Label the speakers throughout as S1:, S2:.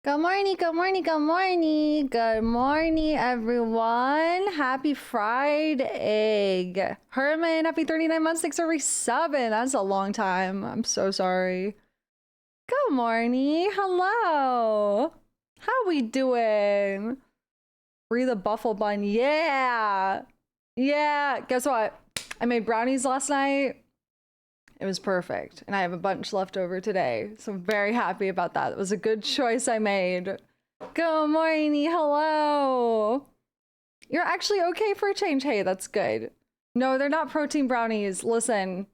S1: Good morning, good morning, good morning. Good morning, everyone. Happy Friday. Herman, happy 39 months, 6 That's a long time. I'm so sorry. Good morning. Hello. How we doing? Free the buffle bun. Yeah. Yeah. Guess what? I made brownies last night. It was perfect. And I have a bunch left over today. So I'm very happy about that. It was a good choice I made. Good morning. Hello. You're actually okay for a change. Hey, that's good. No, they're not protein brownies. Listen,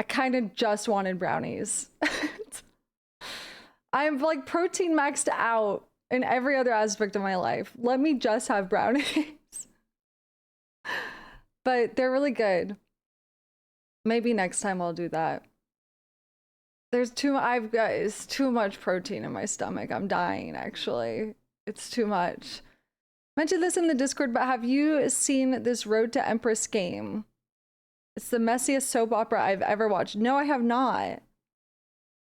S1: I kind of just wanted brownies. I'm like protein maxed out in every other aspect of my life. Let me just have brownies. But they're really good. Maybe next time I'll do that. There's I've got it's too much protein in my stomach. I'm dying actually. It's too much. Mentioned this in the Discord, but have you seen this Road to Empress game? It's the messiest soap opera I've ever watched. No, I have not.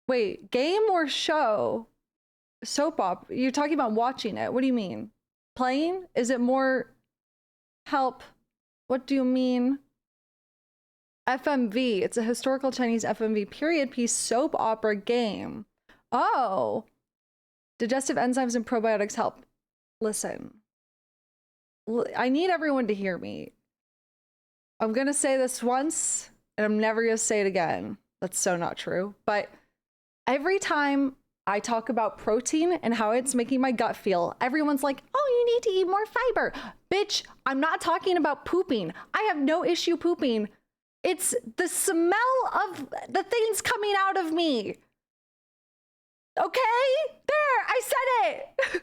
S1: Wait, game or show? Soap opera. You're talking about watching it. What do you mean? Playing? Is it more help? What do you mean? FMV. It's a historical Chinese FMV period piece soap opera game. Oh. Digestive enzymes and probiotics help. Listen. I need everyone to hear me. I'm going to say this once, and I'm never going to say it again. That's so not true. But every time I talk about protein and how it's making my gut feel, everyone's like, oh, you need to eat more fiber. Bitch, I'm not talking about pooping. I have no issue pooping. It's the smell of the things coming out of me. Okay? There, I said it.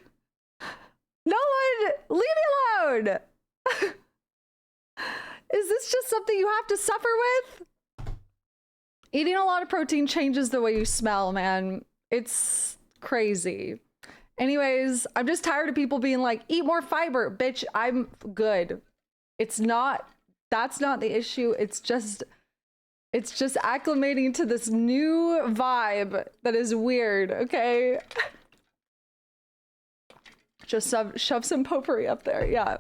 S1: No one, leave me alone. Is this just something you have to suffer with? Eating a lot of protein changes the way you smell, man. It's crazy. Anyways, I'm just tired of people being like, eat more fiber. Bitch, I'm good. It's not, that's not the issue. It's just acclimating to this new vibe that is weird, okay? Just shove some potpourri up there, yeah.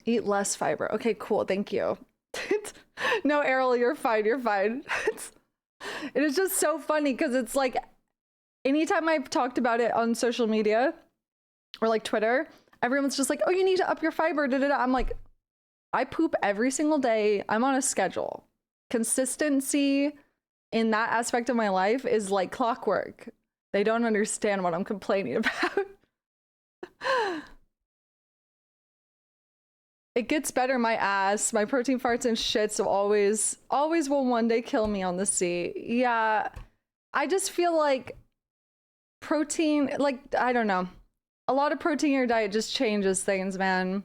S1: Eat less fiber. Okay, cool, thank you. No, Errol, you're fine, you're fine. It is just so funny because it's like, anytime I've talked about it on social media or like Twitter, everyone's just like, oh, you need to up your fiber, da-da-da. I'm like, I poop every single day. I'm on a schedule. Consistency in that aspect of my life is like clockwork. They don't understand what I'm complaining about. It gets better, my ass. My protein farts and shits always will one day kill me on the sea. Yeah, I just feel like protein, like, I don't know. A lot of protein in your diet just changes things, man.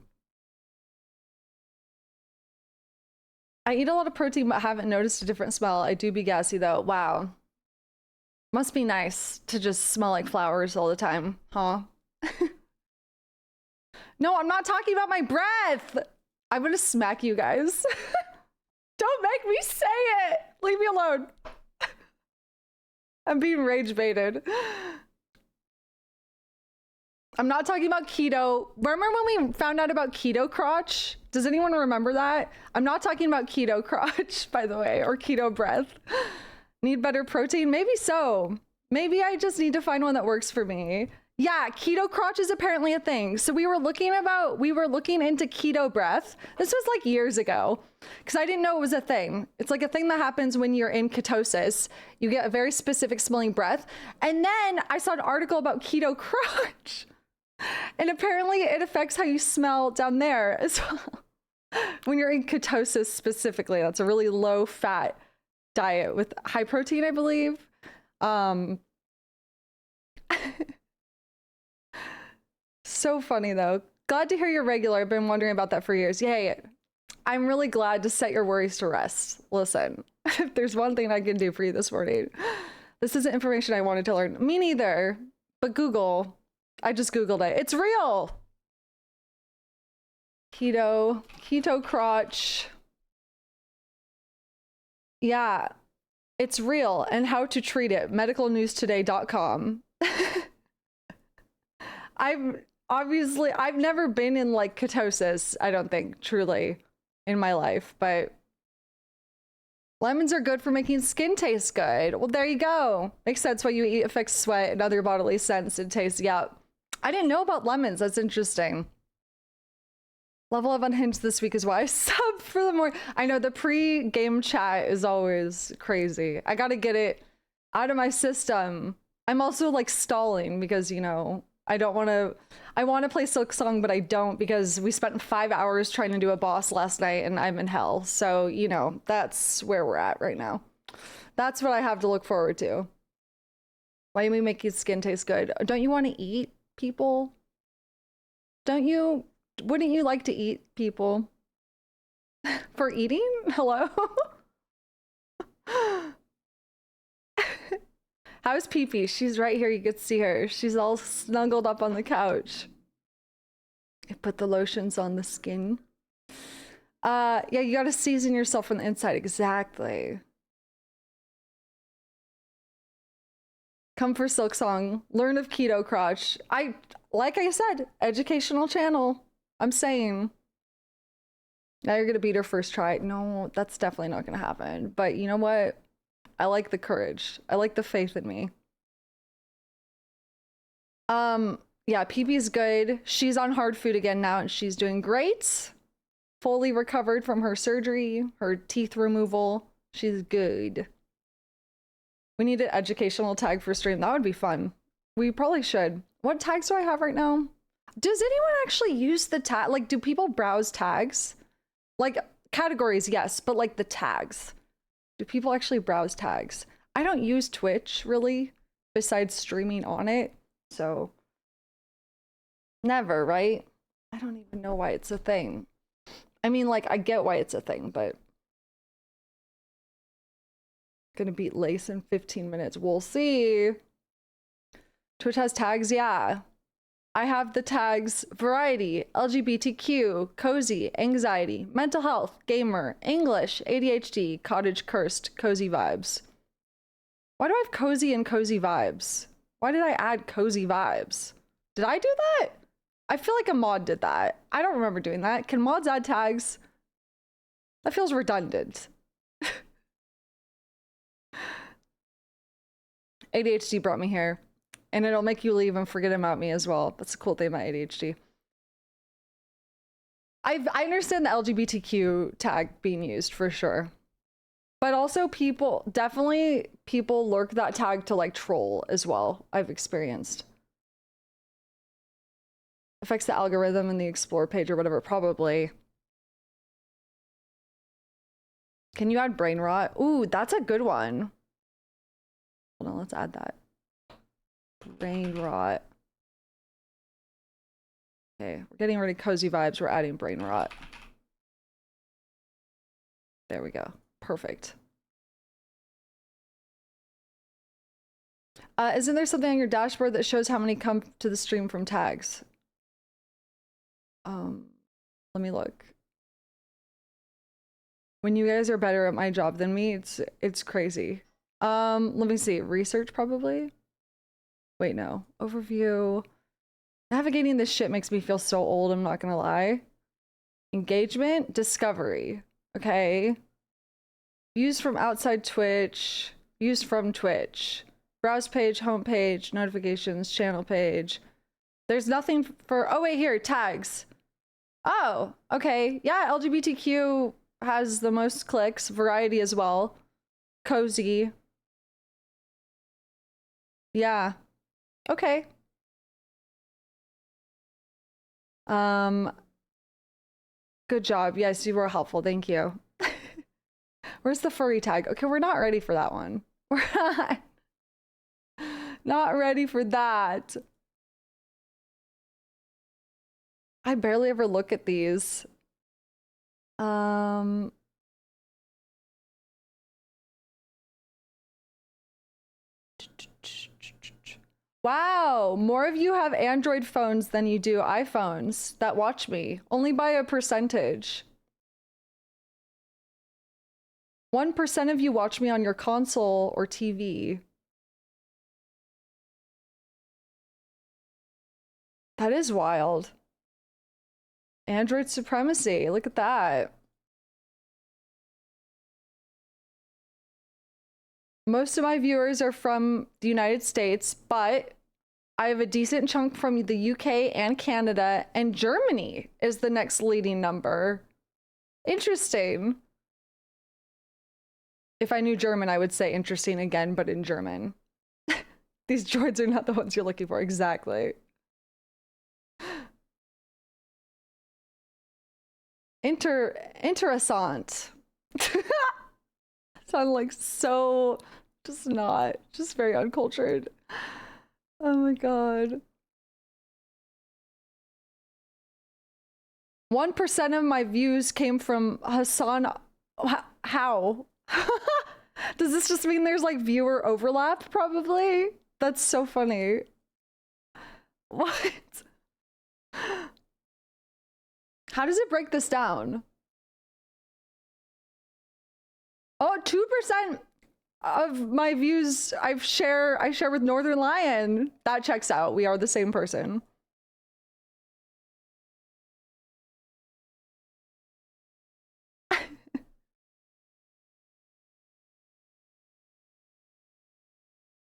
S1: I eat a lot of protein, but haven't noticed a different smell. I do be gassy though. Wow. Must be nice to just smell like flowers all the time, huh? No, I'm not talking about my breath. I'm gonna smack you guys. Don't make me say it. Leave me alone. I'm being rage baited. I'm not talking about keto. Remember when we found out about keto crotch? Does anyone remember that? I'm not talking about keto crotch, by the way, or keto breath. Need better protein? Maybe so. Maybe I just need to find one that works for me. Yeah, keto crotch is apparently a thing. So we were looking into keto breath. This was like years ago because I didn't know it was a thing. It's like a thing that happens when you're in ketosis. You get a very specific smelling breath. And then I saw an article about keto crotch. And apparently it affects how you smell down there as well. When you're in ketosis specifically, that's a really low fat diet with high protein, I believe. So funny though. Glad to hear you're regular. I've been wondering about that for years. Yay. I'm really glad to set your worries to rest. Listen, if there's one thing I can do for you this morning, this isn't information I wanted to learn. Me neither, but Google. I just Googled it. It's real. Keto crotch. Yeah. It's real and how to treat it. Medicalnewstoday.com. I've never been in like ketosis, I don't think, truly, in my life, but lemons are good for making skin taste good. Well, there you go. Makes sense what you eat affects sweat and other bodily sense and taste. Yeah. I didn't know about lemons. That's interesting. Level of unhinged this week is why I sub for the more. I know the pre-game chat is always crazy. I gotta get it out of my system. I'm also like stalling because, you know, I want to play Silksong, but I don't because we spent 5 hours trying to do a boss last night and I'm in hell. So, you know, that's where we're at right now. That's what I have to look forward to. Why do we make your skin taste good? Don't you want to eat people? Wouldn't you like to eat people? For eating? Hello? How's Pee-Pee? She's right here. You could see her. She's all snuggled up on the couch. I put the lotions on the skin. Yeah, you gotta season yourself from the inside. Exactly. Come for Silksong. Learn of keto crotch. Like I said, educational channel. I'm saying. Now you're gonna beat her first try. No, that's definitely not gonna happen. But you know what? I like the courage. I like the faith in me. Yeah, PB's good. She's on hard food again now and she's doing great. Fully recovered from her surgery, her teeth removal. She's good. We need an educational tag for stream. That would be fun. We probably should. What tags do I have right now? Does anyone actually use the tag? Like, do people browse tags? Like, categories, yes, but like the tags. Do people actually browse tags? I don't use Twitch, really, besides streaming on it. So, never, right? I don't even know why it's a thing. I mean, like, I get why it's a thing, but... Gonna beat Lace in 15 minutes. We'll see. Twitch has tags, yeah. I have the tags variety, LGBTQ, cozy, anxiety, mental health, gamer, English, ADHD, cottage cursed, cozy vibes. Why do I have cozy and cozy vibes? Why did I add cozy vibes? Did I do that? I feel like a mod did that. I don't remember doing that. Can mods add tags? That feels redundant. ADHD brought me here. And it'll make you leave and forget about me as well. That's a cool thing about ADHD. I understand the LGBTQ tag being used for sure. But also definitely people lurk that tag to like troll as well. I've experienced. Affects the algorithm in the explore page or whatever, probably. Can you add brain rot? Ooh, that's a good one. Hold on, let's add that. Brain rot. Okay, we're getting rid of cozy vibes. We're adding brain rot. There we go. Perfect. Isn't there something on your dashboard that shows how many come to the stream from tags? Let me look. When you guys are better at my job than me, it's crazy. Let me see. Research probably. Wait, no. Overview. Navigating this shit makes me feel so old, I'm not gonna lie. Engagement, discovery. Okay. Views from outside Twitch. Views from Twitch. Browse page, home page, notifications, channel page. There's nothing for, oh wait, here, tags. Oh, okay. Yeah, LGBTQ has the most clicks. Variety as well. Cozy. Yeah. Okay. Good job. Yes, you were helpful. Thank you. Where's the furry tag? Okay, we're not ready for that one. We're not ready for that. I barely ever look at these. Wow, more of you have Android phones than you do iPhones that watch me, only by a percentage. 1% of you watch me on your console or TV. That is wild. Android supremacy. Look at that. Most of my viewers are from the United States, but I have a decent chunk from the UK and Canada, and Germany is the next leading number. Interesting. If I knew German, I would say interesting again, but in German. These droids are not the ones you're looking for. Exactly. Interessant. Sound like so just very uncultured. Oh my god. 1% of my views came from Hassan. How? Does this just mean there's like viewer overlap? Probably. That's so funny. What? How does it break this down? Oh, 2% of my views I share with Northern Lion. That checks out. We are the same person.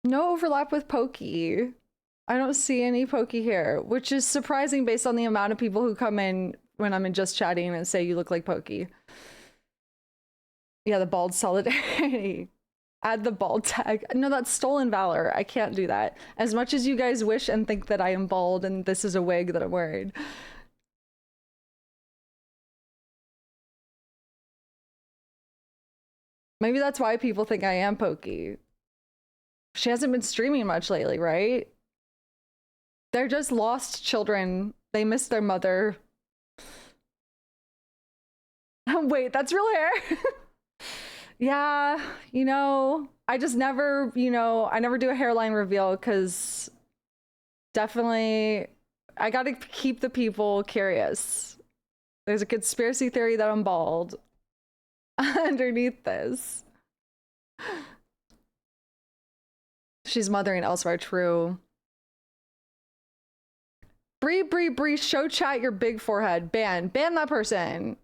S1: No overlap with Pokey. I don't see any Pokey here, which is surprising based on the amount of people who come in when I'm in just chatting and say you look like Pokey. Yeah, the bald solidarity. Add the bald tag. No, that's stolen valor. I can't do that. As much as you guys wish and think that I am bald and this is a wig that I'm wearing. Maybe that's why people think I am Pokey. She hasn't been streaming much lately, right? They're just lost children. They miss their mother. Wait, that's real hair? Yeah, you know, I just never, you know, I never do a hairline reveal because definitely I gotta keep the people curious. There's a conspiracy theory that I'm bald underneath this. She's mothering elsewhere, true. Bree, show chat your big forehead. Ban that person.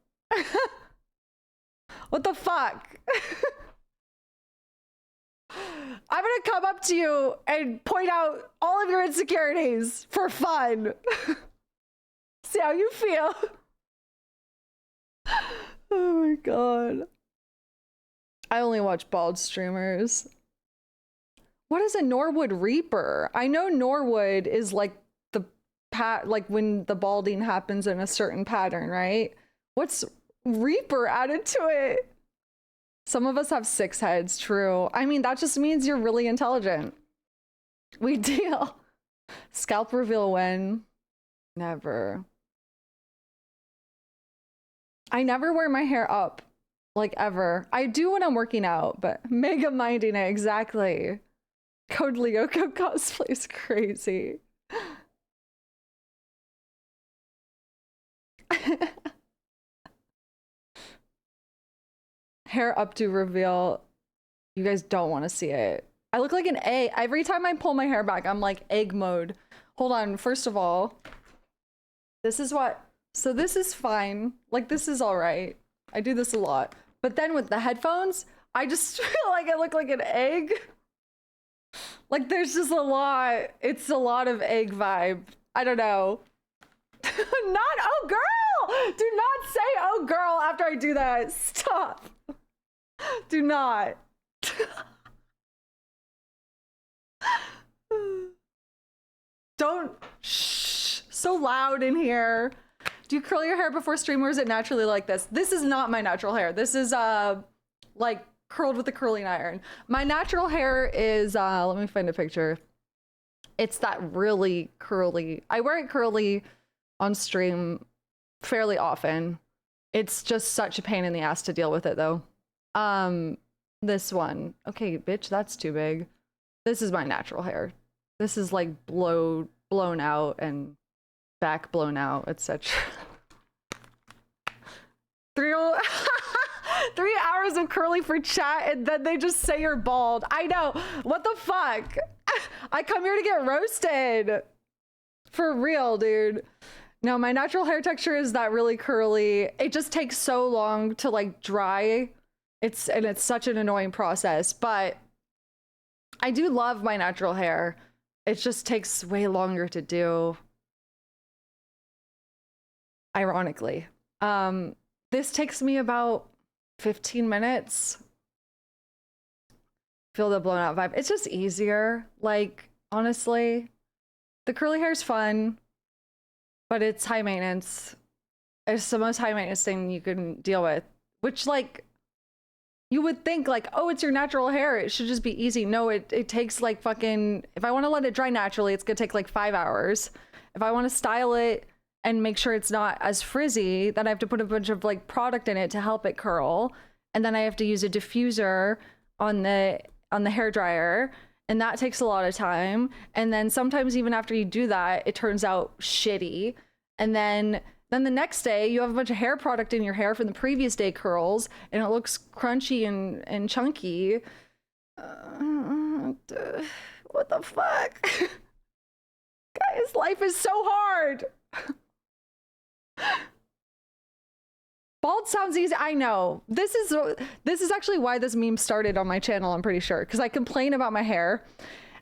S1: What the fuck? I'm gonna come up to you and point out all of your insecurities for fun. See how you feel. Oh my god. I only watch bald streamers. What is a Norwood Reaper? I know Norwood is like the like when the balding happens in a certain pattern, right? What's Reaper added to it? Some of us have 6 heads, true. I mean, that just means you're really intelligent. We deal. Scalp reveal when? Never. I never wear my hair up, like ever. I do when I'm working out, but mega minding it, exactly. Code Lyoko cosplay is crazy. Hair updo reveal. You guys don't want to see it. I look like an egg. Every time I pull my hair back, I'm like egg mode. Hold on. First of all, this is what. So this is fine. Like this is all right. I do this a lot. But then with the headphones, I just feel like I look like an egg. Like there's just a lot. It's a lot of egg vibe. I don't know. Not oh girl. Do not say oh girl after I do that. Stop. Do not. Don't shh. So loud in here. Do you curl your hair before stream or is it naturally like this? This is not my natural hair. This is like curled with a curling iron. My natural hair is let me find a picture. It's that really curly. I wear it curly on stream fairly often. It's just such a pain in the ass to deal with it though. This one. Okay, bitch, that's too big. This is my natural hair. This is like blown out and back blown out, etc. 3 3 hours of curly for chat and then they just say you're bald. I know. What the fuck? I come here to get roasted. For real, dude. No, my natural hair texture is that really curly. It just takes so long to like dry. It's such an annoying process, but I do love my natural hair. It just takes way longer to do. Ironically. This takes me about 15 minutes. Feel the blown out vibe. It's just easier. Like, honestly, the curly hair is fun, but it's high maintenance. It's the most high maintenance thing you can deal with, which like, you would think like, oh, it's your natural hair, it should just be easy. No, it takes like fucking, if I want to let it dry naturally, it's gonna take like 5 hours. If I want to style it and make sure it's not as frizzy, then I have to put a bunch of like product in it to help it curl. And then I have to use a diffuser on the hair dryer. And that takes a lot of time. And then sometimes even after you do that, it turns out shitty. And then the next day you have a bunch of hair product in your hair from the previous day curls and it looks crunchy and chunky. What the fuck? Guys, life is so hard. Bald sounds easy. I know. This is actually why this meme started on my channel, I'm pretty sure. Because I complain about my hair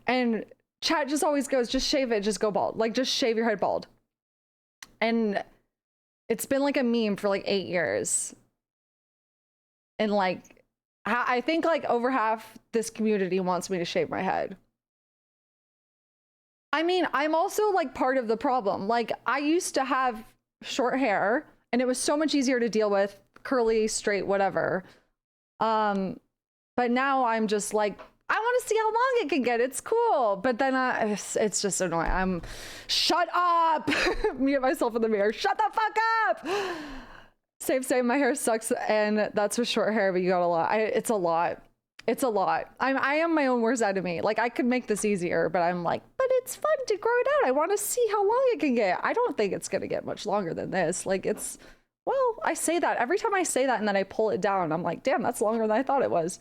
S1: and chat just always goes, just shave it, just go bald. Like, just shave your head bald. And it's been like a meme for like 8 years. And like, I think like over half this community wants me to shave my head. I mean, I'm also like part of the problem. Like, I used to have short hair and it was so much easier to deal with, curly, straight, whatever. But now I'm just like, I want to see how long it can get. It's cool. But then it's just annoying. Shut up. Me and myself in the mirror. Shut the fuck up. Same. My hair sucks. And that's with short hair, but you got a lot. It's a lot. It's a lot. I am my own worst enemy. Like, I could make this easier, but I'm like, but it's fun to grow it out. I want to see how long it can get. I don't think it's going to get much longer than this. Like, it's, well, I say that every time I say that and then I pull it down. I'm like, damn, that's longer than I thought it was.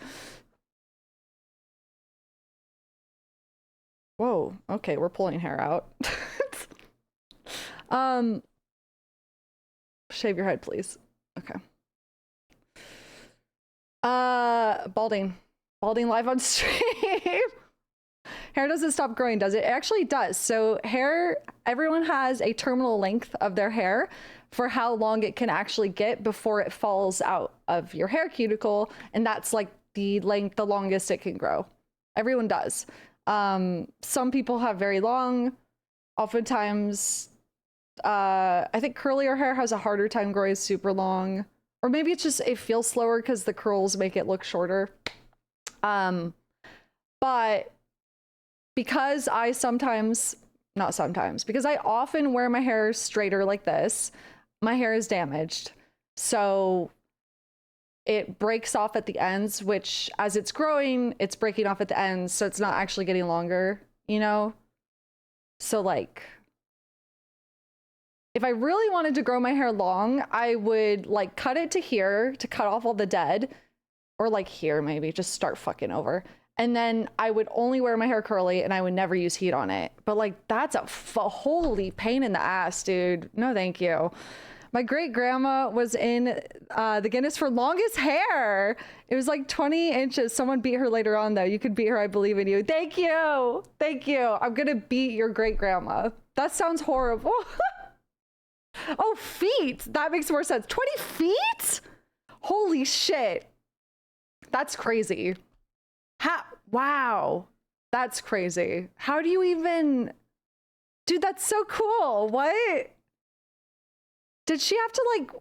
S1: Whoa. Okay, we're pulling hair out. Shave your head, please. Okay. Balding live on stream. Hair doesn't stop growing, does it? It actually does. So hair, everyone has a terminal length of their hair for how long it can actually get before it falls out of your hair cuticle. And that's like the length, the longest it can grow. Everyone does. Some people have very long. Oftentimes, I think curlier hair has a harder time growing super long. Or maybe it's just, it feels slower because the curls make it look shorter. But because I because I often wear my hair straighter like this, my hair is damaged. So it breaks off at the ends, which as it's growing, it's breaking off at the ends. So it's not actually getting longer, you know? So like, if I really wanted to grow my hair long, I would like cut it to here to cut off all the dead, or like here, maybe just start fucking over. And then I would only wear my hair curly and I would never use heat on it. But like, that's a holy pain in the ass, dude. No, thank you. My great grandma was in the Guinness for longest hair. It was like 20 inches. Someone beat her later on though. You could beat her. I believe in you. Thank you. Thank you. I'm going to beat your great grandma. That sounds horrible. Oh, feet. That makes more sense. 20 feet? Holy shit. That's crazy. Wow. That's crazy. How do you even... Dude, that's so cool. What? Did she have to like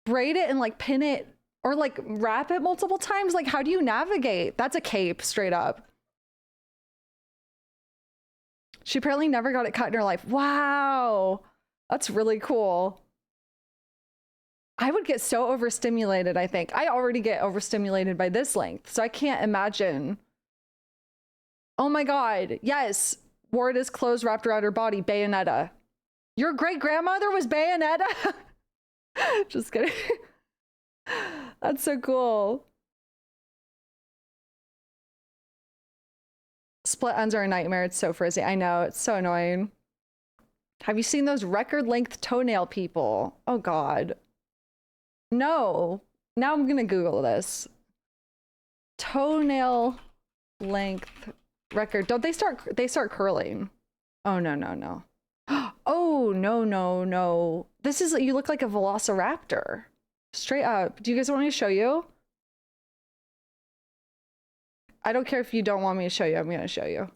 S1: braid it and like pin it or like wrap it multiple times? Like, how do you navigate? That's a cape, straight up. She apparently never got it cut in her life. Wow. That's really cool. I would get so overstimulated, I think. I already get overstimulated by this length, so I can't imagine. Oh my God. Yes. Wore it as clothes wrapped around her body. Bayonetta. Your great grandmother was Bayonetta? Just kidding. That's so cool. Split ends are a nightmare. It's so frizzy. I know, it's so annoying. Have you seen those record length toenail people? Oh God. No. Now I'm gonna Google this. Toenail length record. Don't they start curling? Oh no, no, no. Oh no, no, no. This is, you look like a velociraptor. Straight up. Do you guys want me to show you? I don't care if you don't want me to show you. I'm gonna show you.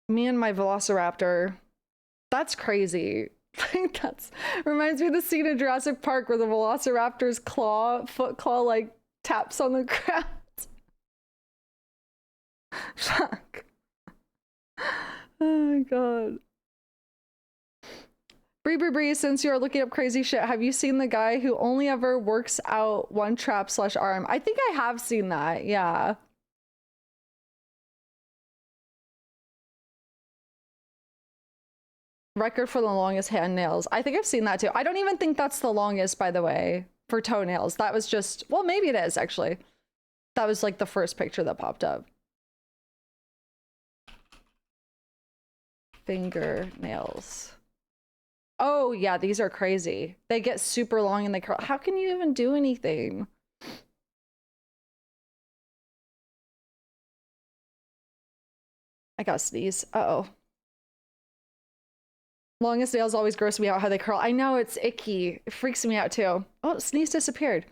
S1: Me and my velociraptor. That's crazy. That's reminds me of the scene in Jurassic Park where the velociraptor's foot claw like taps on the ground. Fuck. Oh my God. Bree, since you're looking up crazy shit, have you seen the guy who only ever works out one trap/arm? I think I have seen that, yeah. Record for the longest hand nails. I think I've seen that too. I don't even think that's the longest, by the way, for toenails. That was just, well, maybe it is actually. That was like the first picture that popped up. Fingernails. Oh yeah, these are crazy. They get super long and they curl. How can you even do anything? I gotta sneeze. Uh-oh. Longest nails always gross me out how they curl. I know, it's icky. It freaks me out too. Oh, sneeze disappeared.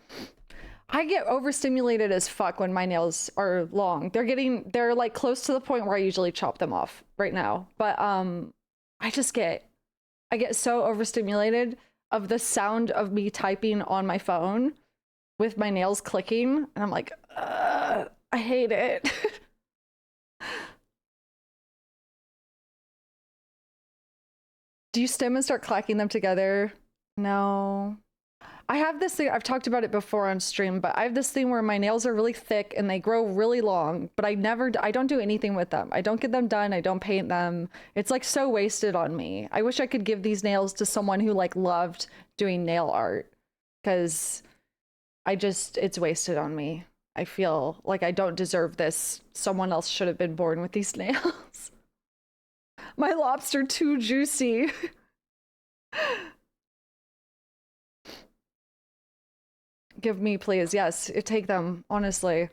S1: I get overstimulated as fuck when my nails are long. They're like close to the point where I usually chop them off right now. But I get so overstimulated of the sound of me typing on my phone with my nails clicking, and I'm like, I hate it. Do you stim and start clacking them together? No. I have this thing, I've talked about it before on stream, but I have this thing where my nails are really thick and they grow really long, but I don't do anything with them. I don't get them done. I don't paint them. It's like so wasted on me. I wish I could give these nails to someone who like loved doing nail art, because it's wasted on me. I feel like I don't deserve this. Someone else should have been born with these nails. My lobster too juicy. Give me, please. Yes, take them, honestly.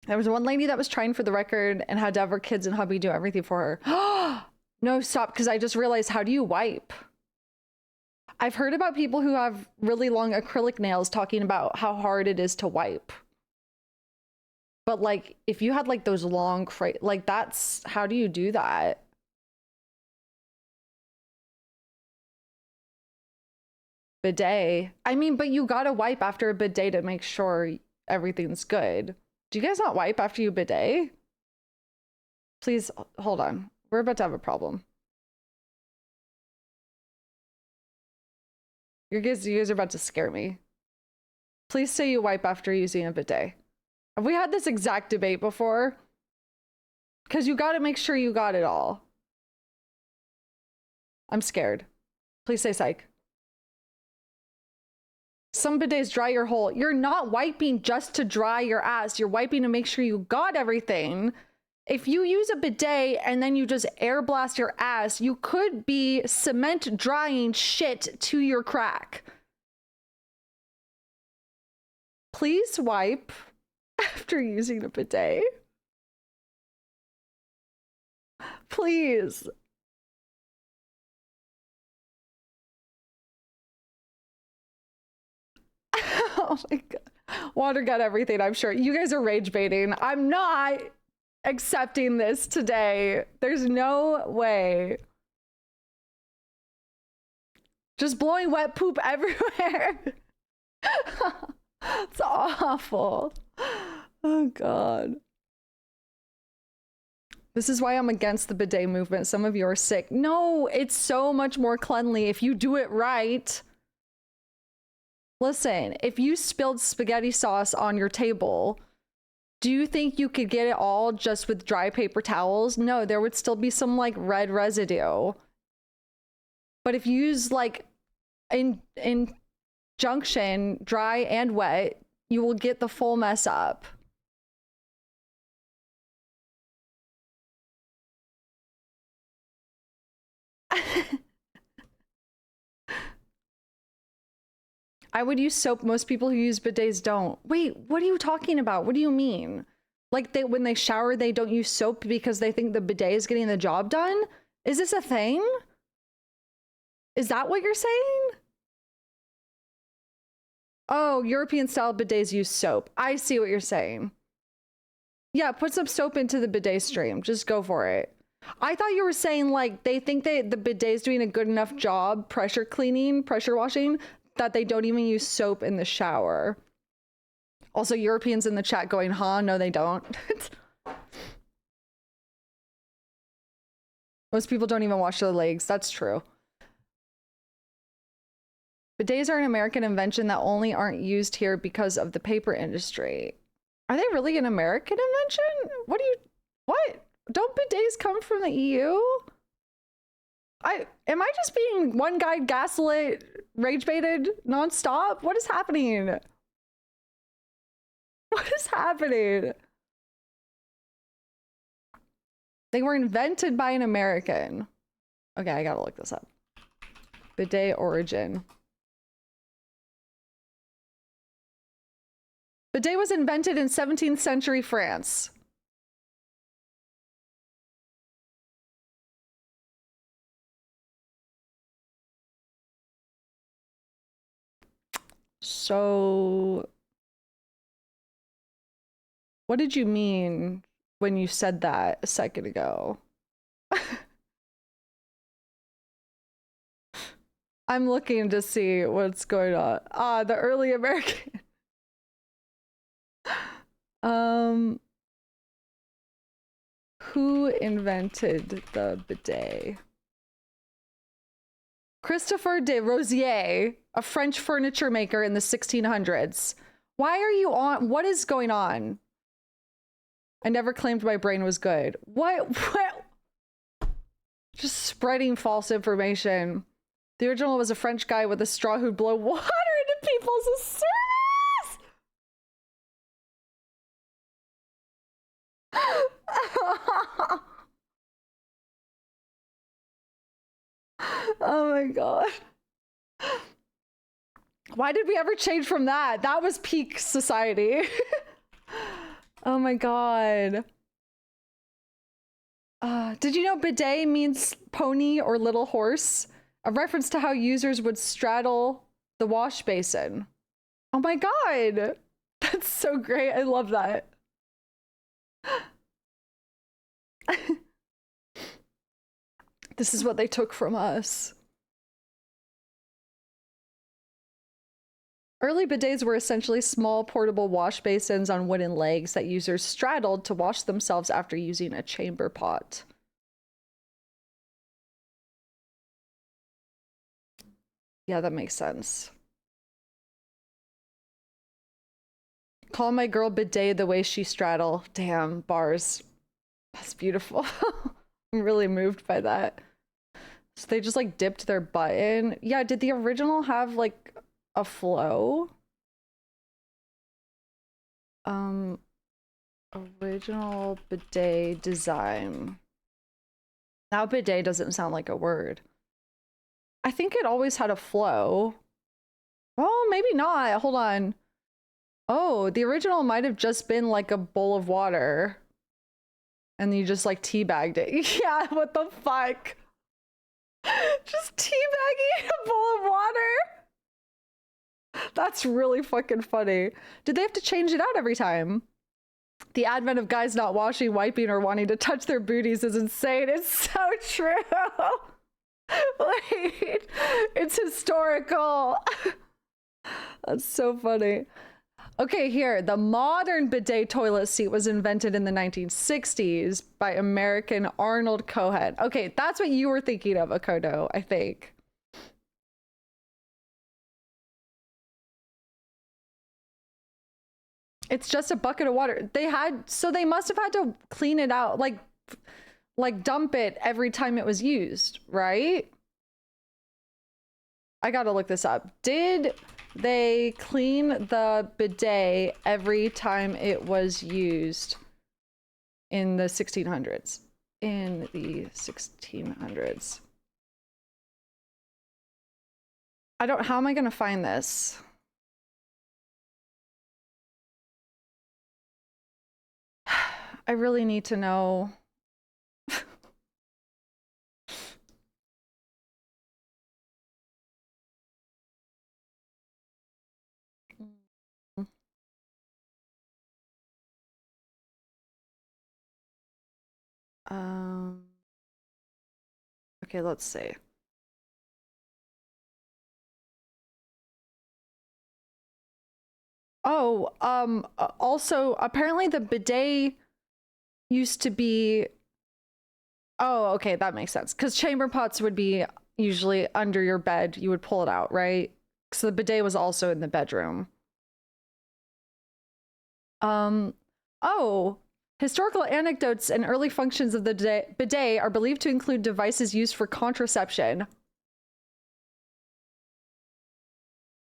S1: There was one lady that was trying for the record and had to have her kids and hubby do everything for her. No, stop, because I just realized, how do you wipe? I've heard about people who have really long acrylic nails talking about how hard it is to wipe. But like, if you had like those long, like that's, how do you do that? Bidet. I mean, but you gotta wipe after a bidet to make sure everything's good. Do you guys not wipe after you bidet? Please, hold on. We're about to have a problem. You guys are about to scare me. Please say you wipe after using a bidet. Have we had this exact debate before? Because you gotta make sure you got it all. I'm scared. Please say psych. Some bidets dry your hole. You're not wiping just to dry your ass. You're wiping to make sure you got everything. If you use a bidet and then you just air blast your ass, you could be cement drying shit to your crack. Please wipe after using a bidet. Please. Oh my God. Water got everything, I'm sure. You guys are rage baiting. I'm not accepting this today. There's no way. Just blowing wet poop everywhere. It's awful. Oh God. This is why I'm against the bidet movement. Some of you are sick. No, it's so much more cleanly if you do it right. Listen, if you spilled spaghetti sauce on your table Do you think you could get it all just with dry paper towels? No, there would still be some like red residue. But if you use like in junction, dry and wet, you will get the full mess up. I would use soap. Most people who use bidets don't. Wait, what are you talking about? What do you mean? Like when they shower, they don't use soap because they think the bidet is getting the job done? Is this a thing? Is that what you're saying? Oh, European style bidets use soap. I see what you're saying. Yeah, put some soap into the bidet stream. Just go for it. I thought you were saying like they think the bidet is doing a good enough job pressure cleaning, pressure washing, that they don't even use soap in the shower. Also, Europeans in the chat going, huh? No, they don't. Most people don't even wash their legs. That's true. Bidets are an American invention that only aren't used here because of the paper industry. Are they really an American invention? What? Don't bidets come from the EU? Am I just being one guy gaslit, rage baited nonstop? What is happening? What is happening? They were invented by an American. Okay, I gotta look this up. Bidet origin. Bidet was invented in 17th century France. So, what did you mean when you said that a second ago? I'm looking to see what's going on. Ah, the early American. Who invented the bidet? Christopher de Rosier, a French furniture maker in the 1600s. Why are you on? What is going on? I never claimed my brain was good. What? Just spreading false information. The original was a French guy with a straw who'd blow water into people's service. Oh my god. Why did we ever change from that? That was peak society. Oh my god. Did you know bidet means pony or little horse? A reference to how users would straddle the wash basin. Oh my god. That's so great. I love that. This is what they took from us. Early bidets were essentially small portable wash basins on wooden legs that users straddled to wash themselves after using a chamber pot. Yeah, that makes sense. Call my girl bidet the way she straddle. Damn, bars. That's beautiful. I'm really moved by that. So they just like dipped their butt in. Yeah, did the original have like a flow? Original bidet design. Now bidet doesn't sound like a word. I think it always had a flow. Oh, maybe not. Hold on. Oh, the original might have just been like a bowl of water. And you just like teabagged it. Yeah, what the fuck? Just teabagging a bowl of water? That's really fucking funny. Did they have to change it out every time? The advent of guys not washing, wiping, or wanting to touch their booties is insane. It's so true. Wait, it's historical. That's so funny. Okay, here. The modern bidet toilet seat was invented in the 1960s by American Arnold Cohen. Okay, that's what you were thinking of, Akodo, I think. It's just a bucket of water. So they must have had to clean it out, like dump it every time it was used, right? I gotta look this up. Did they clean the bidet every time it was used in the 1600s? In the 1600s. How am I gonna find this? I really need to know. Okay, let's see. Oh, also, apparently the bidet used to be... Oh, okay, that makes sense. Because chamber pots would be usually under your bed. You would pull it out, right? So the bidet was also in the bedroom. Oh, historical anecdotes and early functions of the bidet are believed to include devices used for contraception.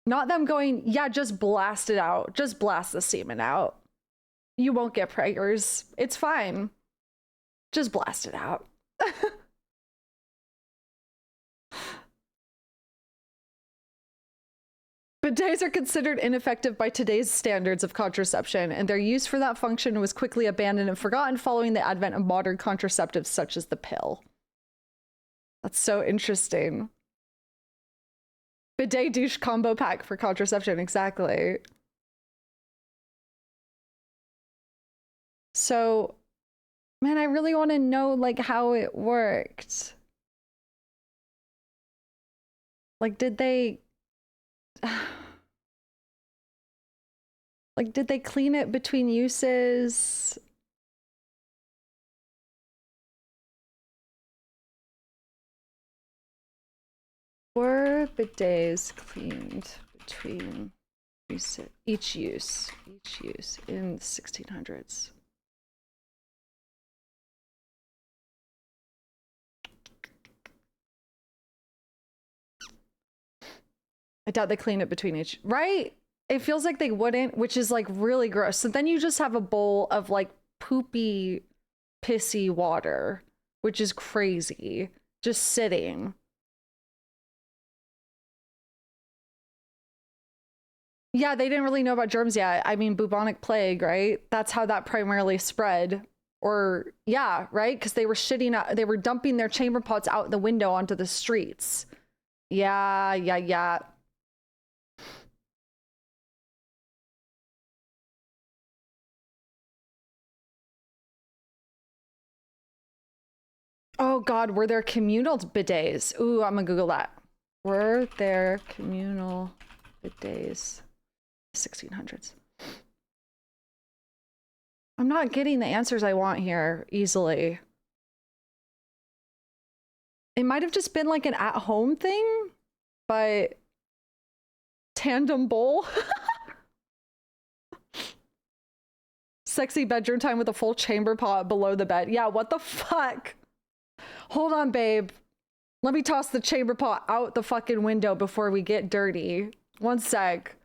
S1: Not them going, yeah, just blast it out. Just blast the semen out. You won't get preggers. It's fine. Just blast it out. Bidets are considered ineffective by today's standards of contraception, and their use for that function was quickly abandoned and forgotten following the advent of modern contraceptives such as the pill. That's so interesting. Bidet douche combo pack for contraception, exactly. So, man, I really want to know, like, how it worked. Like, did they... Like, did they clean it between uses? Were bidets cleaned between each use in the 1600s? I doubt they clean it between each, right? It feels like they wouldn't, which is like really gross. So then you just have a bowl of like poopy, pissy water, which is crazy, just sitting. Yeah, they didn't really know about germs yet. I mean, bubonic plague, right? That's how that primarily spread. Or yeah, right? Because they were shitting out, they were dumping their chamber pots out the window onto the streets. Yeah. Oh God, were there communal bidets? Ooh, I'm gonna Google that. Were there communal bidets? 1600s. I'm not getting the answers I want here easily. It might have just been like an at-home thing, but tandem bowl. Sexy bedroom time with a full chamber pot below the bed. Yeah, what the fuck? Hold on, babe. Let me toss the chamber pot out the fucking window before we get dirty. One sec.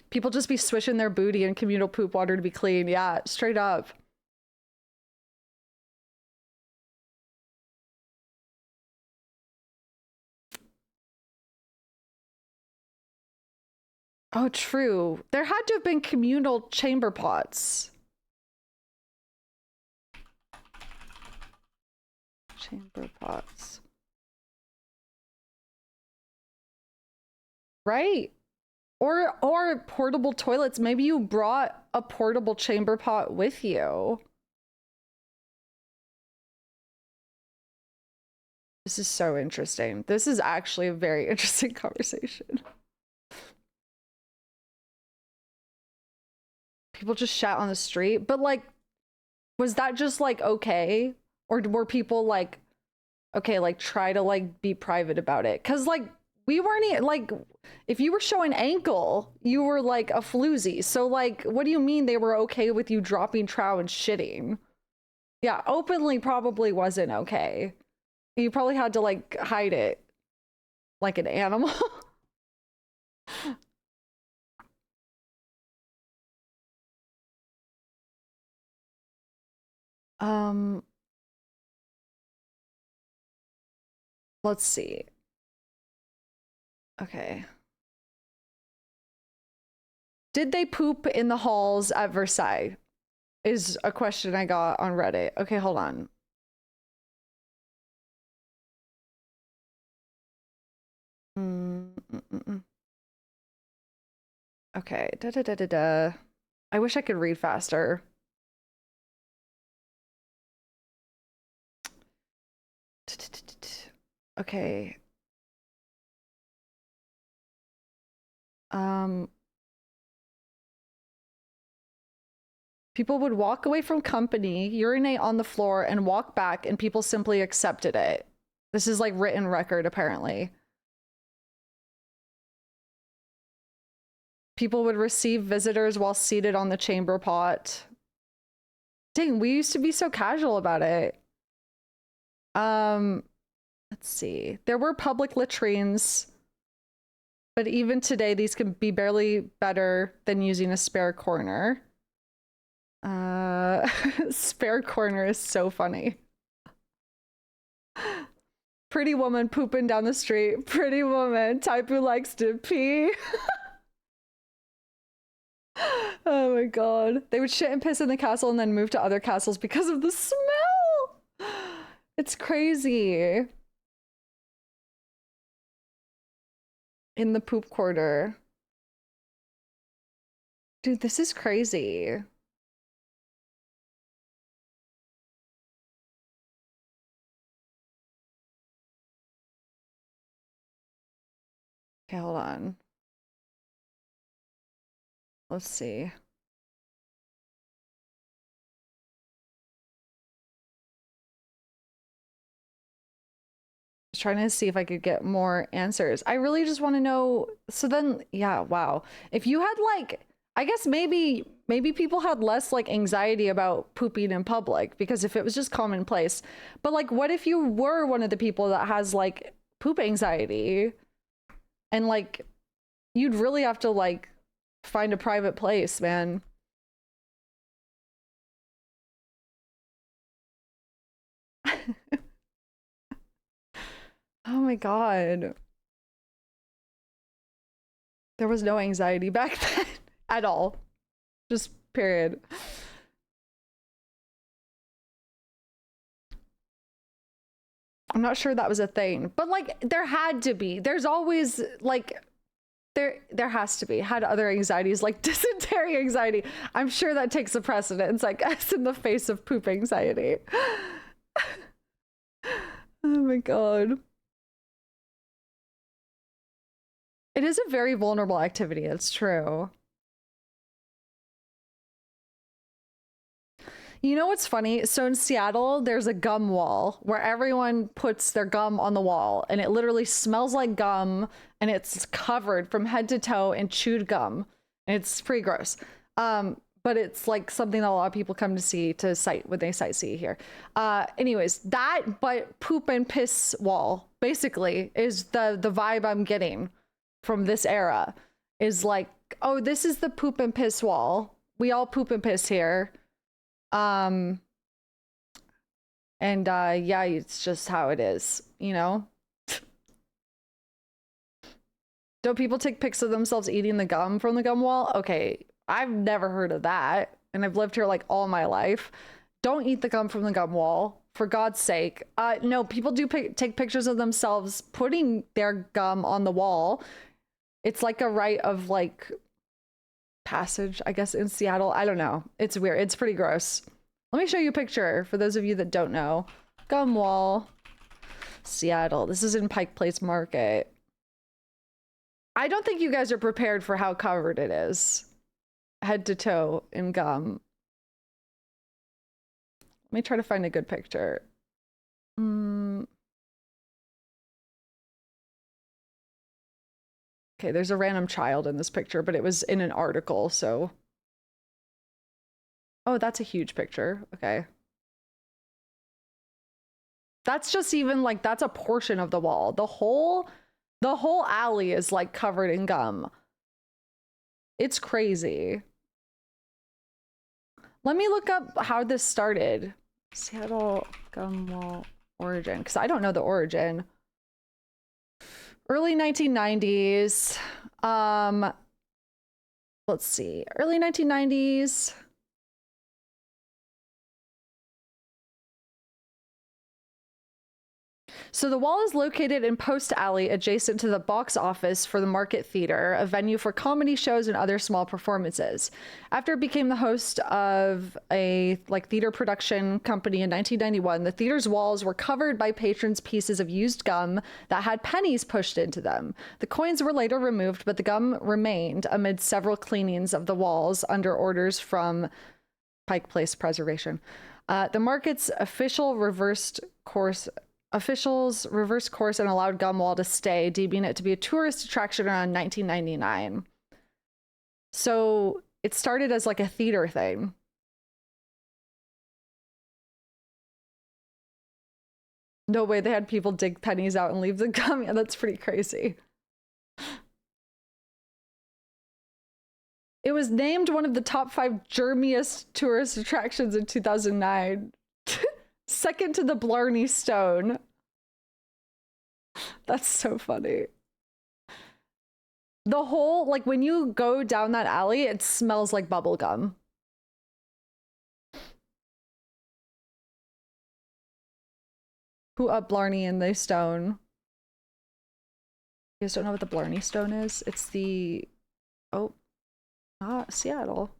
S1: People just be swishing their booty in communal poop water to be clean. Yeah, straight up. Oh, true. There had to have been communal chamber pots. Chamber pots. Right? Or portable toilets. Maybe you brought a portable chamber pot with you. This is so interesting. This is actually a very interesting conversation. People just shat on the street, but like, was that just like okay? Or were people like, okay, like try to like be private about it? Because like We weren't like, if you were showing ankle, you were like a floozy. So like, what do you mean they were okay with you dropping trow and shitting? Yeah, openly probably wasn't okay. You probably had to like hide it like an animal. um, let's see. Okay. Did they poop in the halls at Versailles? Is a question I got on Reddit. Okay, hold on. Okay. Da da da da da. I wish I could read faster. Okay. Um, people would walk away from company, urinate on the floor, and walk back, and people simply accepted it. This is like written record, apparently. People would receive visitors while seated on the chamber pot. Dang, we used to be so casual about it. Let's see. There were public latrines, but even today, these can be barely better than using a spare corner. Spare corner is so funny. Pretty woman pooping down the street. Pretty woman, type who likes to pee. Oh my god. They would shit and piss in the castle and then move to other castles because of the smell. It's crazy. In the poop quarter. Dude, this is crazy. Okay, hold on. Let's see. Trying to see if I could get more answers. I really just want to know. So then, yeah, wow. If you had like, I guess maybe people had less like anxiety about pooping in public because if it was just commonplace. But like, what if you were one of the people that has like poop anxiety and like you'd really have to like find a private place, man. Oh my god. There was no anxiety back then at all. Just period. I'm not sure that was a thing, but like there had to be. There's always like there has to be. Had other anxieties like dysentery anxiety. I'm sure that takes a precedence, I guess, in the face of poop anxiety. Oh my god. It is a very vulnerable activity, it's true. You know what's funny? So in Seattle, there's a gum wall where everyone puts their gum on the wall and it literally smells like gum and it's covered from head to toe in chewed gum. And it's pretty gross. But it's like something that a lot of people come to see to sight when they sightsee here. Anyways, that but poop and piss wall basically is the vibe I'm getting from this era is like, oh, this is the poop and piss wall. We all poop and piss here. And yeah, it's just how it is, you know? Don't people take pics of themselves eating the gum from the gum wall? Okay, I've never heard of that, and I've lived here like all my life. Don't eat the gum from the gum wall, for God's sake. No, people do take pictures of themselves putting their gum on the wall. It's like a rite of like passage, I guess, in Seattle. I don't know. It's weird. It's pretty gross. Let me show you a picture for those of you that don't know. Gum wall, Seattle. This is in Pike Place Market. I don't think you guys are prepared for how covered it is. Head to toe in gum. Let me try to find a good picture. Okay, there's a random child in this picture, but it was in an article, so. Oh, that's a huge picture. Okay. That's just even like, that's a portion of the wall. The whole alley is like covered in gum. It's crazy. Let me look up how this started. Seattle gum wall origin, because I don't know the origin. Early 1990s. Let's see. Early 1990s. So the wall is located in Post Alley, adjacent to the box office for the Market Theater, a venue for comedy shows and other small performances. After it became the host of a theater production company in 1991, the theater's walls were covered by patrons' pieces of used gum that had pennies pushed into them. The coins were later removed, but the gum remained amid several cleanings of the walls under orders from Pike Place Preservation. The market's officials reversed course and allowed Gumwall to stay, deeming it to be a tourist attraction around 1999. So it started as like a theater thing. No way they had people dig pennies out and leave the gum. Yeah, that's pretty crazy. It was named one of the top 5 germiest tourist attractions in 2009. Second to the Blarney Stone. That's so funny. The whole, when you go down that alley, it smells like bubble gum. Who up Blarney and the Stone? You guys don't know what the Blarney Stone is? It's the... Oh. Seattle.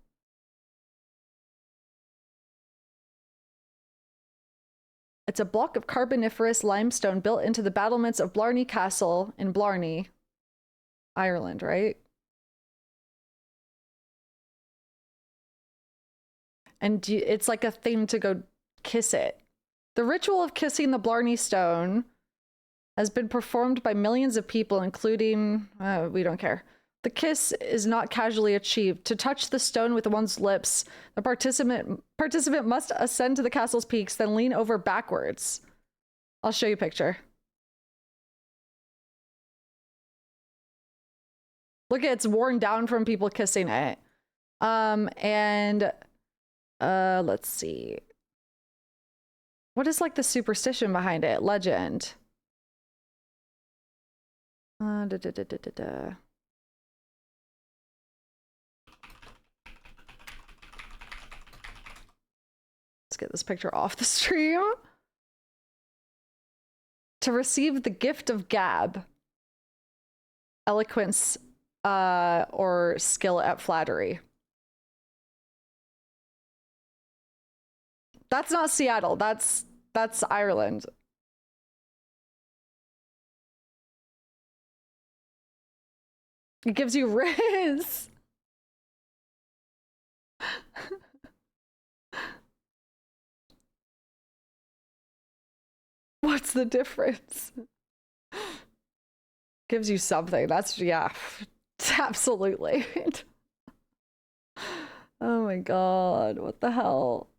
S1: It's a block of Carboniferous limestone built into the battlements of Blarney Castle in Blarney, Ireland, right? And it's like a thing to go kiss it. The ritual of kissing the Blarney Stone has been performed by millions of people, including... we don't care. The kiss is not casually achieved. To touch the stone with one's lips, the participant must ascend to the castle's peaks, then lean over backwards. I'll show you a picture. Look, it's worn down from people kissing it. Let's see. What is the superstition behind it? Legend. Let's get this picture off the stream. To receive the gift of gab, eloquence, or skill at flattery. That's not Seattle. That's Ireland. It gives you riz. What's the difference? Gives you something. That's, yeah, absolutely. Oh my god, what the hell?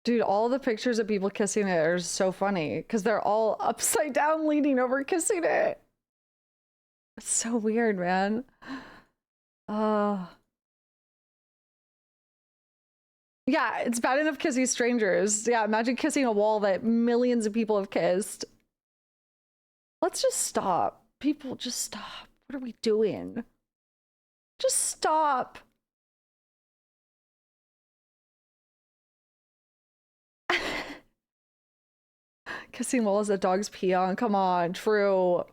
S1: Dude, all the pictures of people kissing it are so funny because they're all upside down leaning over kissing it. It's so weird, man. Yeah, it's bad enough kissing strangers. Yeah, imagine kissing a wall that millions of people have kissed. Let's just stop. People, just stop. What are we doing? Just stop. Kissing walls that dogs pee on. Come on, true.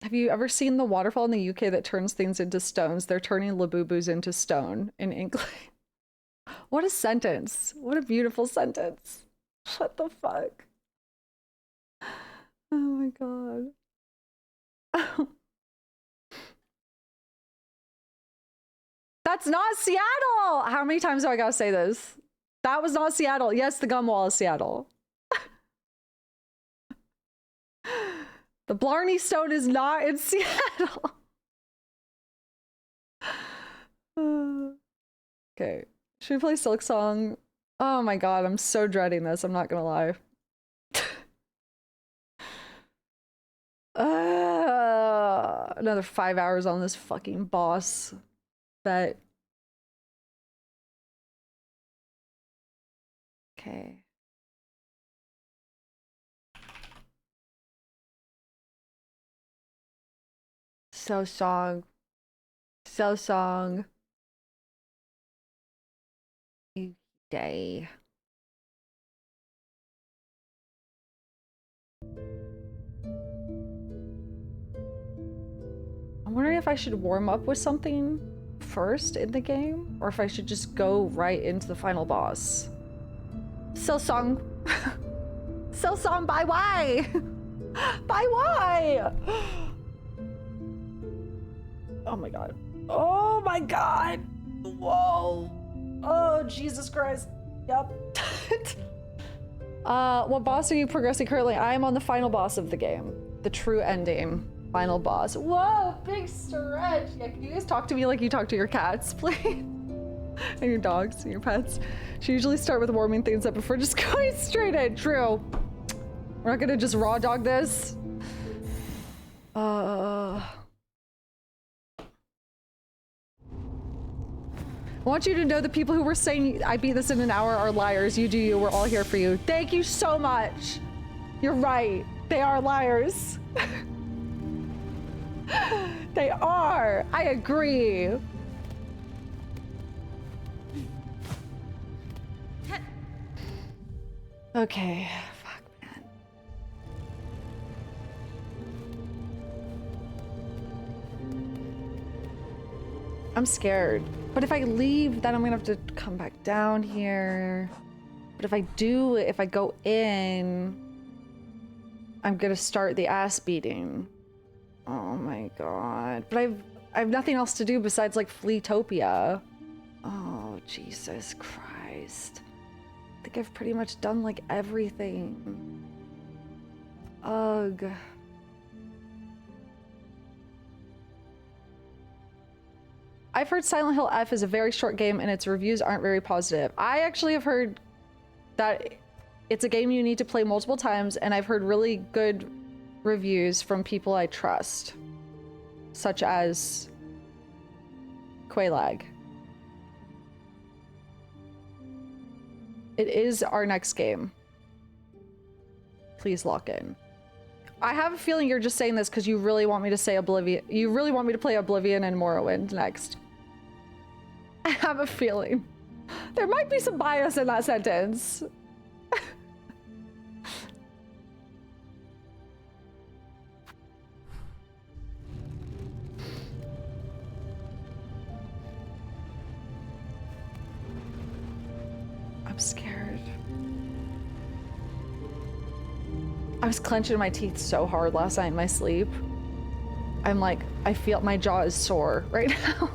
S1: Have you ever seen the waterfall in the UK that turns things into stones? They're turning Labubus into stone in England. What a sentence. What a beautiful sentence. What the fuck? Oh my god. That's not Seattle! How many times do I gotta say this? That was not Seattle. Yes, the gum wall is Seattle. The Blarney Stone is not in Seattle. Okay. Should we play Silksong? Oh my god, I'm so dreading this. I'm not gonna lie. Another 5 hours on this fucking boss. Bet. Okay. Silksong. Silksong. Day. I'm wondering if I should warm up with something first in the game, or if I should just go right into the final boss. Silksong. Silksong, by why? By why? Oh my god. Oh my god. Whoa. Oh, Jesus Christ. Yep. What boss are you progressing currently? I am on the final boss of the game. The true ending. Final boss. Whoa, big stretch. Yeah, can you guys talk to me like you talk to your cats, please? And your dogs and your pets. Should usually start with warming things up before just going straight in. True. We're not gonna just raw dog this. I want you to know the people who were saying I beat this in an hour are liars. You do you. We're all here for you. Thank you so much. You're right. They are liars. They are. I agree. Okay. Fuck, man. I'm scared. But if I leave, then I'm gonna have to come back down here. But if I do, if I go in, I'm gonna start the ass beating. Oh my god. But I have nothing else to do besides like Fleetopia. Oh, Jesus Christ. I think I've pretty much done like everything. Ugh. I've heard Silent Hill F is a very short game and its reviews aren't very positive. I actually have heard that it's a game you need to play multiple times, and I've heard really good reviews from people I trust, such as Quaylag. It is our next game. Please lock in. I have a feeling you're just saying this because you really want me to say Oblivion. You really want me to play Oblivion and Morrowind next. I have a feeling. There might be some bias in that sentence. I'm scared. I was clenching my teeth so hard last night in my sleep. I'm like, I feel my jaw is sore right now.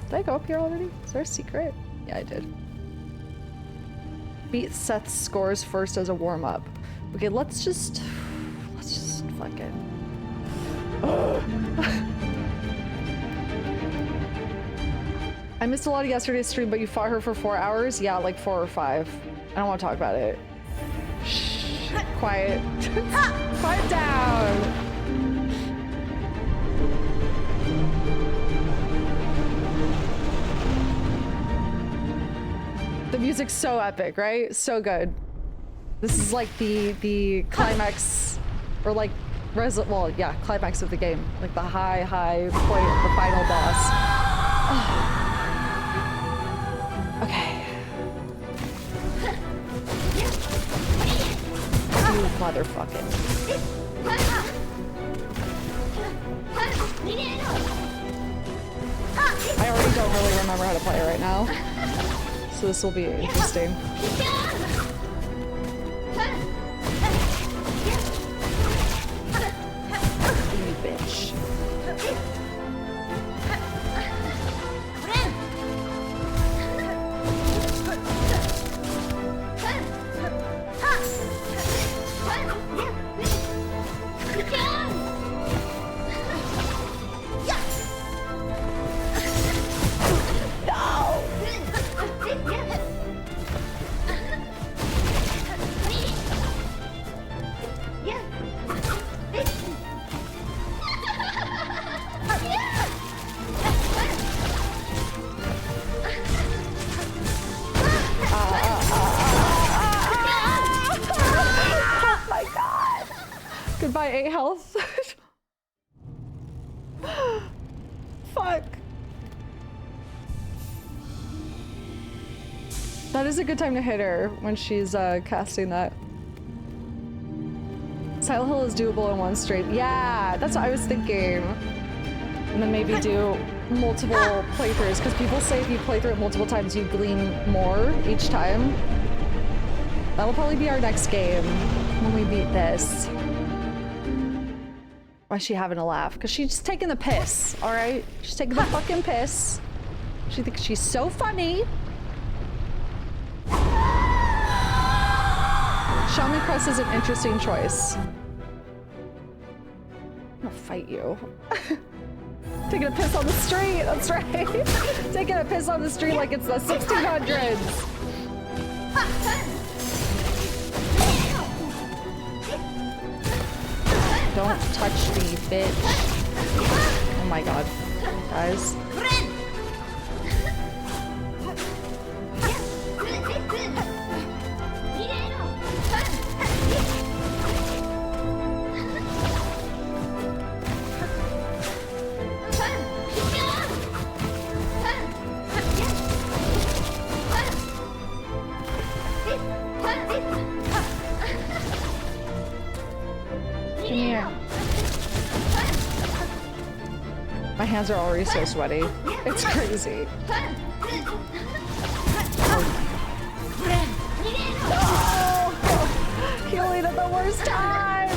S1: Did I go up here already? Is there a secret? Yeah, I did. Beat Seth's scores first as a warm-up. Okay, let's just fucking... I missed a lot of yesterday's stream, but you fought her for 4 hours? Yeah, like 4 or 5. I don't want to talk about it. Shh. Quiet. Quiet down. The music's so epic, right? So good. This is like the climax, or like climax of the game. Like the high point of the final boss. Okay. You motherfucking. I already don't really remember how to play it right now. So this will be interesting. You bitch. Fuck. That is a good time to hit her when she's casting that. Silent Hill is doable in one stream. Yeah, that's what I was thinking. And then maybe do multiple playthroughs, because people say if you play through it multiple times, you glean more each time. That'll probably be our next game when we beat this. Why is she having a laugh? Because she's just taking the piss, all right? She's taking the fucking piss. She thinks she's so funny. Shaman Crest is an interesting choice. I'm gonna fight you. Taking a piss on the street, that's right. Taking a piss on the street like it's the 1600s. Don't touch me, bitch. Oh my god, guys. Come here. My hands are already so sweaty. It's crazy. Oh, healing at the worst time.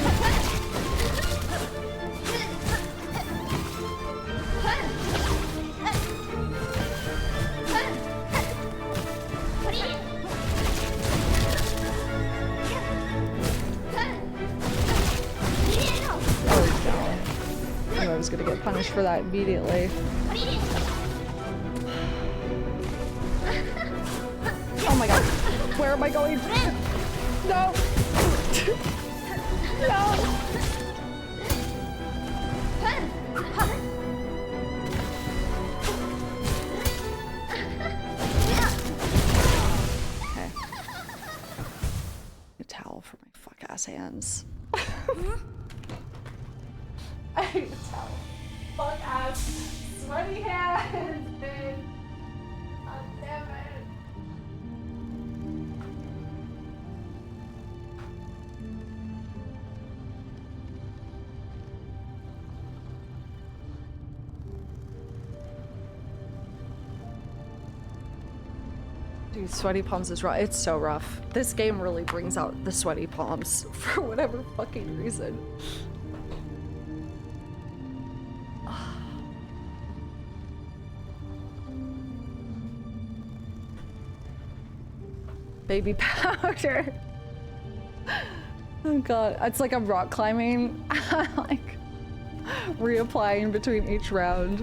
S1: I was gonna get punished for that immediately. Oh my god. Where am I going? No! No! Okay. A towel for my fuck ass hands. I hate the towel. Fuck ass. Sweaty hands, dude. God damn it. Dude, sweaty palms is rough. It's so rough. This game really brings out the sweaty palms for whatever fucking reason. Baby powder. Oh god, it's like I'm rock climbing. Like reapplying between each round.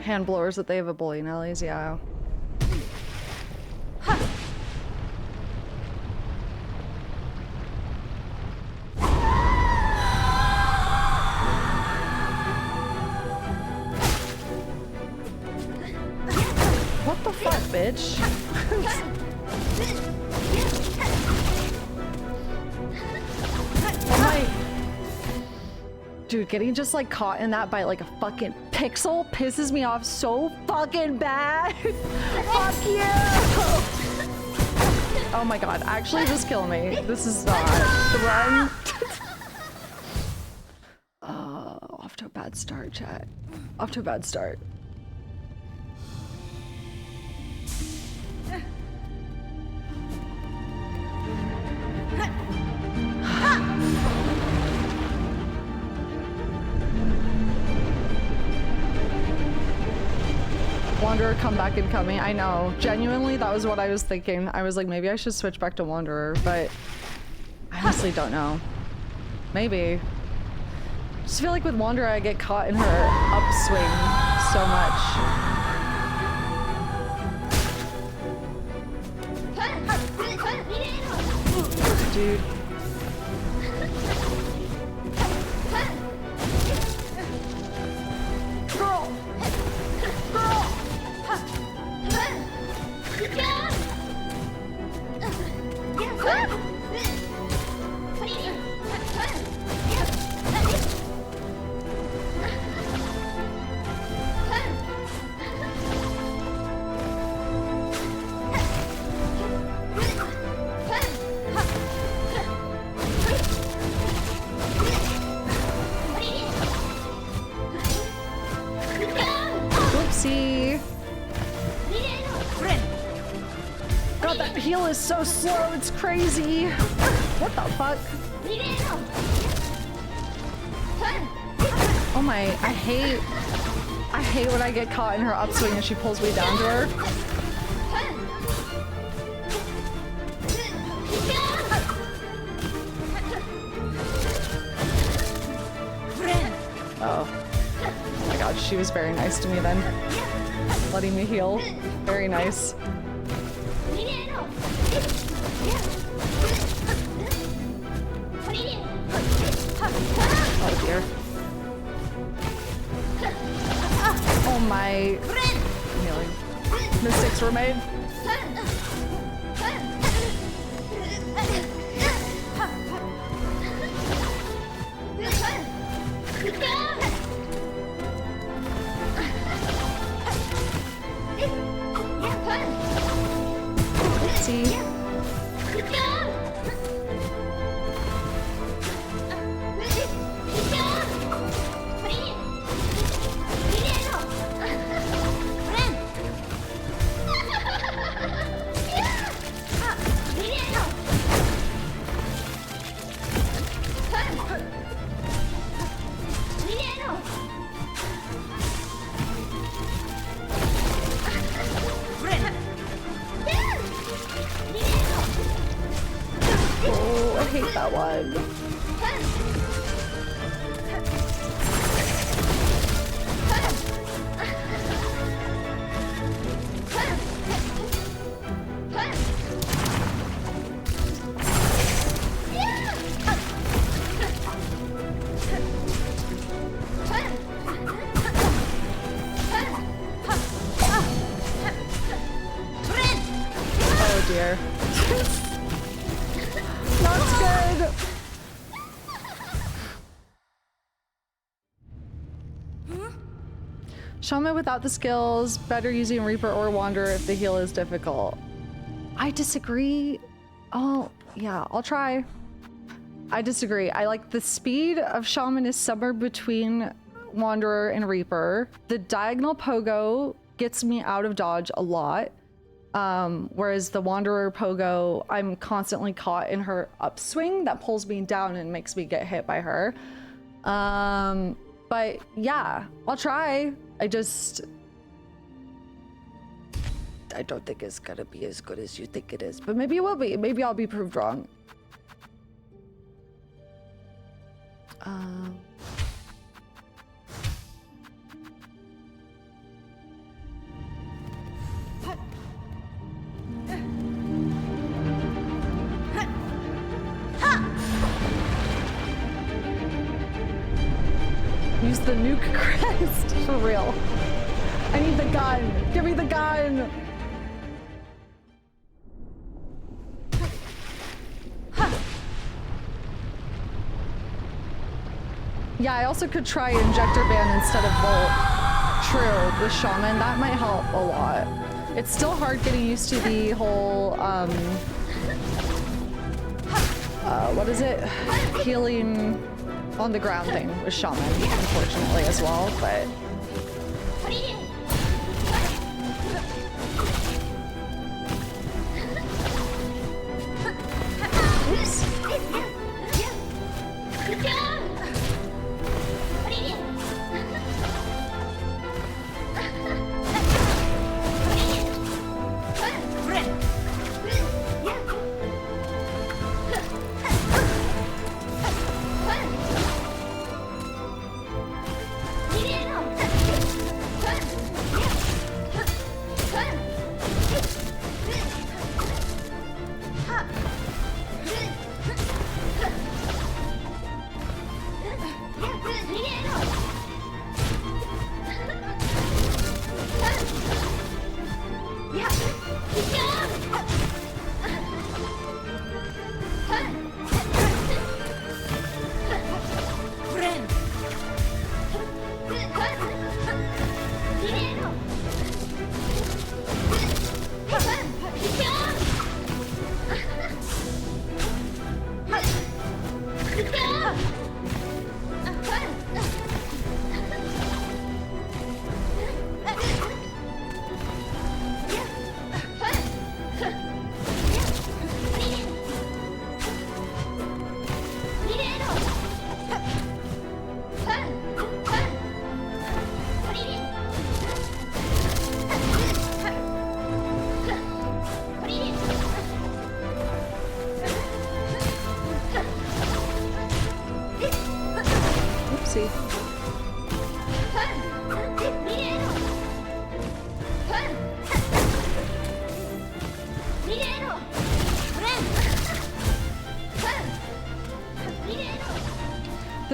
S1: Hand blowers that they have at bowling alleys, yeah. What the fuck, bitch? Oh my... Dude, getting just like caught in that by like a fucking pixel pisses me off so fucking bad. Fuck you! Oh my god, actually just kill me. This is not the run. Off to a bad start, chat. Off to a bad start. Wanderer come back and coming. I know. Genuinely, that was what I was thinking. I was like, maybe I should switch back to Wanderer, but I honestly don't know. Maybe. I just feel like with Wanderer, I get caught in her upswing so much. Dude. Girl! heal is so slow, it's crazy. What the fuck? Oh my, I hate when I get caught in her upswing and she pulls me down to her. Oh my god, she was very nice to me then. Letting me heal. Very nice. Oh dear. Oh my. Healing. Mistakes were made. Oopsie. Oh, I hate that one. Oh dear. Not good. Shaman without the skills, better using Reaper or Wanderer if the heal is difficult. I disagree. Oh, yeah, I'll try. I disagree. I like the speed of Shaman is somewhere between Wanderer and Reaper. The diagonal pogo gets me out of dodge a lot. Whereas the Wanderer pogo, I'm constantly caught in her upswing that pulls me down and makes me get hit by her. But yeah, I'll try. I don't think it's gonna be as good as you think it is, but maybe it will be. Maybe I'll be proved wrong. Use the nuke crest for real. I need the gun. Give me the gun. Yeah, I also could try injector band instead of Volt. True, with Shaman, that might help a lot. It's still hard getting used to the whole, what is it? Healing on the ground thing with Shaman, unfortunately, as well, but... Oops.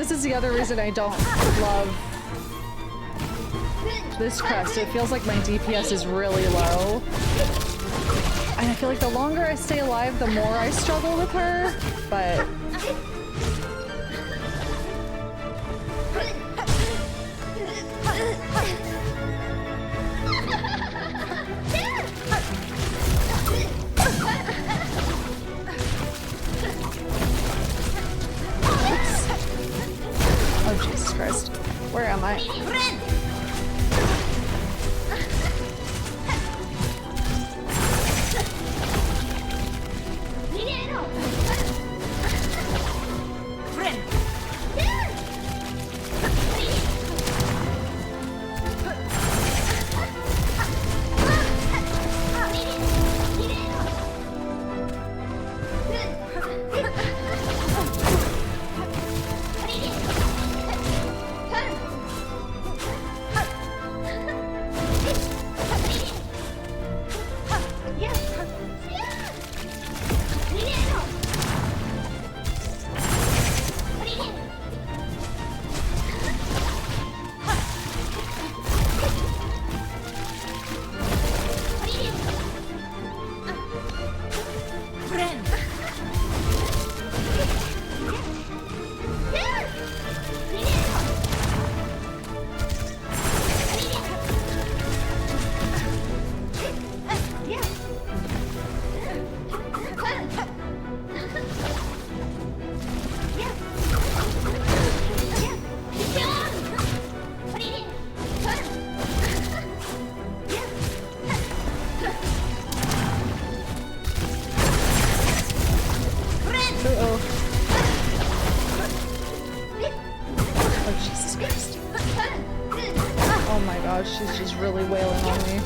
S1: this is the other reason I don't love this crest. It feels like my DPS is really low. And I feel like the longer I stay alive, the more I struggle with her, but... Oh, Jesus Christ. Where am I? She's just really wailing on me.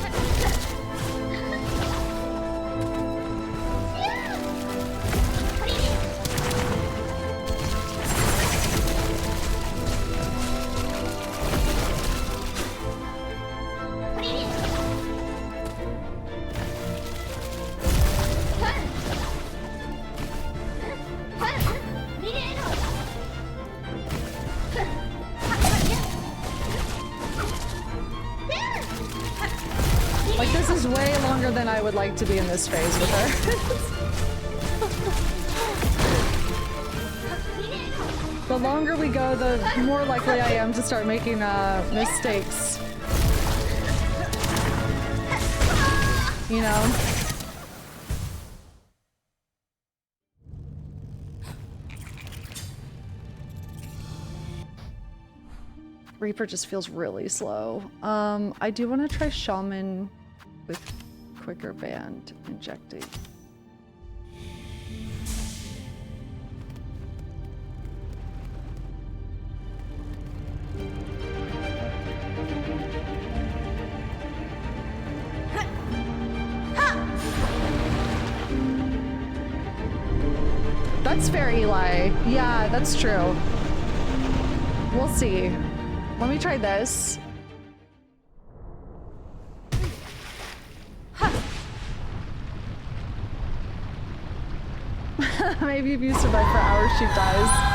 S1: Like, this is way longer than I would like to be in this phase with her. The longer we go, the more likely I am to start making mistakes. You know? Reaper just feels really slow. I do want to try Shaman with quicker band injecting. That's fair, Eli. Yeah, that's true. We'll see. Let me try this. Maybe if you survive for hours, she dies.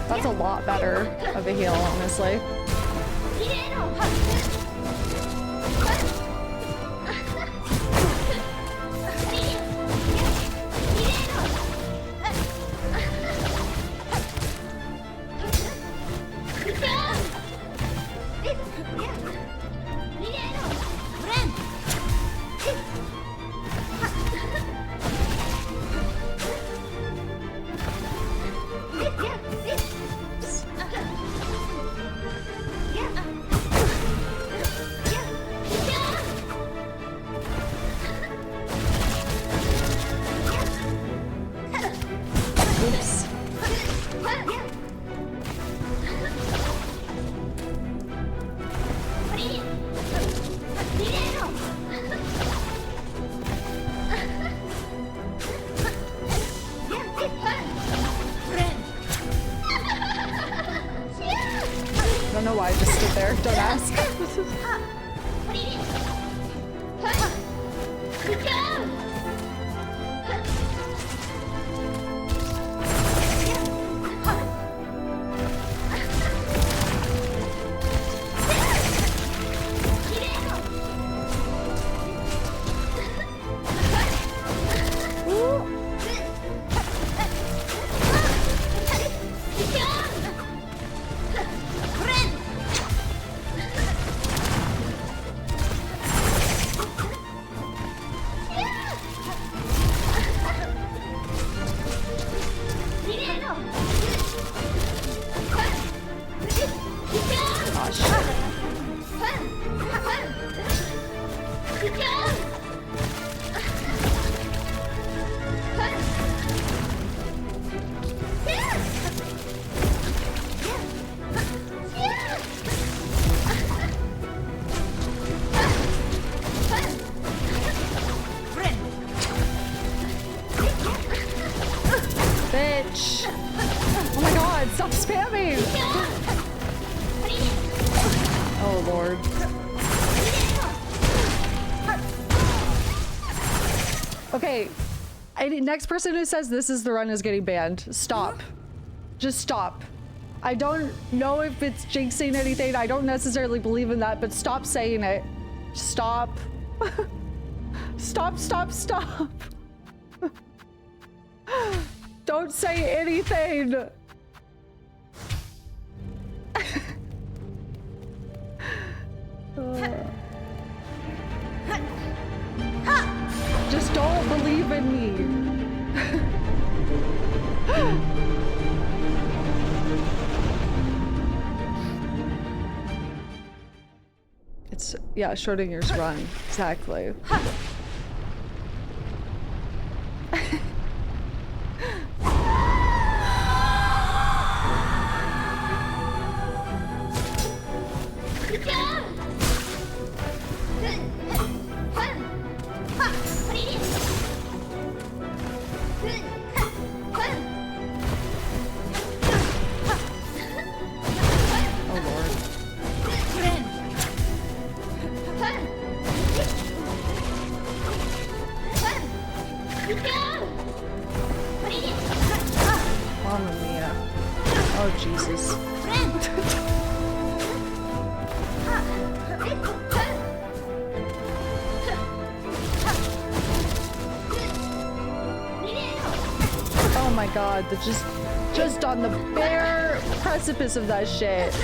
S1: That's a lot better of a heal, honestly. I just stood there. Don't ask. Bitch! Oh my god, stop spamming! Oh lord. Okay, next person who says this is the run is getting banned. Stop. Just stop. I don't know if it's jinxing anything. I don't necessarily believe in that, but stop saying it. Stop. Stop, stop, stop. Don't say anything. Just don't believe in me. It's, yeah, Schrodinger's run. Exactly. Mamma mia. Oh, Jesus. Oh my god, they're just on the bare precipice of that shit.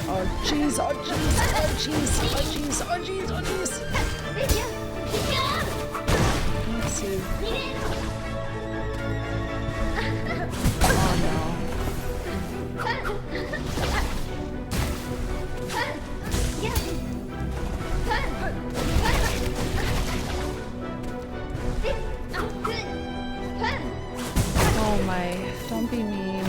S1: Oh jeez, oh jeez, oh jeez, oh jeez, oh jeez, oh jeez. Let's see. Oh no. Oh my, don't be mean.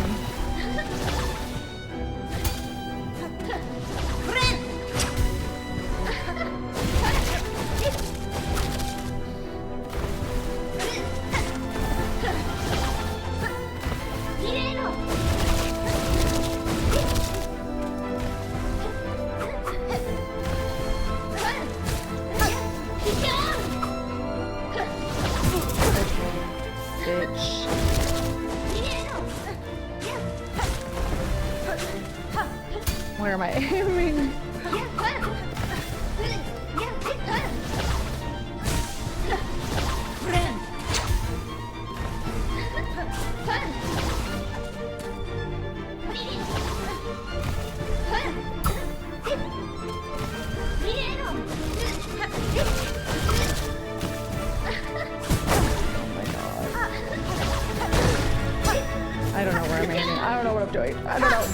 S1: Where am I aiming? I don't know where I'm aiming. I don't know what I'm doing. I don't know.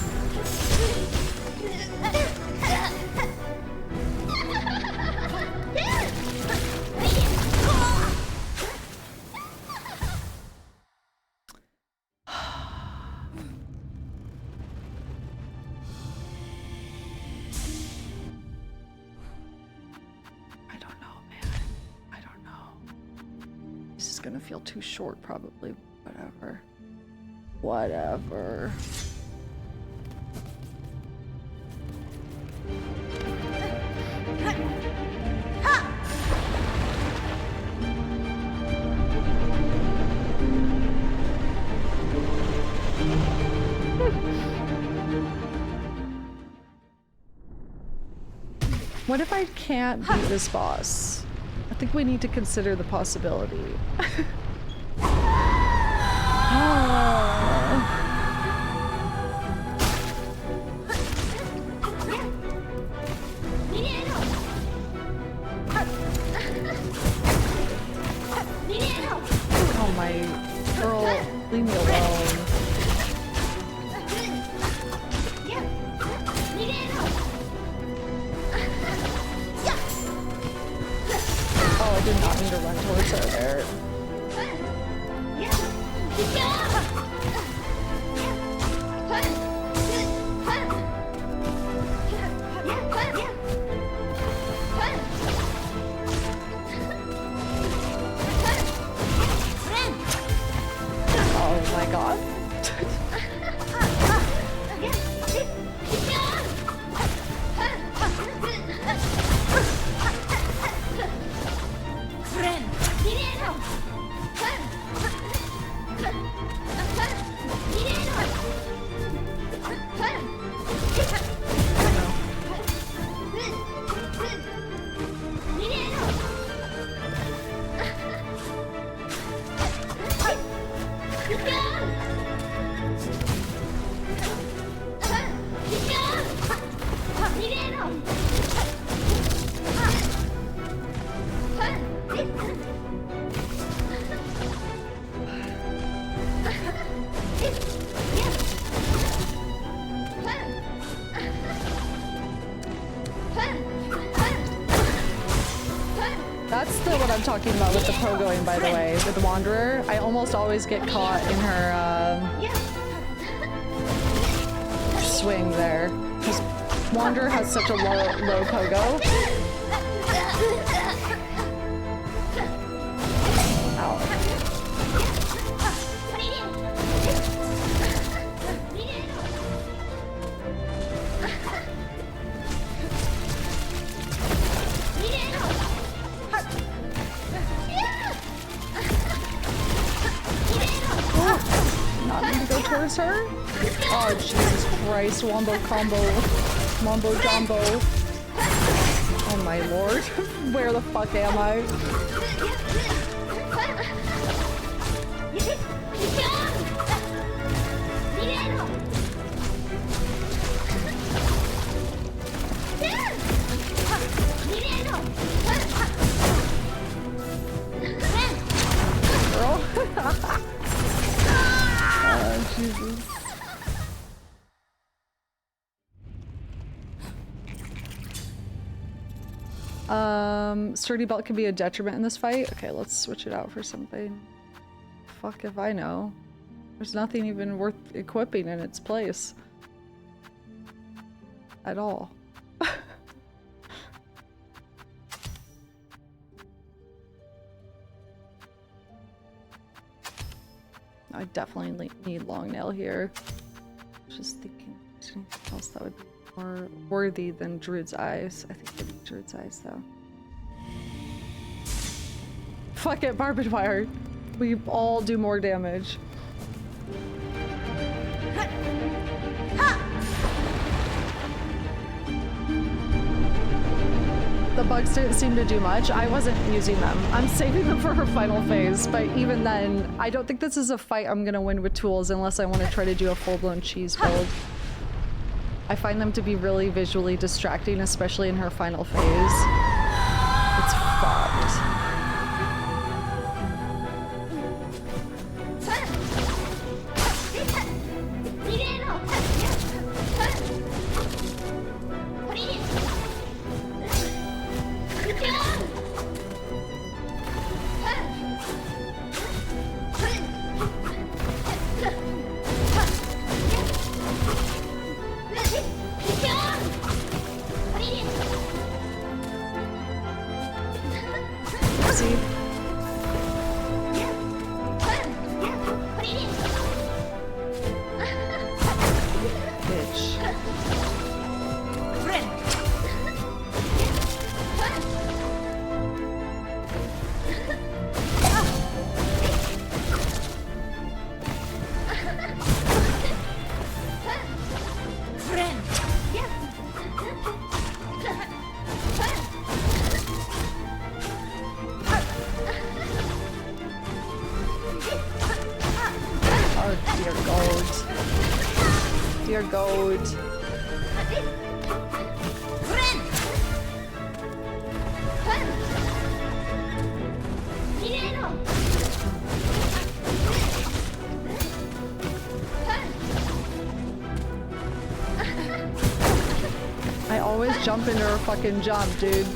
S1: gonna feel too short, probably. Whatever. Whatever. What if I can't beat this boss? I think we need to consider the possibility. Oh my girl, leave me alone. Oh, I did not mean to run towards her there. Oh my god. That's what I'm talking about with the pogoing, by the way. With the Wanderer, I almost always get caught in her swing there. Because Wanderer has such a low pogo. Ow. Not need to go towards her? Oh, Jesus Christ. Wombo combo. Wombo jumbo. Oh my lord. Where the fuck am I? Girl. Oh, Jesus. Sturdy belt can be a detriment in this fight. Okay, let's switch it out for something. Fuck if I know. There's nothing even worth equipping in its place. At all. I definitely need long nail here. Just thinking anything else that would be more worthy than Druid's Eyes. I think it'd be Druid's Eyes though. Fuck it, barbed wire. We all do more damage. The bugs didn't seem to do much. I wasn't using them. I'm saving them for her final phase, but even then, I don't think this is a fight I'm gonna win with tools unless I want to try to do a full-blown cheese build. I find them to be really visually distracting, especially in her final phase. It's fucked. Oh dear God. Dear God. I always jump into her fucking jump, dude.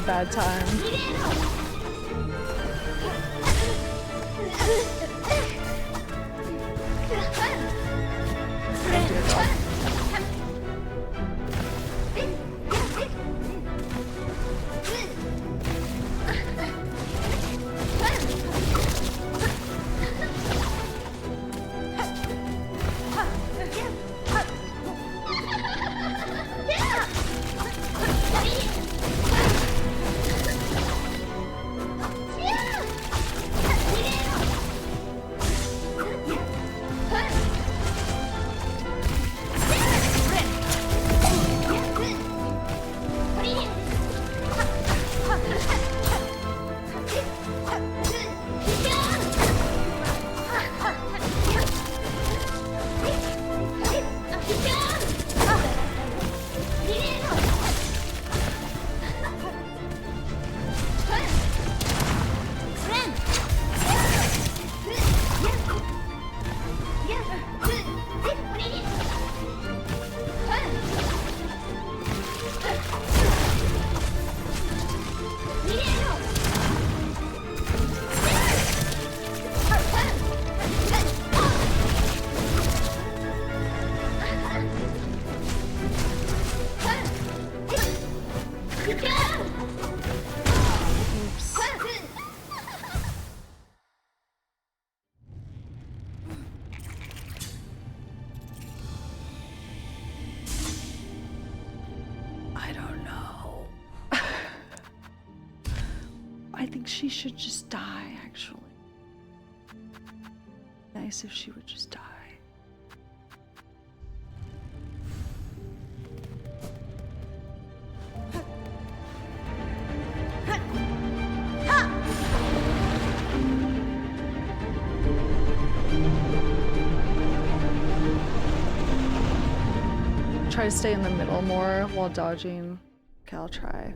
S1: Bad time. think she should just die, actually. Nice if she would just die. Try to stay in the middle more while dodging. Okay, I'll try.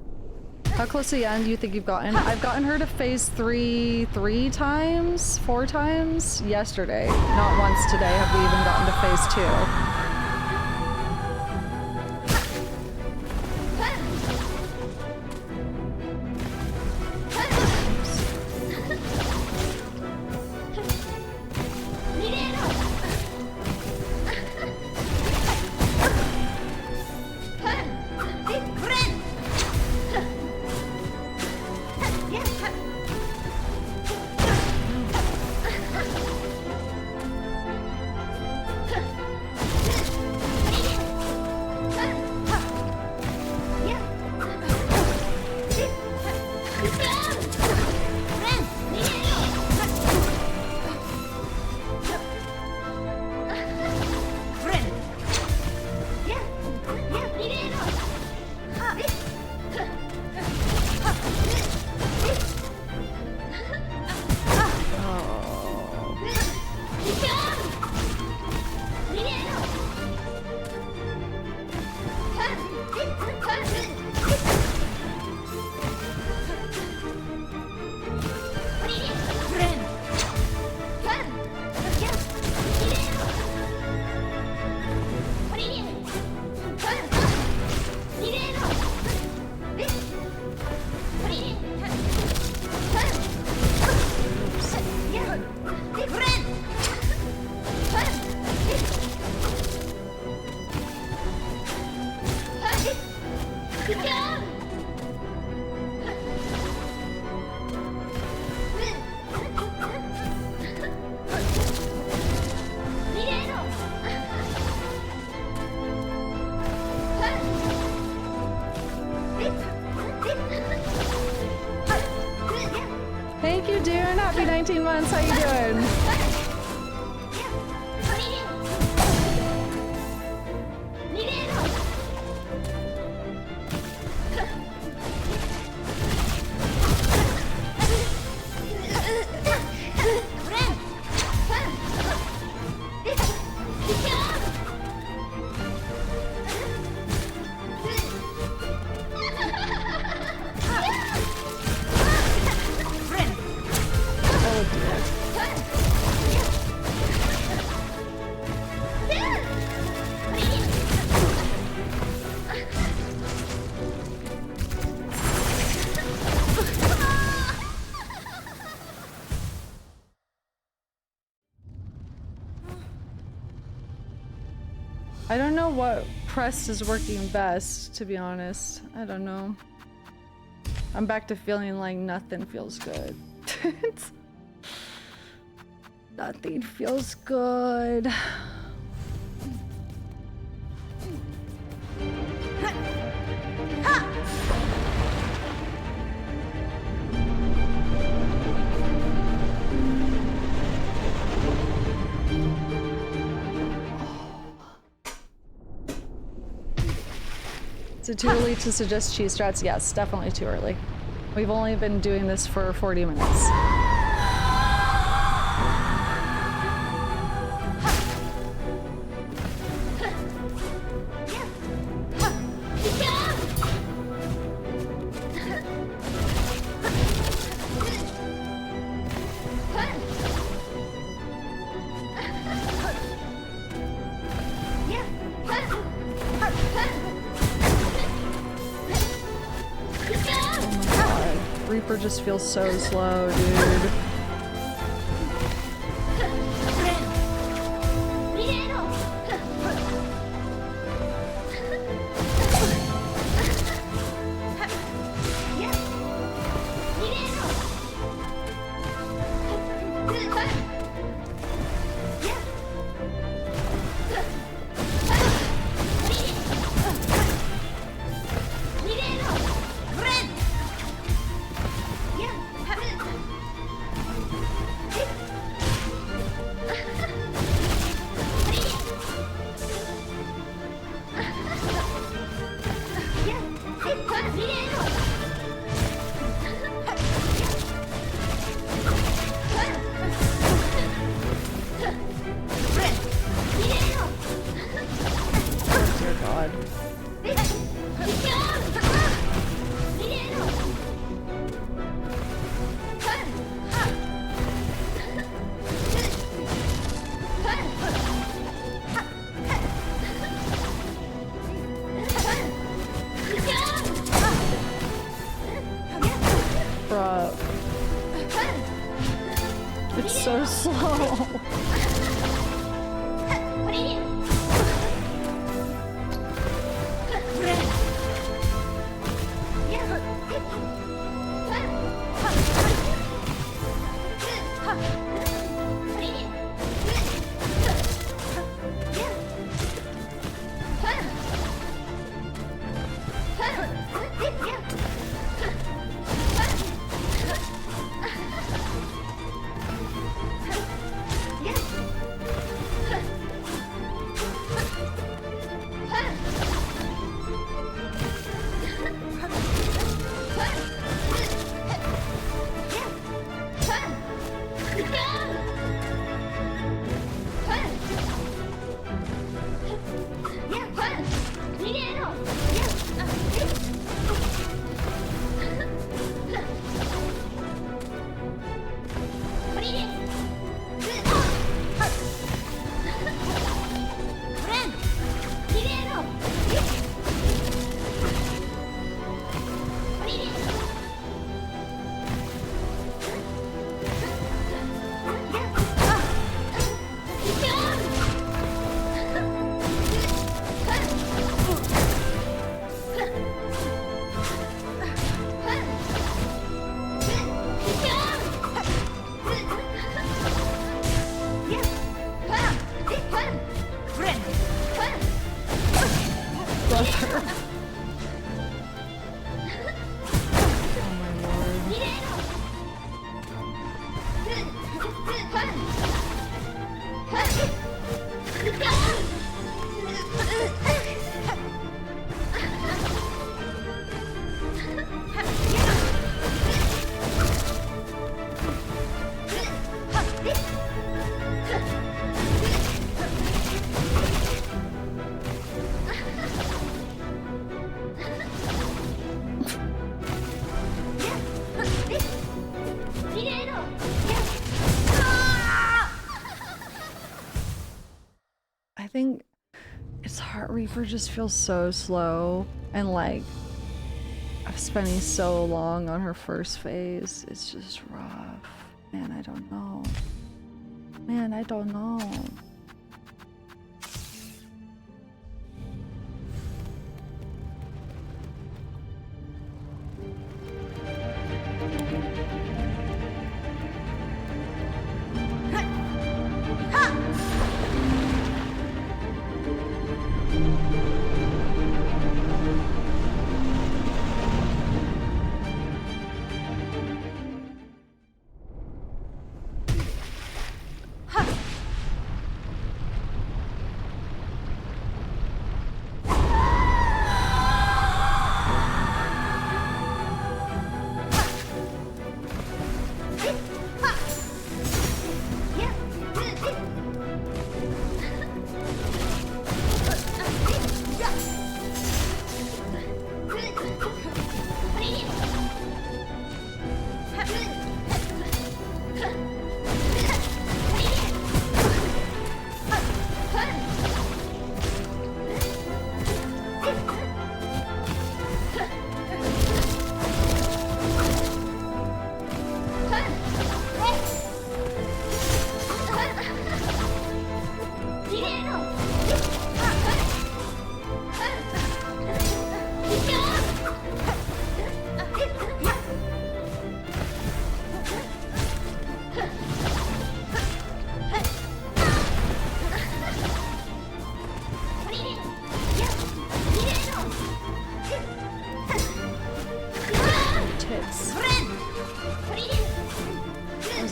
S1: How close to the end do you think you've gotten? I've gotten her to phase 3 4 times yesterday. Not once today have we even gotten to phase 2. Thank you, Dune. Happy 19 months. How you doing? I don't know what press is working best, to be honest. I don't know. I'm back to feeling like nothing feels good. Nothing feels good. Is it too early to suggest cheese strats? Yes, definitely too early. We've only been doing this for 40 minutes. Reaper just feels so slow, dude. I think its Heart Reaper just feels so slow, and like spending so long on her first phase, it's just rough. Man, I don't know. Man, I don't know.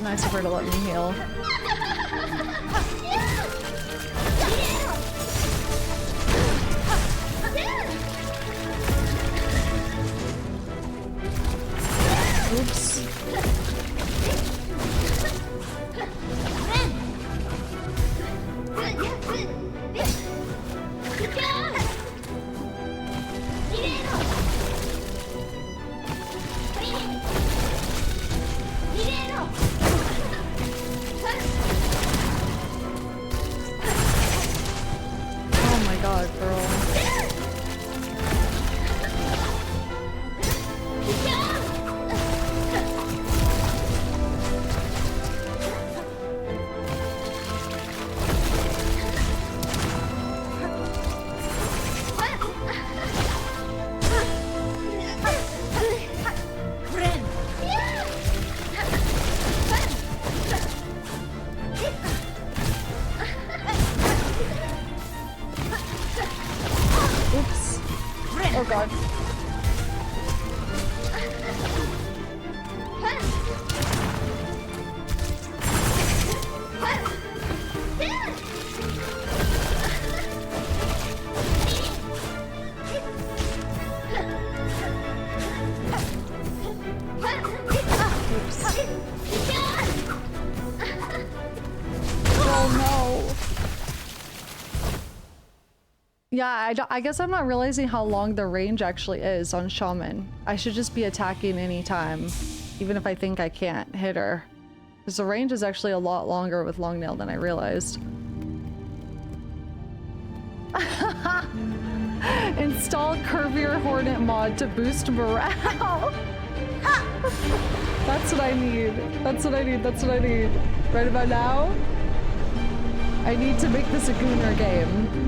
S1: Nice of her to let me heal. Oops. Yeah, I guess I'm not realizing how long the range actually is on Shaman. I should just be attacking anytime, even if I think I can't hit her. Because the range is actually a lot longer with Long Nail than I realized. Install Curvier Hornet mod to boost morale. That's what I need. That's what I need. That's what I need. Right about now, I need to make this a Gooner game.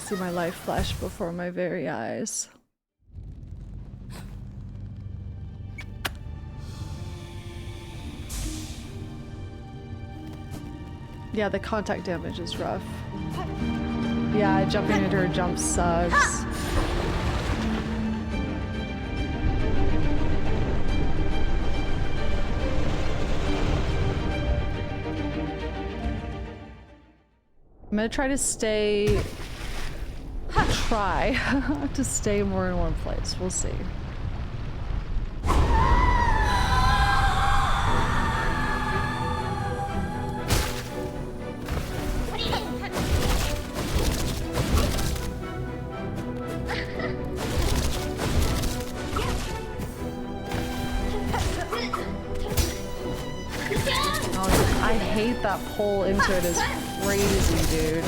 S1: see my life flash before my very eyes. Yeah, the contact damage is rough. Yeah, jumping into her jump sucks. I'm gonna try to stay... try to stay more in one place. We'll see. I hate that pull into it is crazy, dude.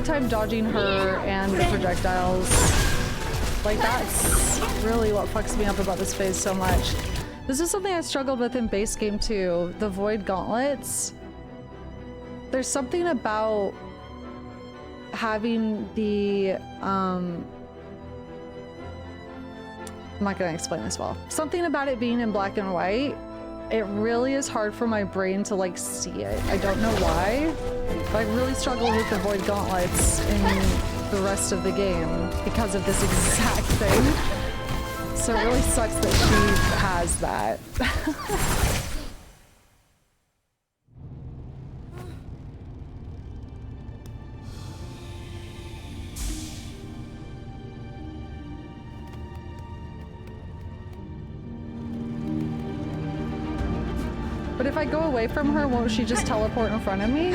S1: Time dodging her and the projectiles. Like, that's really what fucks me up about this phase so much. This is something I struggled with in base game too. The void gauntlets. There's something about having the I'm not gonna explain this well. Something about it being in black and white. It really is hard for my brain to like see it. I don't know why, but I really struggle with the void gauntlets in the rest of the game because of this exact thing. So it really sucks that she has that. But if I go away from her, won't she just teleport in front of me?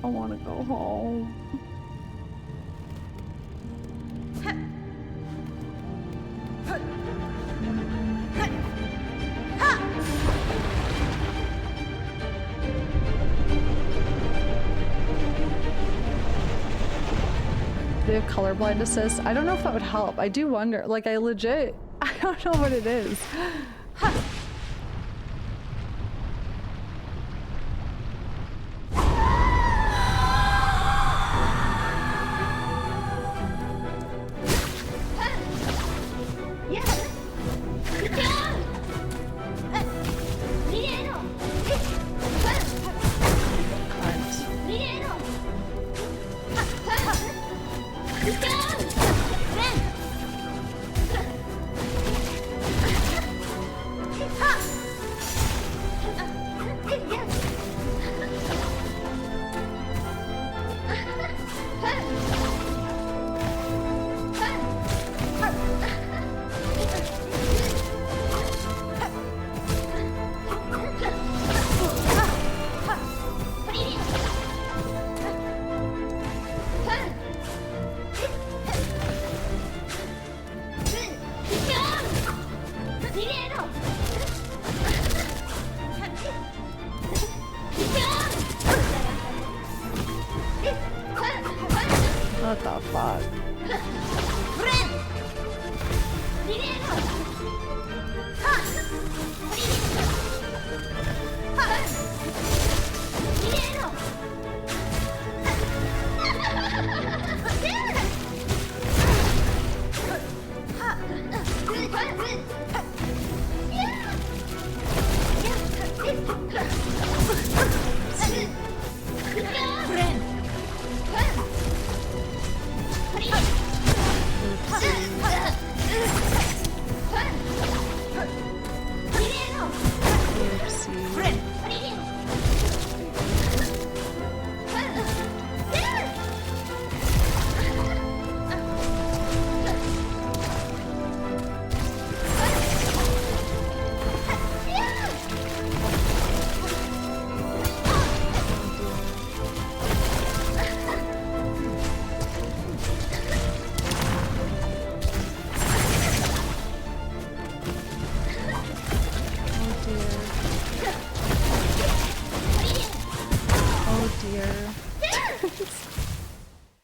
S1: I wanna go home. They have colorblind assist. I don't know if that would help. I do wonder. Like, I legit, I don't know what it is. What the fuck?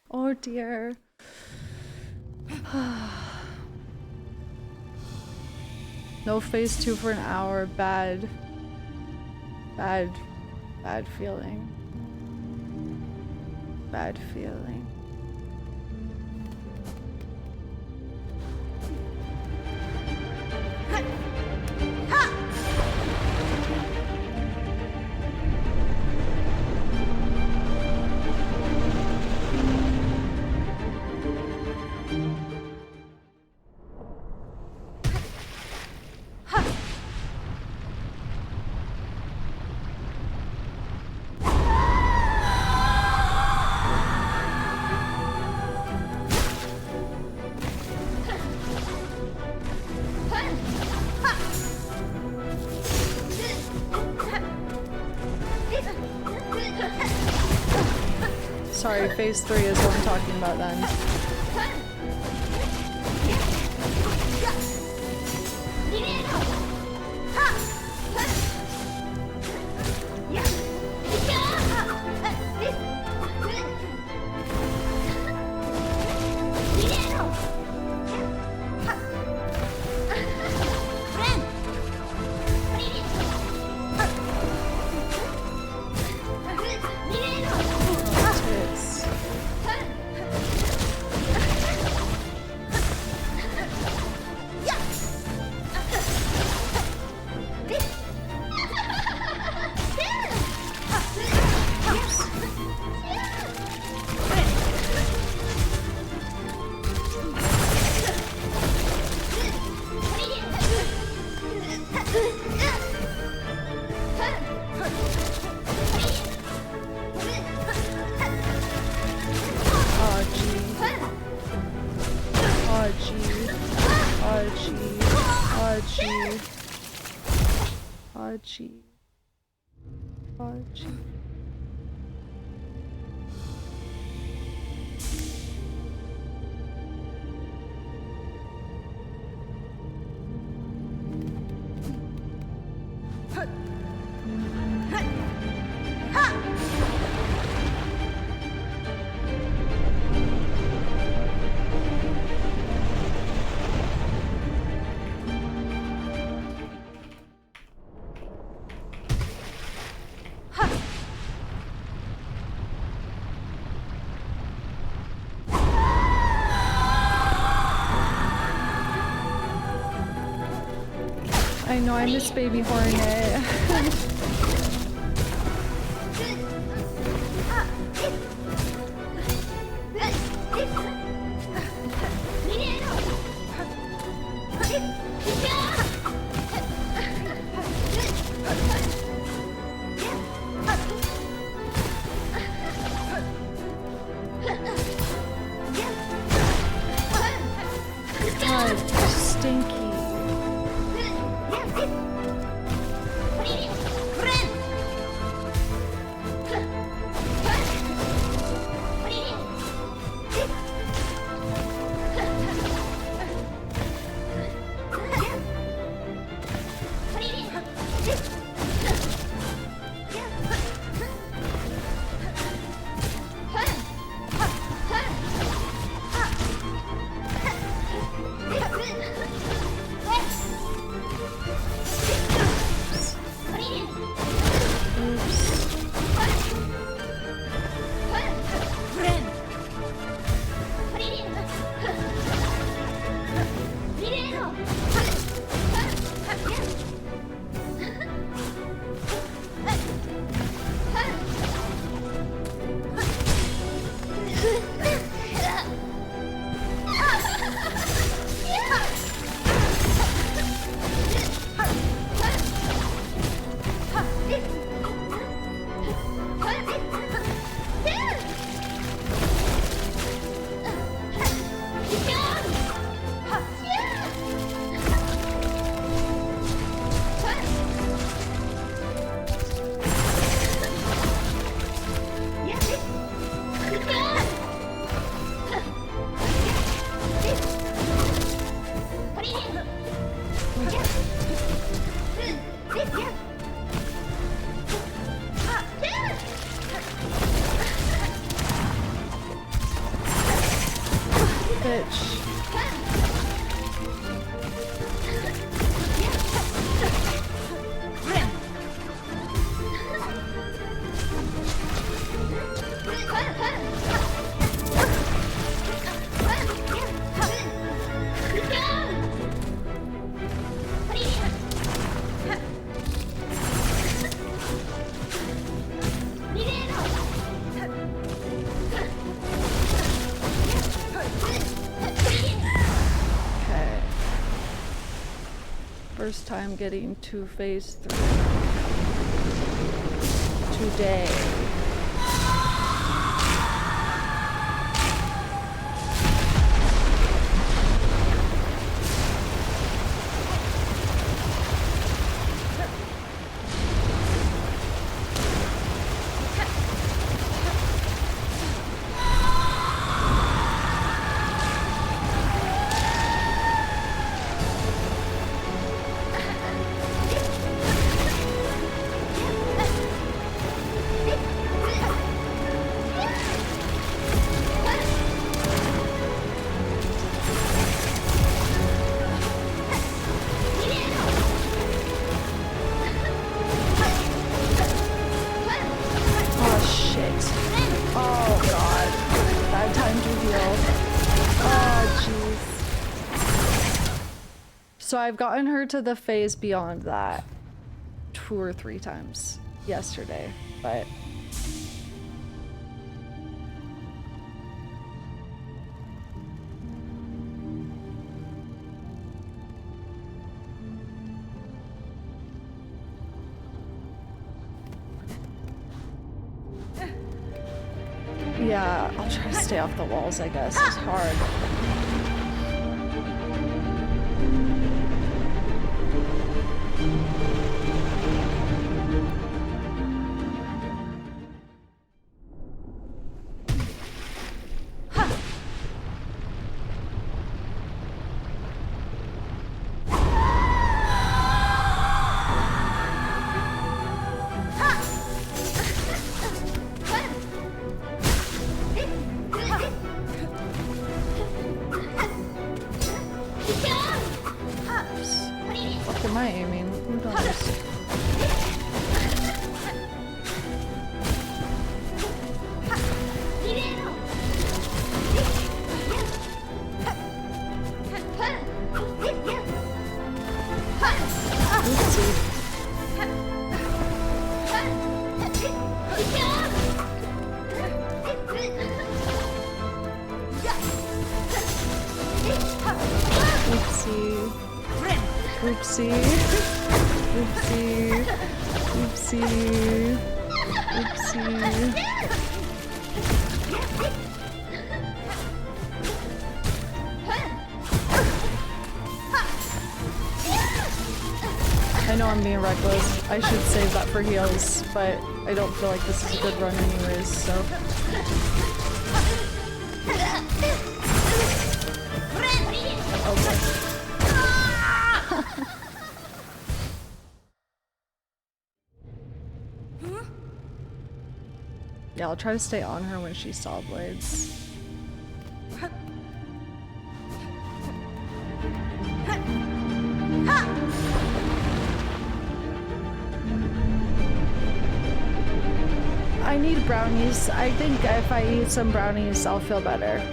S1: Oh dear. No phase 2 for an hour. Bad feeling. Bad feeling. Sorry, phase 3 is what I'm talking about then. I know, I miss Baby Hornet. God, stinky. First time getting to phase 3 today. So I've gotten her to the phase beyond that 2 or 3 times yesterday, but yeah, I'll try to stay off the walls, I guess. It's hard. What am I aiming? Who knows? Oopsie. Oopsie. Oopsie. Oopsie. Oopsie. I know I'm being reckless. I should save that for heals, but I don't feel like this is a good run anyways, so. Okay. Yeah, I'll try to stay on her when she saw blades. I need brownies. I think if I eat some brownies, I'll feel better.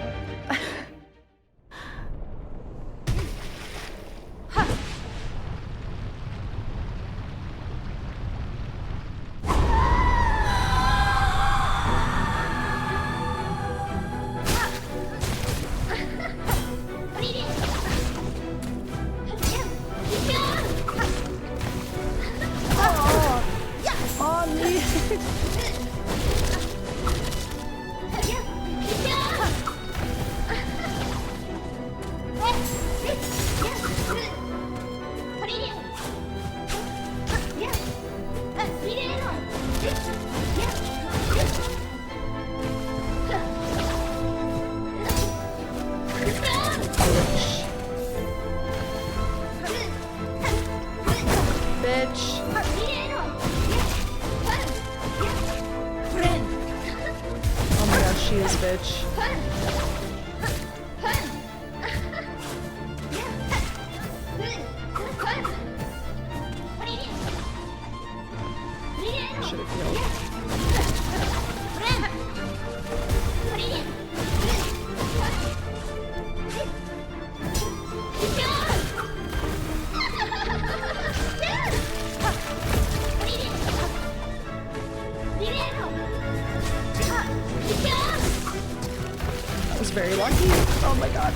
S1: Very lucky. Oh my god.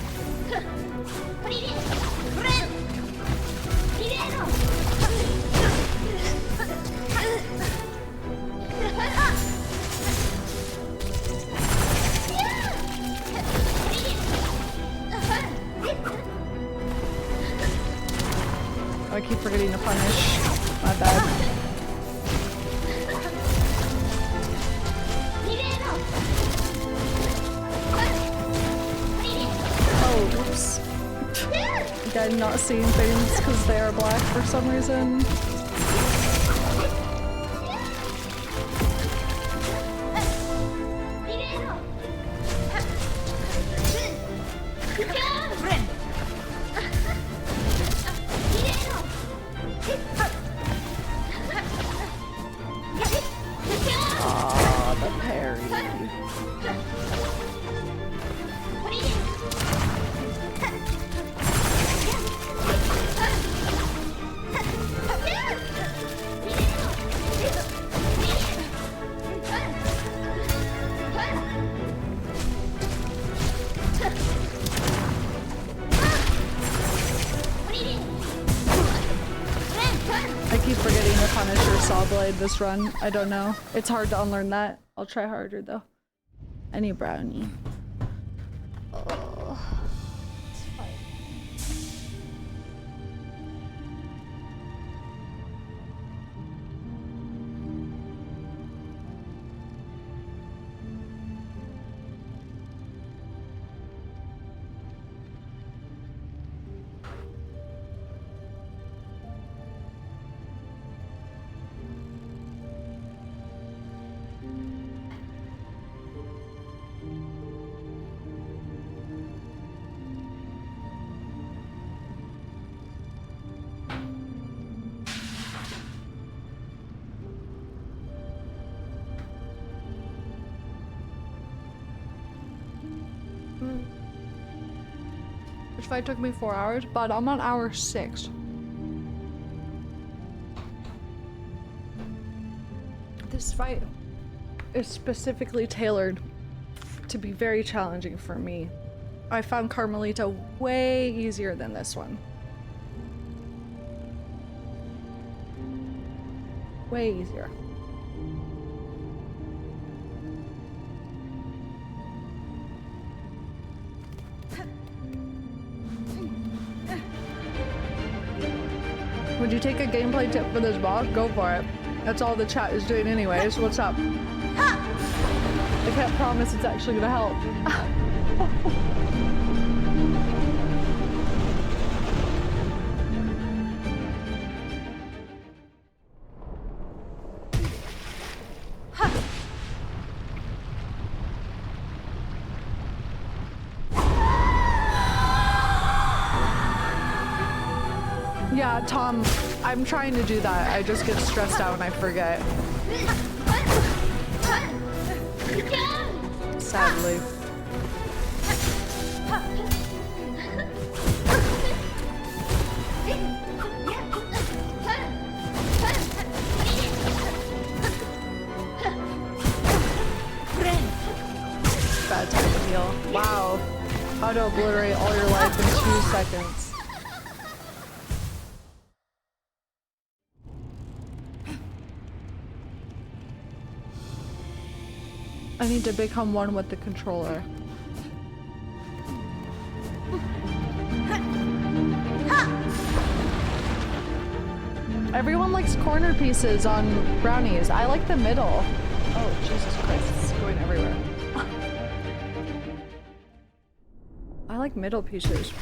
S1: I keep forgetting to punish. My bad. Oops. I'm not seeing things because they are black for some reason. delayed this run. I don't know. It's hard to unlearn that. I'll try harder though. Any brownie. Oh, it's fine. This fight took me 4 hours, but I'm on hour 6. This fight is specifically tailored to be very challenging for me. I found Carmelita way easier than this one. Way easier. Would you take a gameplay tip for this boss? Go for it. That's all the chat is doing anyways. What's up? I can't promise it's actually gonna help. Yeah, Tom, I'm trying to do that. I just get stressed out and I forget. Sadly. Bad time to heal. Wow. How to obliterate all your life in 2 seconds. I need to become one with the controller. Everyone likes corner pieces on brownies. I like the middle. Oh, Jesus Christ, it's going everywhere. I like middle pieces.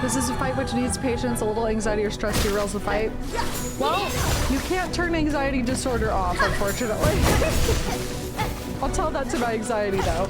S1: This is a fight which needs patience, a little anxiety or stress derails the fight. Well, you can't turn anxiety disorder off, unfortunately. I'll tell that to my anxiety, though.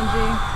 S1: Angie.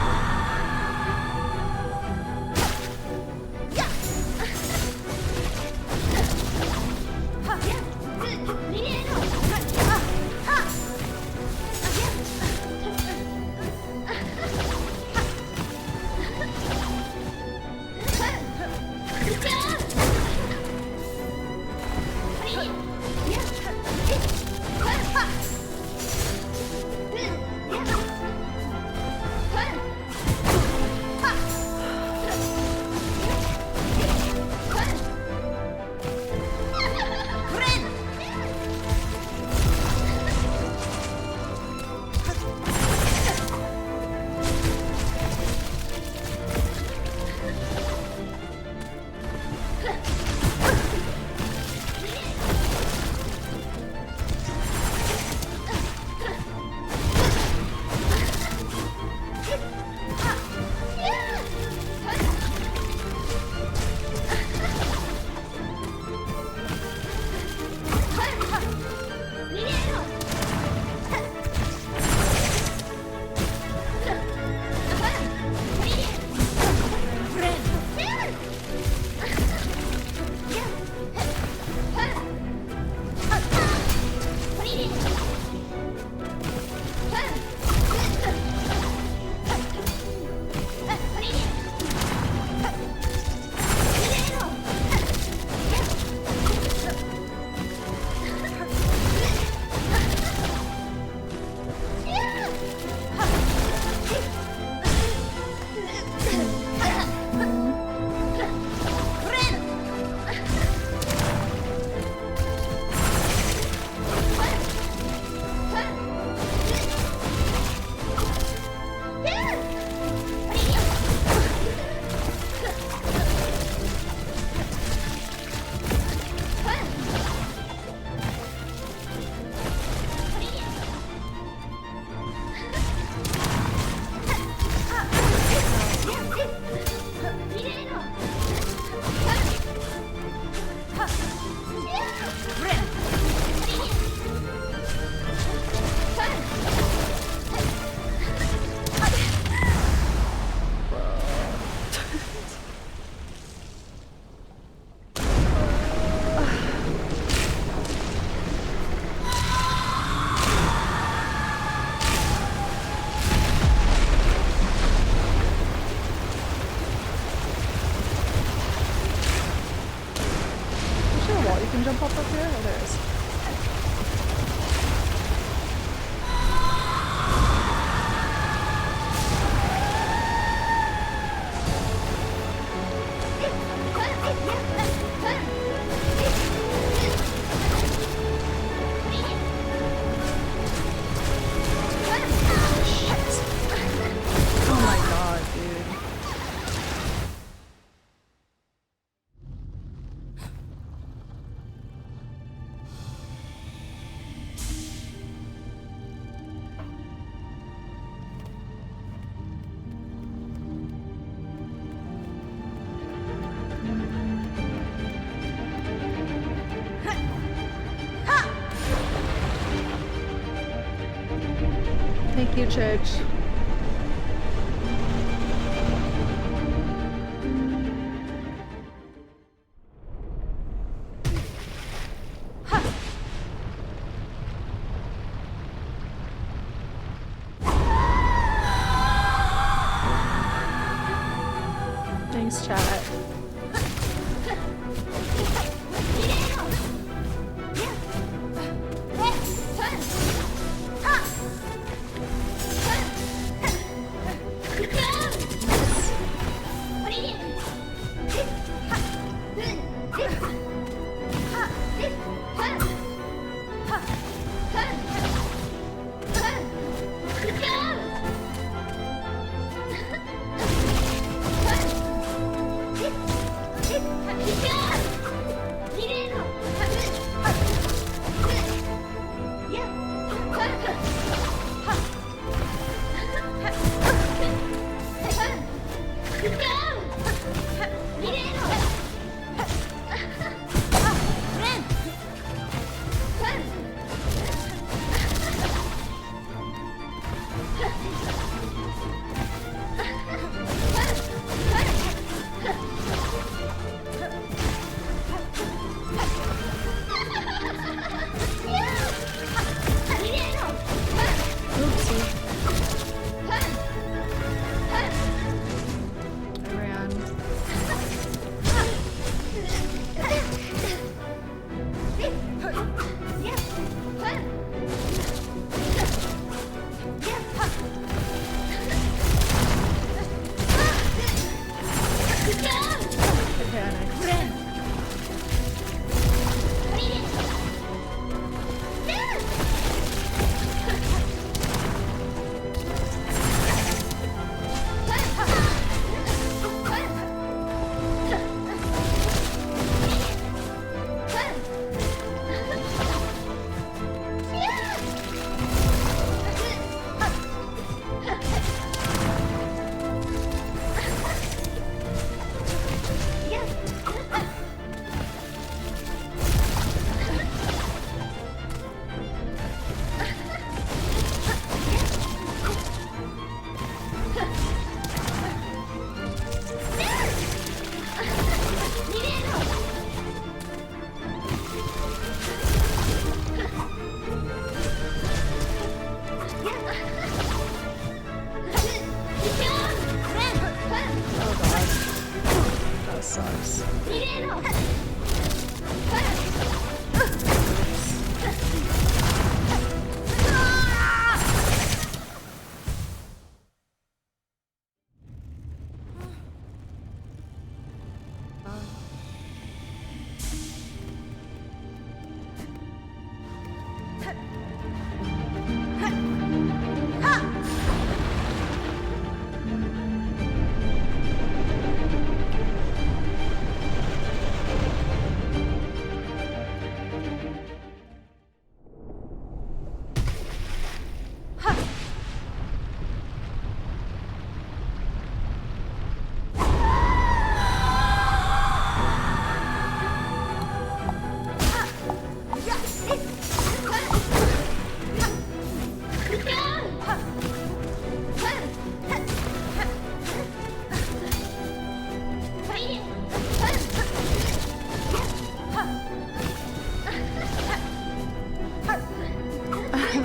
S1: Jump up here? Oh, there is. Oh my god, dude. Thank you, Church. Thanks, chat.
S2: Yeah!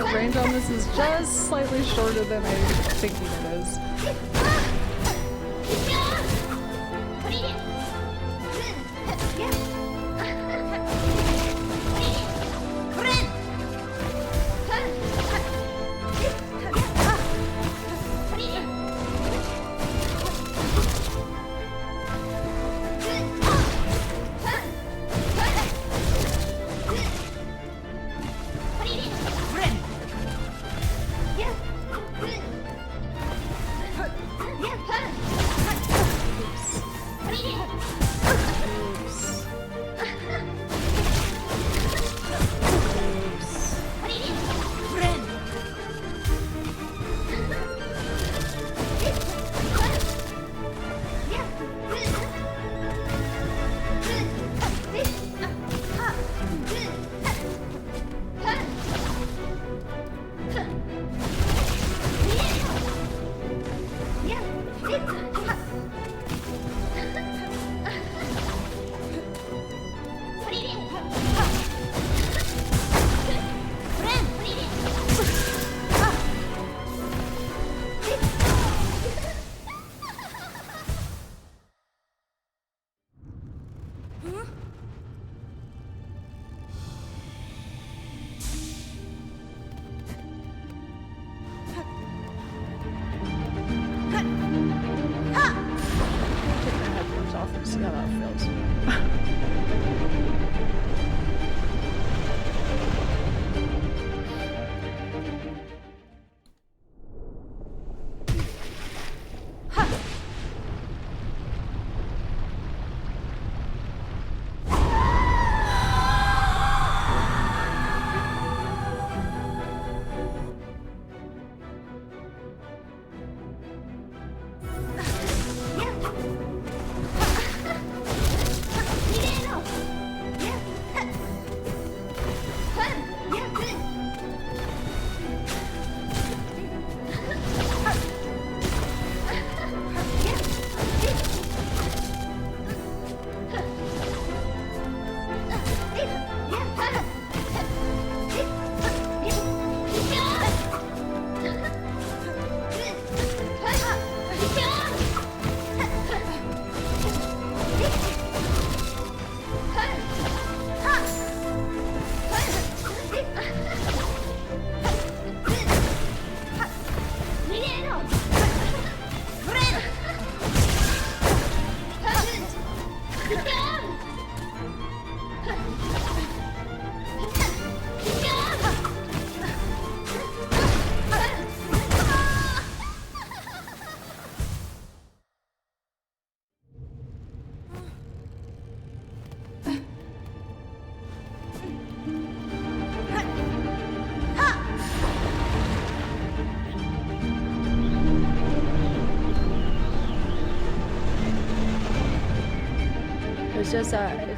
S1: the range on this is just slightly shorter than I'm thinking it is.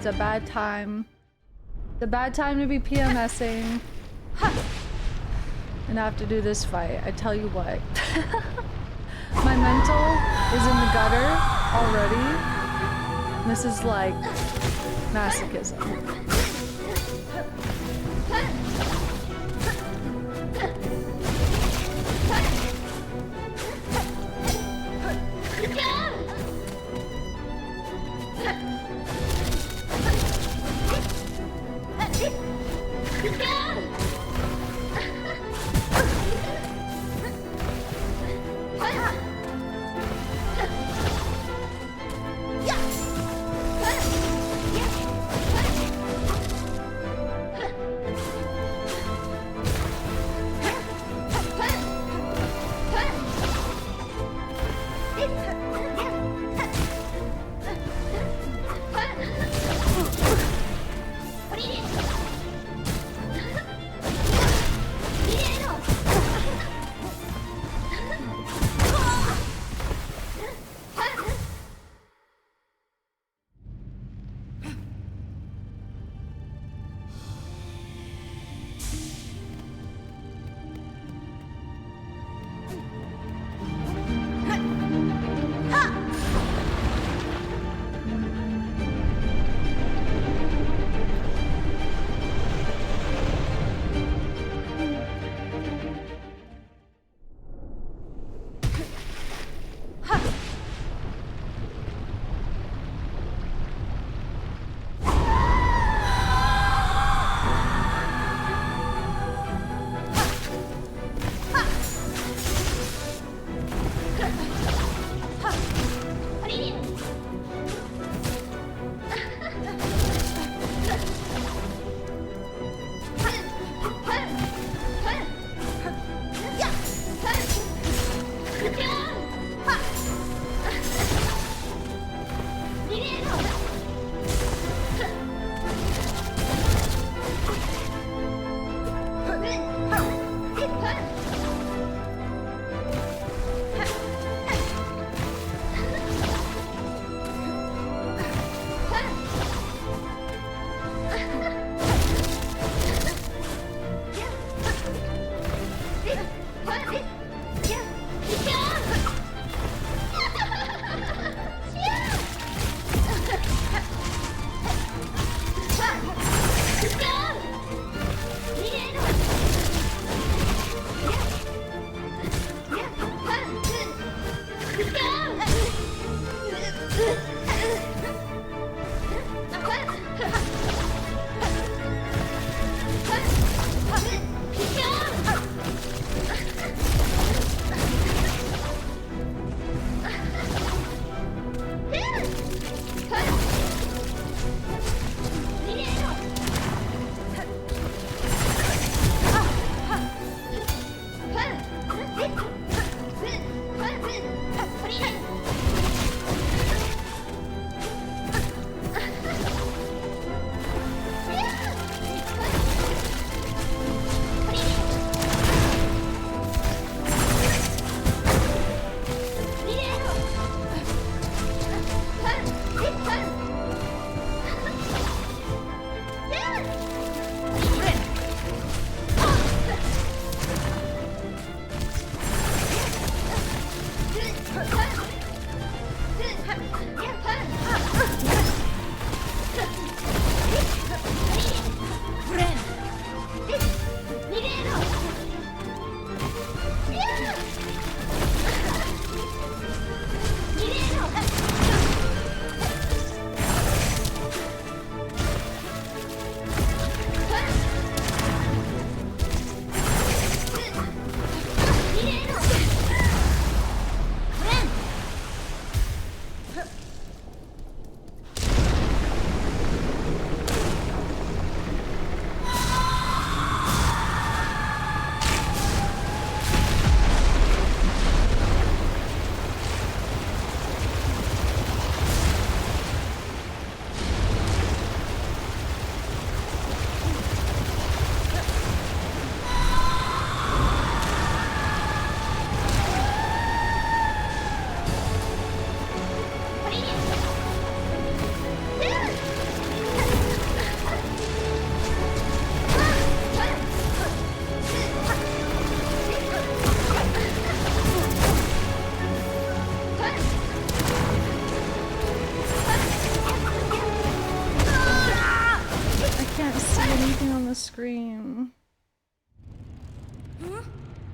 S1: It's a bad time. It's a bad time to be PMSing. And I have to do this fight. I tell you what. My mental is in the gutter already. This is like masochism.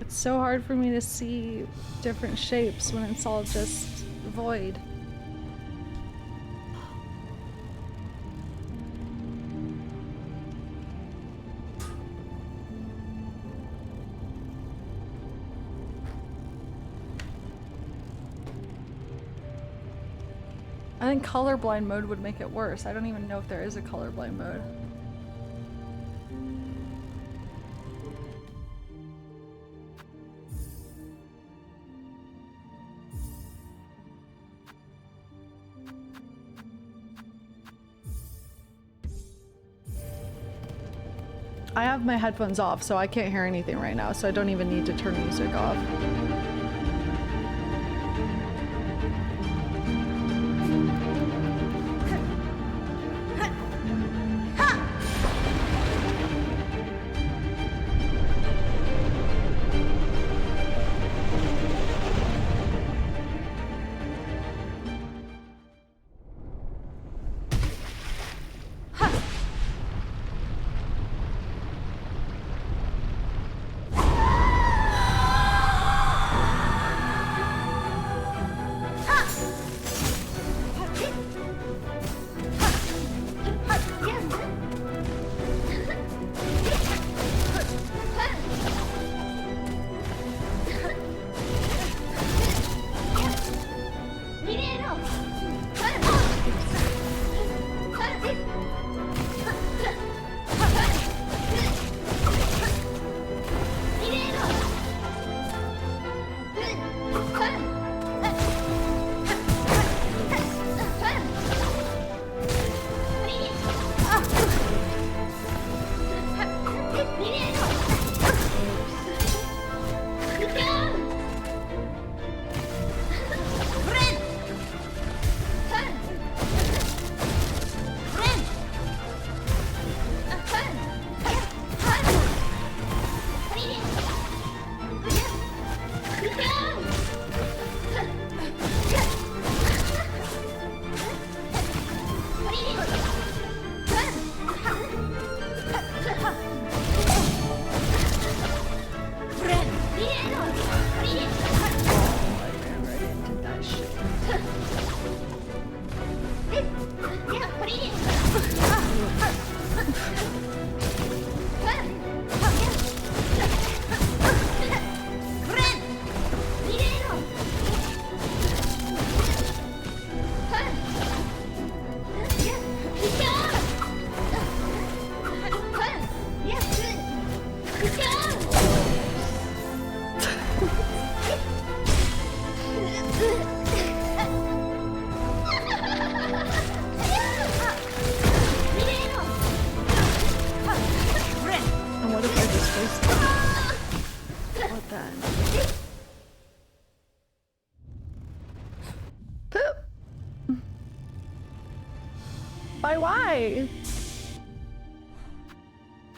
S1: It's so hard for me to see different shapes when it's all just void. I think colorblind mode would make it worse. I don't even know if there is a colorblind mode. I have my headphones off, so I can't hear anything right now, so I don't even need to turn music off.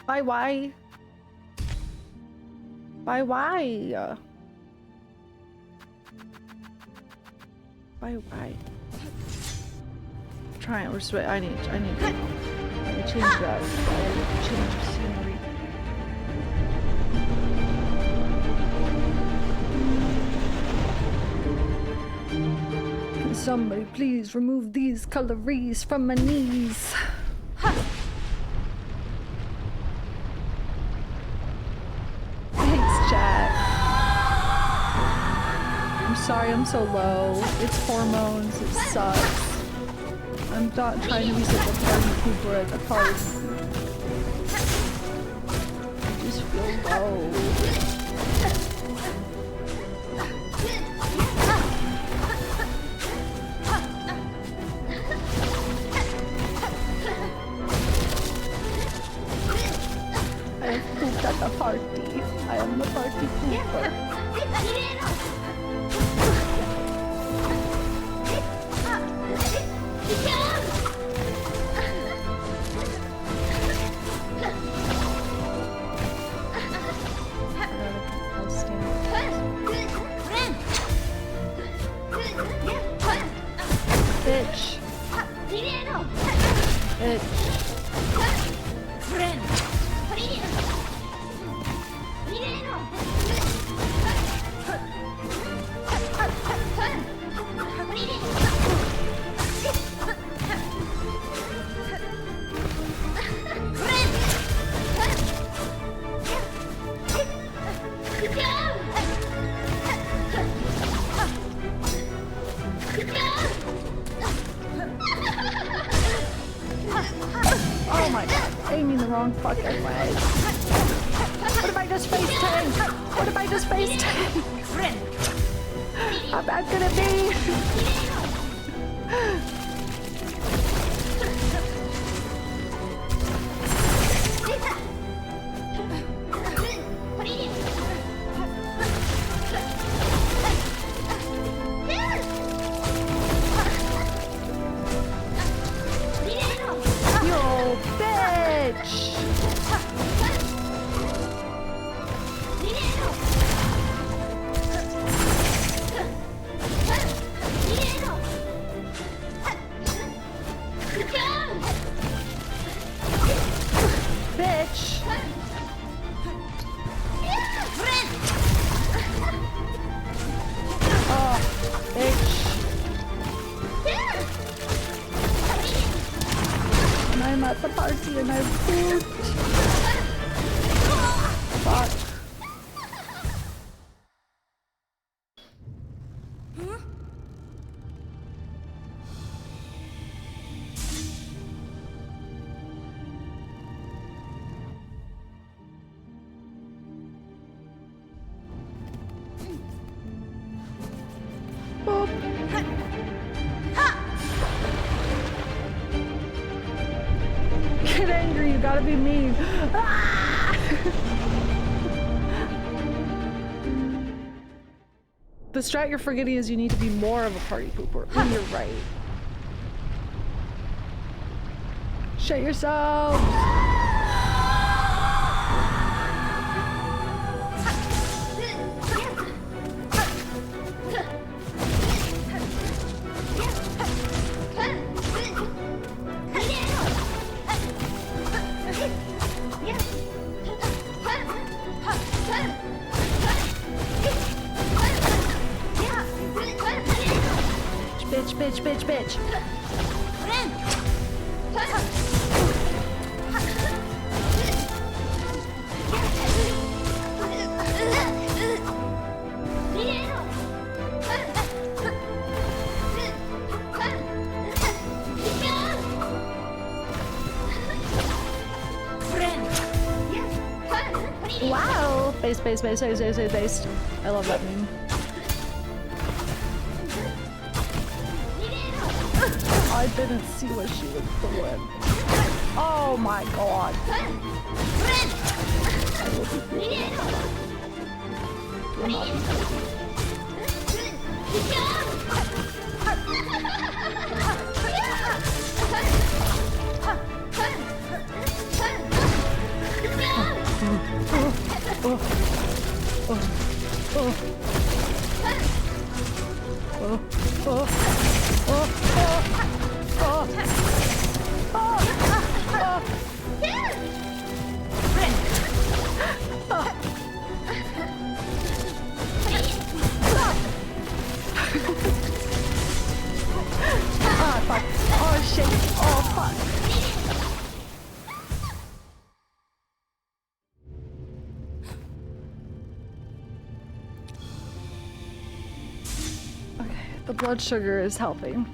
S1: Why? Why? Trying, we're sweat. I need to change that. Change the scenery. Can somebody please remove these calories from my knees? Thanks, chat. I'm sorry I'm so low. It's hormones. It sucks. I'm not trying to be such a party pooper at the party. I just feel low. I have pooped at the party. I am the party pooper. Oh my god, aiming the wrong fucking way. What if I just face tank? What if I just face tank? How bad could it be? Yo, bitch! Bitch! Oh, bitch! And I'm at the party and I have food. Fuck. Boop. Get angry, you gotta be mean. Ah! The strat you're forgetting is you need to be more of a party pooper. Oh, you're right. Shut yourself. Bitch, bitch, bitch. Wow! Base, base, base, base, base, base, base. I love that meme. I didn't see what she was doing. Oh my god. Fuck. Oh shit. Oh fuck. Okay, the blood sugar is helping.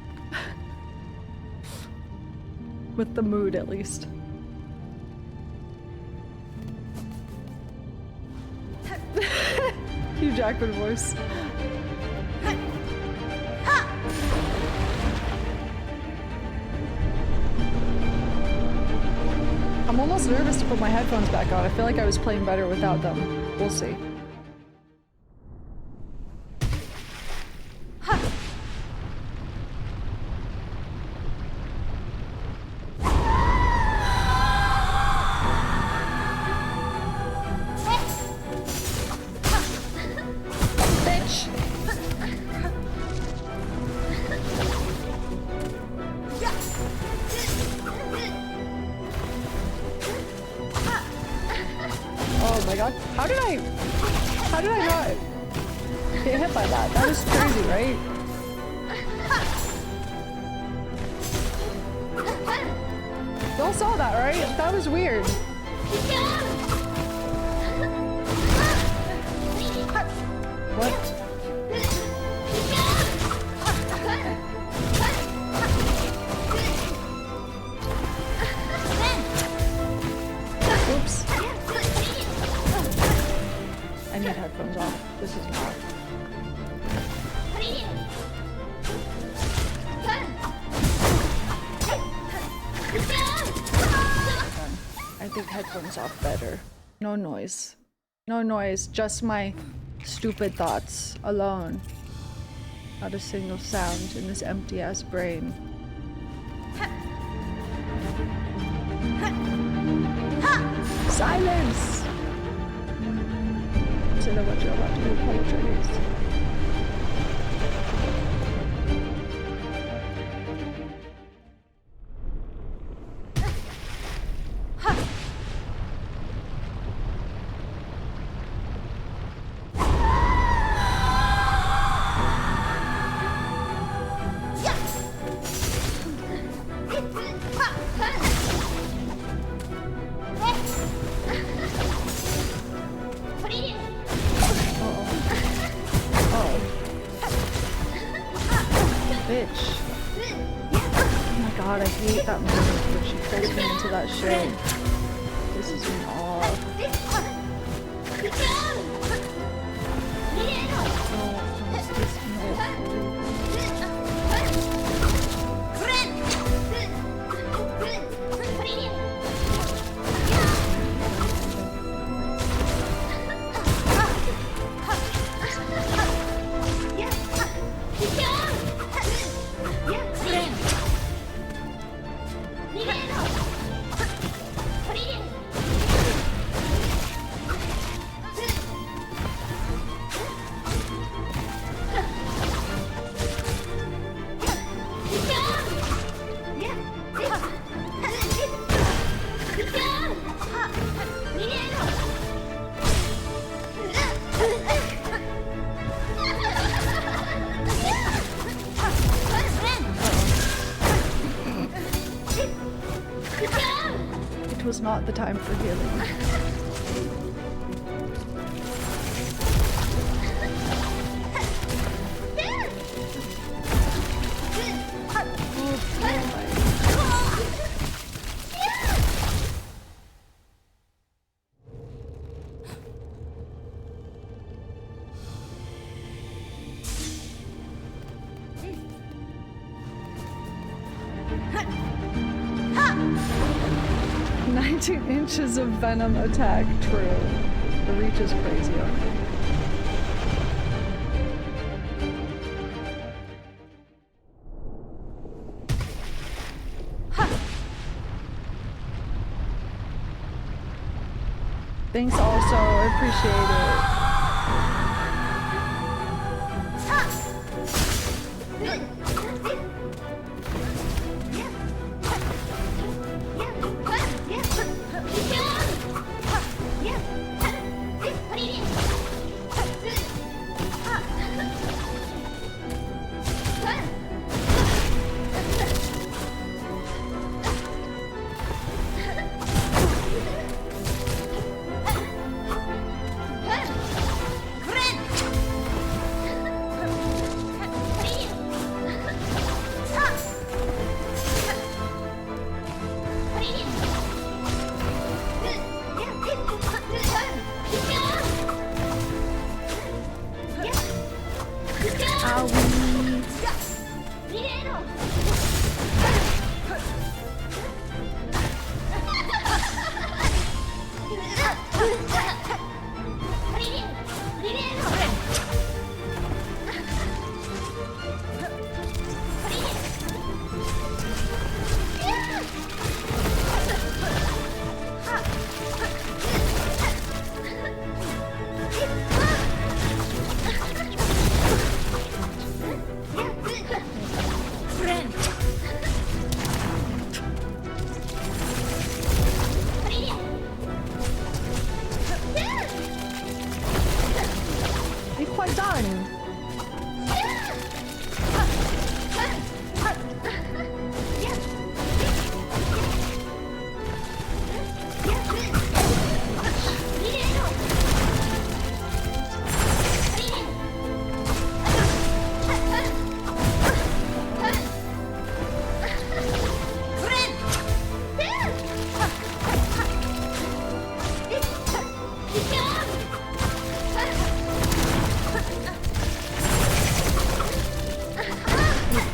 S1: With the mood, at least. Hugh Jackman voice. I'm almost nervous to put my headphones back on. I feel like I was playing better without them. We'll see. Oh my god. How did I not get hit by that? That was crazy, right? Y'all saw that, right? That was weird. need headphones off. This is not. I think headphones off better. No noise. No noise, just my stupid thoughts alone. Not a single sound in this empty ass brain. Silence! Consider what you're about to do, apologize. Not the time for healing. Inches of venom attack, true. The reach is crazy on me. Thanks also, I appreciate it.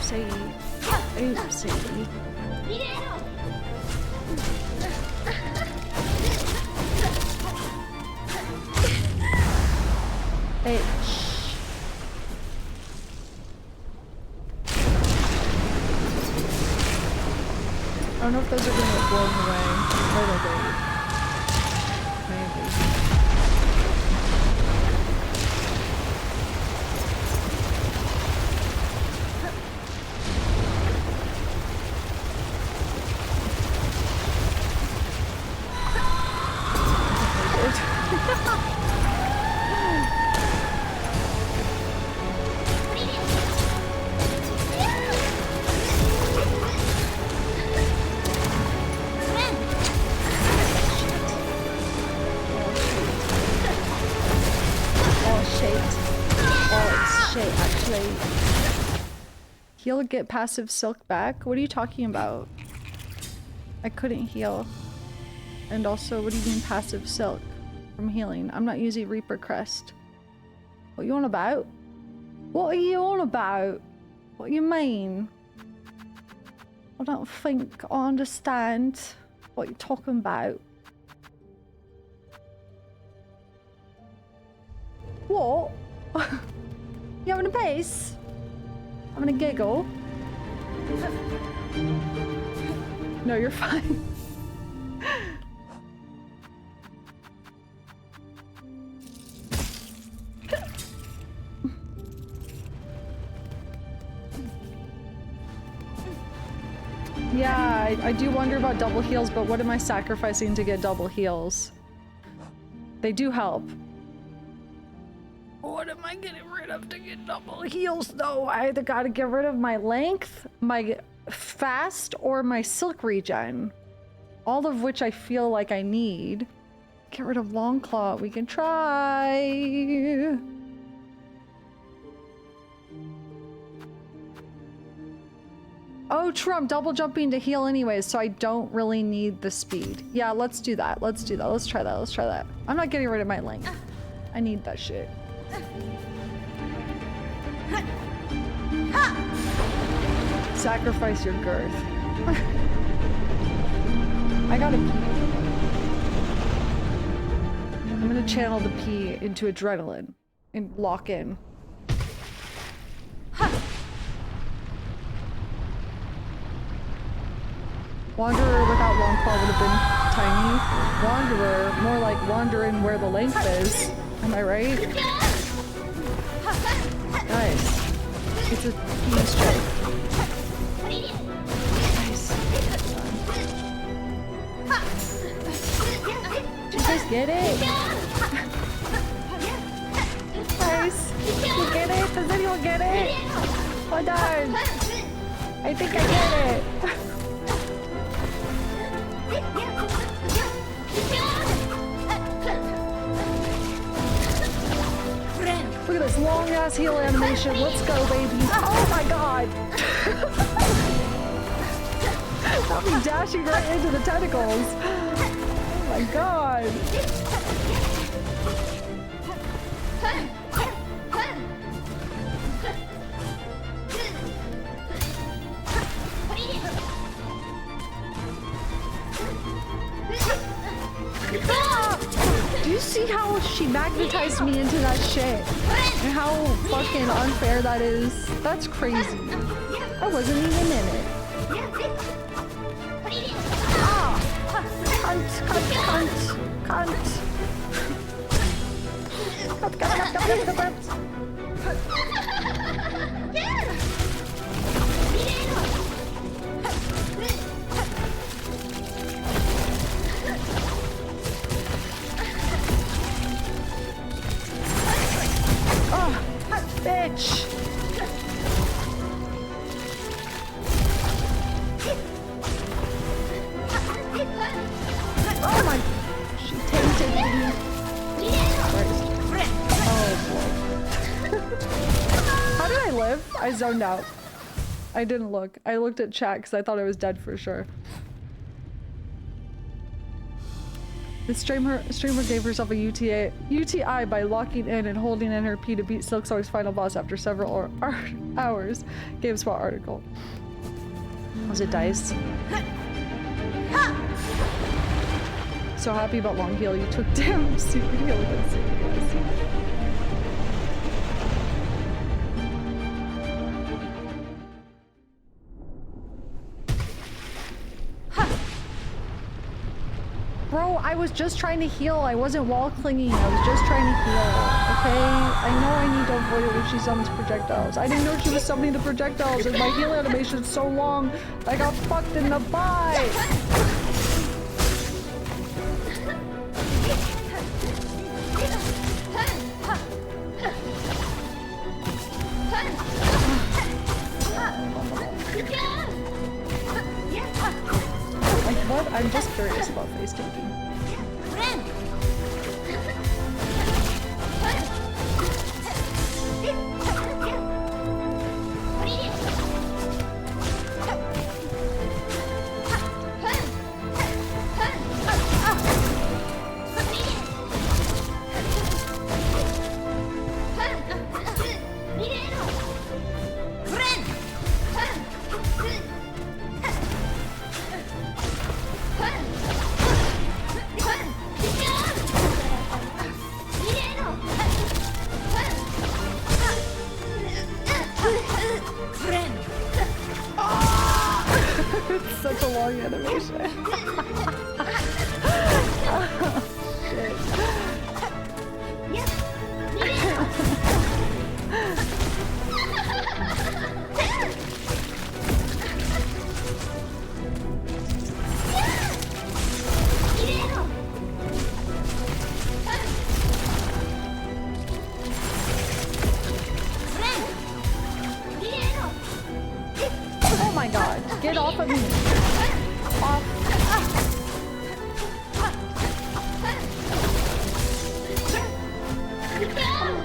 S1: Oopsie. Oopsie. Bitch. I don't know if those are gonna get blown away. Or they'll go. Maybe. Heal, get passive silk back? What are you talking about? I couldn't heal. And also, what do you mean passive silk from healing? I'm not using Reaper Crest. What are you on about? What are you on about? What do you mean? I don't think I understand what you're talking about. What? You having a piss? Having a giggle? No, you're fine. Yeah, I do wonder about double heals, but what am I sacrificing to get double heals? They do help. What am I getting rid of to get double heals though? I either gotta get rid of my length, my fast, or my silk regen. All of which I feel like I need. Get rid of long claw, we can try. Oh, true, I'm double jumping to heal anyways, so I don't really need the speed. Yeah, let's do that. Let's do that. Let's try that. Let's try that. I'm not getting rid of my length. I need that shit. Sacrifice your girth. I gotta pee. I'm gonna channel the pee into adrenaline and lock in. Wanderer without long claw would have been tiny. Wanderer, more like wandering where the length is. Am I right? Nice. It's a penis joke. Nice. Did you guys get it? Nice. You get it? Does anyone get it? Hold on. I think I get it. Look at this long ass heal animation. Let's go, baby. Oh my god. I'll be dashing right into the tentacles. Oh my god. Do you see how she magnetized me into that shit? And how fucking unfair that is? That's crazy. I wasn't even in it. Ah! Cunt, cunt, cunt, cunt. Cunt, cunt, cunt, cunt, cunt, cunt. Oh, bitch! Oh my! She tainted me. Oh boy. How did I live? I zoned out. I didn't look. I looked at chat because I thought I was dead for sure. The streamer gave herself a UTI by locking in and holding in her pee to beat Silksong's final boss after several hours. GameSpot article. Was it dice? So happy about long heal. You took damn secret heal against it, guys. Bro, I was just trying to heal. I wasn't wall clinging. I was just trying to heal. Okay? I know I need to avoid it when she summons projectiles. I didn't know she was summoning the projectiles, and my heal animation is so long. I got fucked in the butt. Like what? I'm just curious about face taking. It's such a long animation. Oh, shit. Oh my god, get off of me. Off.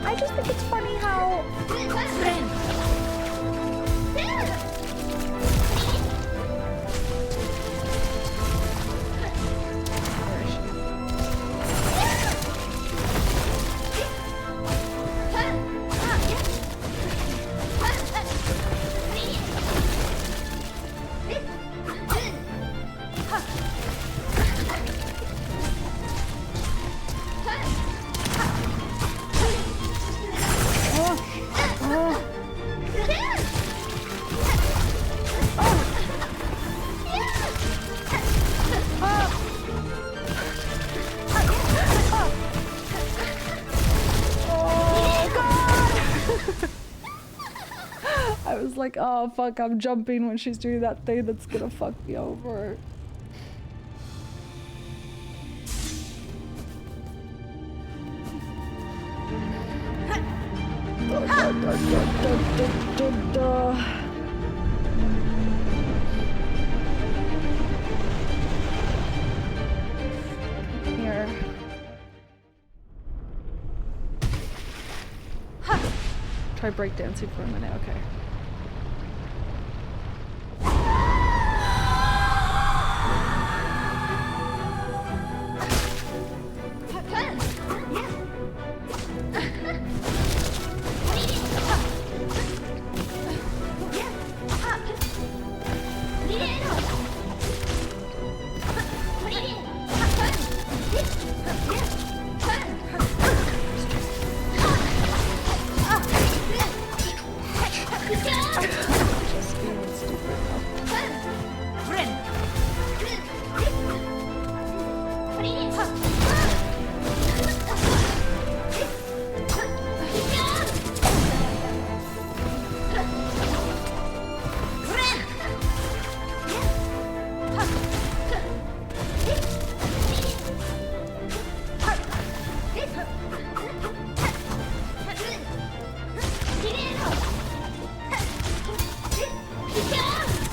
S1: I just think it's funny how... I was like, oh fuck, I'm jumping when she's doing that thing that's gonna fuck me over. Here. Try breakdancing for a minute, okay.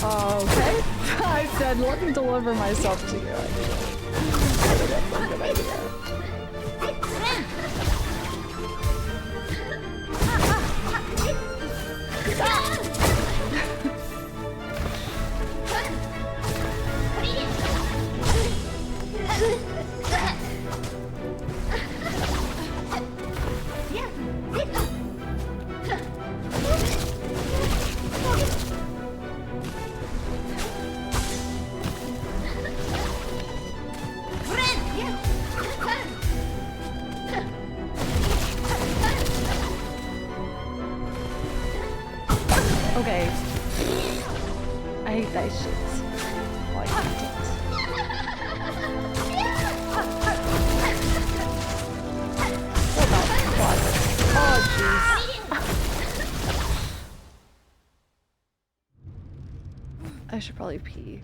S1: Okay. I said, let me deliver myself to you. That's a good idea. Okay. I hate that shit. Oh, I hate it. What the fuck? Oh, jeez. I should probably pee.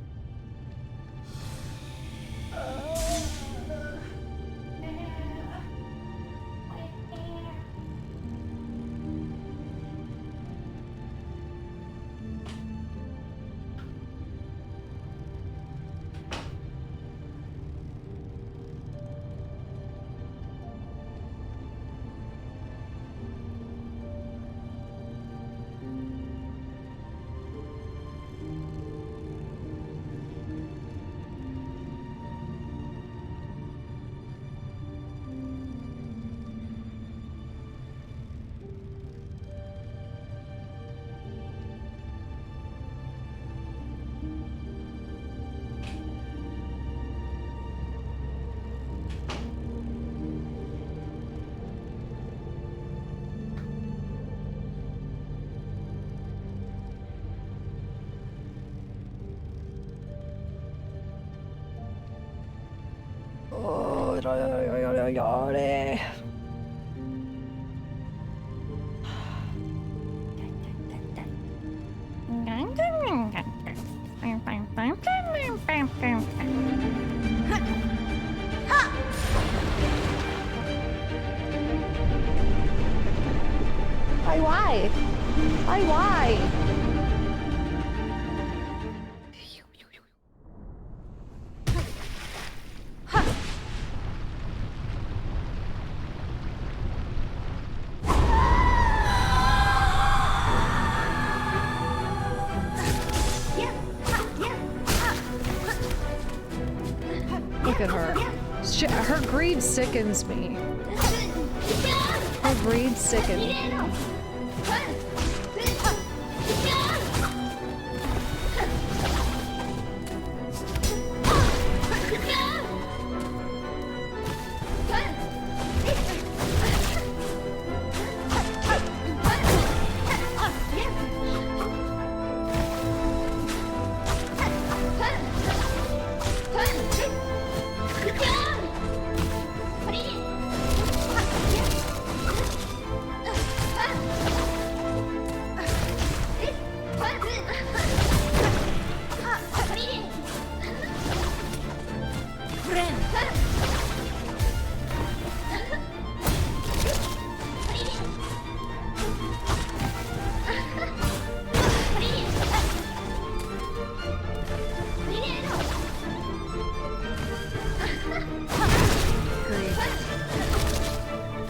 S1: Why? Why? Look at her. Her greed sickens me. Her greed sickens me.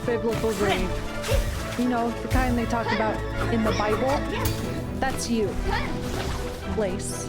S1: Biblical grave. You know, the kind they talk about in the Bible? That's you. Place.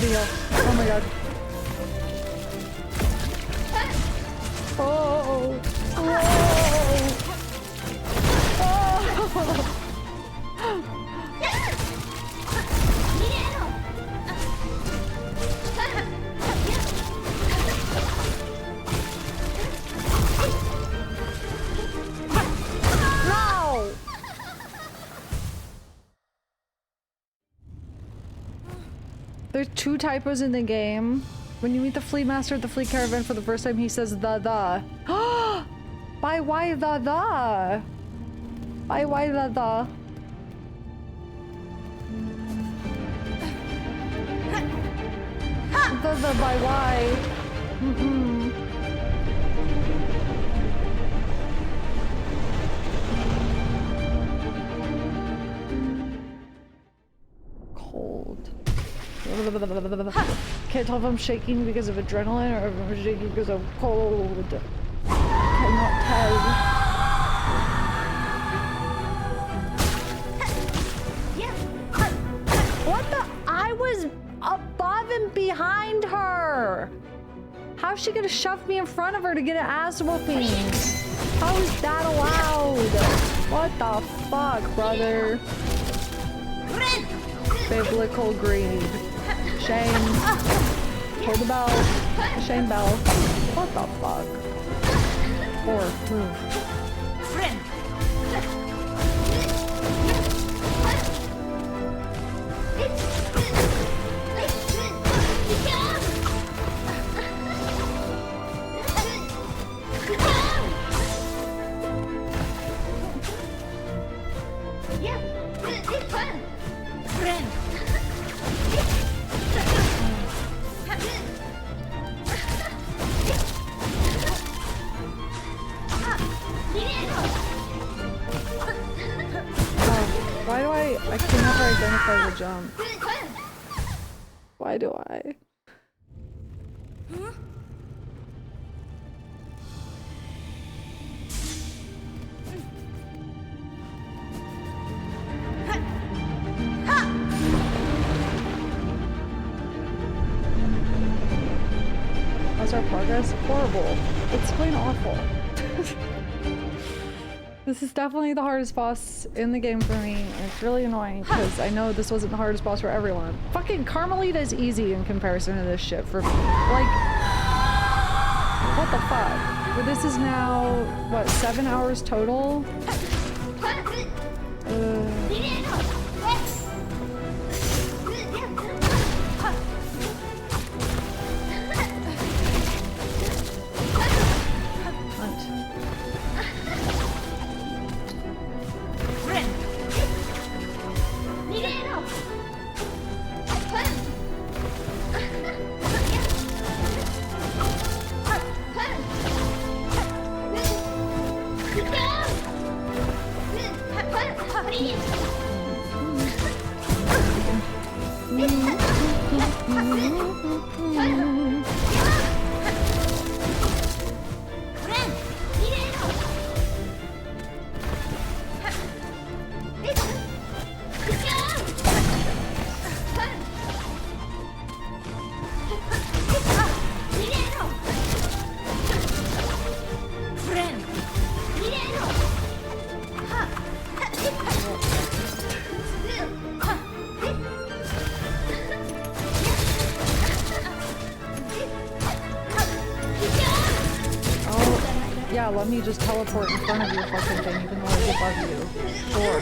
S1: Oh my god. Oh. No! There's 2 typos in the game. When you meet the Fleet Master at the Fleet Caravan for the first time, he says the. By why the? By why the? The by why? Cold. Can't tell if I'm shaking because of adrenaline or if I'm shaking because of cold. Cannot tell. What the? I was above and behind her. How's she gonna shove me in front of her to get an ass whooping? How is that allowed? What the fuck, brother? Biblical greed. Shame. Hold the bell. Shame bell. What the fuck? Or move. I can never identify the jump. Why do I? How's our progress? Horrible. It's going awful. This is definitely the hardest boss in the game for me, and it's really annoying because I know this wasn't the hardest boss for everyone. Fucking Carmelita is easy in comparison to this shit for, like, what the fuck? But this is now, what, 7 hours total? Let me just teleport in front of your fucking thing even though it's above you. Sure.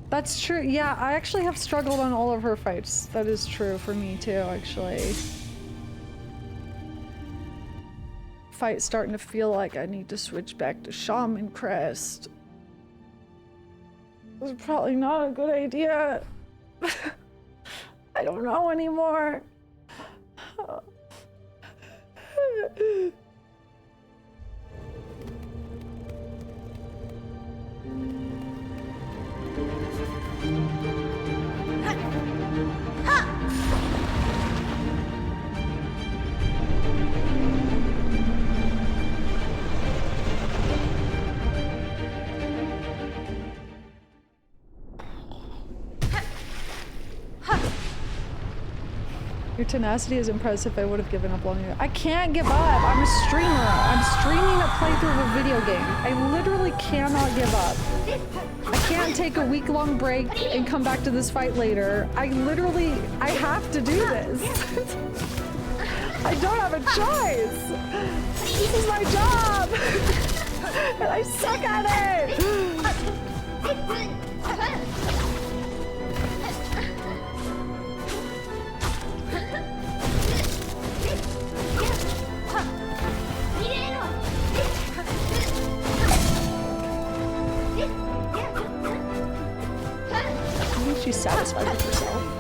S1: That's true. Yeah, I actually have struggled on all of her fights. That is true for me too, actually. Fight's starting to feel like I need to switch back to Shaman Crest. It's probably not a good idea. I don't know anymore. Your tenacity is impressive. I would have given up long ago. I can't give up. I'm a streamer. I'm streaming a playthrough of a video game. I literally cannot give up. I can't take a week-long break and come back to this fight later. I have to do this. I don't have a choice. This is my job. And I suck at it. She's satisfied with herself.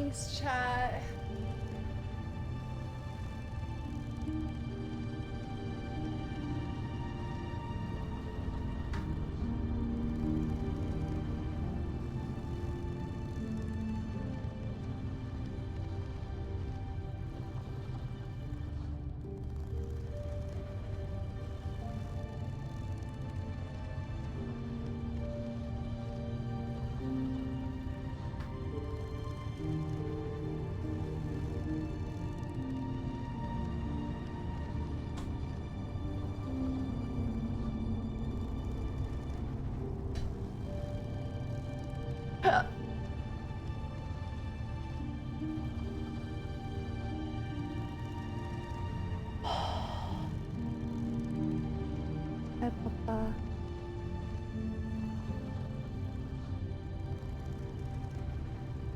S1: Thanks, chat. Hi, Papa.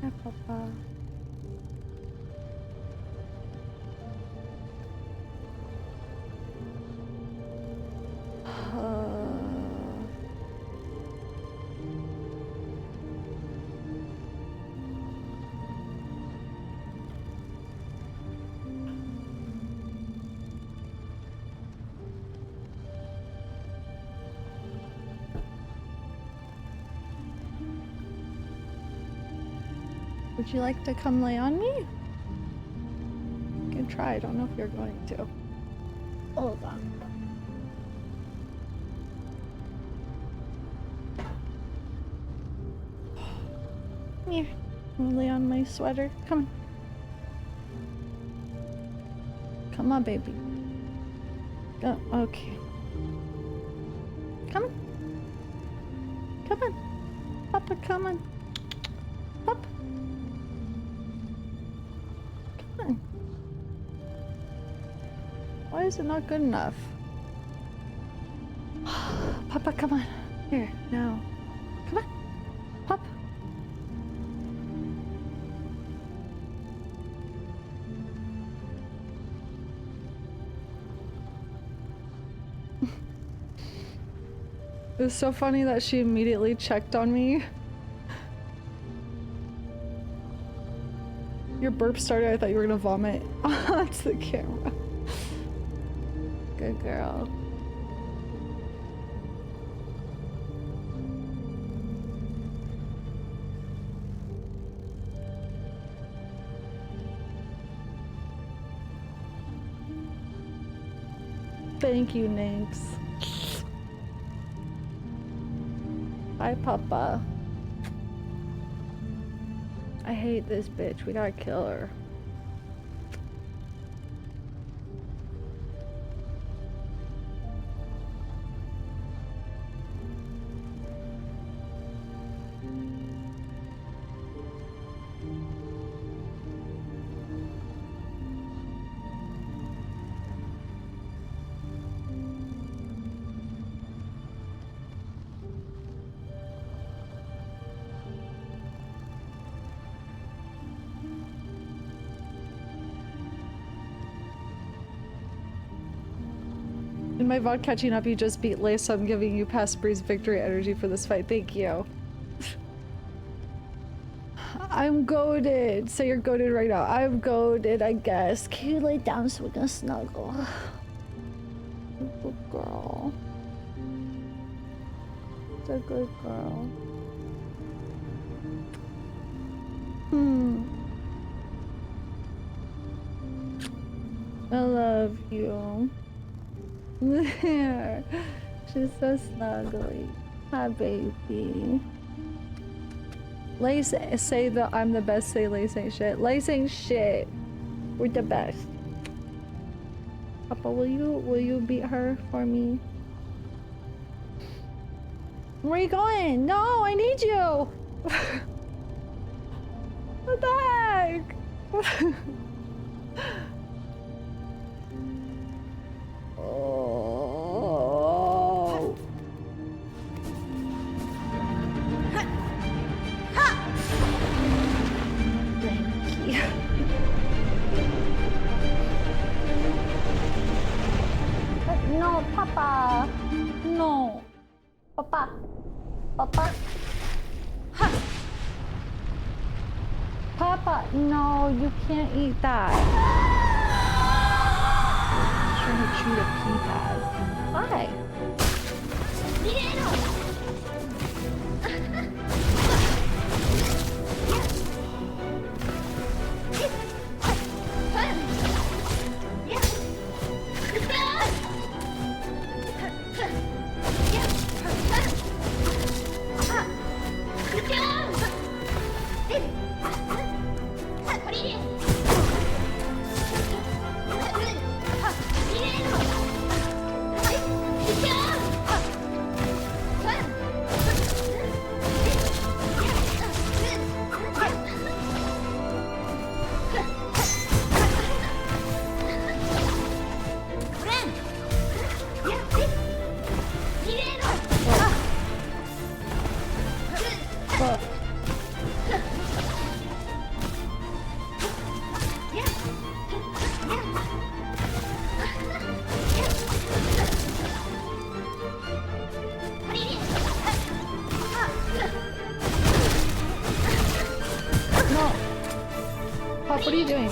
S1: Hi, Papa. Would you like to come lay on me? You can try. I don't know if you're going to. Hold on. Here. I'm gonna lay on my sweater. Come on. Come on, baby. Go. Okay. Come on. Come on. Papa, come on. Papa. Come on. Why is it not good enough? Papa, come on. Here, now. Come on. Papa. It was so funny that she immediately checked on me. Your burp started, I thought you were gonna vomit onto the camera. Good girl. Thank you, Nynx. Bye, Papa. I hate this bitch. We gotta kill her. In my VOD catching up, you just beat Lace, so I'm giving you past Bree's victory energy for this fight. Thank you. I'm goated. So you're goated right now. I'm goated, I guess. Can you lay down so we can snuggle? Good girl. It's a good girl. I love you. There. She's so snuggly. Hi, baby. Lace, say that I'm the best. Say Lace ain't shit. Lace ain't shit. We're the best. Papa, will you beat her for me? Where are you going? No, I need you. What the heck? Oh. Thank you. No, Papa. No. Papa. Papa. Ha. Papa. No, you can't eat that. He's trying to chew the pea pad. Why? What are you doing?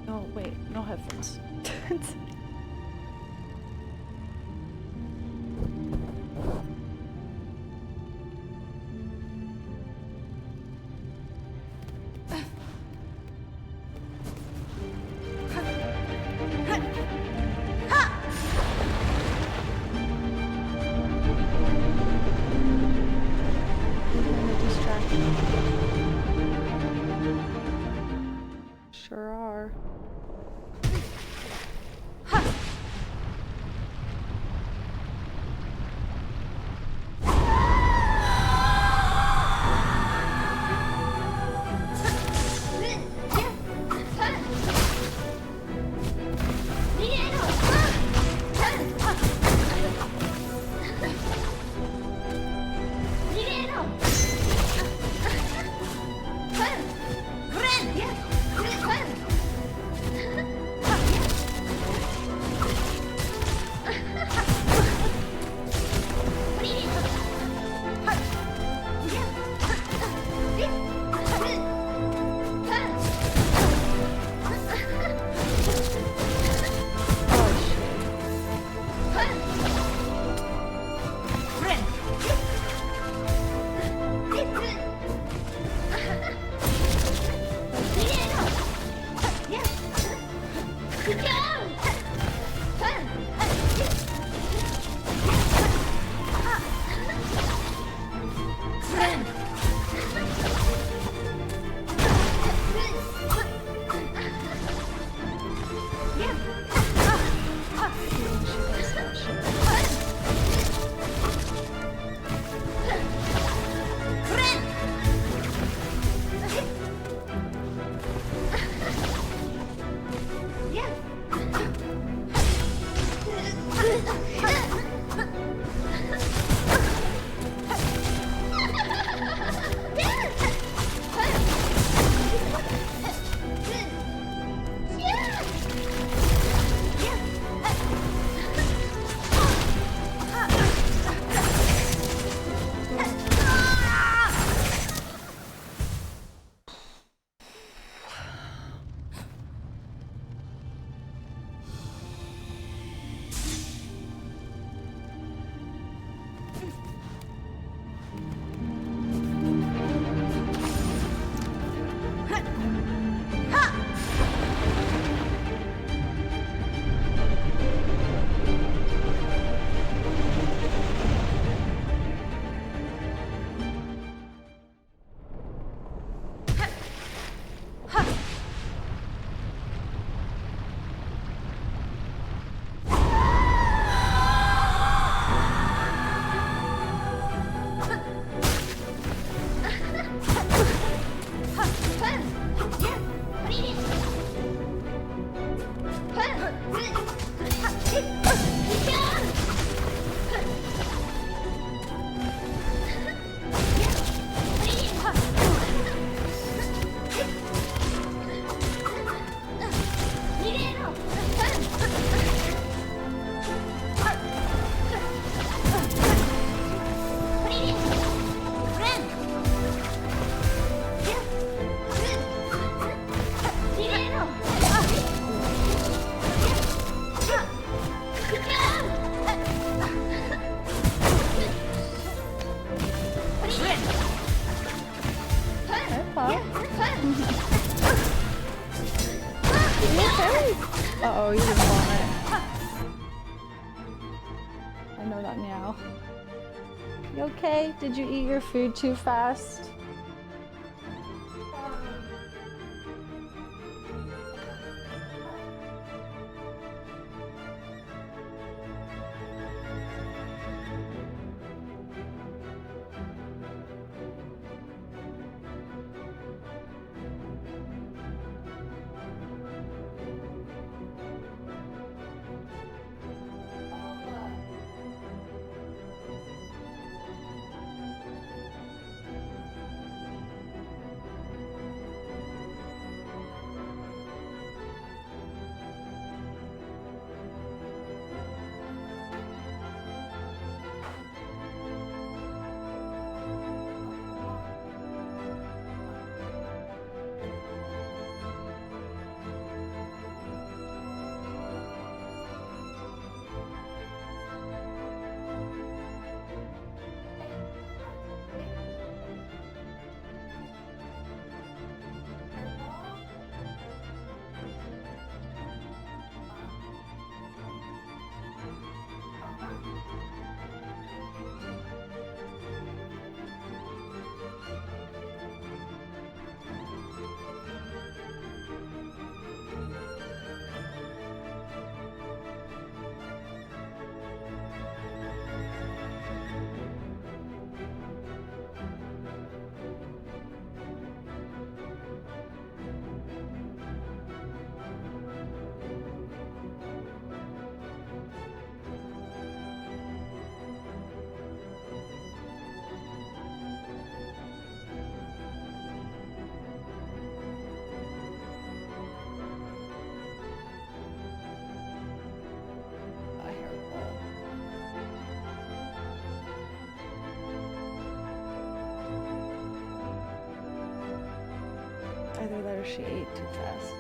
S1: Oh, wait, no headphones. Sure are. Uh-oh, you didn't vomit. I know that now. You okay? Did you eat your food too fast? Either that or she ate too fast.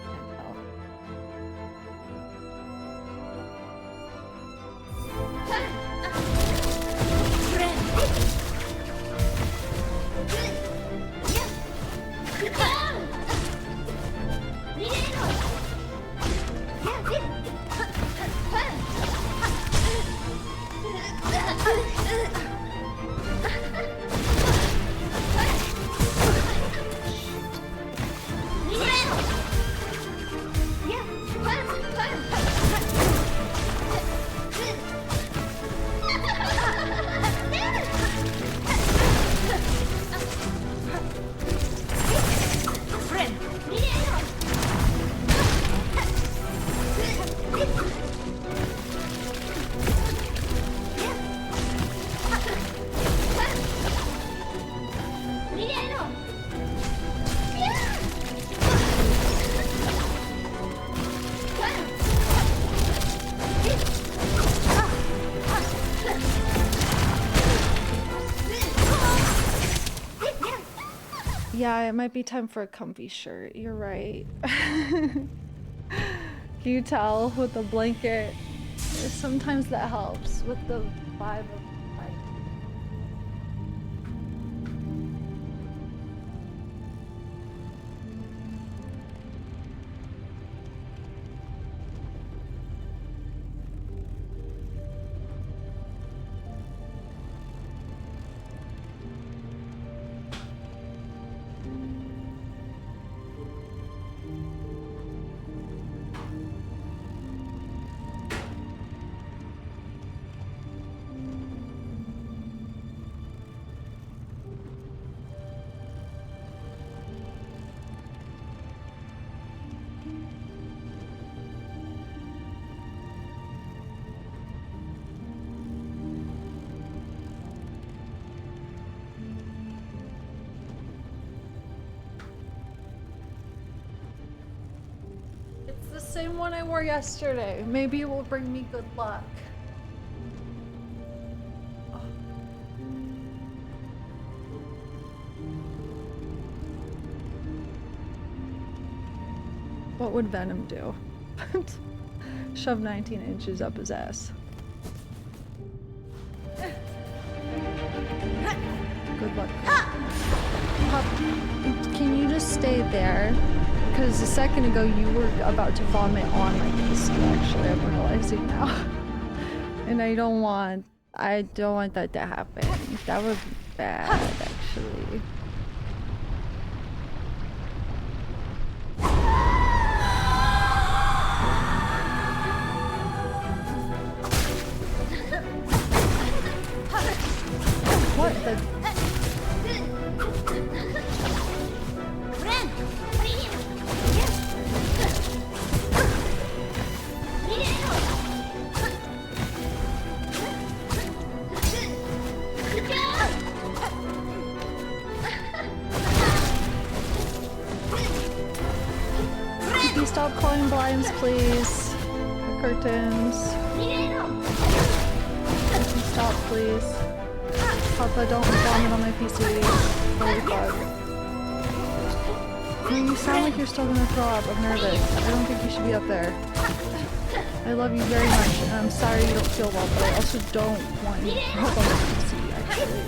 S1: I can't tell. Yeah, it might be time for a comfy shirt. You're right. Can you tell with the blanket? Sometimes that helps with the vibe of life. same one I wore yesterday. Maybe it will bring me good luck. What would Venom do? Shove 19 inches up his ass. Good luck. Pop, can you just stay there? Because a second ago you were about to vomit on my PC, actually, I'm realizing now. And I don't want that to happen. That would be bad, actually. What the? Could you stop calling blinds, please? The curtains. Could you stop, please? Papa, don't vomit on my PC. Holy fuck. You sound like you're still gonna throw up. I'm nervous. I don't think you should be up there. I love you very much, and I'm sorry you don't feel well, but I also don't want you to throw up on my PC, actually.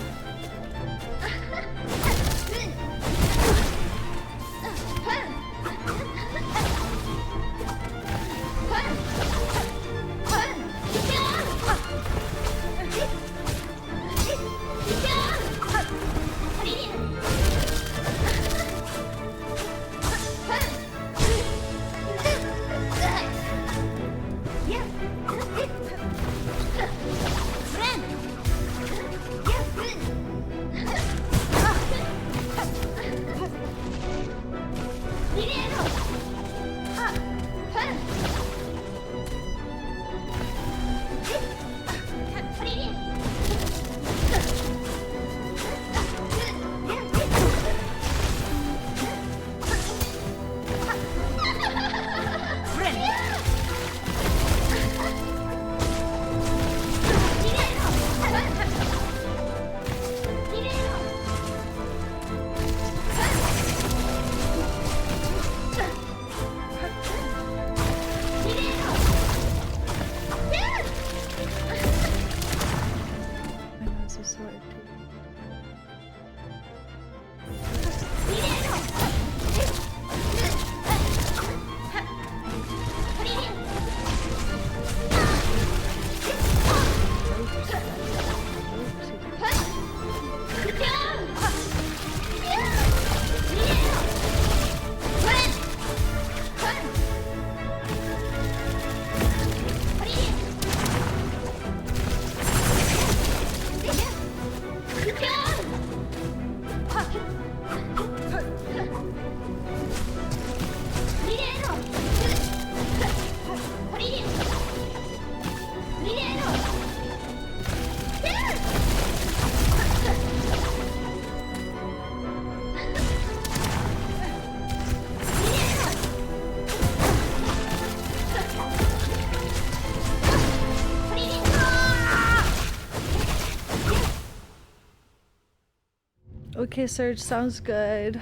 S1: Okay, Serge, sounds good.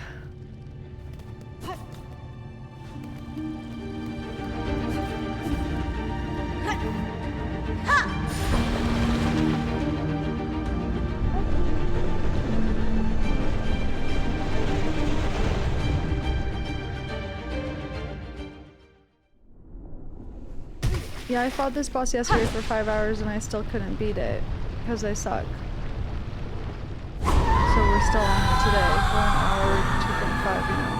S1: Yeah, I fought this boss yesterday for 5 hours and I still couldn't beat it because I suck. So we're still on it today for an hour 2.5, you know.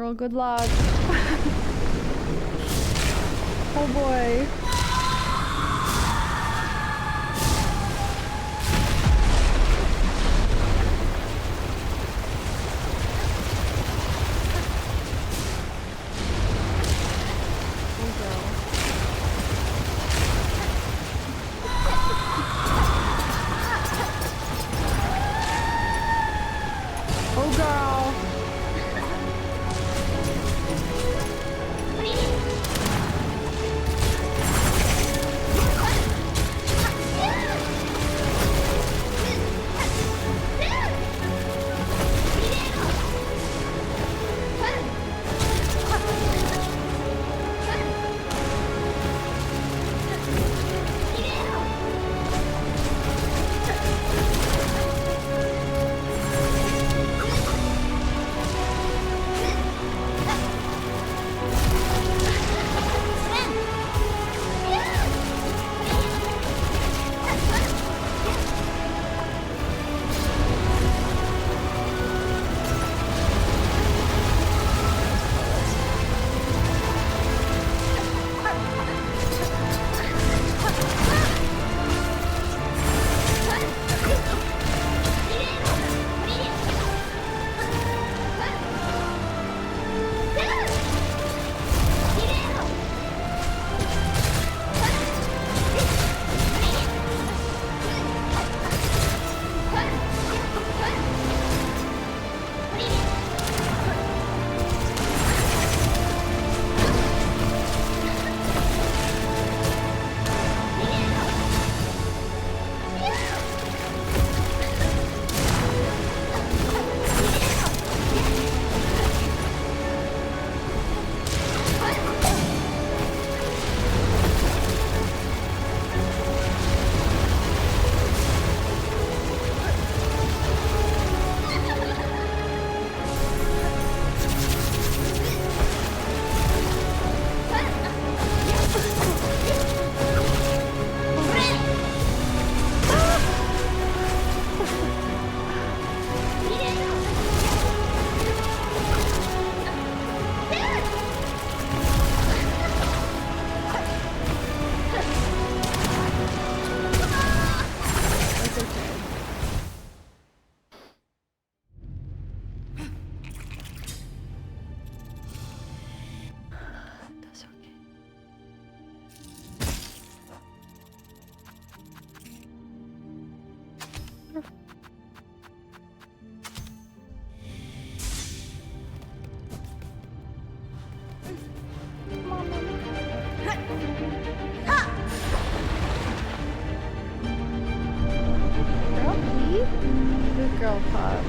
S1: girl. Good luck. Oh boy. Oh girl. Good girl, Pop.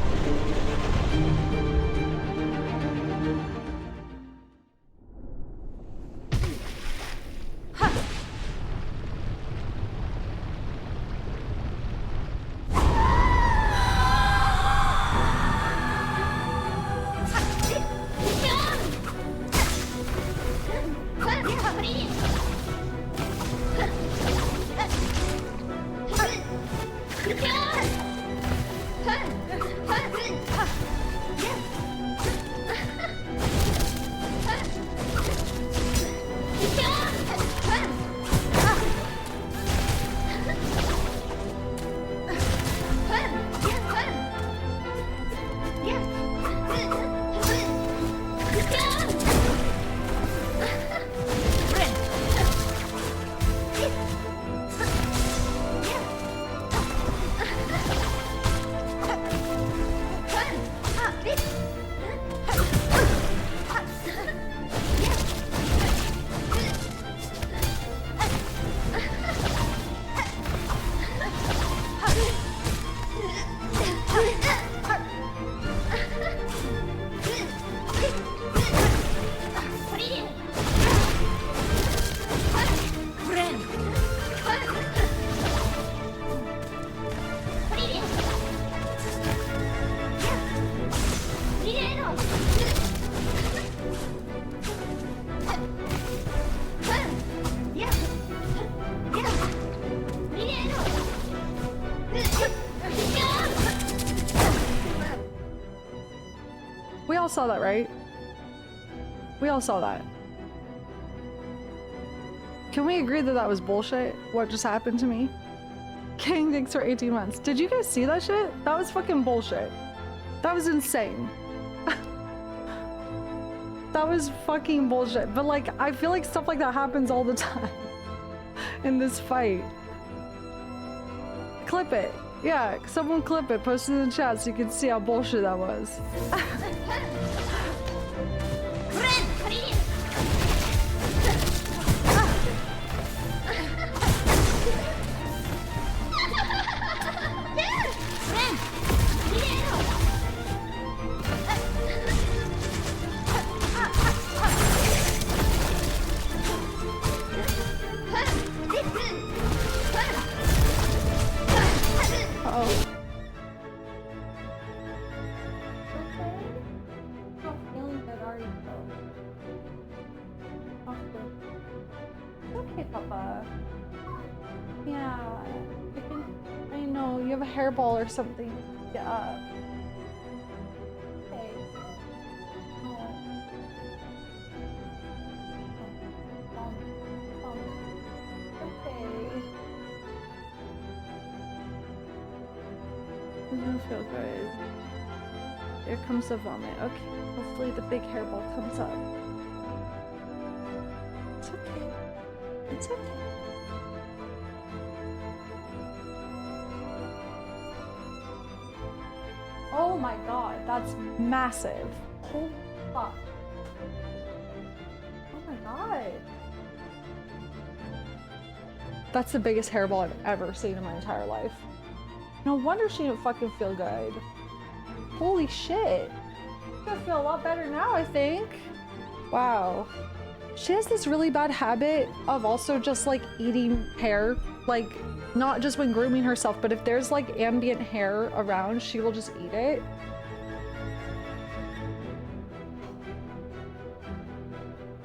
S1: We all saw that, right? We all saw that. Can we agree that that was bullshit? What just happened to me? King thanks for 18 months. Did you guys see that shit? That was fucking bullshit. That was insane. That was fucking bullshit. But like, I feel like stuff like that happens all the time in this fight. Clip it. Yeah, someone clip it, post it in the chat so you can see how bullshit that was. Hairball or something. Yeah. Okay. Okay. Doesn't feel good. Here comes the vomit. Okay. Hopefully the big hairball comes up. It's okay. It's okay. Oh my god, that's massive. Holy fuck. Oh my god. That's the biggest hairball I've ever seen in my entire life. No wonder she didn't fucking feel good. Holy shit. I'm gonna feel a lot better now, I think. Wow. She has this really bad habit of also just like eating hair, like not just when grooming herself, but if there's like ambient hair around, she will just eat it.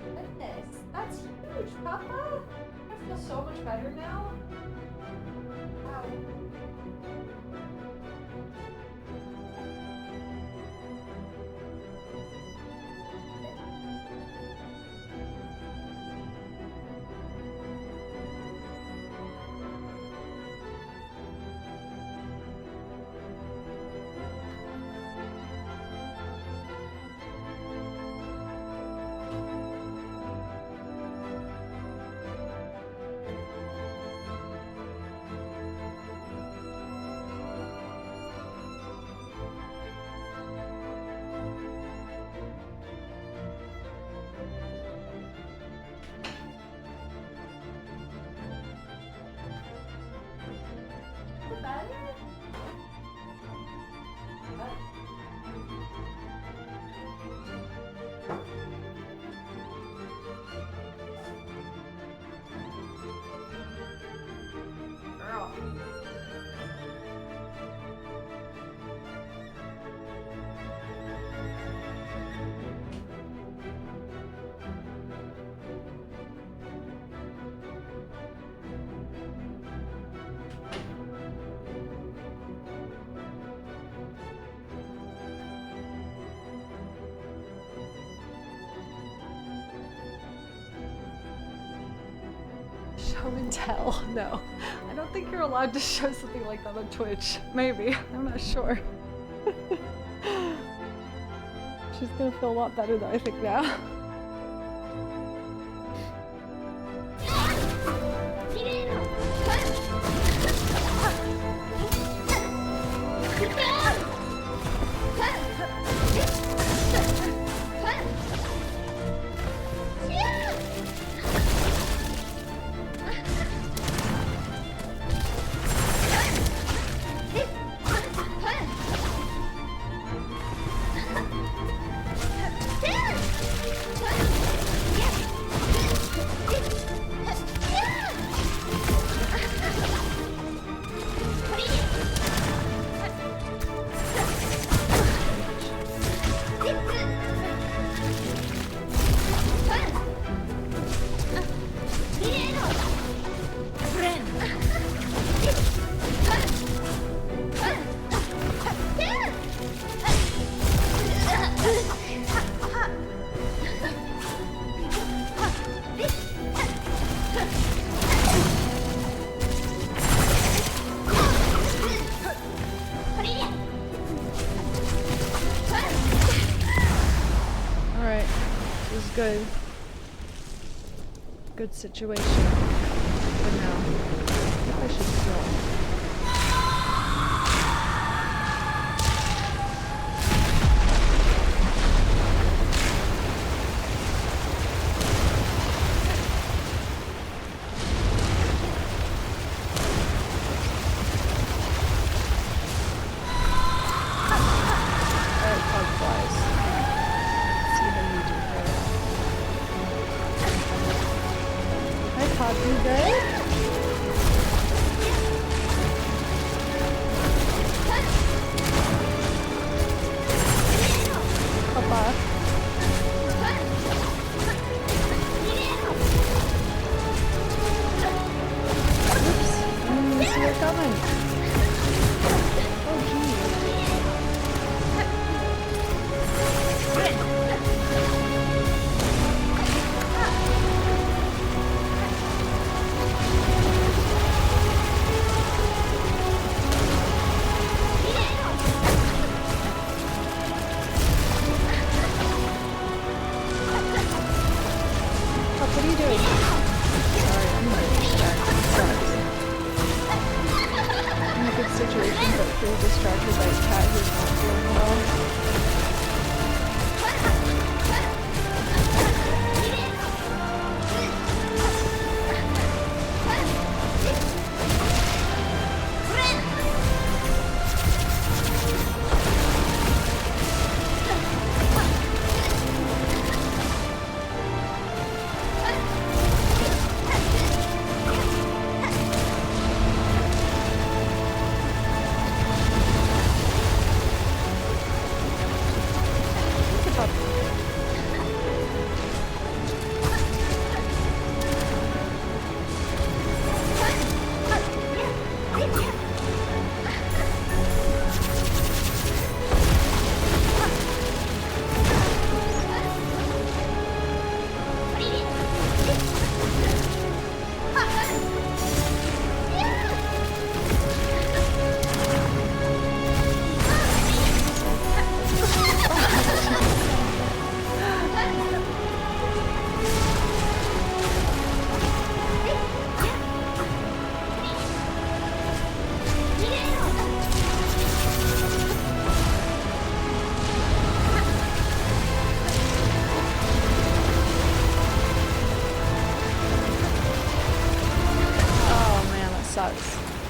S1: Goodness, that's huge, Papa. I feel so much better now. Wow. Show and tell? No. I don't think you're allowed to show something like that on Twitch. Maybe. I'm not sure. She's gonna feel a lot better though, I think now. Good situation for now. I should still.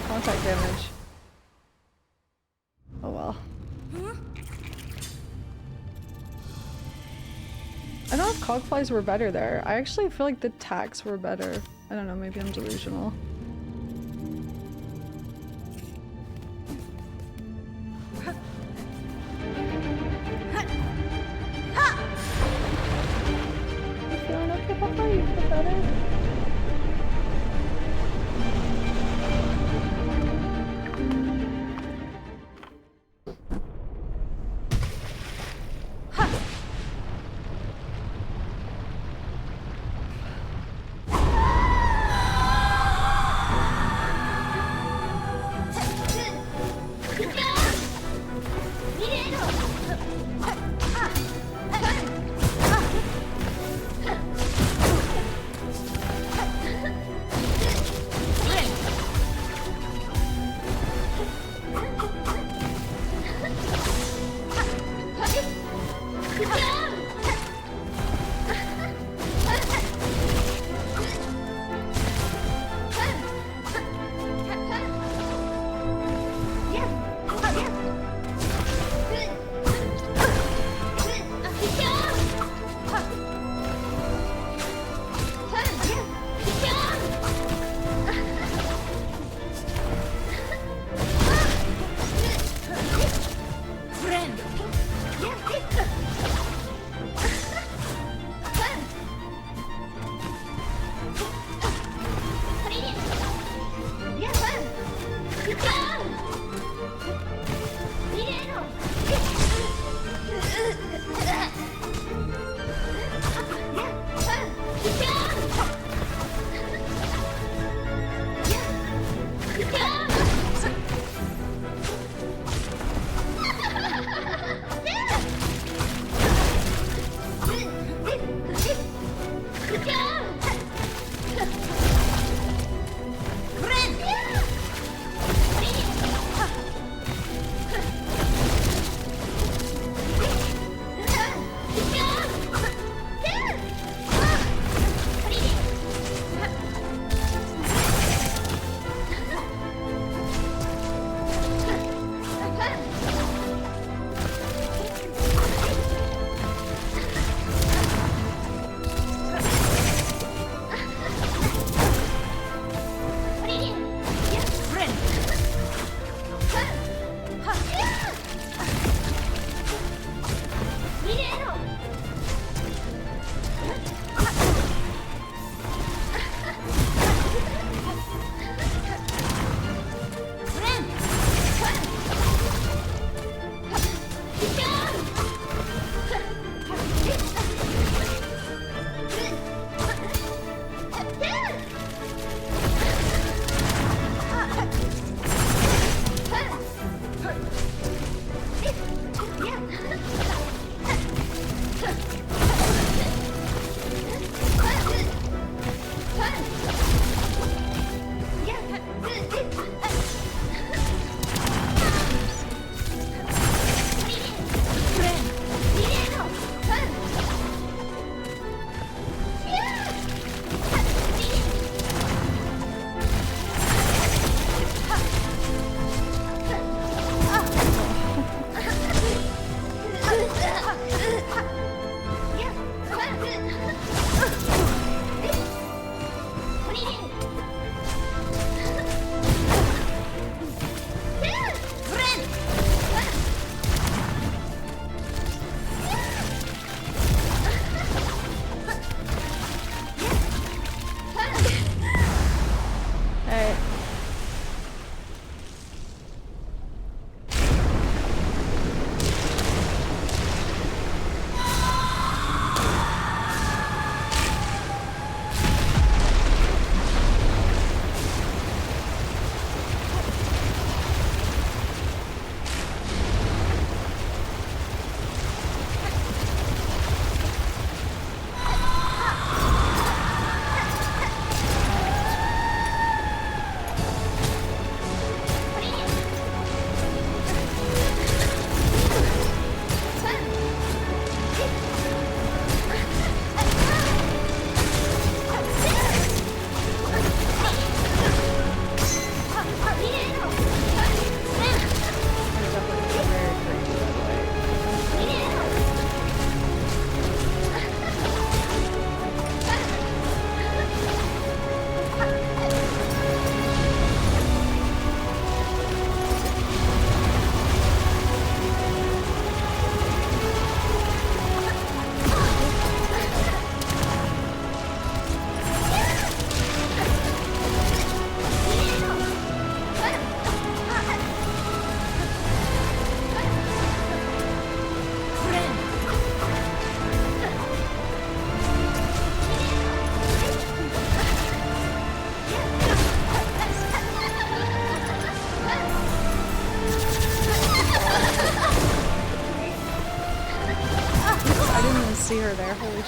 S1: Contact damage. Oh well. I don't know if cogflies were better there. I actually feel like the attacks were better. I don't know, maybe I'm delusional. You feeling okay, Papa? You feel better?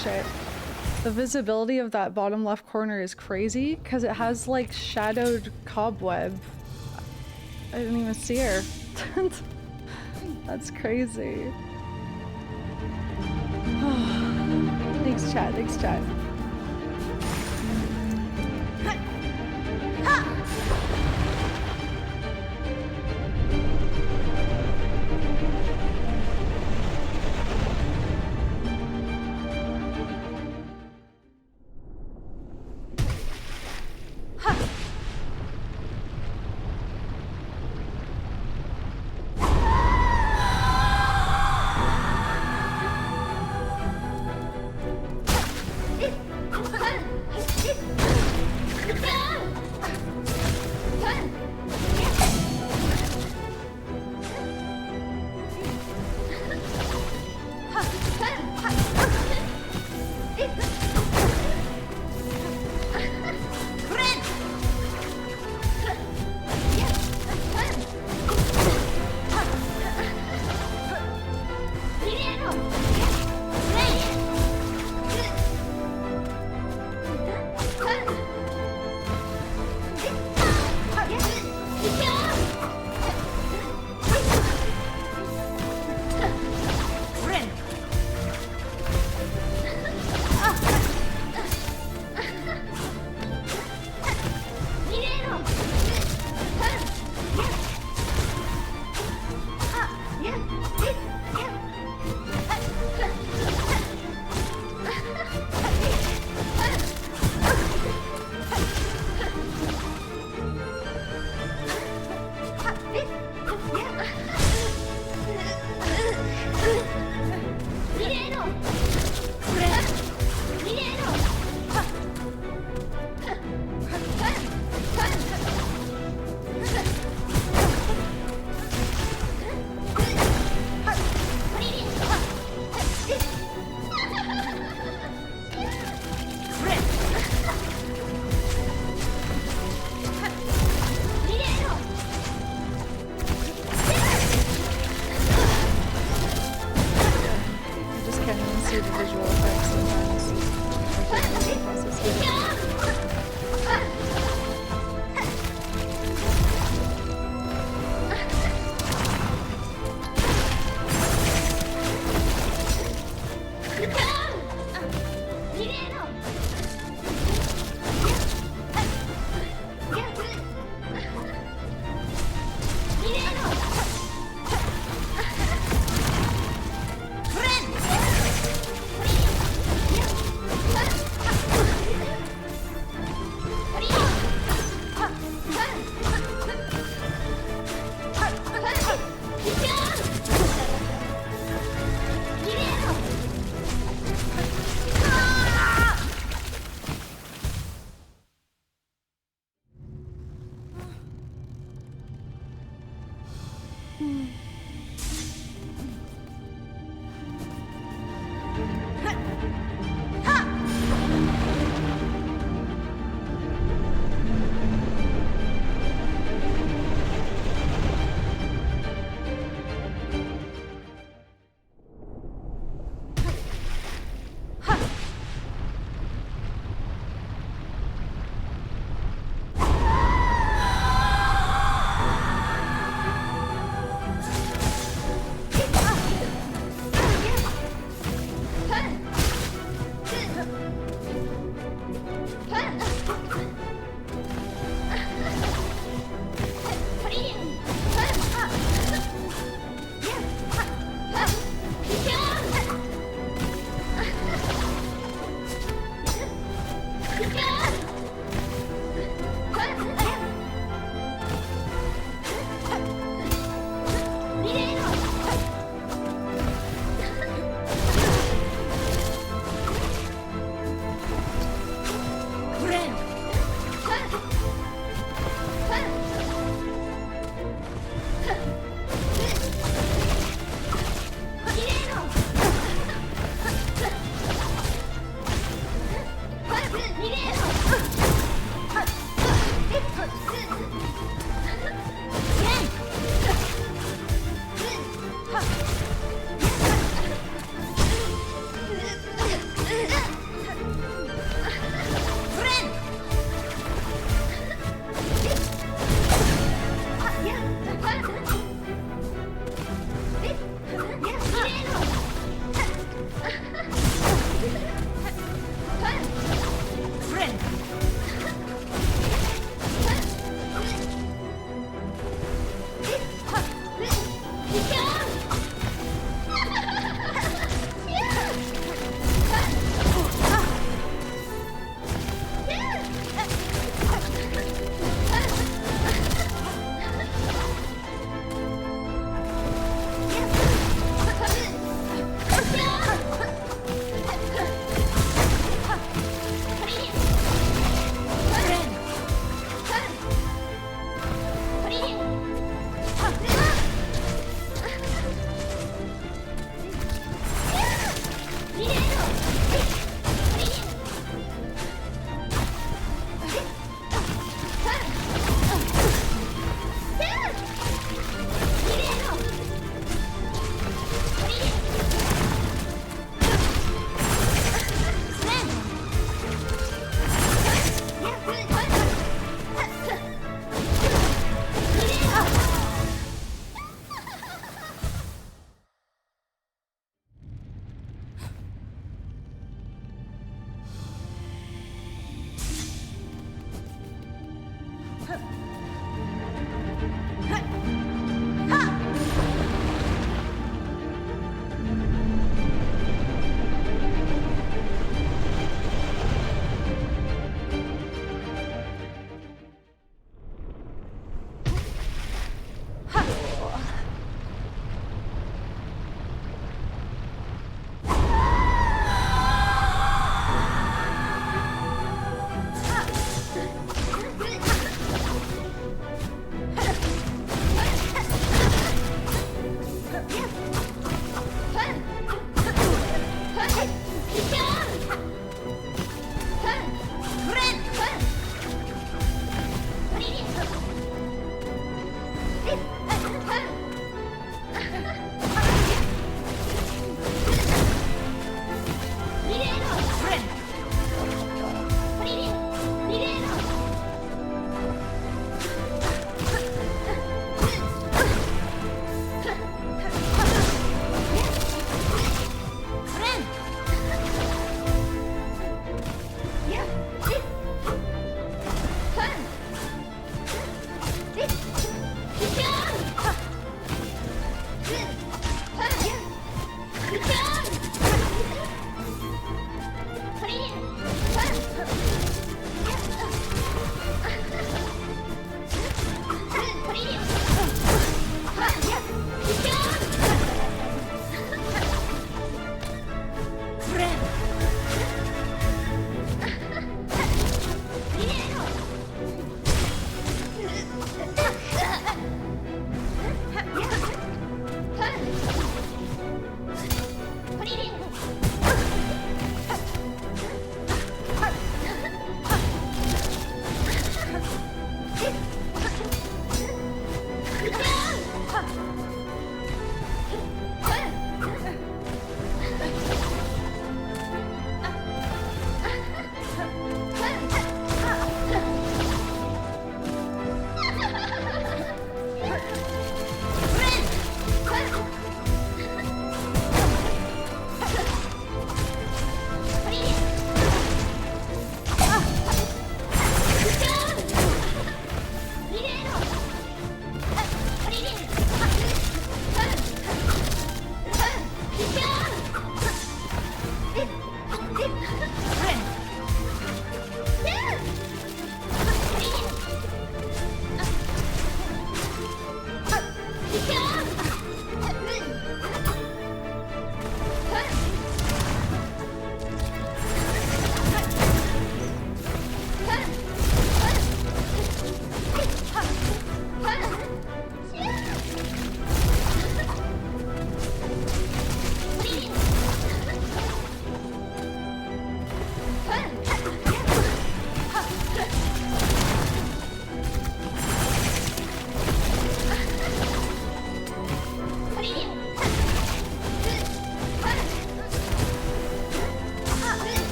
S1: shit. The visibility of that bottom left corner is crazy because it has like shadowed cobweb. I didn't even see her. That's crazy. Thanks, chat. Thanks, chat.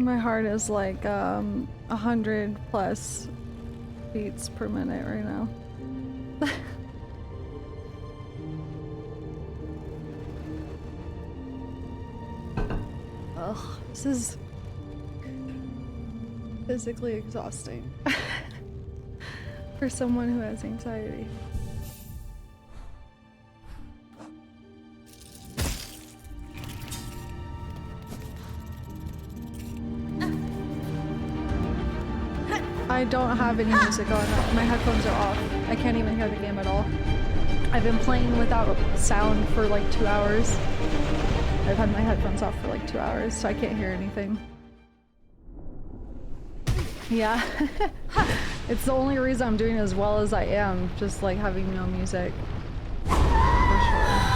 S1: My heart is like 100 plus beats per minute right now. Ugh, this is physically exhausting for someone who has anxiety. I don't have any music on. My headphones are off. I can't even hear the game at all. I've been playing without sound for like 2 hours. I've had my headphones off for like 2 hours, so I can't hear anything. Yeah. It's the only reason I'm doing as well as I am, just like having no music. For sure.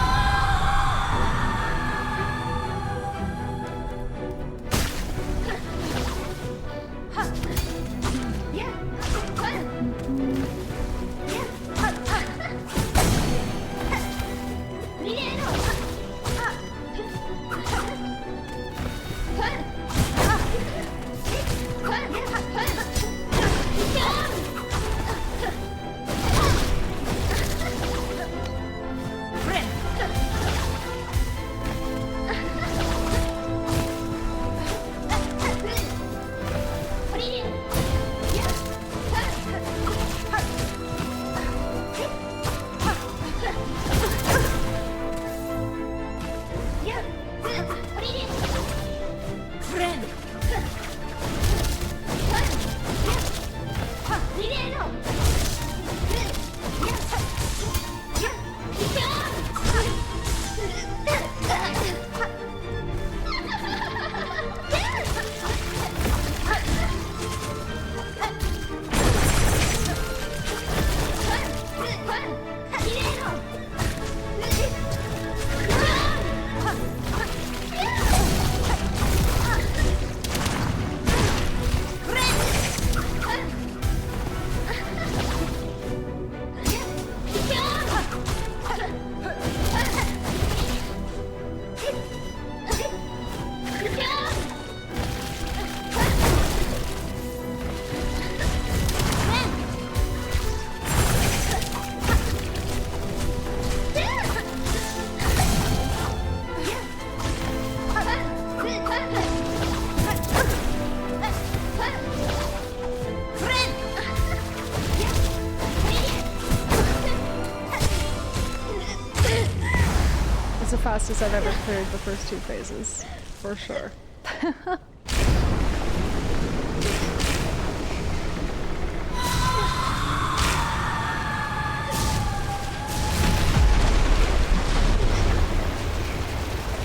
S1: Fastest I've ever cleared the first 2 phases, for sure.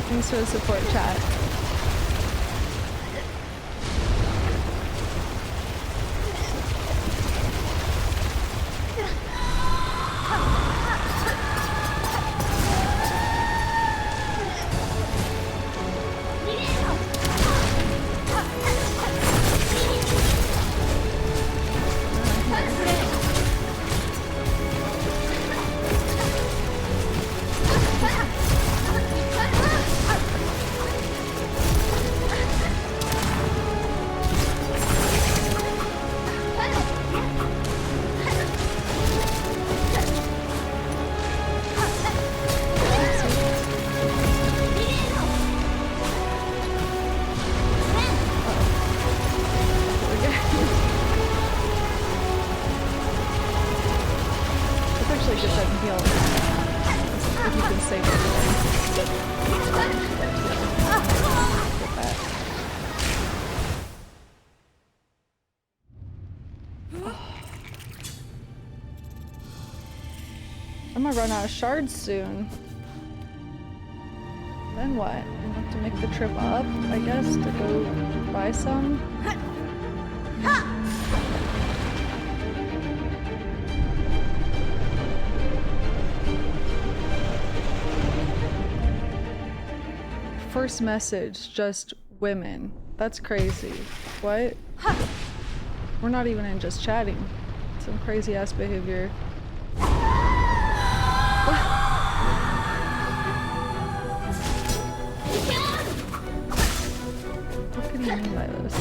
S1: Thanks for the support, chat. I'm gonna run out of shards soon. Then what? I have to make the trip up, I guess, to go buy some. First message, just women. That's crazy. What? We're not even in just chatting. Some crazy ass behavior. Look at him. do you mean by this?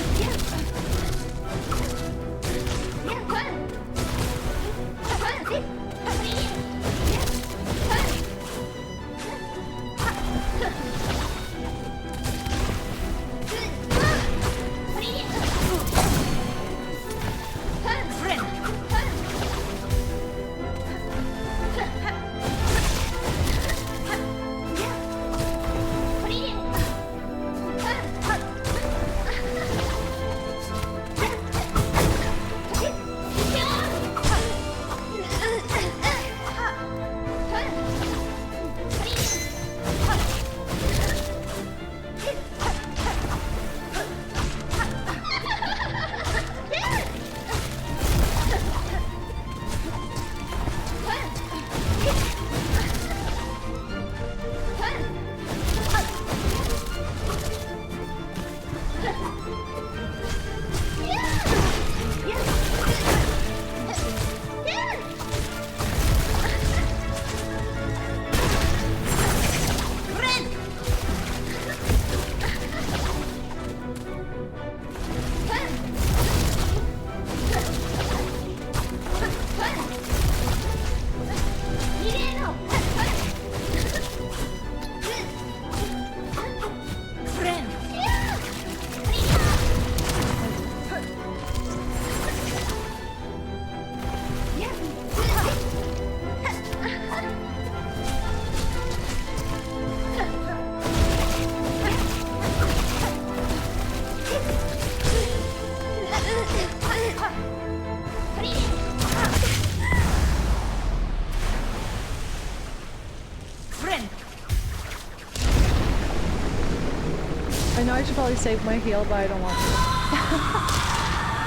S1: I know I should probably save my heal, but I don't want to.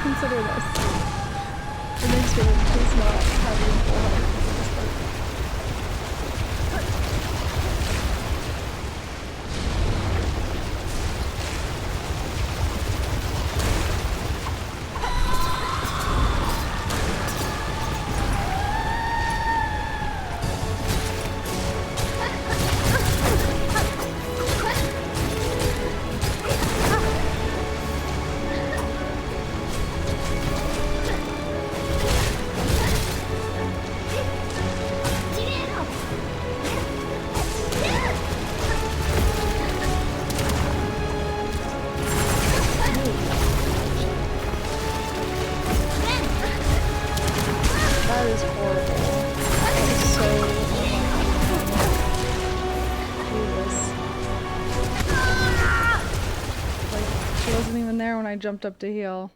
S1: Consider this. It makes me just not having full health. That is horrible. That is so Jesus. Like, she wasn't even there when I jumped up to heal.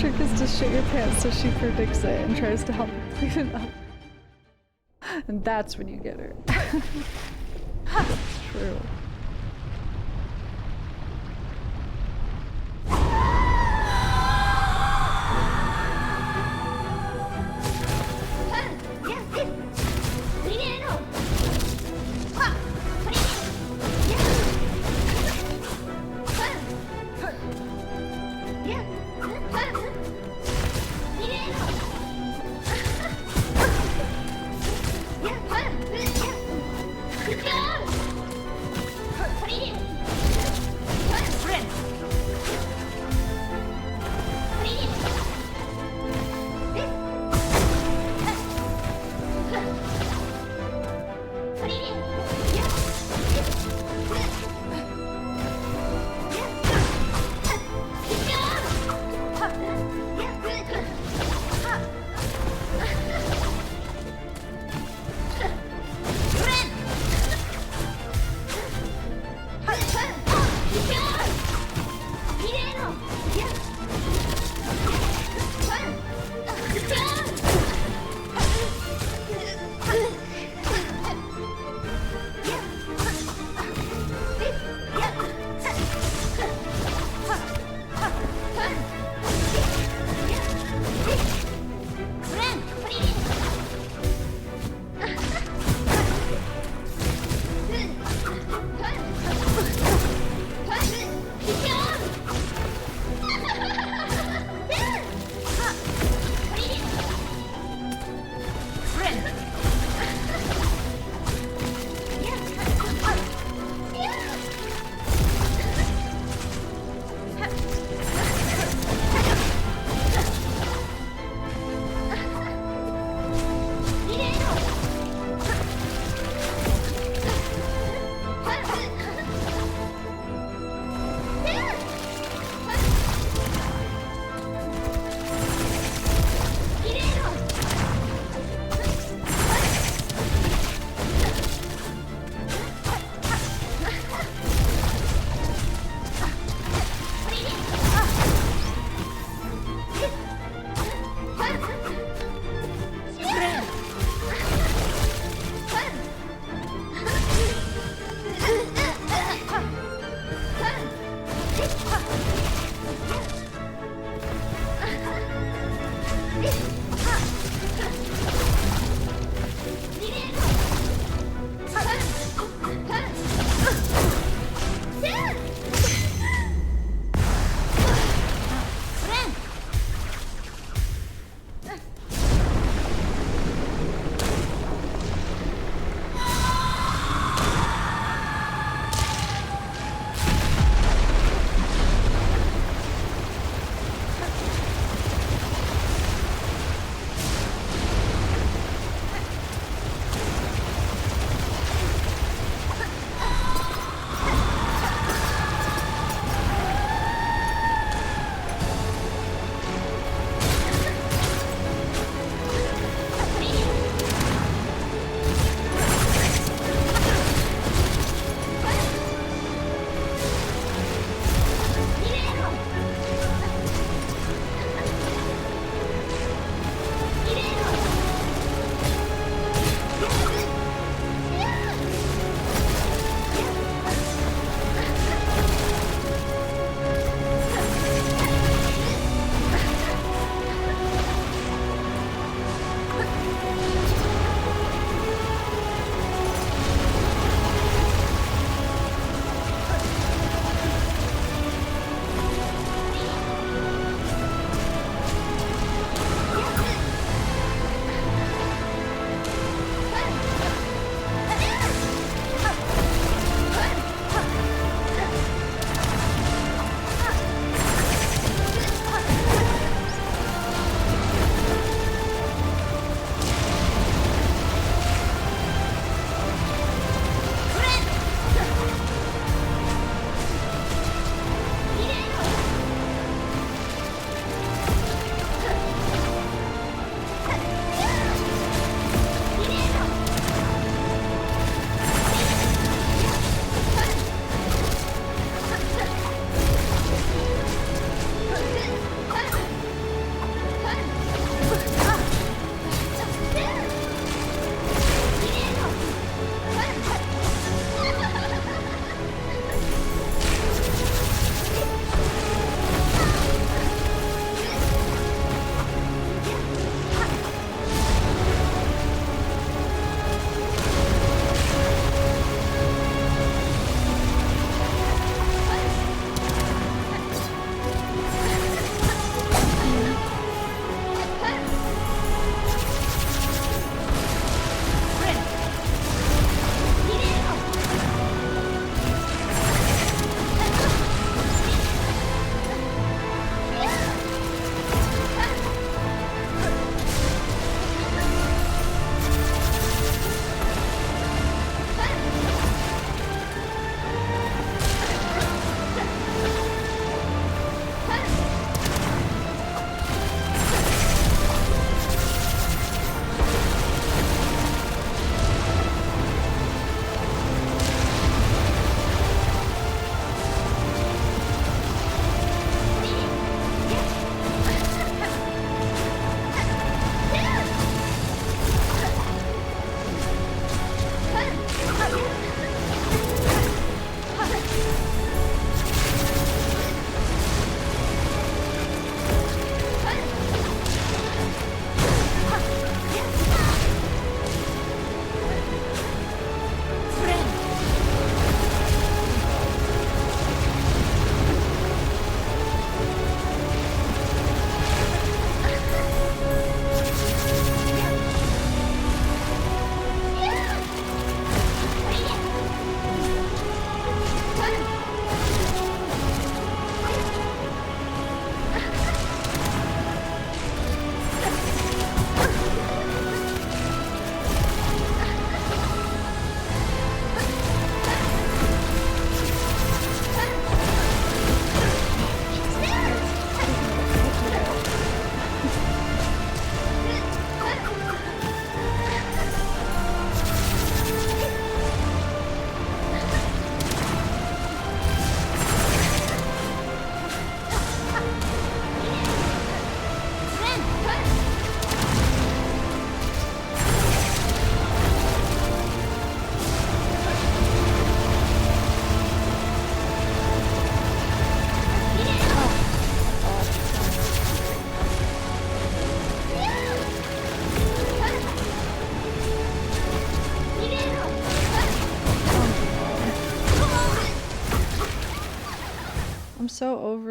S1: trick is to shit your pants so she predicts it and tries to help you clean it up. And that's when you get her. It's true.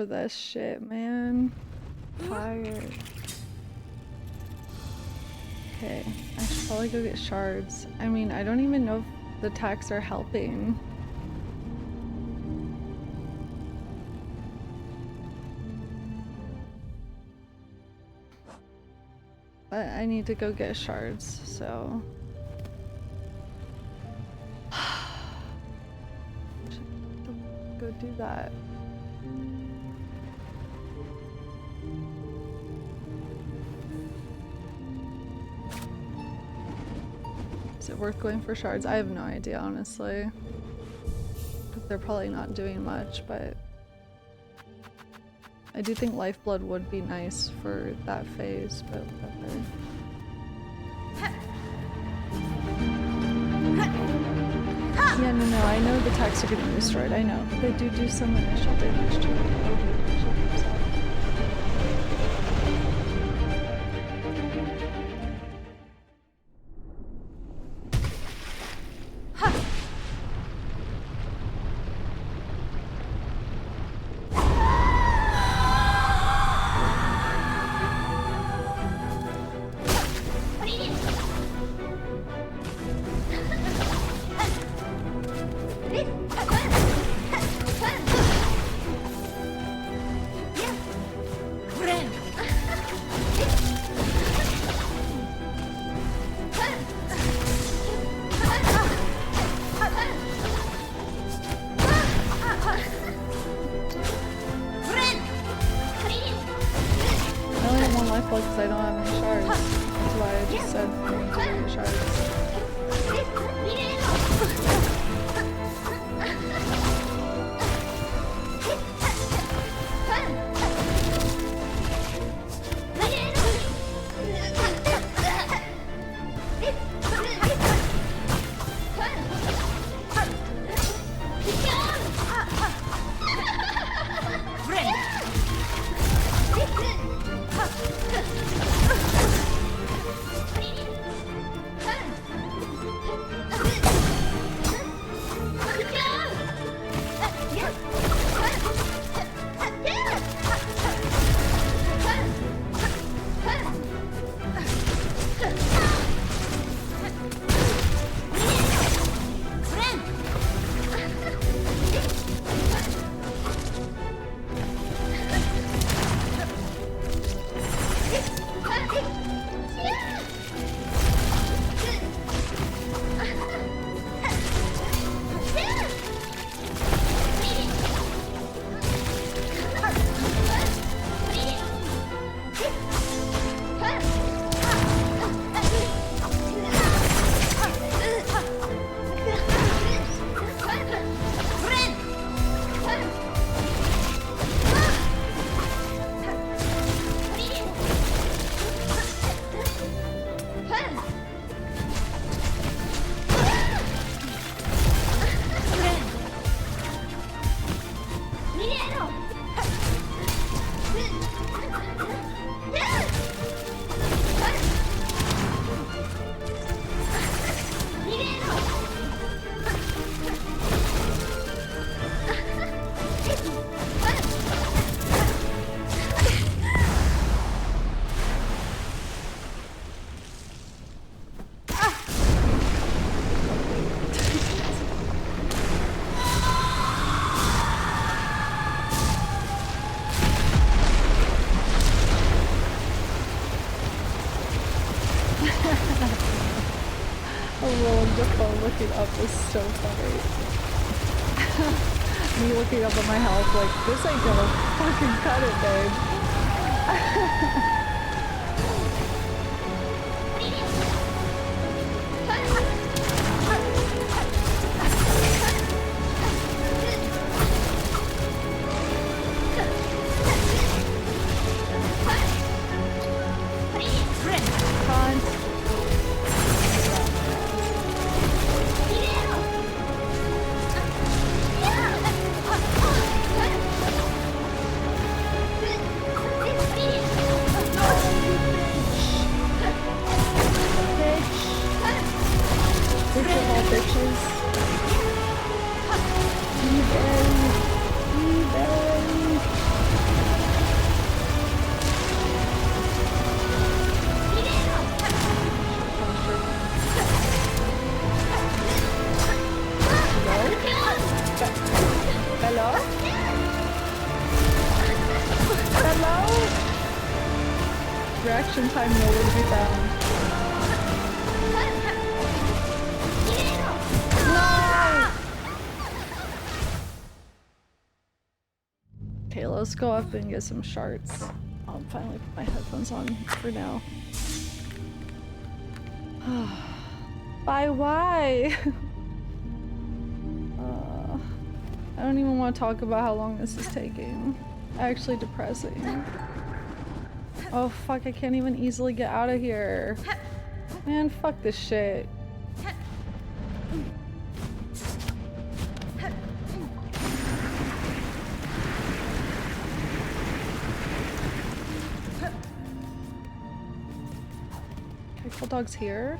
S1: over this shit, man. Tired. Okay, I should probably go get shards. I mean, I don't even know if the attacks are helping. But I need to go get shards, so... go do that. Is it worth going for shards? I have no idea, honestly. They're probably not doing much, but I do think lifeblood would be nice for that phase, but whatever. Yeah, no, I know the attacks are getting destroyed, I know. They do some initial damage to it. Because I don't have any shards. That's why I just said shards. Looking up is so funny. Me looking up at my health like, this ain't gonna fucking cut it, babe. Reaction time nowhere to be found. No! Okay, let's go up and get some shards. I'll finally put my headphones on for now. Bye, why? I don't even want to talk about how long this is taking. Actually depressing. Oh fuck, I can't even easily get out of here. Man, fuck this shit. Can I kill dogs here?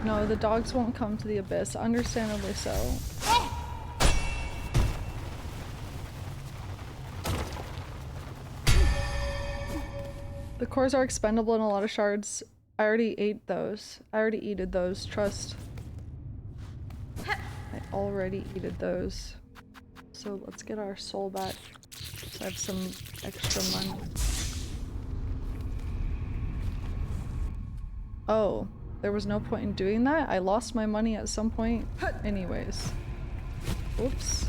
S1: No, the dogs won't come to the abyss, understandably so. The cores are expendable in a lot of shards. I already ate those. I already eated those, trust. I already eated those. So let's get our soul back. So I have some extra money. Oh, there was no point in doing that? I lost my money at some point anyways. Oops.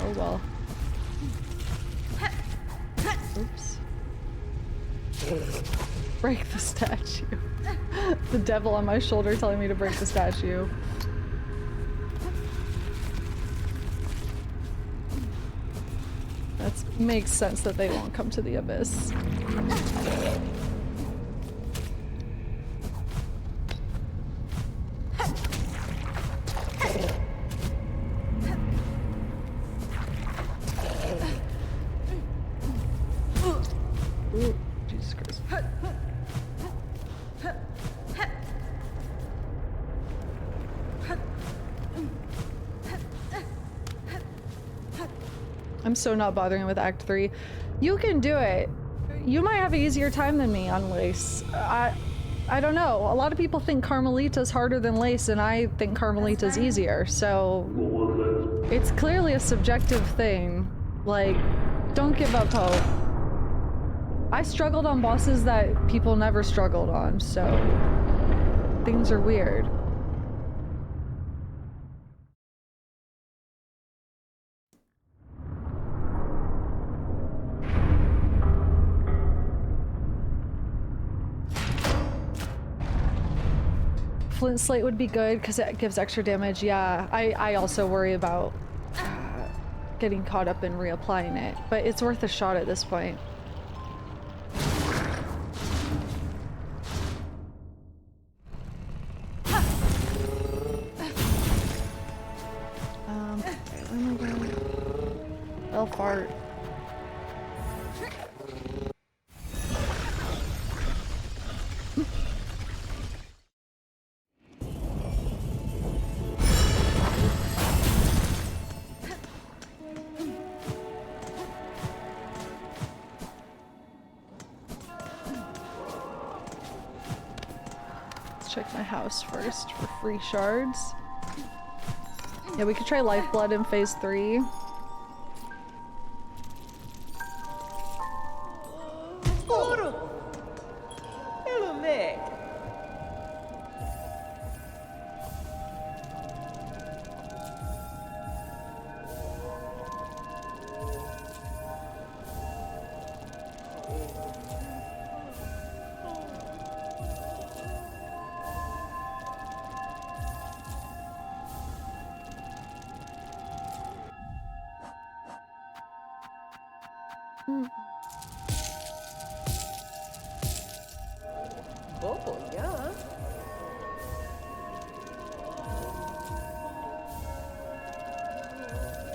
S1: Oh well. Oops. Break the statue. The devil on my shoulder telling me to break the statue. That makes sense that they won't come to the abyss. Ooh, Jesus Christ. I'm so not bothering with Act 3. You can do it. You might have an easier time than me on Lace. I don't know. A lot of people think Carmelita's harder than Lace, and I think Carmelita's easier, so it's clearly a subjective thing. Like, don't give up hope. I struggled on bosses that people never struggled on, so things are weird. Flint Slate would be good because it gives extra damage. Yeah, I also worry about getting caught up in reapplying it, but it's worth a shot at this point. They'll fart. Check my house first for free shards. Yeah, we could try Lifeblood in phase 3.
S2: Oh, yeah.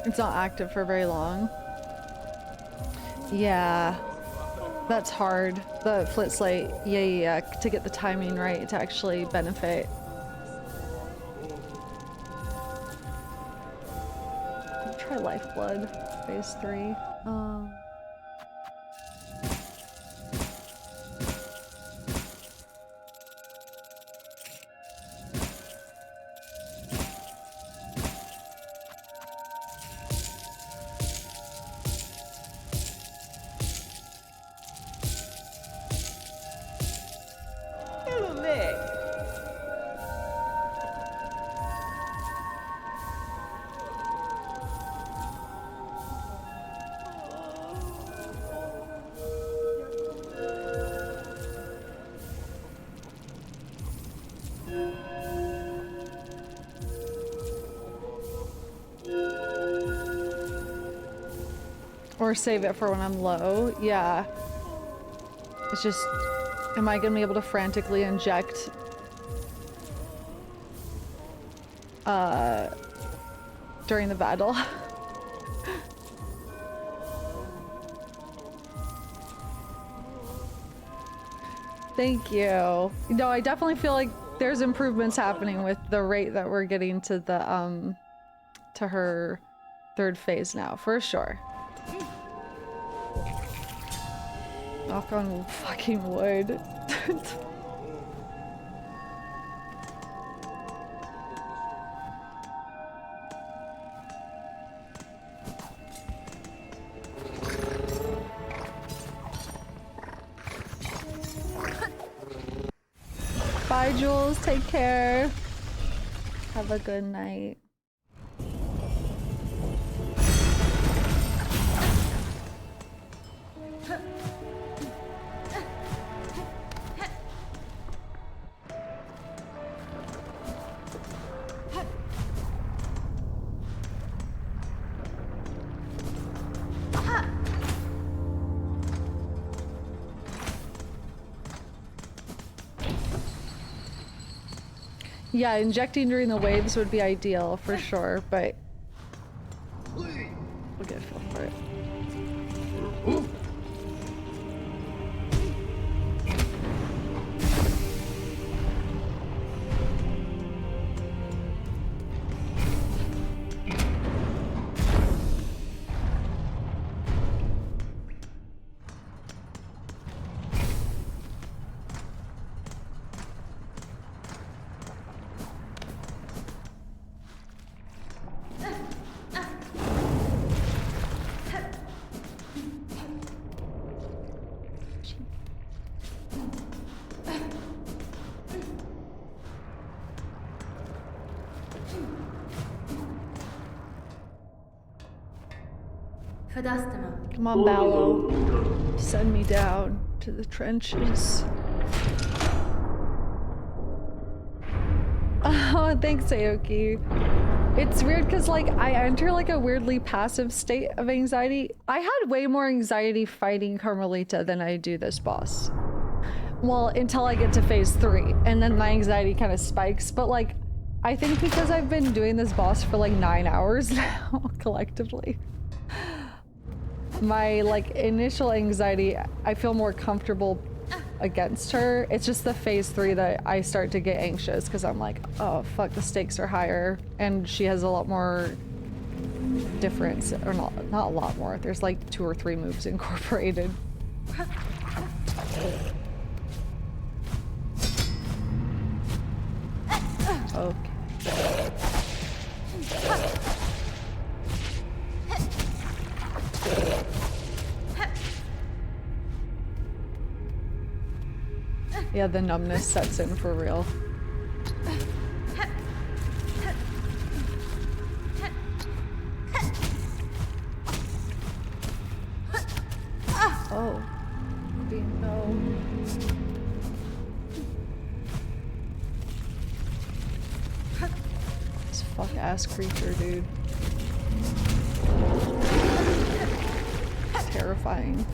S1: It's not active for very long. Yeah, that's hard. The Flint Slate, yeah, to get the timing right to actually benefit. I'll try Lifeblood, phase 3. Or save it for when I'm low. Yeah. It's just, am I gonna be able to frantically inject during the battle? Thank you. No, I definitely feel like there's improvements happening with the rate that we're getting to the to her third phase now, for sure. Knock on fucking wood. Bye, Jules. Take care. Have a good night. Yeah, injecting during the waves would be ideal for sure, but we'll get a feel for it. Come on, Ballo. Send me down to the trenches. Oh, thanks, Aoki. It's weird because, like, I enter, like, a weirdly passive state of anxiety. I had way more anxiety fighting Carmelita than I do this boss. Well, until I get to phase 3, and then my anxiety kind of spikes. But, like, I think because I've been doing this boss for, like, 9 hours now, collectively. My, like, initial anxiety, I feel more comfortable against her. It's just the phase 3 that I start to get anxious because I'm like, oh fuck, the stakes are higher and she has a lot more difference, or not a lot more. There's like 2 or 3 moves incorporated. Okay. Yeah, the numbness sets in for real. Oh. No. This fuck ass creature, dude. It's terrifying.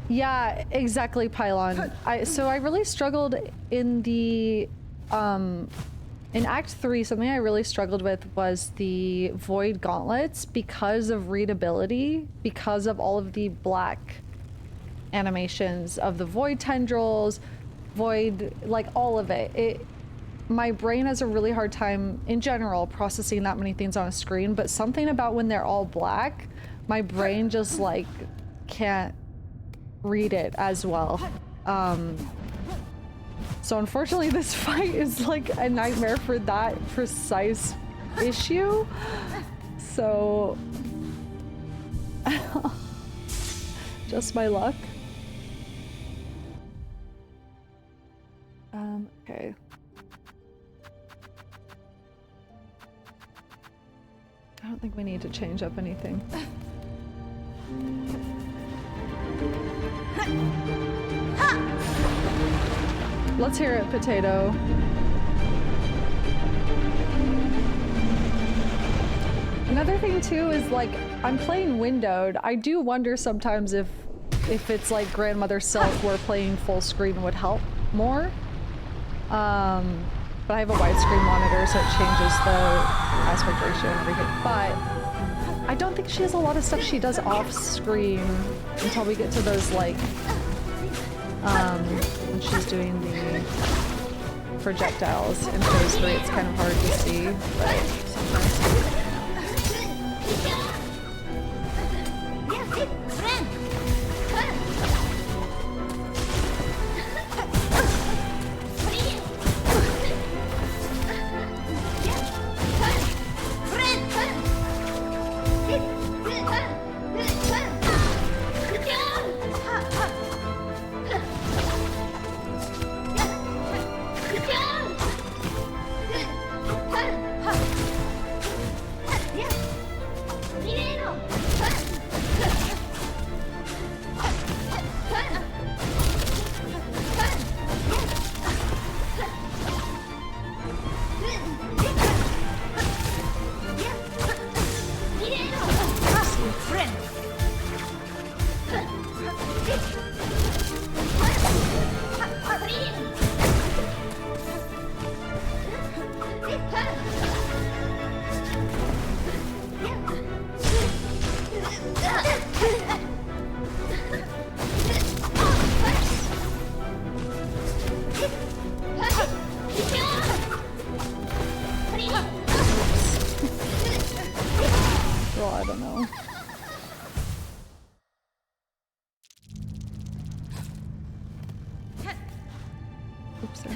S1: Yeah, exactly, Pylon. So I really struggled in the in Act 3. Something I really struggled with was the Void Gauntlets because of readability, because of all of the black animations of the Void tendrils, Void, like all of it. My brain has a really hard time in general processing that many things on a screen, but something about when they're all black, my brain just like can't read it as well. So unfortunately this fight is like a nightmare for that precise issue. So just my luck. Okay. I don't think we need to change up anything. Let's hear it, Potato. Another thing too is like I'm playing windowed. I do wonder sometimes if it's like Grandmother Silk where playing full screen would help more. But I have a widescreen monitor, so it changes the aspect ratio and everything. But I don't think she has a lot of stuff she does off screen until we get to those like when she's doing the projectiles in phase 3. It's kind of hard to see, but sometimes. Well, I don't know. Oops, so.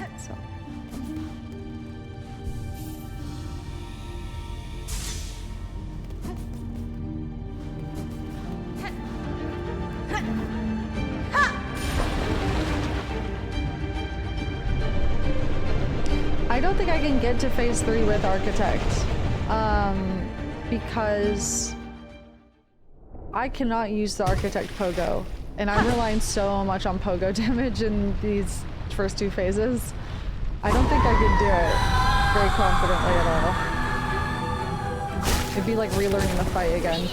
S1: I don't think I can get to phase 3 with Architect, because I cannot use the Architect Pogo, and I'm relying so much on Pogo damage in these first 2 phases. I don't think I could do it very confidently at all. It'd be like relearning the fight again.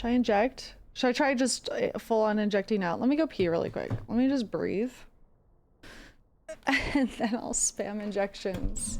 S1: Should I inject? Should I try just full on injecting out? Let me go pee really quick. Let me just breathe. And then I'll spam injections.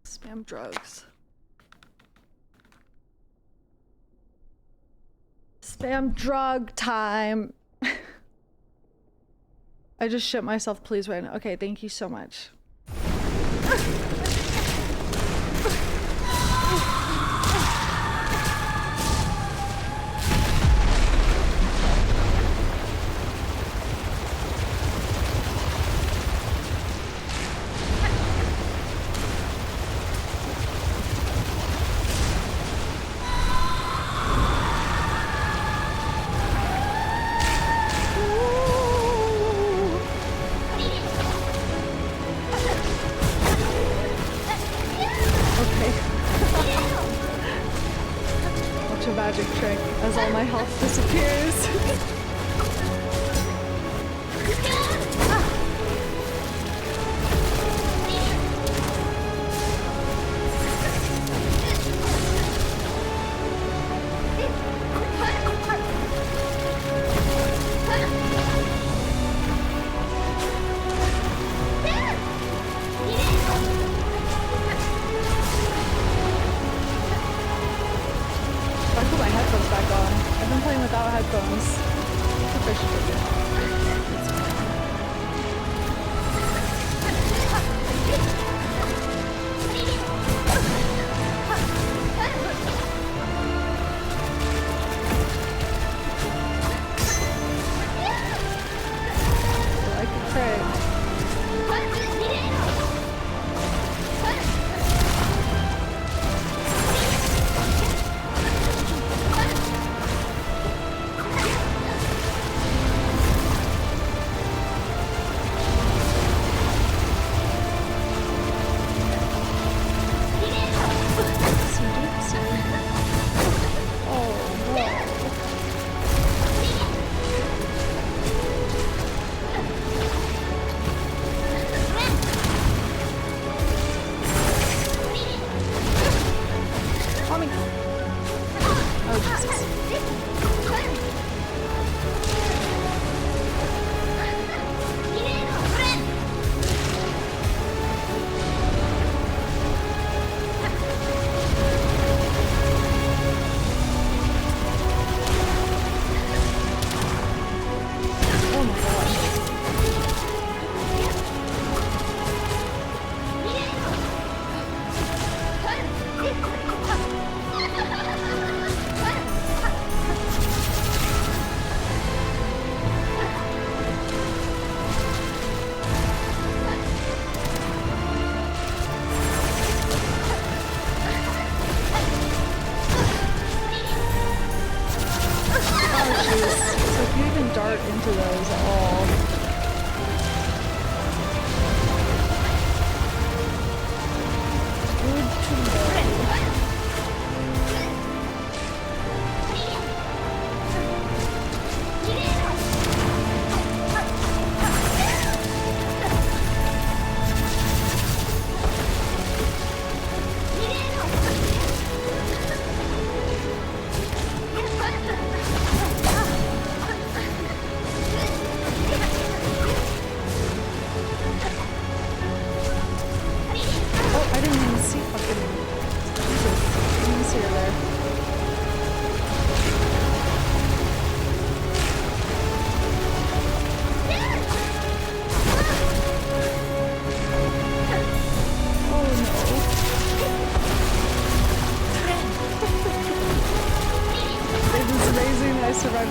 S1: Spam drugs. Spam drug time. I just shit myself, please, right now. Okay, thank you so much. Put my headphones back on. I've been playing without headphones.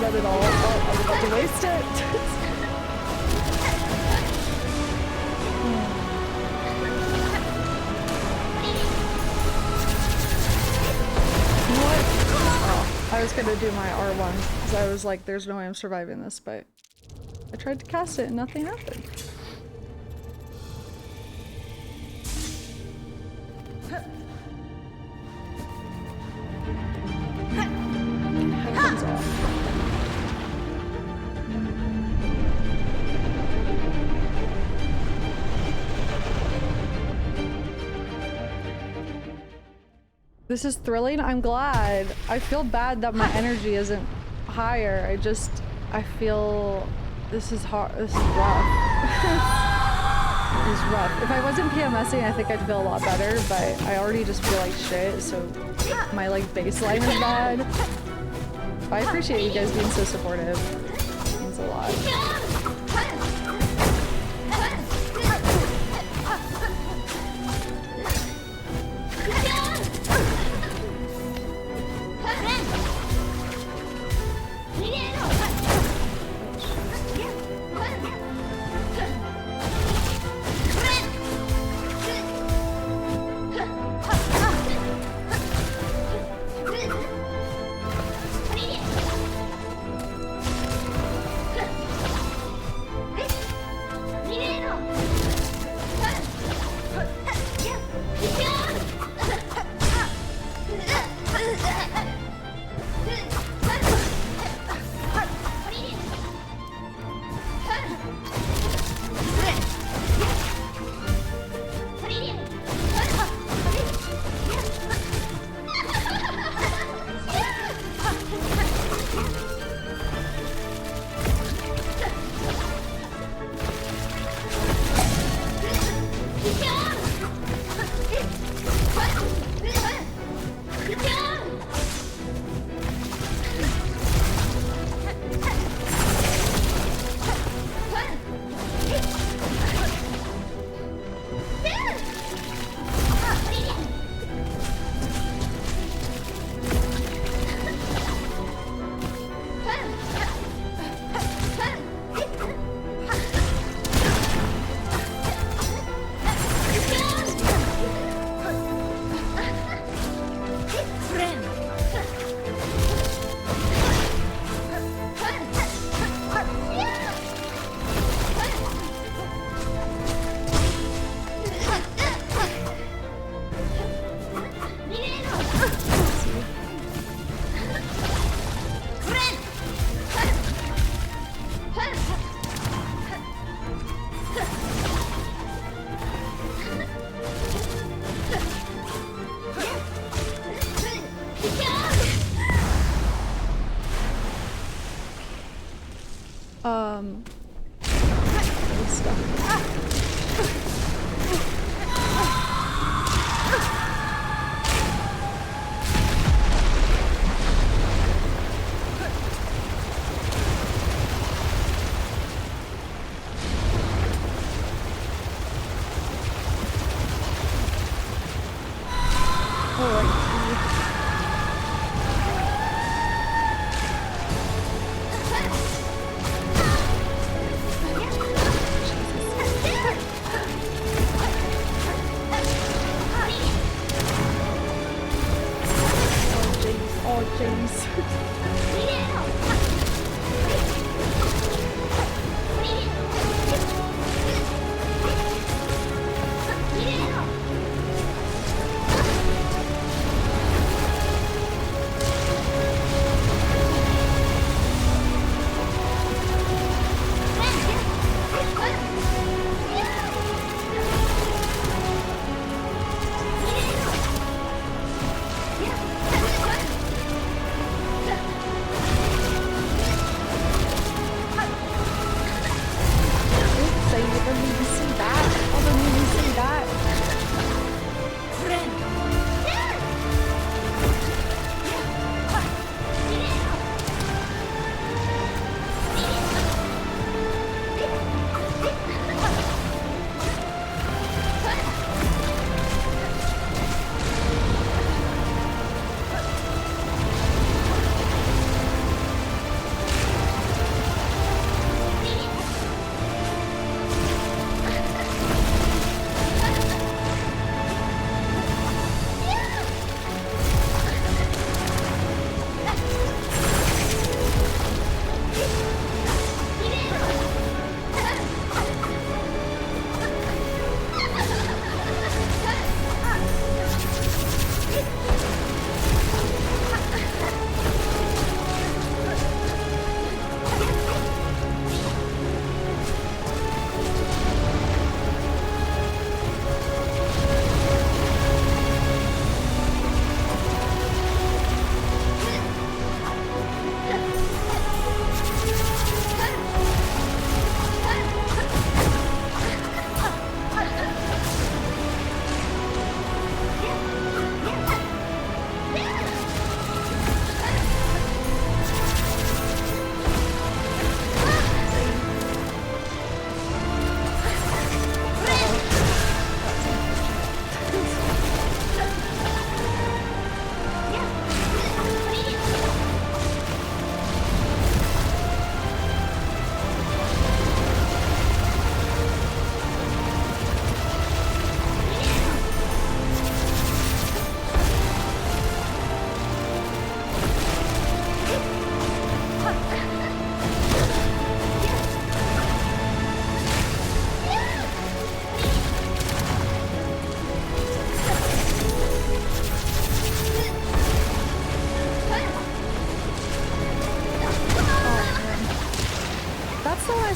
S1: run it all. Oh, I'm about to waste it. I was gonna do my R1 because I was like, there's no way I'm surviving this, but I tried to cast it and nothing happened. Headphones off. This is thrilling. I'm glad. I feel bad that my energy isn't higher. I feel this is hard. This is rough. This is rough. If I wasn't PMSing, I think I'd feel a lot better, but I already just feel like shit, so my like baseline is bad. But I appreciate you guys being so supportive. It means a lot.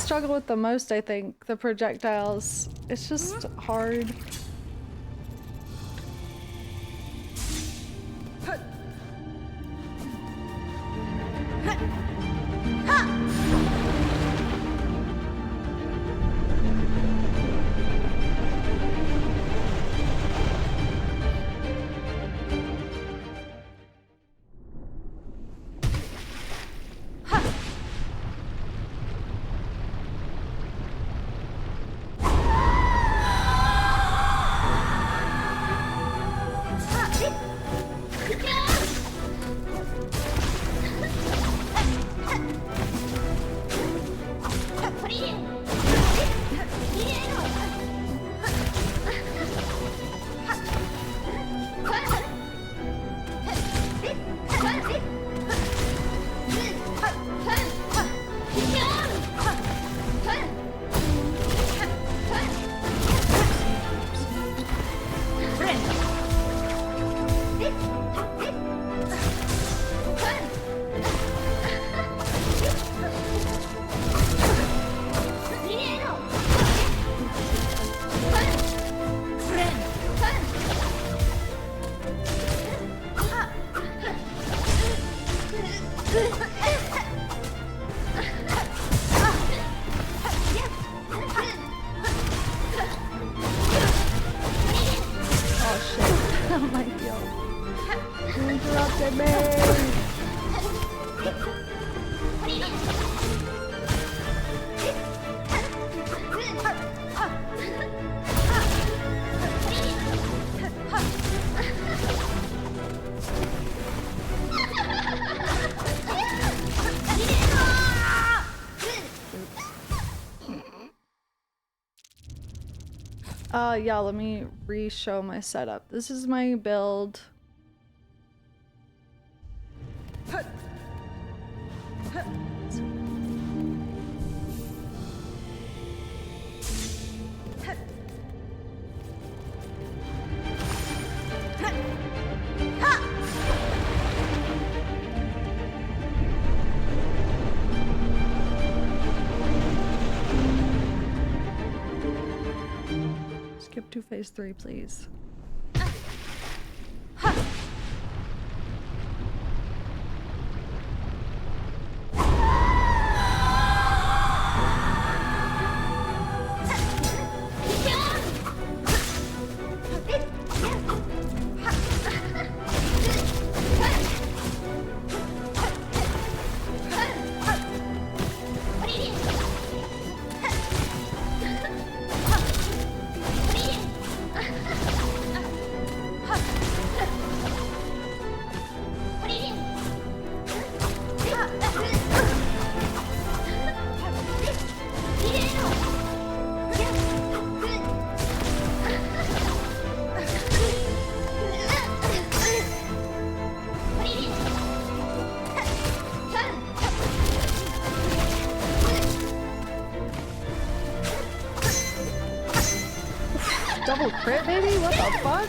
S1: struggle with the most, I think. The projectiles. It's just hard. Yeah, let me re-show my setup. This is my build. Skip to phase 3, please. Double crit, baby? What the fuck?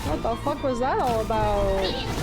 S1: What the fuck was that all about?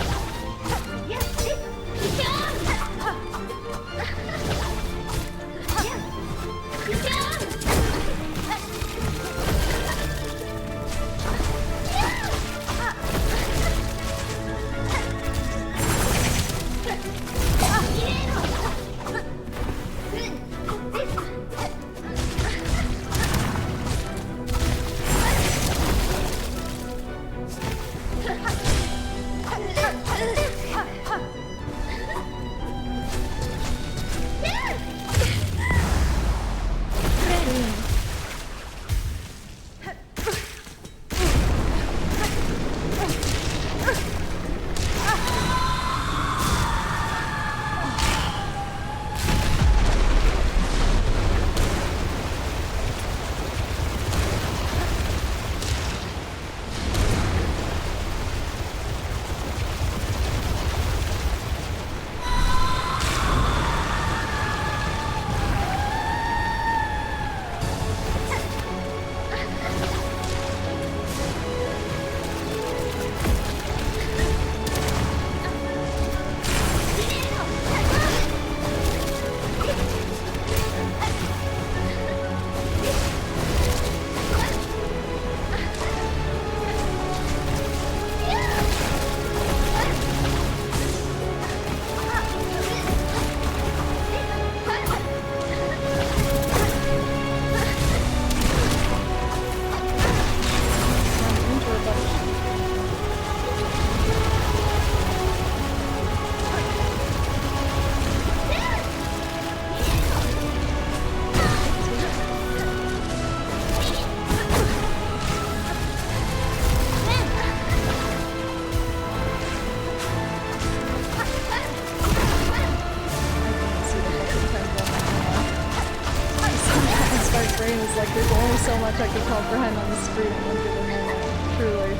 S1: brain is like, there's only so much I can comprehend on the screen at one given moment. Truly.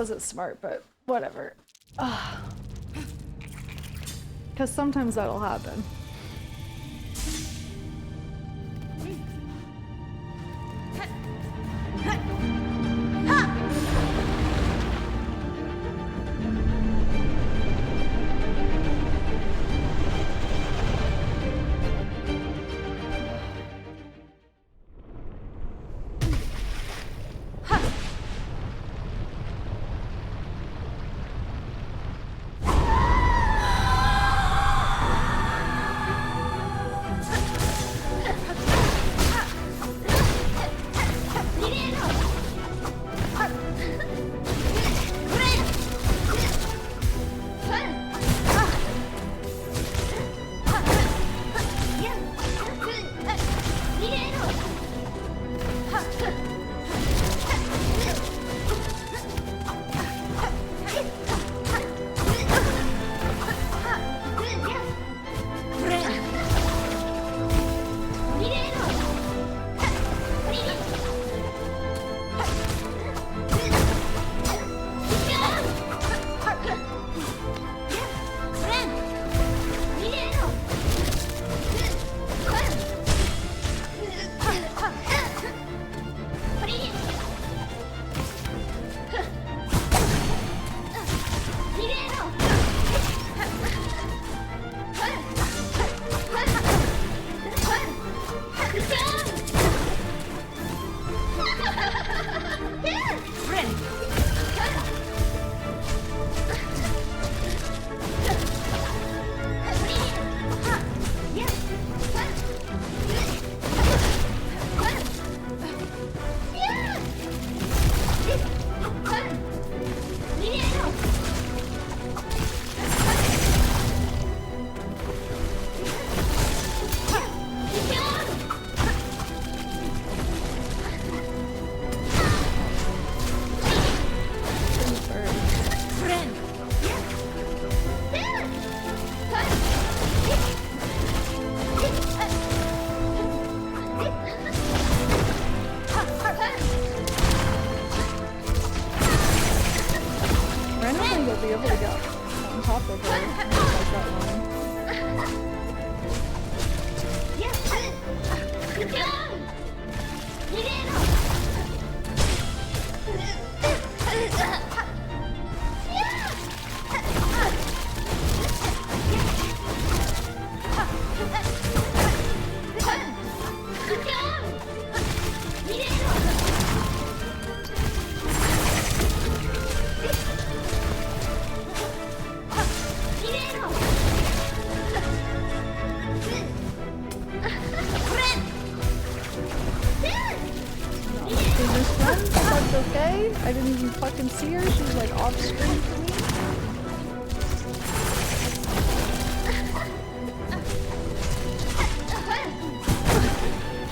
S1: Wasn't smart, but whatever. Because sometimes that'll happen. okay? I didn't even fucking see her. She was like off screen for me.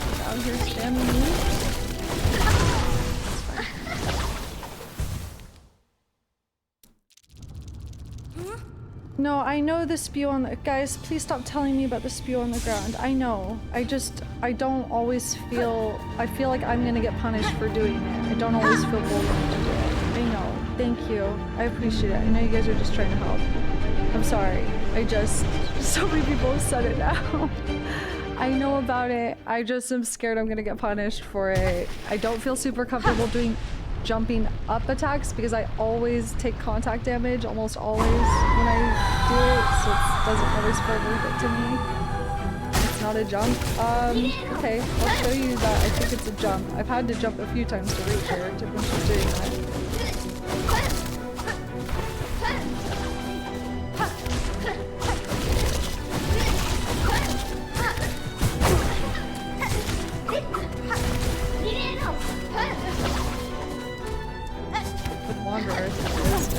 S1: She's out here spamming me. No, I know the spew on the- guys, please stop telling me about the spew on the ground. I know. I don't always feel- I feel like I'm gonna get punished for doing it. I don't always feel bold enough to do it. I know. Thank you. I appreciate it. I know you guys are just trying to help. I'm sorry. So many people have said it now. I know about it. I just am scared I'm gonna get punished for it. I don't feel super comfortable doing jumping up attacks because I always take contact damage, almost always when I do it, so it doesn't always feel worth it to me. It's not a jump. Okay, I'll show you that I think it's a jump. I've had to jump a few times to reach her to when she's doing that. With Wanderers, it is.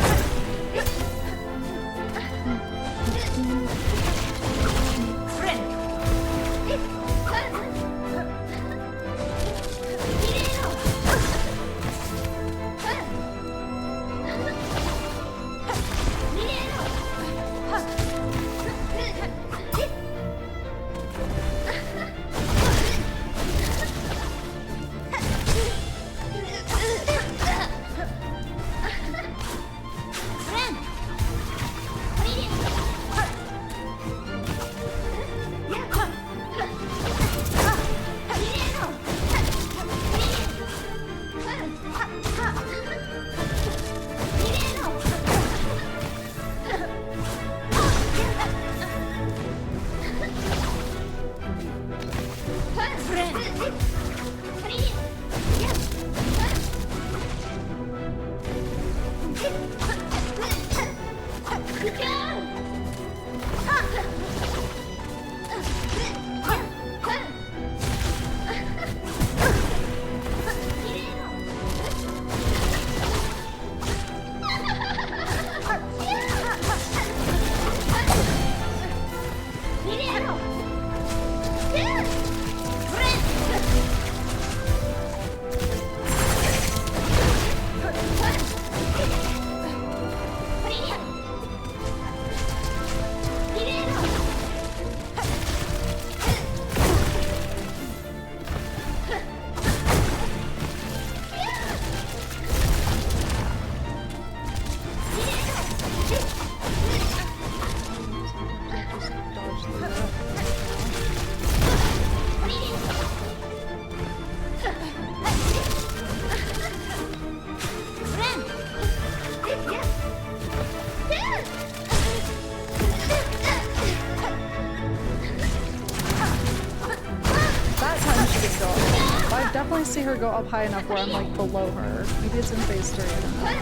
S1: I see her go up high enough where I'm like below her. Maybe it's in phase 3. I don't know.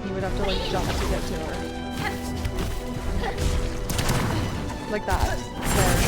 S1: You would have to like jump to get to her. Like that. There.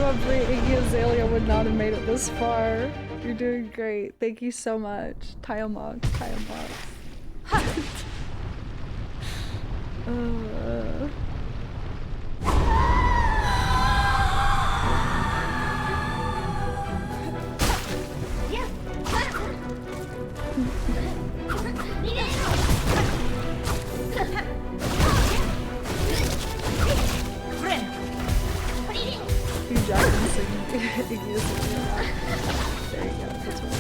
S1: Breebunn, Bree, Iggy, Azalea would not have made it this far. You're doing great. Thank you so much. Tayamog, Tayamog. Hugh Jackman singing Iggy Azalea. There you go. That's what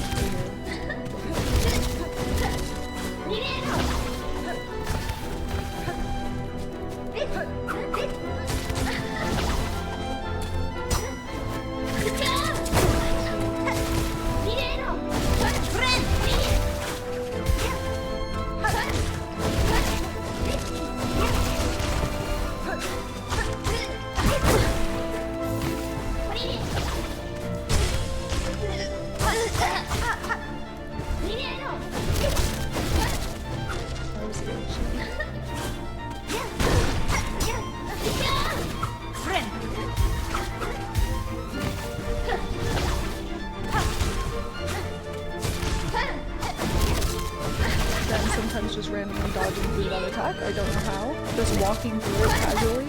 S1: I'm sometimes just randomly dodging through that attack. I don't know how. Just walking through it casually.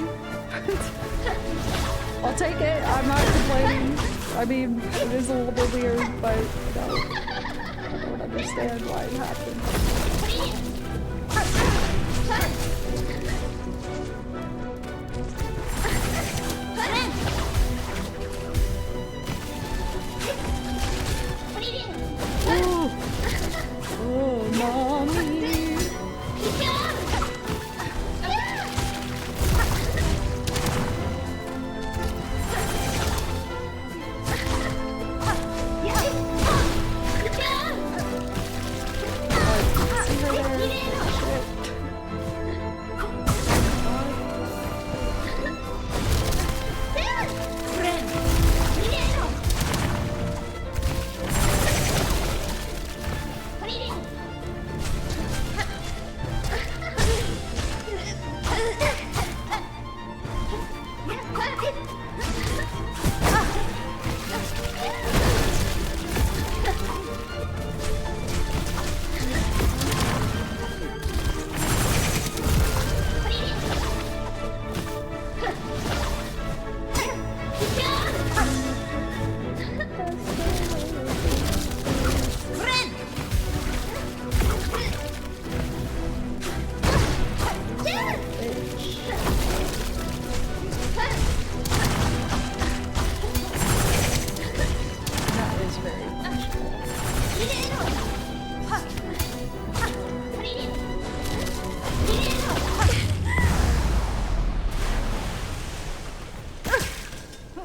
S1: I'll take it. I'm not complaining. I mean, it is a little bit weird, but no, I don't understand why it happened. Oh, mommy.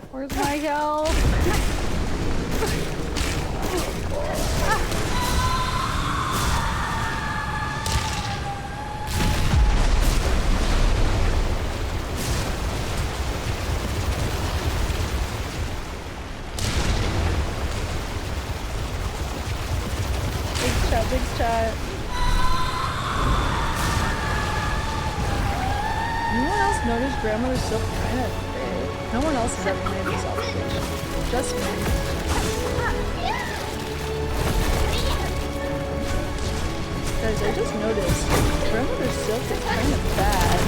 S1: Where's my health? Big chat. Anyone else notice grandmother's still kind of big? No one else has ever made this observation. Just me. Guys, I just noticed grandmother's silk is kind of bad.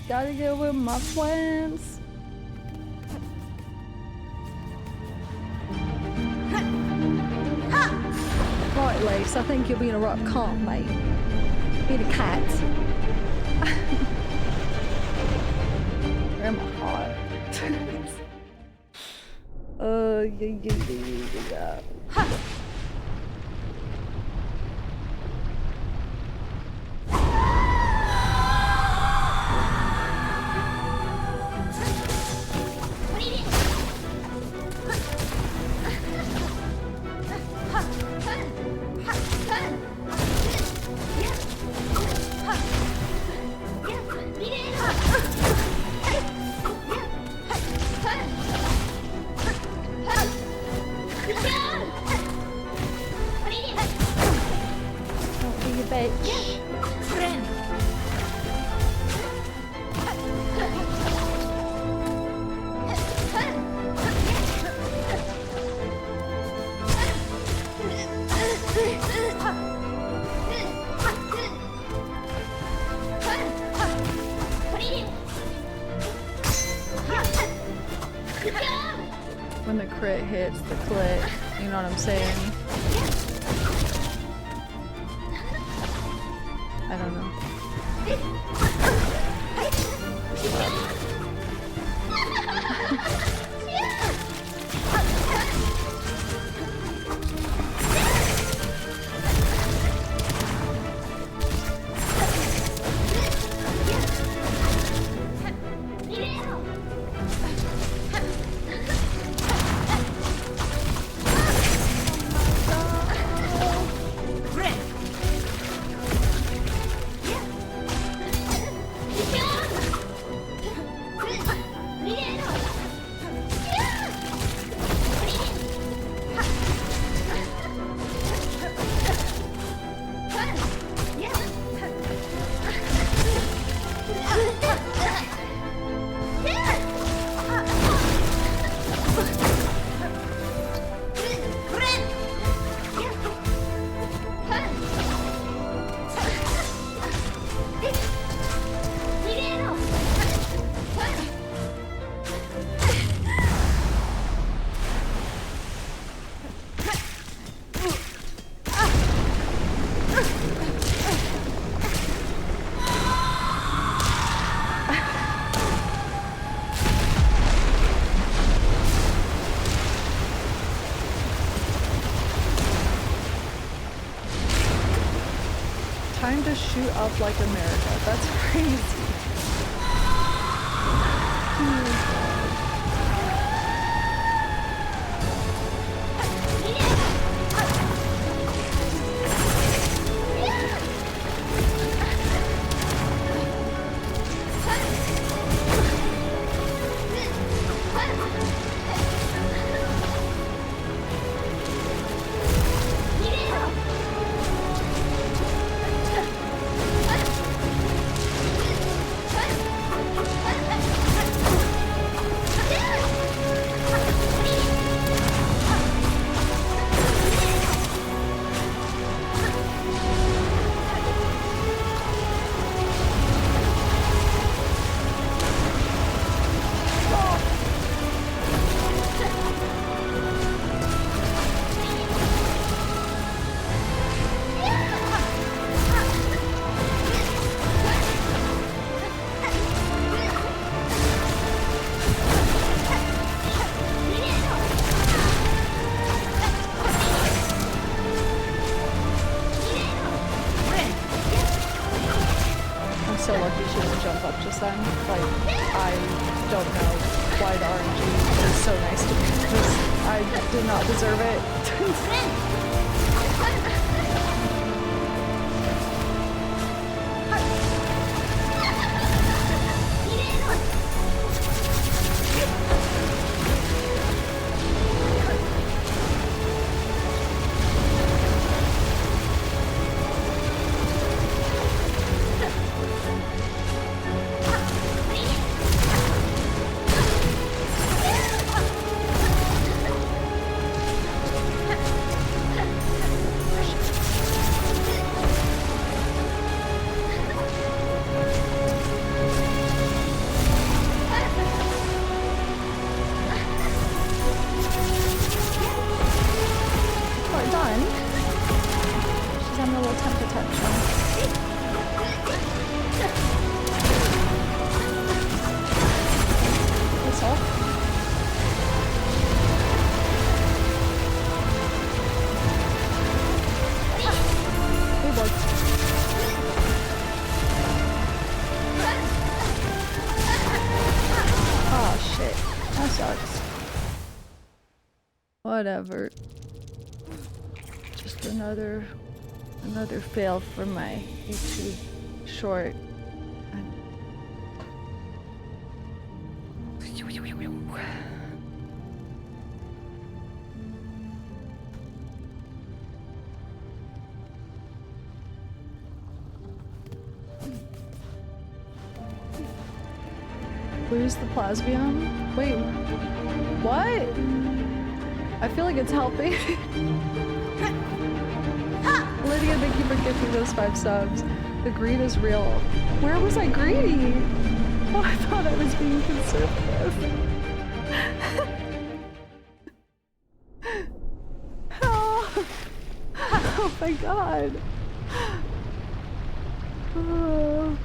S1: Gotta get with my plans. Right, Lace, I think you're being a right cunt, mate. Being a cat. You're in my heart. Yeah. Don't be a bitch. When the crit hits the clit, you know what I'm saying? I don't know. Time to shoot up like America. That's crazy. So lucky she didn't jump up just then. Like, I don't know why the RNG is so nice to me. Just, I did not deserve it. That sucks. Whatever. Just another fail for my YouTube short. Lose the plasmium? Wait, what? I feel like it's helping. Lydia, thank you for gifting those 5 subs. The greed is real. Where was I greedy? Oh, I thought I was being conservative. Oh, oh my god. Oh.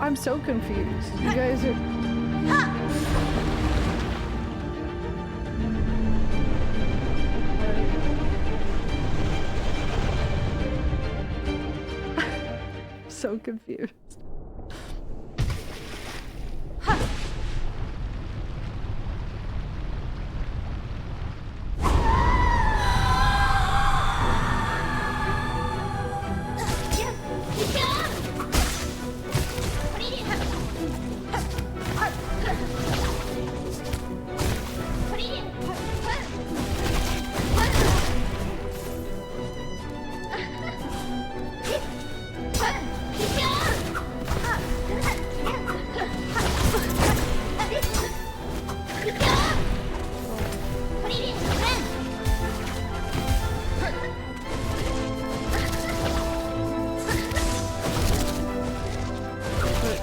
S1: I'm so confused. You guys are... so confused.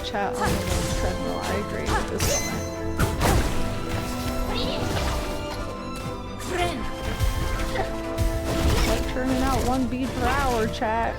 S1: Chat on the treadmill. I agree with this comment. Like turning out 1 bead per hour, chat.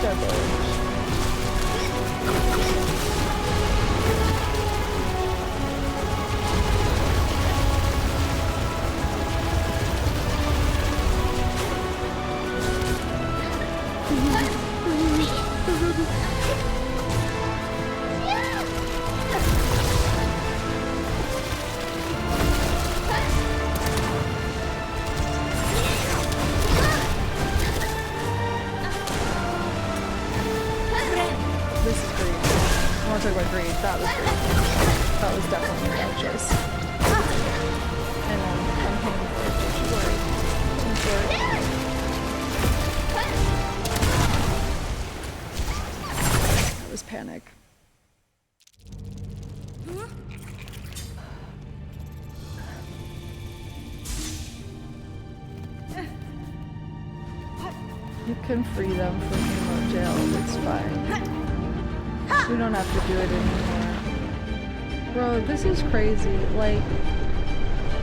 S1: that village. This is great. I want to talk about great. That was great. That was definitely a bad choice. And I'm paying for it. Don't you worry. Don't you worry. It was panic. You can free them from remote jail. It's fine. We don't have to do it anymore. Bro, this is crazy. Like,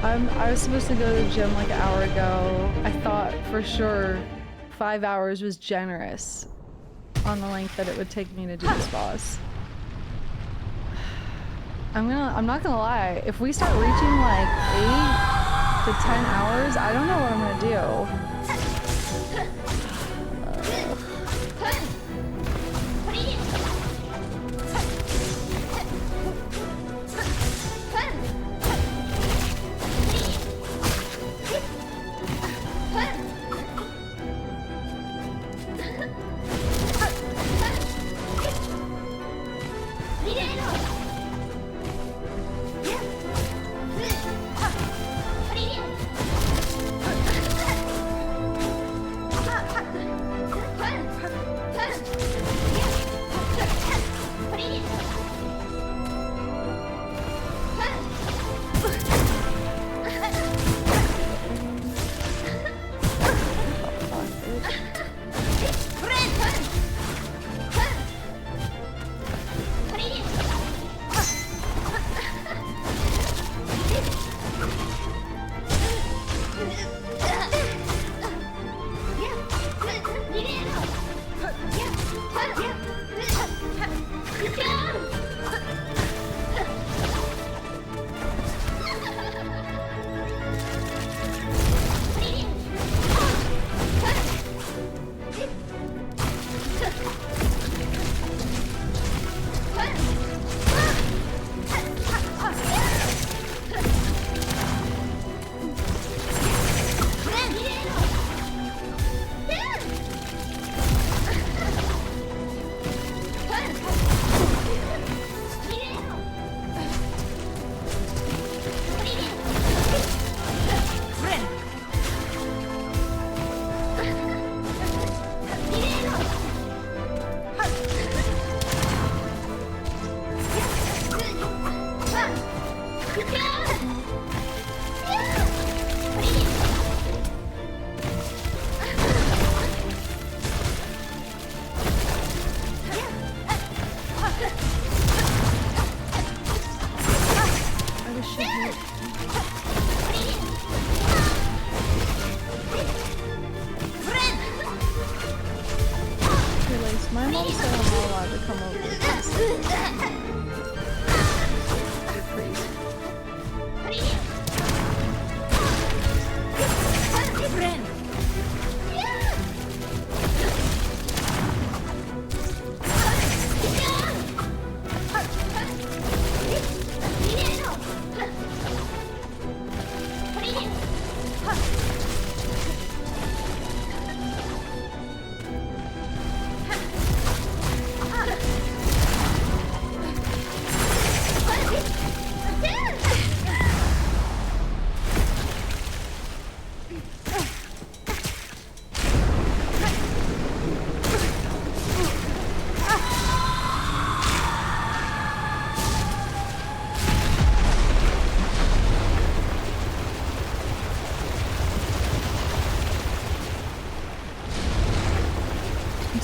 S1: I was supposed to go to the gym like an hour ago. I thought for sure 5 hours was generous on the length that it would take me to do this boss. I'm not gonna lie. If we start reaching like 8 to 10 hours, I don't know what I'm gonna do.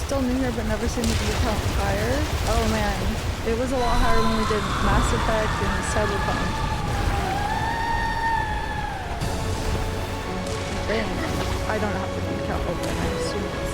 S1: Still new here, but never seen the view count higher. Oh man, it was a lot higher when we did Mass Effect and Cyberpunk. Dang, I don't have the view count open. I assume it's...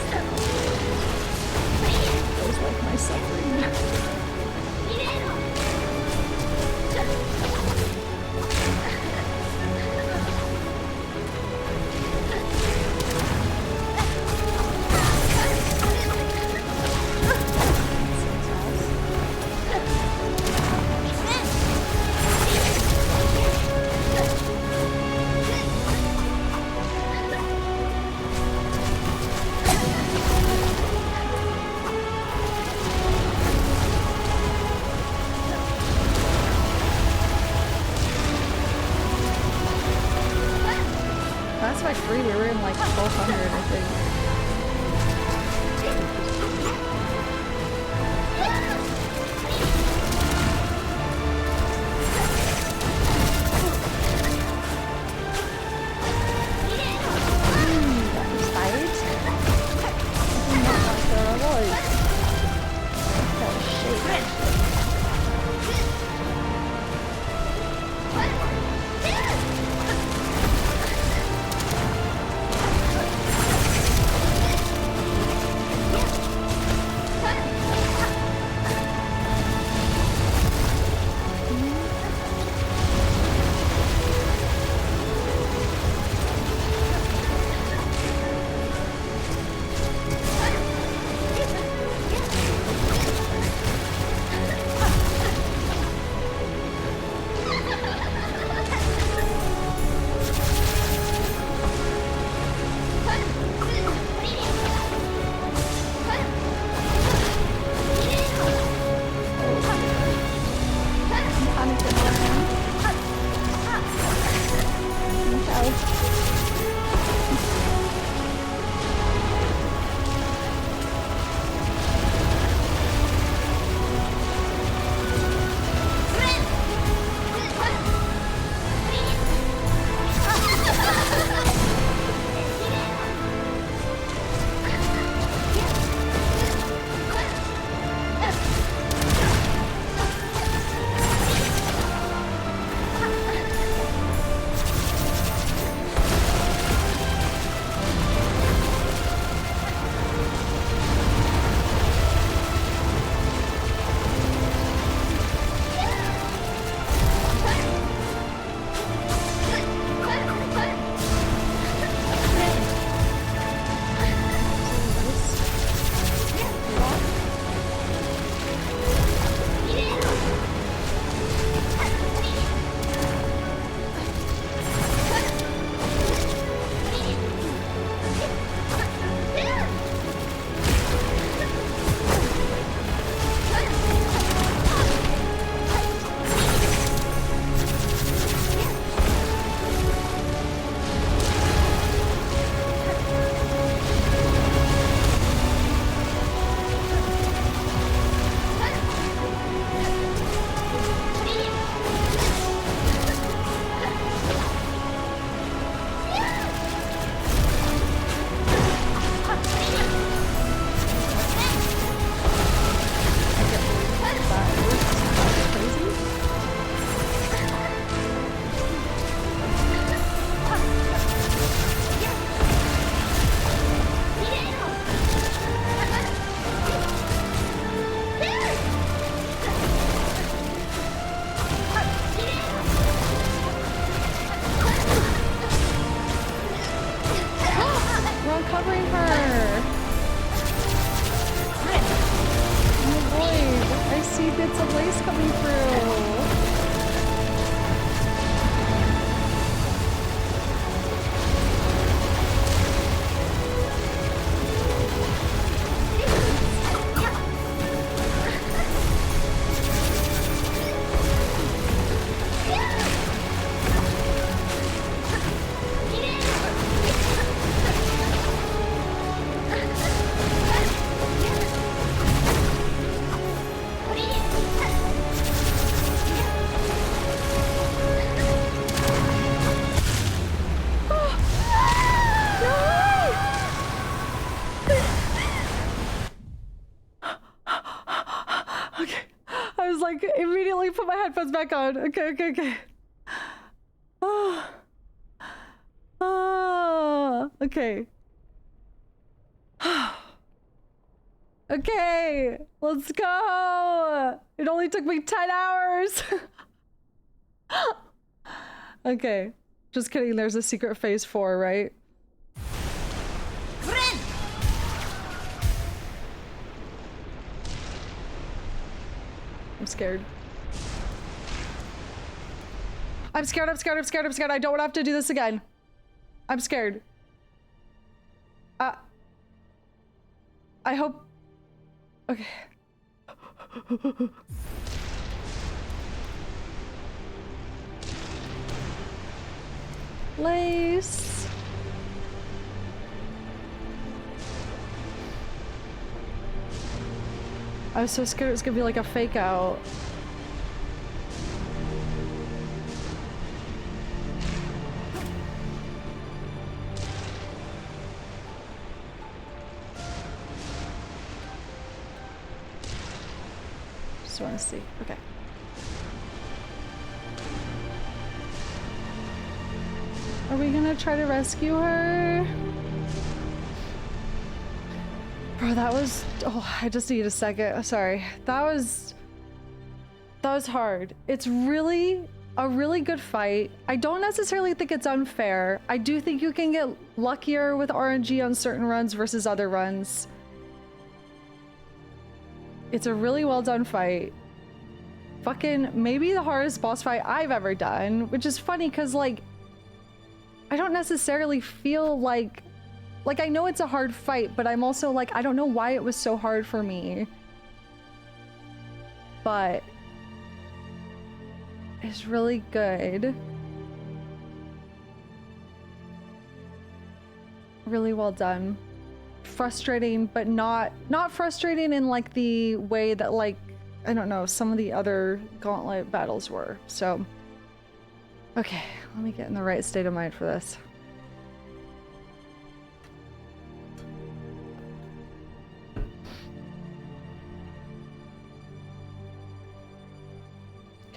S1: 1200, I think. That was tight. Not like there was. That was shaped. Immediately put my headphones back on. Okay. Okay. Okay, let's go. It only took me 10 hours. Okay, just kidding. There's a secret phase 4, right? I'm scared. I'm scared. I don't want to have to do this again. I'm scared. I hope... Okay. Lace. I was so scared it was gonna be like a fake out. Just want to see. Okay. Are we gonna try to rescue her? Bro, that was... Oh, I just need a second. Sorry. That was hard. It's really a really good fight. I don't necessarily think it's unfair. I do think you can get luckier with RNG on certain runs versus other runs. It's a really well done fight. Fucking maybe the hardest boss fight I've ever done, which is funny because, like, I don't necessarily feel like I know it's a hard fight, but I'm also like, I don't know why it was so hard for me. But it's really good. Really well done. Frustrating, but not frustrating in like the way that, like, I don't know, some of the other Gauntlet battles were. So, okay, let me get in the right state of mind for this.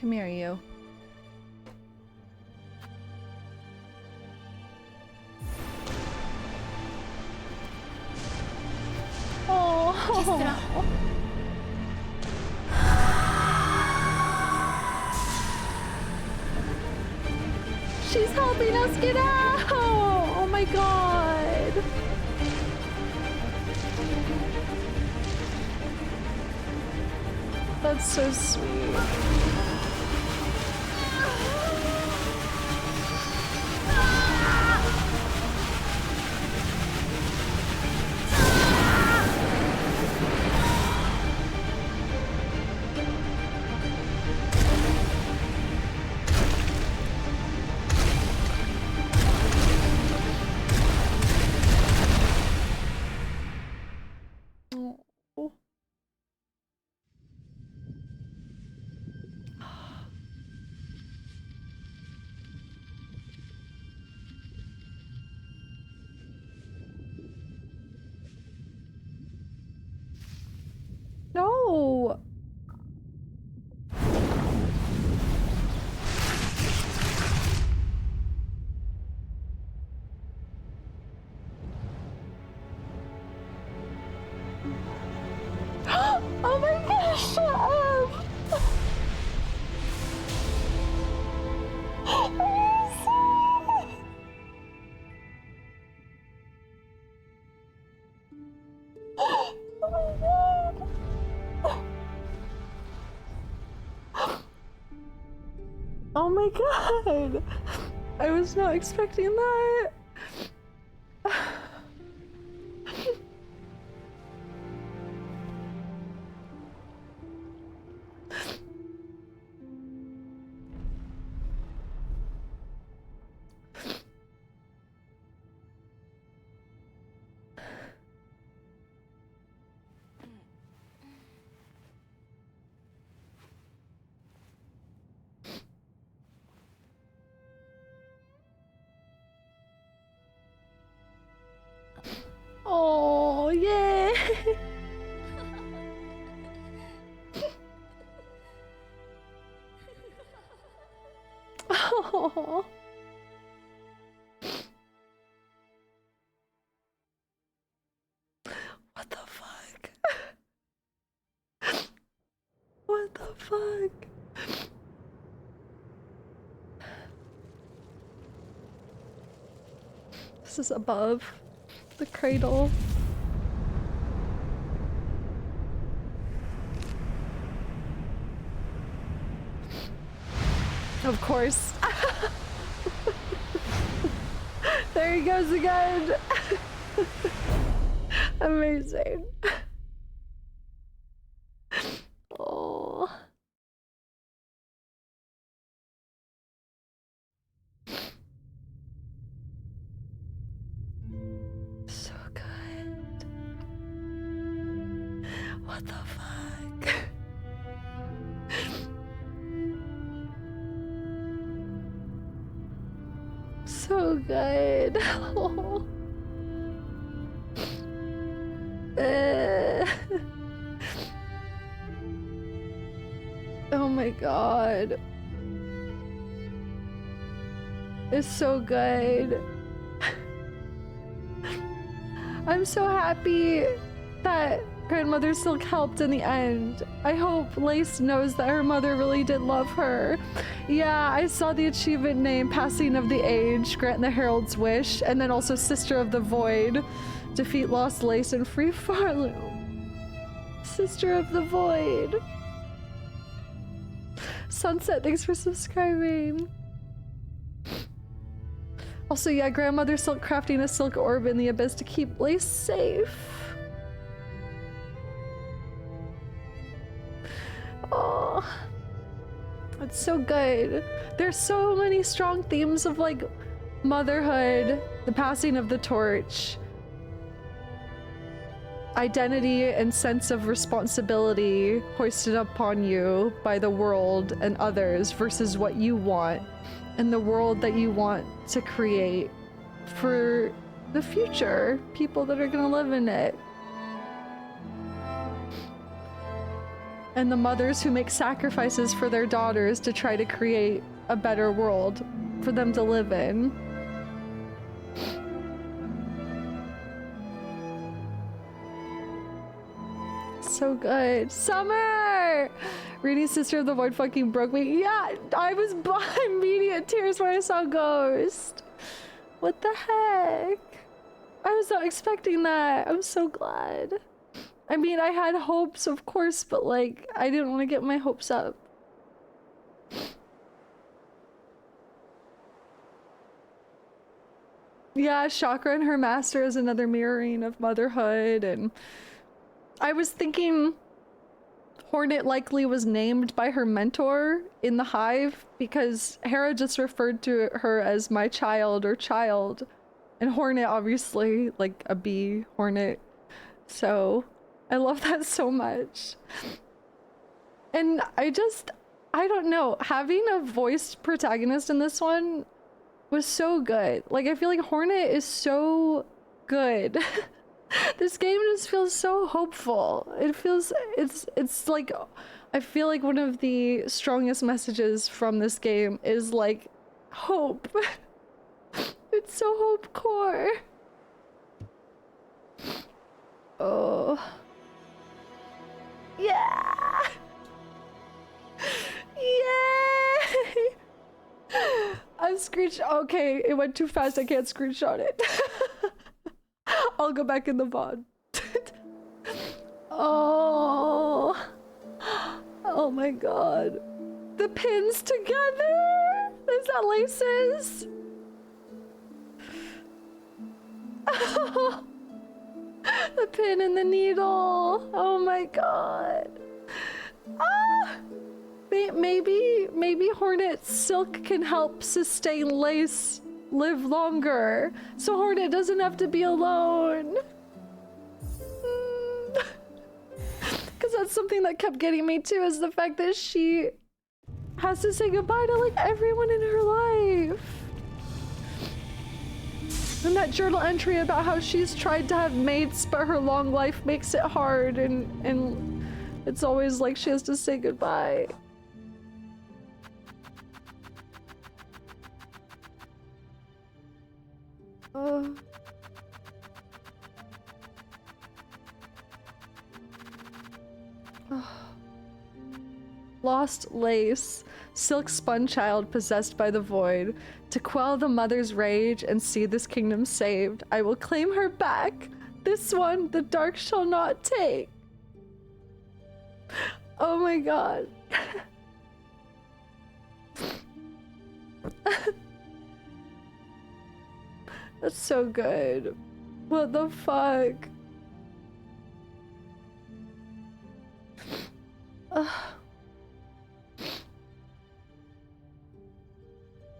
S1: Come here, you. Oh. She's helping us get out! Oh my god! That's so sweet. No! Oh my gosh! Shut up! Oh my god! Oh my god! I was not expecting that. Oh, yay! Oh. What the fuck? What the fuck? This is above the cradle. Of course. There he goes again. Amazing. Oh. So good. What the fuck? So good. Oh my god. It's so good. I'm so happy that Grandmother Silk helped in the end. I hope Lace knows that her mother really did love her. Yeah, I saw the achievement name, Passing of the Age, grant the Herald's wish, and then also Sister of the Void, defeat Lost Lace and free Farlow. Sister of the Void. Sunset, thanks for subscribing. Also, yeah, Grandmother Silk crafting a silk orb in the abyss to keep Lace safe. Oh, it's so good. There's so many strong themes of like motherhood, the passing of the torch, identity and sense of responsibility hoisted upon you by the world and others versus what you want and the world that you want to create for the future people that are gonna live in it. And the mothers who make sacrifices for their daughters to try to create a better world for them to live in. So good. Summer! Reading Sister of the Void fucking broke me. Yeah, I was immediate tears when I saw Ghost. What the heck? I was not expecting that. I'm so glad. I mean, I had hopes, of course, but like, I didn't want to get my hopes up. Yeah, Chakra and her master is another mirroring of motherhood, and I was thinking Hornet likely was named by her mentor in the hive because Hera just referred to her as my child or child, and Hornet obviously like a bee hornet. So I love that so much. And I don't know, having a voiced protagonist in this one was so good. Like, I feel like Hornet is so good. This game just feels so hopeful. It feels, it's like, I feel like one of the strongest messages from this game is like, hope. It's so hope core. Oh. Yeah! Yay! I'm okay, it went too fast, I can't screenshot it. I'll go back in the VOD. Oh. Oh my god. The pins together! Is that laces? Oh. The pin and the needle. Oh my god. Ah! Maybe Hornet Silk can help sustain Lace live longer, so Hornet doesn't have to be alone. Because that's something that kept getting me too, is the fact that she has to say goodbye to like everyone in her life. And that journal entry about how she's tried to have mates, but her long life makes it hard, and it's always like she has to say goodbye. Lost Lace, Silk Spun Child possessed by the void. To quell the mother's rage and see this kingdom saved, I will claim her back. This one the dark shall not take. Oh my god. That's so good. What the fuck?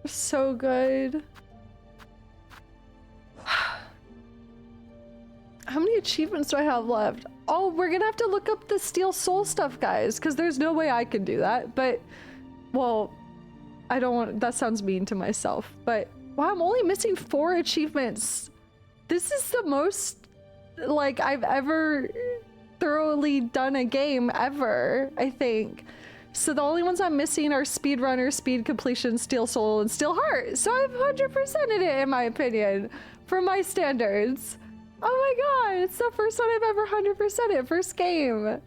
S1: So good. How many achievements do I have left? Oh, we're gonna have to look up the Steel Soul stuff, guys, because there's no way I can do that. But, well, I don't want, that sounds mean to myself. But, wow, I'm only missing 4 achievements. This is the most, like, I've ever thoroughly done a game ever, I think. So the only ones I'm missing are Speedrunner, Speed Completion, Steel Soul, and Steel Heart. So I've 100%ed it, in my opinion, for my standards. Oh my god, it's the first one I've ever 100%ed it, first game.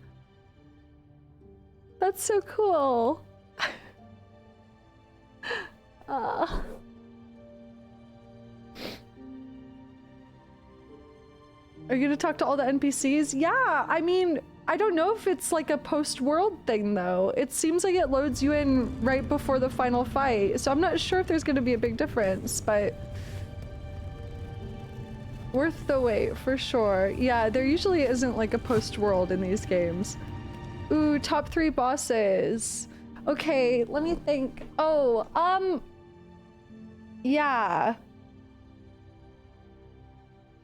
S1: That's so cool. Are you gonna talk to all the NPCs? Yeah, I mean, I don't know if it's like a post-world thing though. It seems like it loads you in right before the final fight, so I'm not sure if there's gonna be a big difference, but worth the wait for sure. Yeah, there usually isn't like a post-world in these games. Ooh, top 3 bosses. Okay, let me think. Oh, yeah.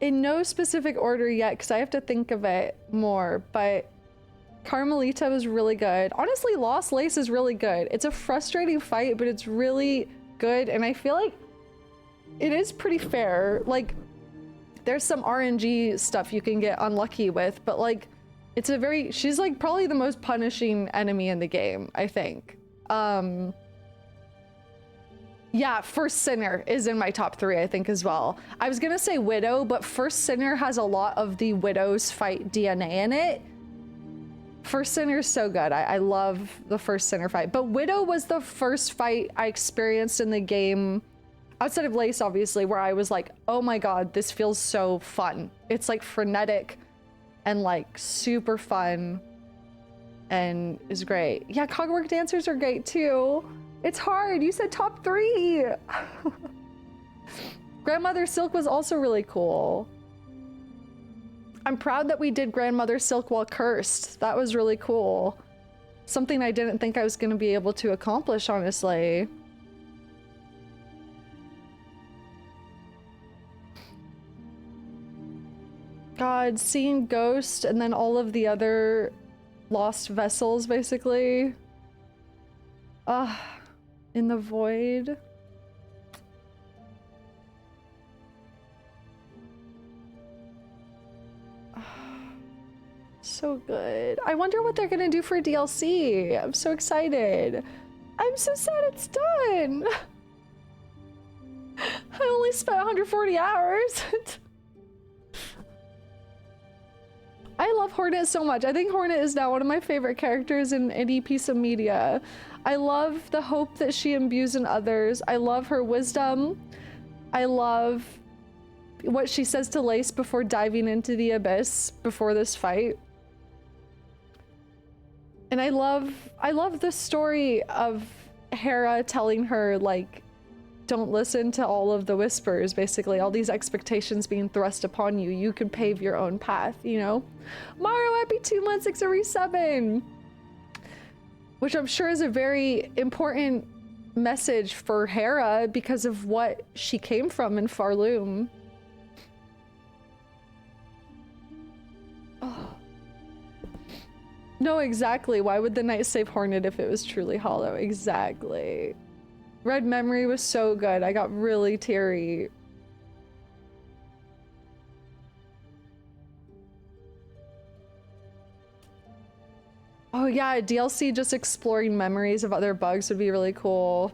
S1: In no specific order yet, because I have to think of it more, but Carmelita was really good. Honestly, Lost Lace is really good. It's a frustrating fight, but it's really good, and I feel like it is pretty fair. Like, there's some RNG stuff you can get unlucky with, but like, it's a very, she's like probably the most punishing enemy in the game, I think. Yeah, First Sinner is in my top 3, I think, as well. I was gonna say Widow, but First Sinner has a lot of the Widow's fight DNA in it. First Sinner is so good. I love the First Sinner fight. But Widow was the first fight I experienced in the game, outside of Lace, obviously, where I was like, oh my god, this feels so fun. It's like frenetic and like super fun and is great. Yeah, Cogwork Dancers are great too. It's hard. You said top 3. Grandmother Silk was also really cool. I'm proud that we did Grandmother Silk while cursed. That was really cool. Something I didn't think I was going to be able to accomplish, honestly. God, seeing Ghost and then all of the other lost vessels, basically. In the void. So good. I wonder what they're gonna do for DLC. I'm so excited. I'm so sad it's done. I only spent 140 hours. I love Hornet so much. I think Hornet is now one of my favorite characters in any piece of media. I love the hope that she imbues in others. I love her wisdom. I love what she says to Lace before diving into the abyss before this fight. And I love the story of Hera telling her, like, don't listen to all of the whispers, basically. All these expectations being thrust upon you. You could pave your own path, you know? Mario, happy 2 months, 6 resub. Which I'm sure is a very important message for Hera because of what she came from in Farloom. Oh. No, exactly. Why would the knight save Hornet if it was truly hollow? Exactly. Red Memory was so good. I got really teary. Oh yeah, a DLC just exploring memories of other bugs would be really cool.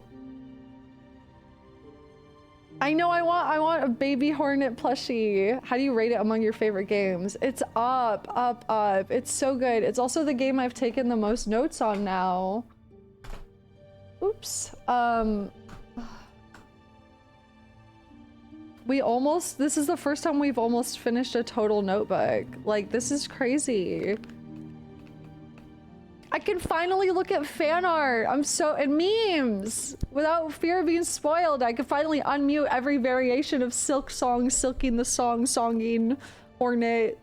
S1: I know, I want a baby Hornet plushie. How do you rate it among your favorite games? It's up, up, up. It's so good. It's also the game I've taken the most notes on now. Oops. This is the first time we've almost finished a total notebook. Like, this is crazy. I can finally look at fan art. And memes without fear of being spoiled. I can finally unmute every variation of Silk Song, silking the song, songing, Hornet.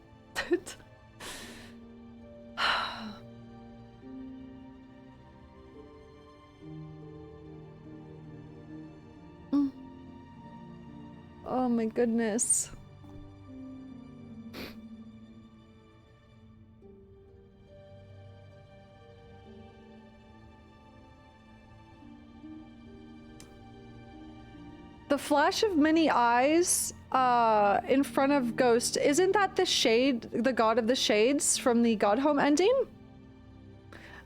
S1: Oh my goodness. the flash of many eyes in front of Ghost, isn't that the shade, the god of the shades from the Godhome ending?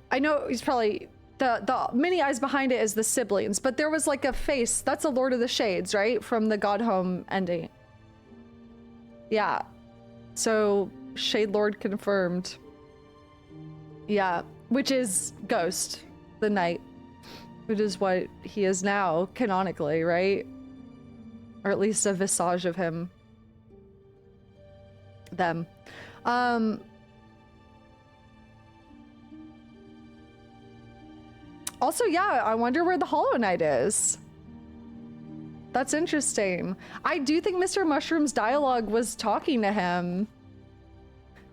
S1: I know he's probably, the many eyes behind it is the siblings, but there was like a face, that's a Lord of the Shades, right? From the Godhome ending. Yeah. So, Shade Lord confirmed. Yeah, which is Ghost, the knight. Which is what he is now, canonically, right? Or at least a visage of him. Them. Also, yeah, I wonder where the Hollow Knight is. That's interesting. I do think Mr. Mushroom's dialogue was talking to him.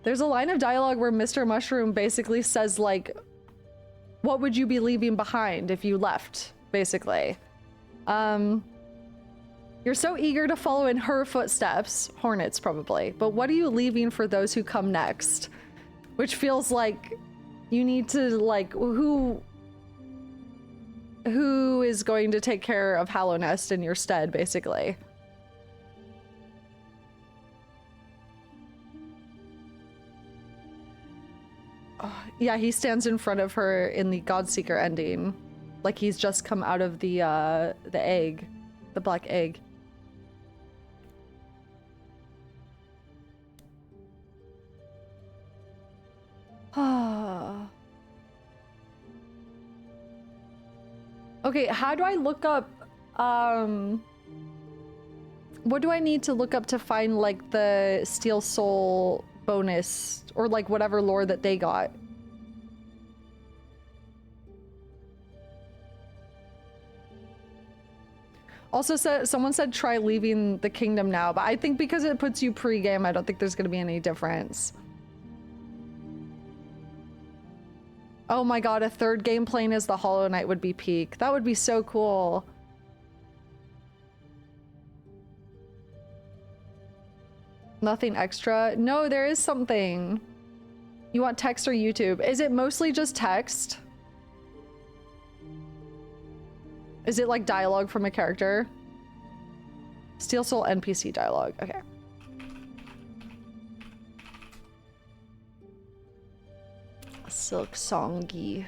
S1: There's a line of dialogue where Mr. Mushroom basically says, like, what would you be leaving behind if you left, basically? You're so eager to follow in her footsteps, Hornets probably, but what are you leaving for those who come next? Which feels like you need to, like, who is going to take care of Hallow Nest in your stead, basically? Yeah, he stands in front of her in the Godseeker ending, like he's just come out of the egg, the black egg. Okay, how do I look up, what do I need to look up to find, like, the Steel Soul bonus, or, like, whatever lore that they got? Also, someone said try leaving the kingdom now, but I think because it puts you pre-game, I don't think there's gonna be any difference. Oh my god, a third game plane as the Hollow Knight would be peak. That would be so cool. Nothing extra? No, there is something. You want text or YouTube? Is it mostly just text? Is it like dialogue from a character? Steel Soul NPC dialogue. Okay. Silksongy.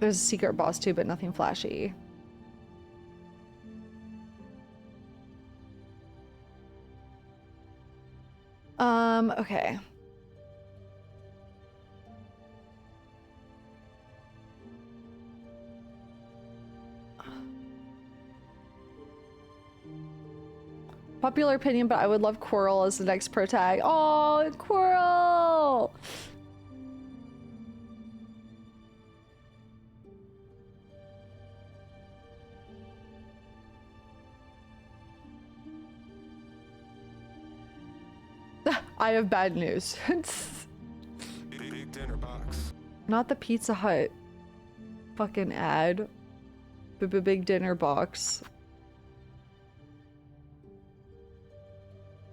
S1: There's a secret boss too, but nothing flashy. Okay. Popular opinion, but I would love Quirrell as the next pro tag. Oh, Quirrell! I have bad news.
S3: Big dinner box.
S1: Not the Pizza Hut fucking ad. Big dinner box.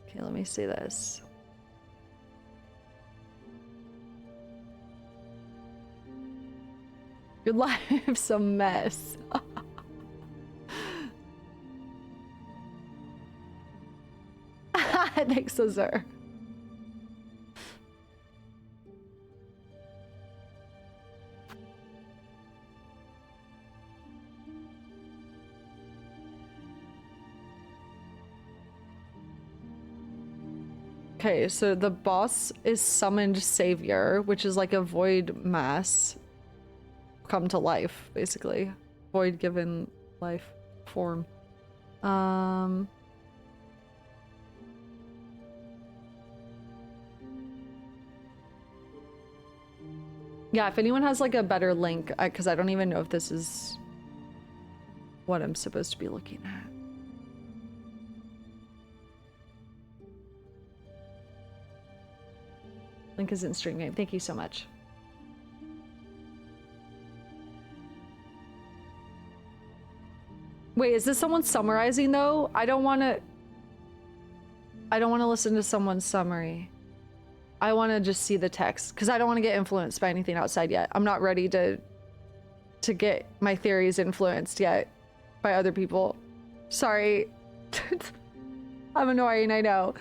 S1: Okay, let me see this. Your life's a mess. Thanks, Azur. Okay, so the boss is summoned savior, which is like a void mass come to life, basically. Void given life form. Yeah, if anyone has like a better link, because I don't even know if this is what I'm supposed to be looking at. Link is in stream game. Thank you so much. Wait, is this someone summarizing though? I don't want to listen to someone's summary. I want to just see the text because I don't want to get influenced by anything outside yet. I'm not ready to get my theories influenced yet by other people. Sorry. I'm annoying, I know.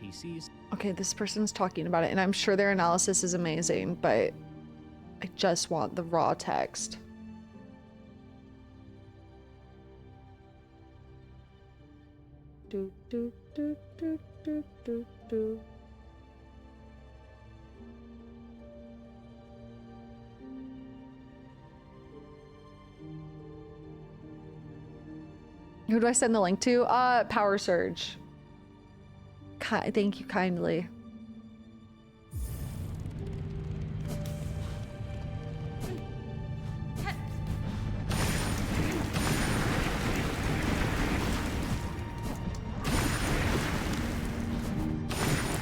S4: NPCs.
S1: Okay, this person's talking about it, and I'm sure their analysis is amazing, but I just want the raw text. Do, do, do, do, do, do, do. Who do I send the link to? Power Surge. Thank you kindly.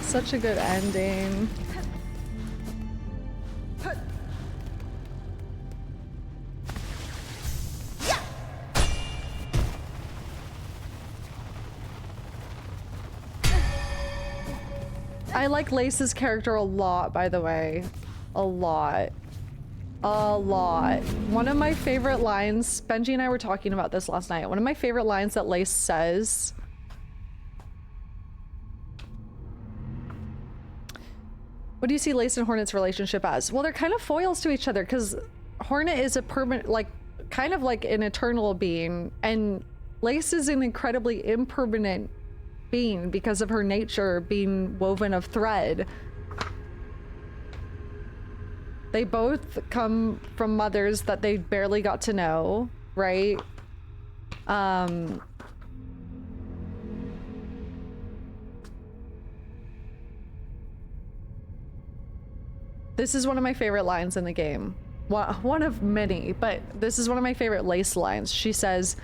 S1: Such a good ending. I like Lace's character a lot, by the way. A lot. A lot. One of my favorite lines, Benji and I were talking about this last night. One of my favorite lines that Lace says. What do you see Lace and Hornet's relationship as? Well, they're kind of foils to each other because Hornet is a permanent, like, kind of like an eternal being, and Lace is an incredibly impermanent being because of her nature being woven of thread. They both come from mothers that they barely got to know, right? This is one of my favorite lines in the game. One of many, but this is one of my favorite Lace lines. She says,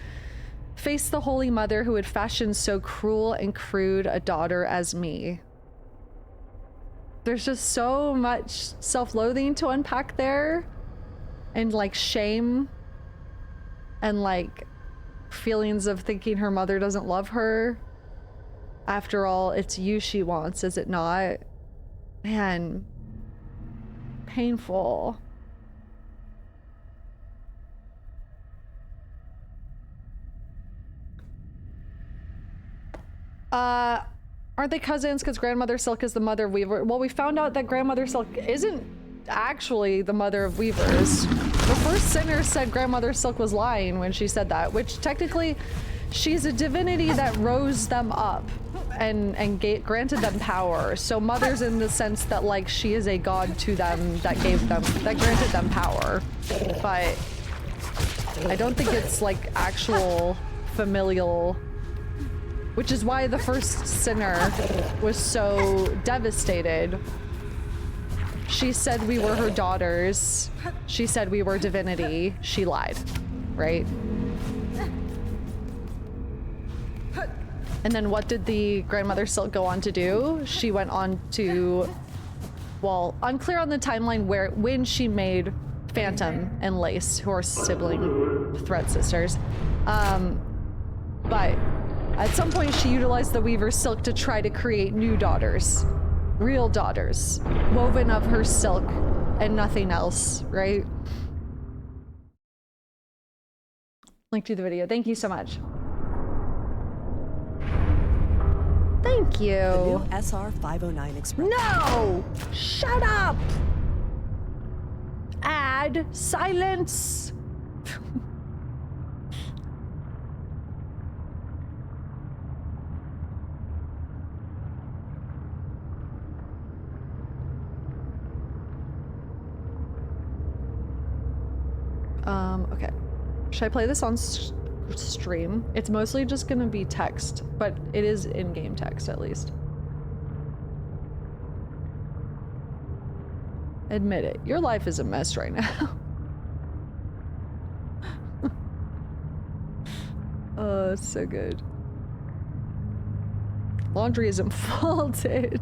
S1: "Face the Holy Mother who had fashioned so cruel and crude a daughter as me." There's just so much self-loathing to unpack there, and like shame, and like feelings of thinking her mother doesn't love her. After all, it's you she wants, is it not? Man, painful. Aren't they cousins because Grandmother Silk is the mother of Weaver? Well, we found out that Grandmother Silk isn't actually the mother of Weavers. The first sinner said Grandmother Silk was lying when she said that, which technically she's a divinity that rose them up and granted them power. So mother's in the sense that like she is a god to them that granted them power. But I don't think it's like actual familial. Which is why the first sinner was so devastated. She said we were her daughters. She said we were divinity. She lied, right? And then what did the Grandmother Silk go on to do? She went on to, well, unclear on the timeline when she made Phantom and Lace, who are sibling thread sisters. But at some point, she utilized the Weaver's silk to try to create new daughters. Real daughters. Woven of her silk and nothing else, right? Link to the video. Thank you so much. Thank you.
S5: The new SR-509 Express.
S1: No! Shut up! Add silence. Okay. Should I play this on stream? It's mostly just gonna be text, but it is in-game text at least. Admit it. Your life is a mess right now. Oh, it's so good. Laundry isn't folded.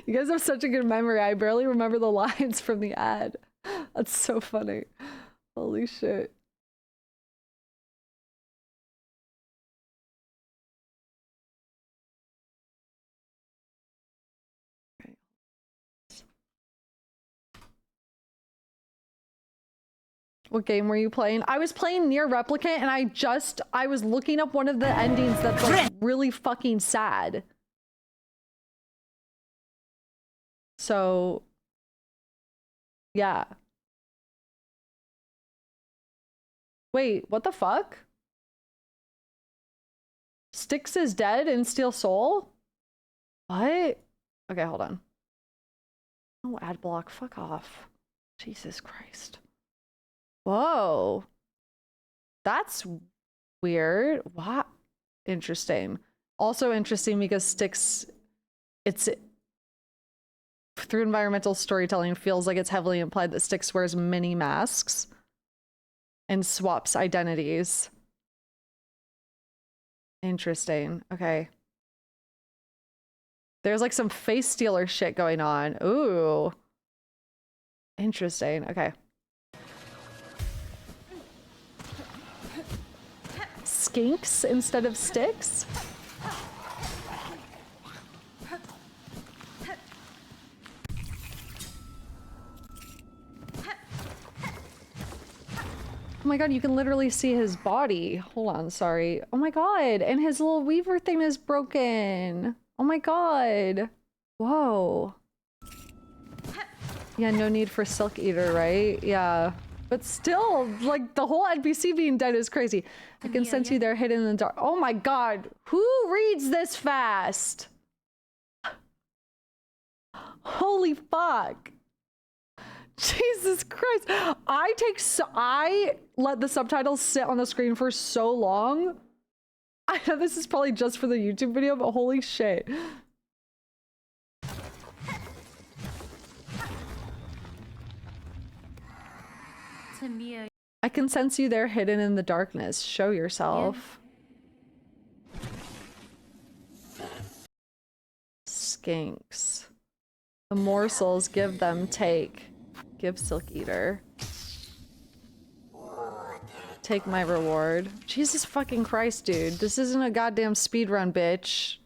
S1: You guys have such a good memory. I barely remember the lines from the ad. That's so funny. Holy shit. What game were you playing? I was playing Near Replicant and I was looking up one of the endings that's like really fucking sad. So, yeah. Wait, what the fuck? Styx is dead in Steel Soul? What? Okay, hold on. No ad block, fuck off. Jesus Christ. Whoa. That's weird. What? Interesting. Also interesting because Styx, it's through environmental storytelling, feels like it's heavily implied that Styx wears many masks and swaps identities. Interesting. Okay. There's like some face stealer shit going on. Ooh. Interesting. Okay. Skinks instead of sticks? Oh my god, you can literally see his body. Hold on, sorry. Oh my god, and his little weaver thing is broken. Oh my god. Whoa. Yeah, no need for Silk Eater, right? Yeah. But still, like, the whole NPC being dead is crazy. I can sense you there hidden in the dark. Oh my god. Who reads this fast? Holy fuck. Jesus Christ. I let the subtitles sit on the screen for so long. I know this is probably just for the YouTube video, but holy shit. I can sense you there hidden in the darkness. Show yourself. Skinks. The morsels, give them, take. Give Silk Eater. Take my reward. Jesus fucking Christ, dude. This isn't a goddamn speedrun, bitch.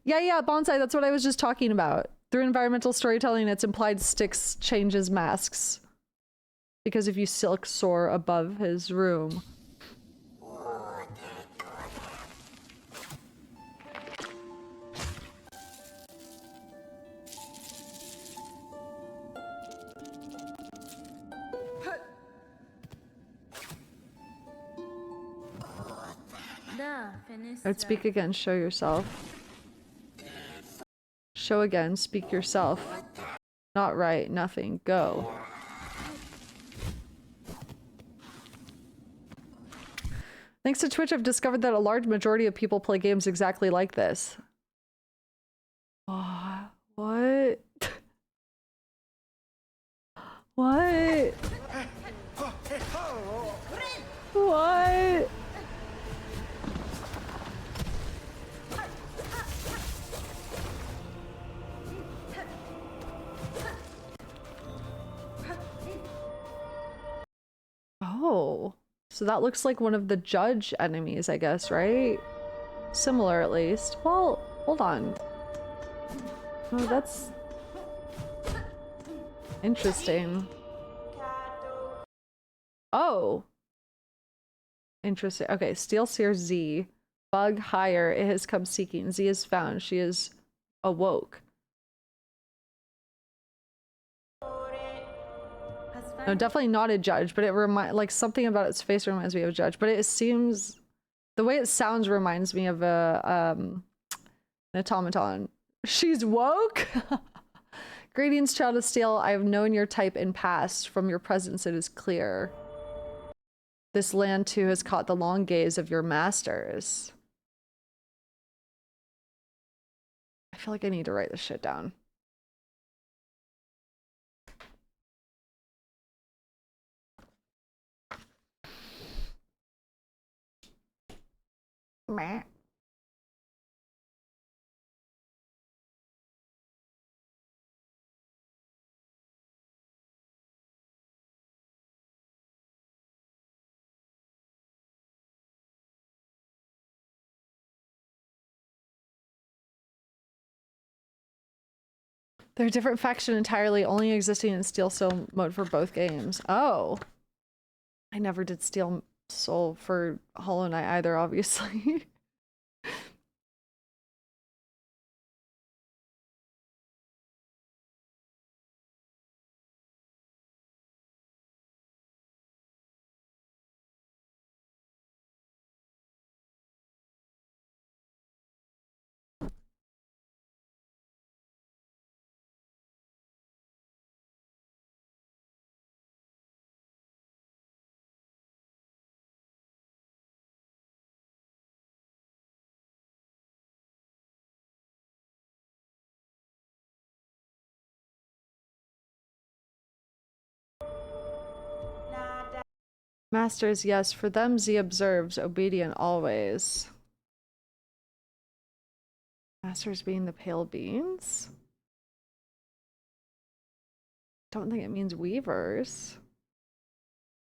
S1: Yeah, Bonsai, that's what I was just talking about. Through environmental storytelling, it's implied Styx changes masks. Because if you silk soar above his room. Alright, speak again, show yourself. Show again, speak yourself. Not right, nothing, go. Thanks to Twitch, I've discovered that a large majority of people play games exactly like this. Oh, what? What? What? Oh, so that looks like one of the judge enemies, I guess, right? Similar, at least. Well, hold on. Oh, that's interesting. Oh. Interesting. Okay, Steel Seer Z. Bug higher. It has come seeking. Z is found. She is awoke. No, definitely not a judge, but it like something about its face reminds me of a judge. But it seems the way it sounds reminds me of an automaton. She's woke. Greetings, child of steel. I have known your type in past. From your presence, it is clear. This land too has caught the long gaze of your masters. I feel like I need to write this shit down. Meh. They're a different faction entirely, only existing in Steel Soul mode for both games. Oh. I never did Steel Soul for Hollow Knight either, obviously. Masters, yes, for them Z observes, obedient always. Masters being the pale beans? Don't think it means weavers.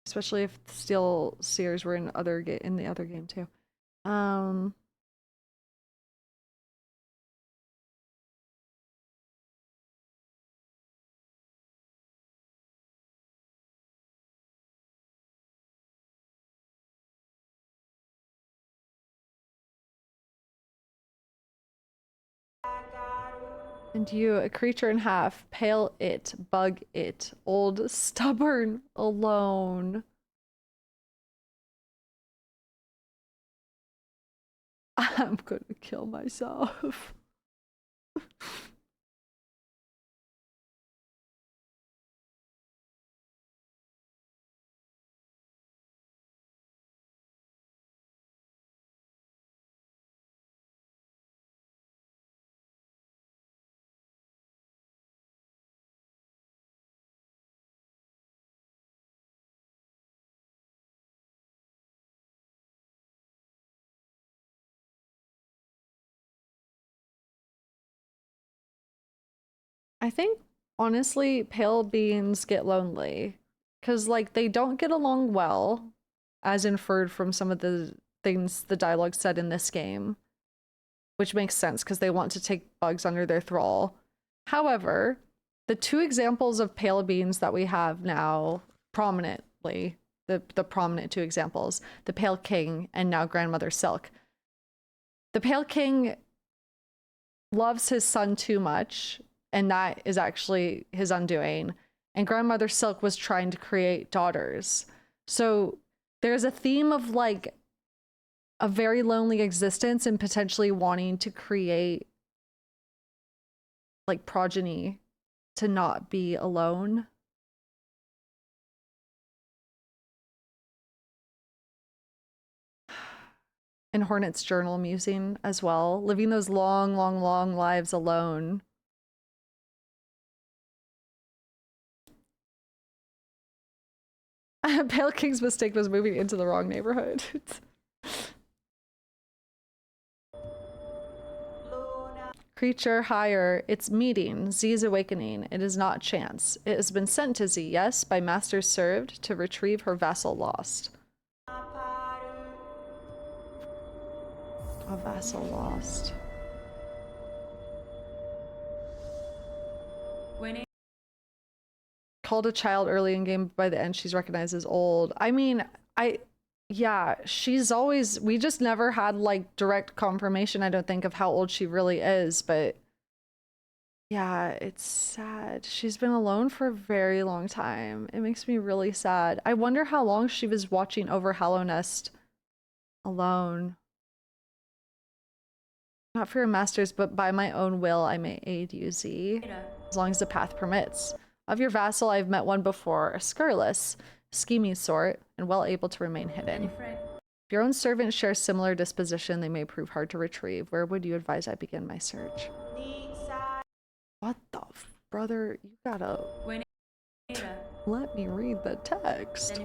S1: Especially if steel seers were in the other game too. And you, a creature in half, pale it, bug it, old, stubborn, alone. I'm gonna kill myself. I think, honestly, pale beings get lonely. Because, like, they don't get along well, as inferred from some of the things the dialogue said in this game. Which makes sense, because they want to take bugs under their thrall. However, the two examples of pale beings that we have now, prominently, the prominent two examples, the Pale King and now Grandmother Silk. The Pale King loves his son too much, and that is actually his undoing. And Grandmother Silk was trying to create daughters. So there's a theme of like a very lonely existence and potentially wanting to create like progeny to not be alone. And Hornet's journal musing as well, living those long, long, long lives alone. Pale King's mistake was moving into the wrong neighborhood. Creature higher, it's meeting, Z's awakening. It is not chance. It has been sent to Z, yes, by masters served to retrieve her vassal lost. A vassal lost. Called a child early in game, by the end she's recognized as old. I mean, yeah, she's always, we just never had like direct confirmation, I don't think, of how old she really is, but yeah, it's sad. She's been alone for a very long time. It makes me really sad. I wonder how long she was watching over Hallow Nest alone. Not for your masters, but by my own will, I may aid you, Z. As long as the path permits. Of your vassal, I've met one before, a scurrilous, scheming sort, and well able to remain hidden. If your own servants share similar disposition, they may prove hard to retrieve. Where would you advise I begin my search? What the brother? You gotta let me read the text.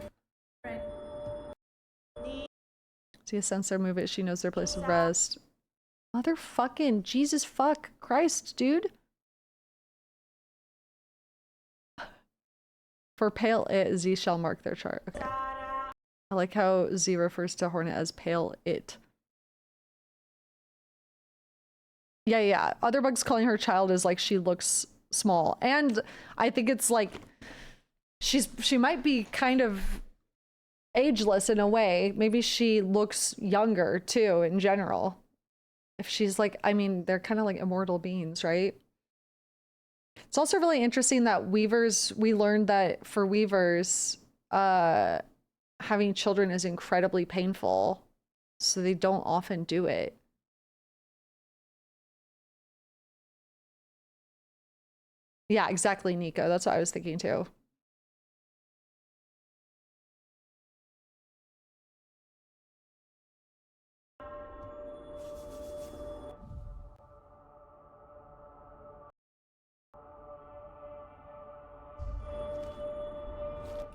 S1: See a sensor move it, she knows their place of rest. Motherfucking Jesus fuck Christ, dude. For pale it, Z shall mark their chart. Okay. I like how Z refers to Hornet as pale it. Yeah. Other bugs calling her child is like she looks small. And I think it's like she might be kind of ageless in a way. Maybe she looks younger too in general. If she's like, I mean, they're kind of like immortal beings, right? It's also really interesting that weavers, we learned that for weavers, having children is incredibly painful, so they don't often do it. Yeah, exactly, Nico. That's what I was thinking too.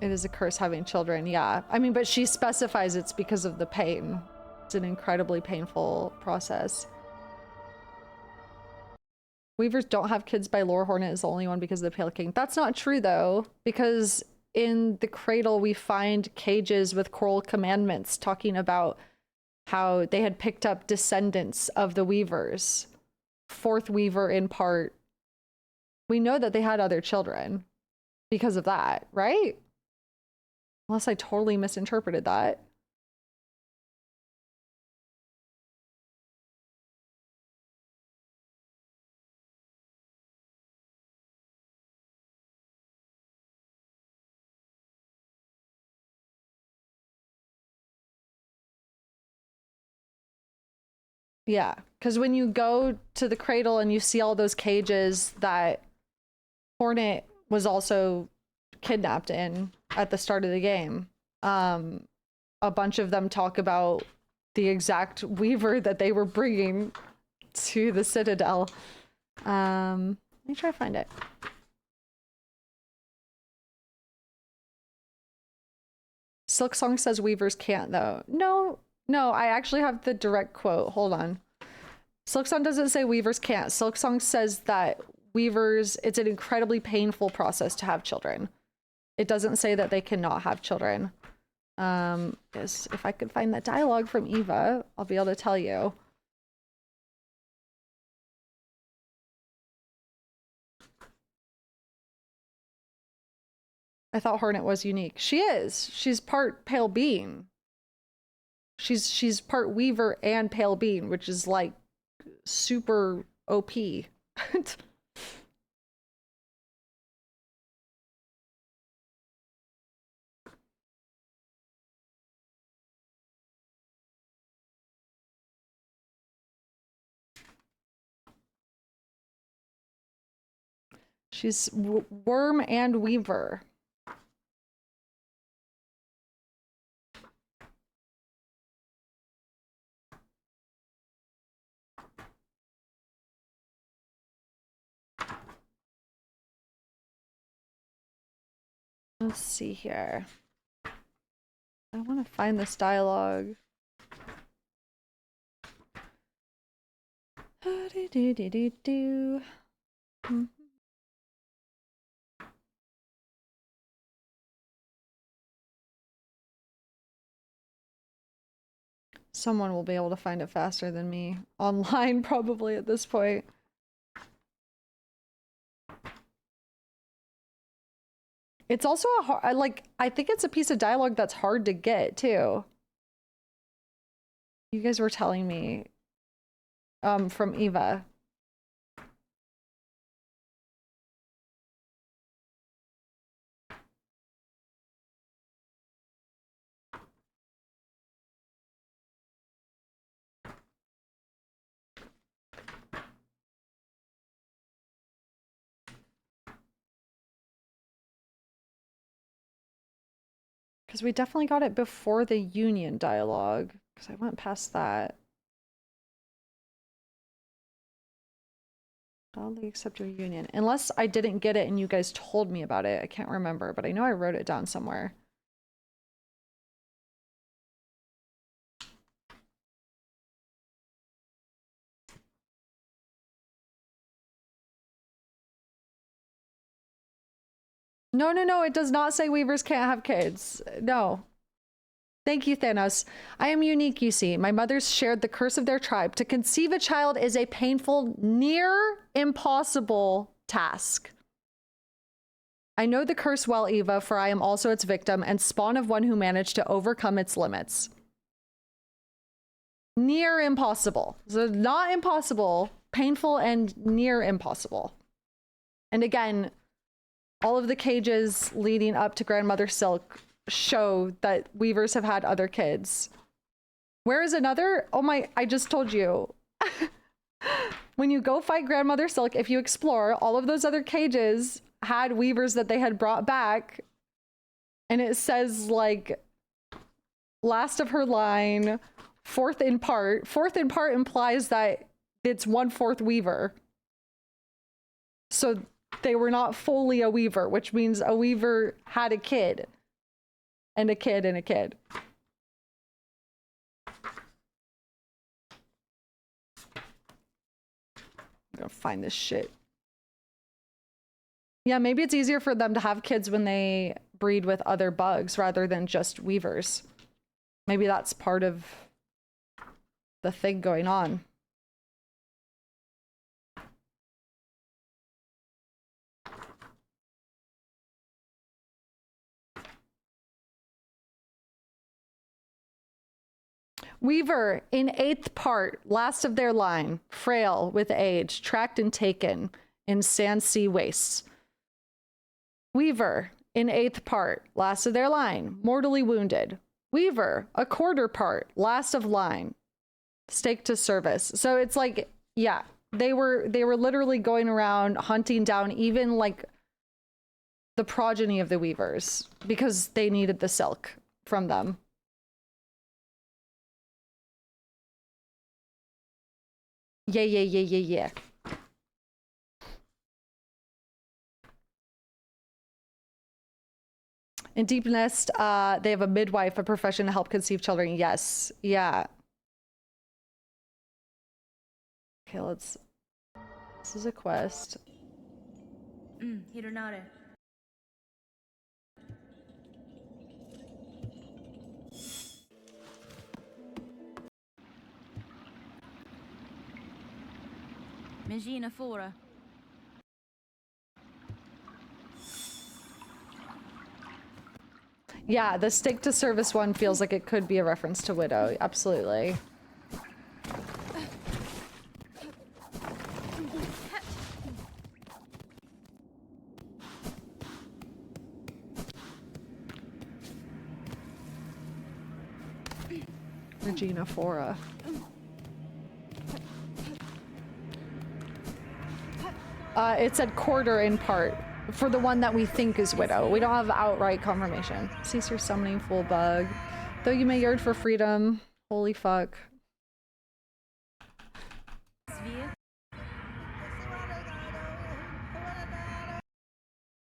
S1: It is a curse having children, yeah. I mean, but she specifies it's because of the pain. It's an incredibly painful process. Weavers don't have kids by lore. Hornet is the only one because of the Pale King. That's not true, though, because in the cradle, we find cages with coral commandments talking about how they had picked up descendants of the weavers. Fourth weaver in part. We know that they had other children because of that, right? Unless I totally misinterpreted that. Yeah, because when you go to the cradle and you see all those cages that Hornet was also kidnapped in at the start of the game, a bunch of them talk about the exact weaver that they were bringing to the Citadel. Let me try to find it. Silksong says weavers can't, though. No, I actually have the direct quote. Hold on. Silksong doesn't say weavers can't. Silksong says that weavers, it's an incredibly painful process to have children. It doesn't say that they cannot have children. If I could find that dialogue from Eva, I'll be able to tell you. I thought Hornet was unique. She is. She's part Pale Bean. She's part Weaver and Pale Bean, which is like super OP. She's Worm and Weaver. Let's see here. I want to find this dialogue. Someone will be able to find it faster than me. Online, probably, at this point. It's also a hard, I think it's a piece of dialogue that's hard to get, too. You guys were telling me, from Eva. Because we definitely got it before the Union dialogue, because I went past that. I'll accept your union. Unless I didn't get it and you guys told me about it. I can't remember, but I know I wrote it down somewhere. No, it does not say weavers can't have kids. No. Thank you, Thanos. I am unique, you see. My mothers shared the curse of their tribe. To conceive a child is a painful, near impossible task. I know the curse well, Eva, for I am also its victim and spawn of one who managed to overcome its limits. Near impossible. So not impossible, painful and near impossible. And again, all of the cages leading up to Grandmother Silk show that weavers have had other kids. Where is another? Oh my, I just told you. When you go fight Grandmother Silk, if you explore, all of those other cages had weavers that they had brought back. And it says like, last of her line, fourth in part. Fourth in part implies that it's 1/4 weaver. So they were not fully a weaver, which means a weaver had a kid. And a kid and a kid. I'm gonna find this shit. Yeah, maybe it's easier for them to have kids when they breed with other bugs rather than just weavers. Maybe that's part of the thing going on. Weaver in 8th part, last of their line, frail with age, tracked and taken in sand sea wastes. Weaver in 8th part, last of their line, mortally wounded. Weaver, a 1/4 part, last of line, stake to service. So it's like, yeah, they were literally going around hunting down even like the progeny of the weavers because they needed the silk from them. Yeah. In Deep Nest, they have a midwife, a profession to help conceive children. Yes. Yeah. Okay, let's... This is a quest.
S6: Hironare. Megina Fora.
S1: Yeah, the stake to service one feels like it could be a reference to Widow. Absolutely. Regina Fora. It said 1/4 in part for the one that we think is Widow. We don't have outright confirmation. Cease your summoning, full bug. Though you may yearn for freedom. Holy fuck.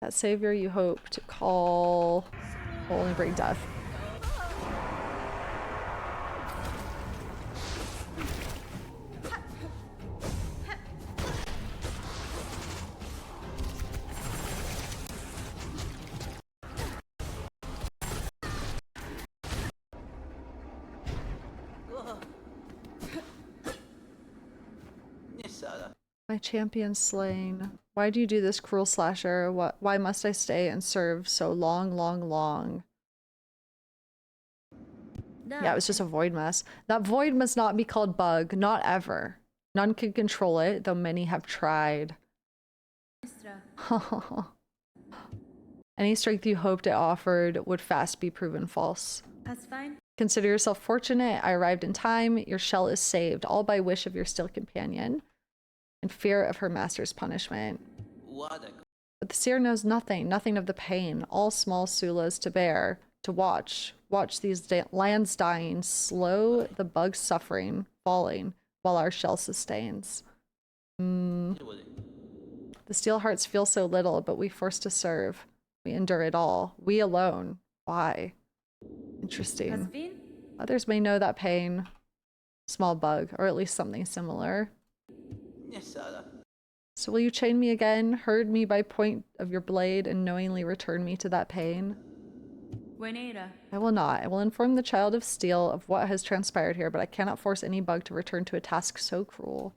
S1: That savior you hope to call will only bring death. My champion slain. Why do you do this, cruel slasher? Why must I stay and serve so long? Yeah, it was just a void mess. That void must not be called bug, not ever. None can control it, though many have tried. Any strength you hoped it offered would fast be proven false.
S6: That's fine.
S1: Consider yourself fortunate. I arrived in time. Your shell is saved, all by wish of your still companion, in fear of her master's punishment. But the seer knows nothing of the pain, all small sulas to bear, to watch these lands dying, slow the bug's suffering, falling, while our shell sustains. The steel hearts feel so little, but we forced to serve. We endure it all. We alone. Why? Interesting. Others may know that pain. Small bug, or at least something similar. So will you chain me again, herd me by point of your blade, and knowingly return me to that pain? I will not. I will inform the child of steel of what has transpired here, but I cannot force any bug to return to a task so cruel.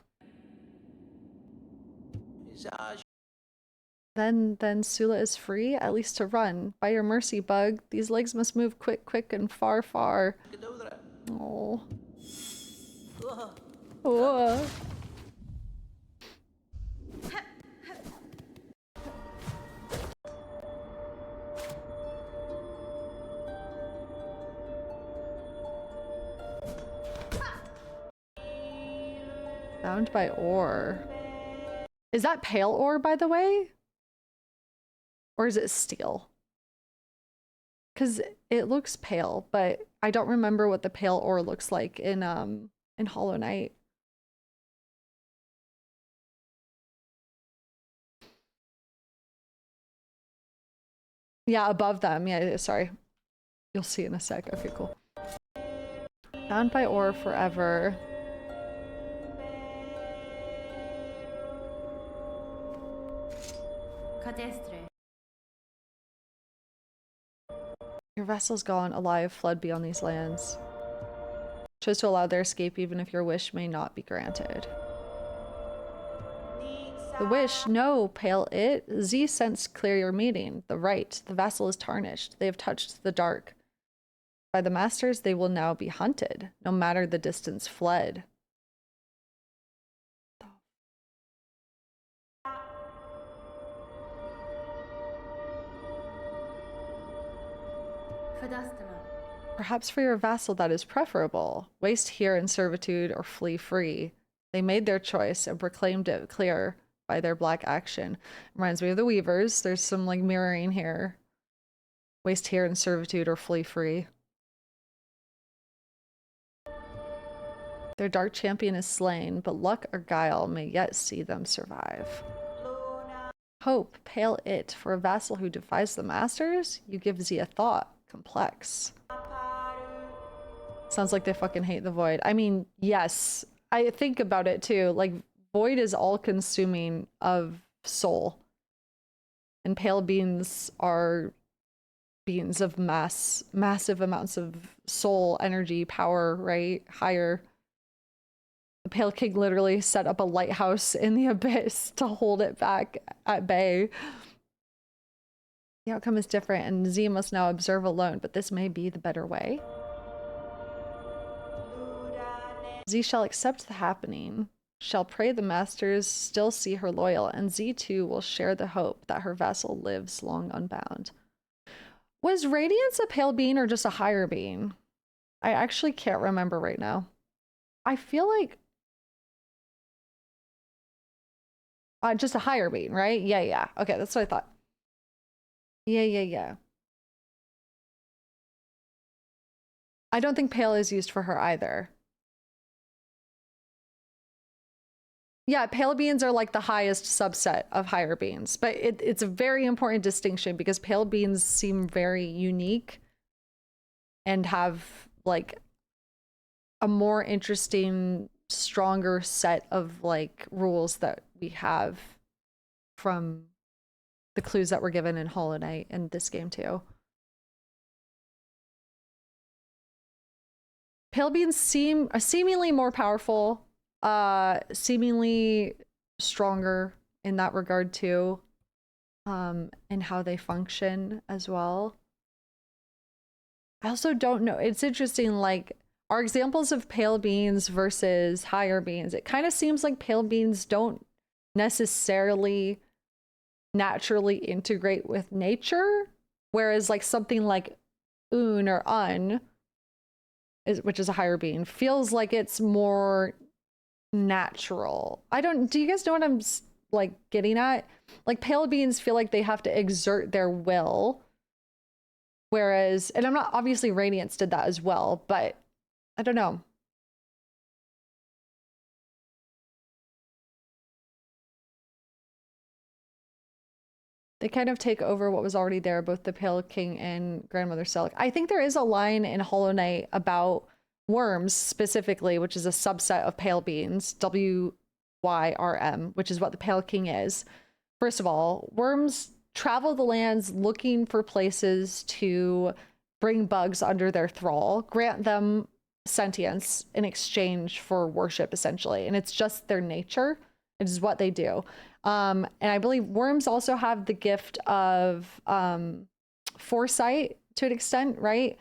S1: Then Sula is free, at least to run. By your mercy, Bug. These legs must move quick, quick, and far, far. Oh. Oh. Bound by ore. Is that pale ore, by the way? Or is it steel? Because it looks pale, but I don't remember what the pale ore looks like in Hollow Knight. Yeah, above them. Yeah, sorry. You'll see in a sec. Okay, cool. Bound by ore forever.
S6: Cadestre.
S1: Your vessel's gone, alive, fled beyond these lands. Chose to allow their escape even if your wish may not be granted. The wish, no, pale it. Z sensed clear your meaning. The right, the vassal is tarnished. They have touched the dark. By the masters, they will now be hunted, no matter the distance fled. Perhaps for your vassal that is preferable. Waste here in servitude or flee free. They made their choice and proclaimed it clear by their black action. Reminds me of the Weavers. There's some like mirroring here. Waste here in servitude or flee free. Their dark champion is slain, but luck or guile may yet see them survive. Hope, pale it. For a vassal who defies the masters, you give Z a thought. Complex. Sounds like they fucking hate the void. I mean, yes. I think about it too. Like, void is all-consuming of soul. And pale beings are beings of massive amounts of soul, energy, power, right? Higher. The Pale King literally set up a lighthouse in the abyss to hold it back at bay. The outcome is different, and Z must now observe alone, but this may be the better way. Z shall accept the happening, shall pray the masters still see her loyal, and Z too will share the hope that her vassal lives long unbound. Was Radiance a pale being or just a higher being? I actually can't remember right now. I feel like just a higher being, right? Yeah. Okay, that's what I thought. Yeah. I don't think pale is used for her either. Yeah, pale beings are like the highest subset of higher beings, but it's a very important distinction because pale beings seem very unique and have like a more interesting, stronger set of like rules that we have from the clues that were given in Hollow Knight and this game too. Pale beings seem seemingly more powerful, seemingly stronger in that regard too, and how they function as well. I also don't know. It's interesting, like, our examples of pale beings versus higher beings. It kind of seems like pale beings don't necessarily naturally integrate with nature, whereas like something like Un or Un, which is a higher being, feels like it's more natural. Do you guys know what I'm like getting at? Like pale beings feel like they have to exert their will, whereas, and I'm not, obviously Radiance did that as well, but I don't know. They kind of take over what was already there, both the Pale King and Grandmother Selk. I think there is a line in Hollow Knight about worms specifically, which is a subset of pale beings, WYRM, which is what the Pale King is. First of all, worms travel the lands looking for places to bring bugs under their thrall, grant them sentience in exchange for worship, essentially. And it's just their nature. It is what they do. And I believe worms also have the gift of foresight to an extent, right?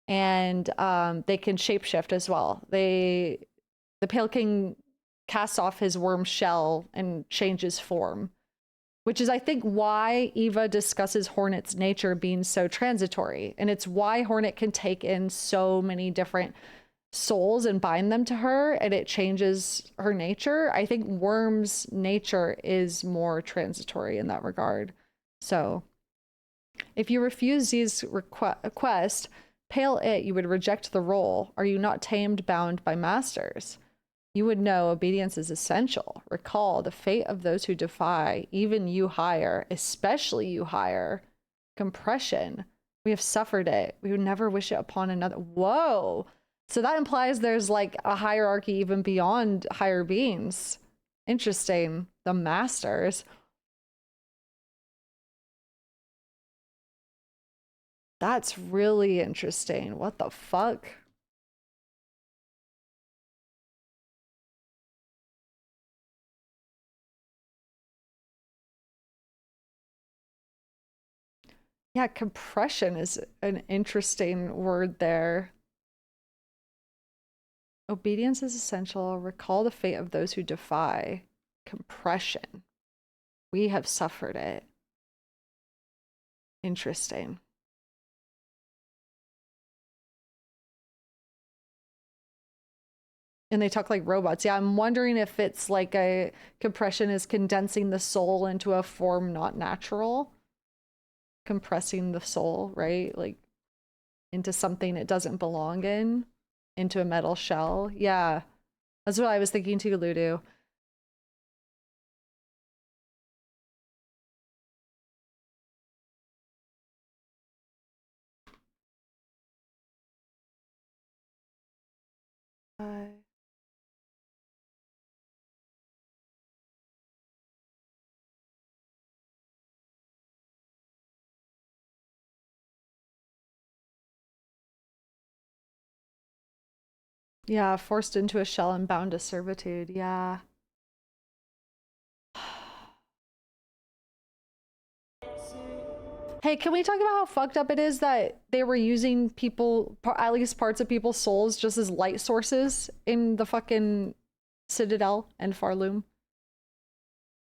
S1: And they can shapeshift as well. The Pale King casts off his worm shell and changes form, which is, I think, why Eva discusses Hornet's nature being so transitory. And it's why Hornet can take in so many different souls and bind them to her, and it changes her nature. I think Worm's nature is more transitory in that regard. So if you refuse these request, Pale It, you would reject the role. Are you not tamed, bound by masters? You would know obedience is essential. Recall the fate of those who defy, even you higher, especially you higher. Compression. We have suffered it. We would never wish it upon another. Whoa. So that implies there's like a hierarchy even beyond higher beings. Interesting. The masters. That's really interesting. What the fuck? Yeah, compression is an interesting word there. Obedience is essential. Recall the fate of those who defy. Compression. We have suffered it. Interesting. And they talk like robots. Yeah, I'm wondering if it's like a compression is condensing the soul into a form not natural. Compressing the soul, right? Like into something it doesn't belong in, into a metal shell. Yeah, that's what I was thinking too, Ludo. Yeah, forced into a shell and bound to servitude. Yeah. Hey, can we talk about how fucked up it is that they were using people, at least parts of people's souls, just as light sources in the fucking Citadel and Farloom?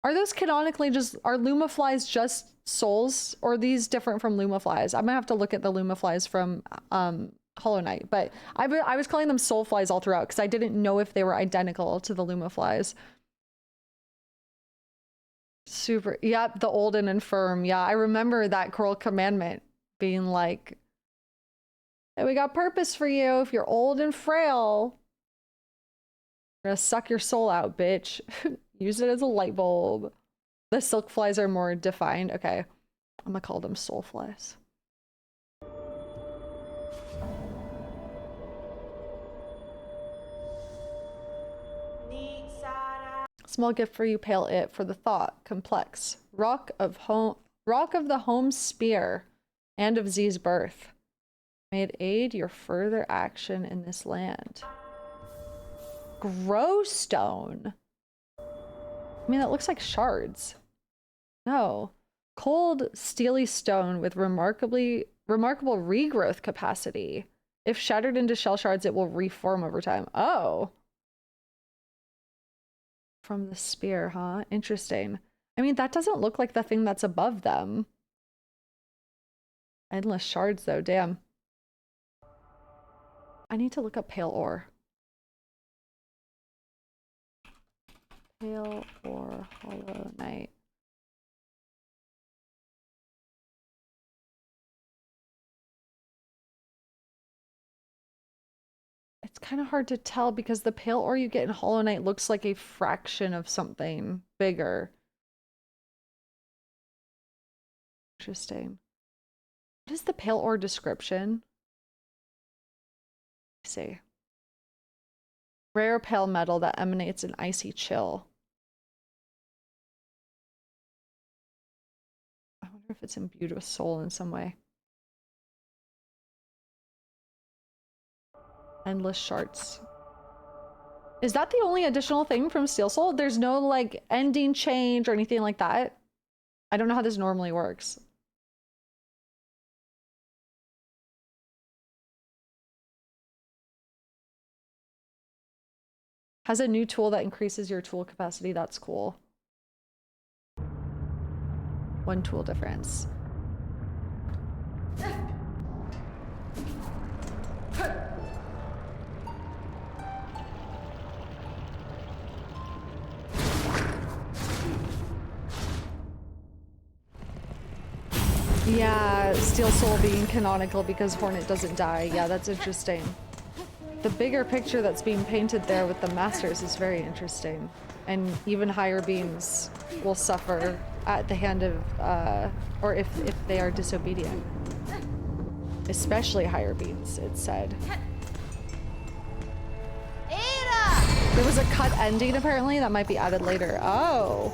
S1: Are those canonically just, are Lumaflies just souls, or are these different from Lumaflies? I'm gonna have to look at the Lumaflies from Hollow Knight, but I was calling them Soulflies all throughout because I didn't know if they were identical to the Lumaflies. Super. Yep, the old and infirm. Yeah, I remember that Coral Commandment being like, hey, we got purpose for you. If you're old and frail, we're gonna suck your soul out, bitch. Use it as a light bulb. The silk flies are more defined. Okay, I'm gonna call them soul flies. Small gift for you, Pale It, for the thought. Complex. Rock of the home spear, and of Z's birth. May it aid your further action in this land. Growstone. I mean, that looks like shards. No. Cold, steely stone with remarkable regrowth capacity. If shattered into shell shards, it will reform over time. Oh. From the spear, huh? Interesting. I mean, that doesn't look like the thing that's above them. Endless shards, though. Damn. I need to look up pale ore. Pale ore, Hollow Knight. It's kind of hard to tell because the pale ore you get in Hollow Knight looks like a fraction of something bigger. Interesting. What is the pale ore description? Let's see. Rare pale metal that emanates an icy chill. I wonder if it's imbued with soul in some way. Endless shards. Is that the only additional thing from Steel Soul? There's no like ending change or anything like that? I don't know how this normally works. Has a new tool that increases your tool capacity. That's cool. One tool difference. Yeah, Steel Soul being canonical because Hornet doesn't die. Yeah, that's interesting. The bigger picture that's being painted there with the Masters is very interesting. And even higher beings will suffer at the hand of, or if they are disobedient. Especially higher beings, it said. There was a cut ending apparently that might be added later. Oh.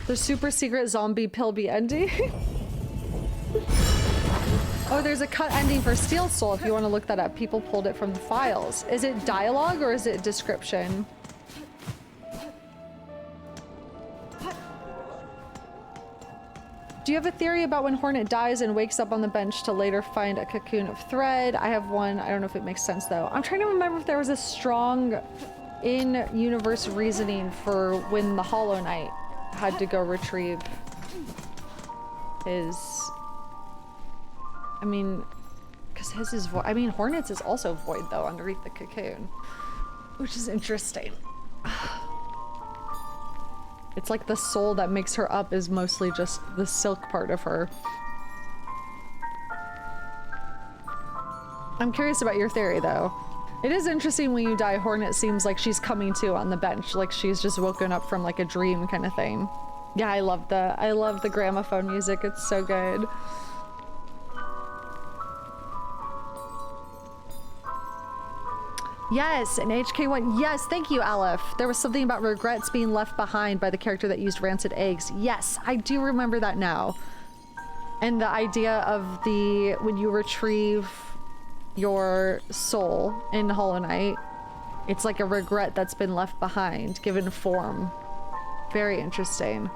S1: The super secret zombie Pilby ending. Oh, there's a cut ending for Steel Soul if you want to look that up. People pulled it from the files. Is it dialogue or is it description? Do you have a theory about when Hornet dies and wakes up on the bench to later find a cocoon of thread? I have one. I don't know if it makes sense though. I'm trying to remember if there was a strong in-universe reasoning for when the Hollow Knight had to go retrieve his... I mean, because his is void. I mean, Hornet's is also void though underneath the cocoon, which is interesting. It's like the soul that makes her up is mostly just the silk part of her. I'm curious about your theory though. It is interesting when you die, Hornet seems like she's coming to on the bench, like she's just woken up from like a dream kind of thing. Yeah, I love the gramophone music. It's so good. Yes, an HK1. Yes, thank you, Aleph. There was something about regrets being left behind by the character that used rancid eggs. Yes, I do remember that now. And the idea of the when you retrieve your soul in Hollow Knight, it's like a regret that's been left behind, given form. Very interesting.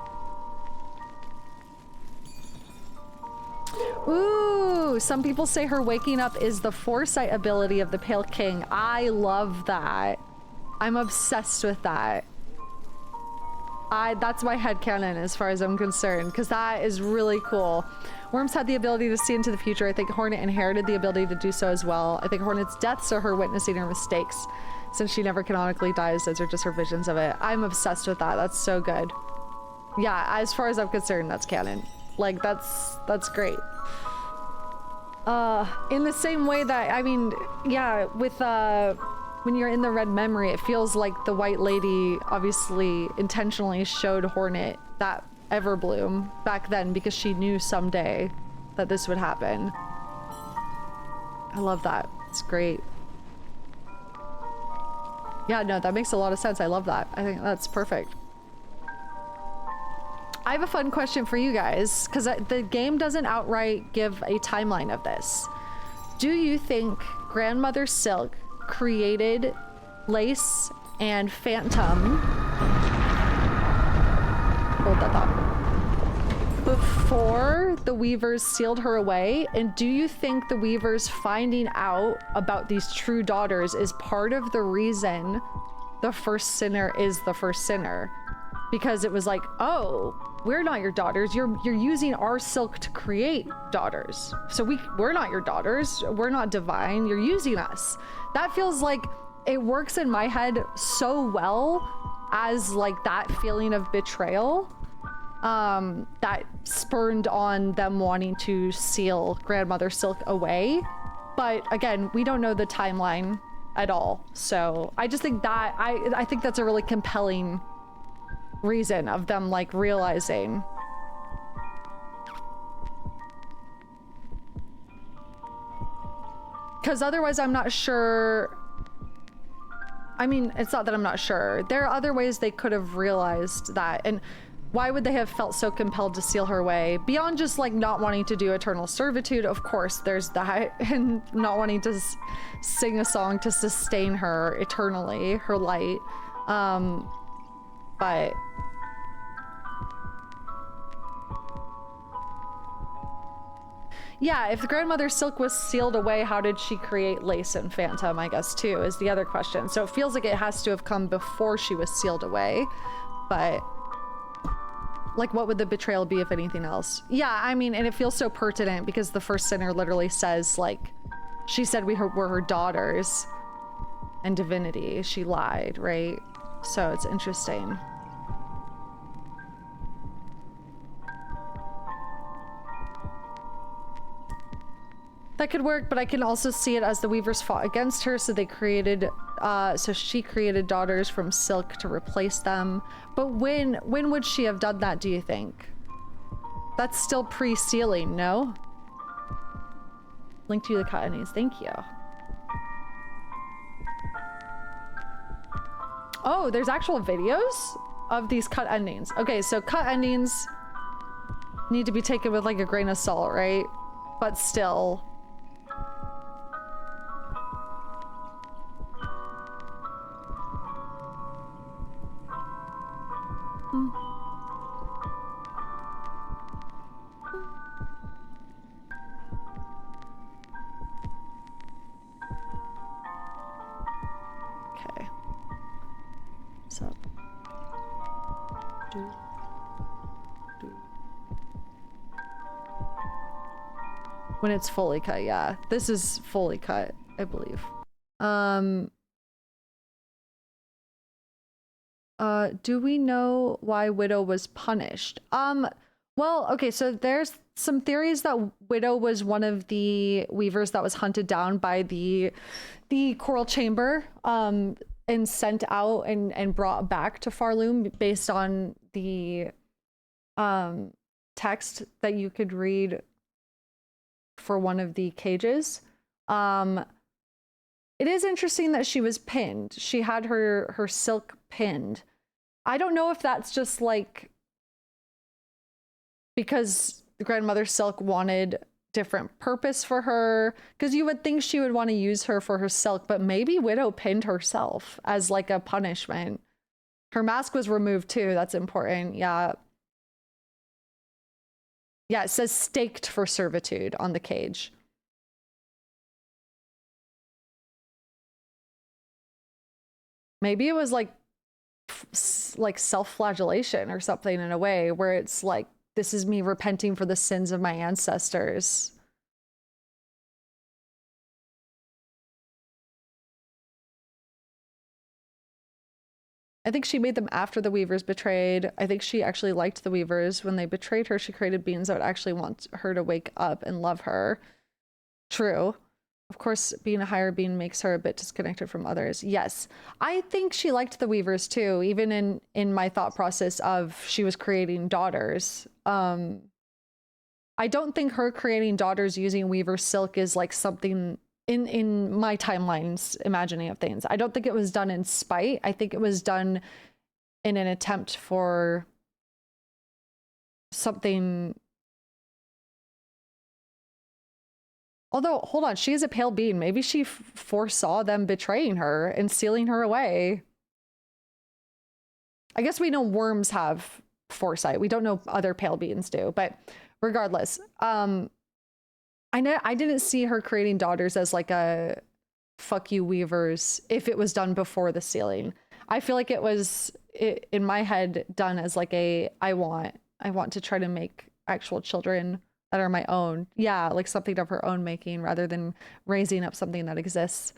S1: Ooh, some people say her waking up is the foresight ability of the Pale King. I love that. I'm obsessed with that. That's my headcanon as far as I'm concerned, because that is really cool. Worms had the ability to see into the future. I think Hornet inherited the ability to do so as well. I think Hornet's deaths are her witnessing her mistakes. Since she never canonically dies, those are just her visions of it. I'm obsessed with that. That's so good. Yeah, as far as I'm concerned, that's canon. Like, that's great. In the same way that, I mean, yeah, with, when you're in the red memory, it feels like the White Lady obviously intentionally showed Hornet that Everbloom back then because she knew someday that this would happen. I love that. It's great. Yeah, no, that makes a lot of sense. I love that. I think that's perfect. I have a fun question for you guys, because the game doesn't outright give a timeline of this. Do you think Grandmother Silk created Lace and Phantom, hold that thought, before the Weavers sealed her away? And do you think the Weavers finding out about these true daughters is part of the reason the first sinner is the first sinner? Because it was like, oh, we're not your daughters. You're using our silk to create daughters. So we're not your daughters. We're not divine. You're using us. That feels like it works in my head so well as like that feeling of betrayal that spurned on them wanting to seal Grandmother Silk away. But again, we don't know the timeline at all. So I just think that I think that's a really compelling reason of them like realizing. Because otherwise I'm not sure. I mean, it's not that I'm not sure. There are other ways they could have realized that. And Why would they have felt so compelled to seal her away? Beyond just like not wanting to do eternal servitude, of course, there's that, and not wanting to sing a song to sustain her eternally, her light. But yeah, if the grandmother silk was sealed away, how did she create lace and phantom, I guess, too, is the other question. So it feels like it has to have come before she was sealed away, but like, what would the betrayal be, if anything else? Yeah, I mean, and it feels so pertinent because the first sinner literally says, like, she said we were her daughters, and divinity, she lied, right? So it's interesting. That could work, but I can also see it as the weavers fought against her, so they created, so she created daughters from silk to replace them. But when would she have done that, do you think? That's still pre-sealing, no? Link to the cut endings, thank you. Oh, there's actual videos of these cut endings. Okay, so cut endings need to be taken with like a grain of salt, right? But still. Okay. So. When it's fully cut, yeah. This is fully cut, I believe. Do we know why Widow was punished? Well, okay, so there's some theories that Widow was one of the weavers that was hunted down by the Coral Chamber, and sent out and brought back to Farloom based on the text that you could read for one of the cages. It is interesting that she was pinned. She had her silk pinned. I don't know if that's just like because the grandmother silk wanted different purpose for her, because you would think she would want to use her for her silk, but maybe Widow pinned herself as like a punishment. Her mask was removed too. That's important. Yeah. Yeah, it says staked for servitude on the cage. Maybe it was like self-flagellation or something in a way where it's like, this is me repenting for the sins of my ancestors. I think she made them after the weavers betrayed. I think she actually liked the weavers. When they betrayed her, she created beings that would actually want her to wake up and love her. True. Of course, being a higher being makes her a bit disconnected from others. Yes. I think she liked the weavers too, even in my thought process of she was creating daughters. I don't think her creating daughters using weaver silk is like something in my timeline's imagining of things. I don't think it was done in spite. I think it was done in an attempt for something. Although, hold on, she is a pale being. Maybe she foresaw them betraying her and sealing her away. I guess we know worms have foresight. We don't know other pale beings do, but regardless, I didn't see her creating daughters as like a fuck you weavers if it was done before the sealing. I feel like it was in my head done as like I want to try to make actual children that are my own. Yeah, like something of her own making rather than raising up something that exists.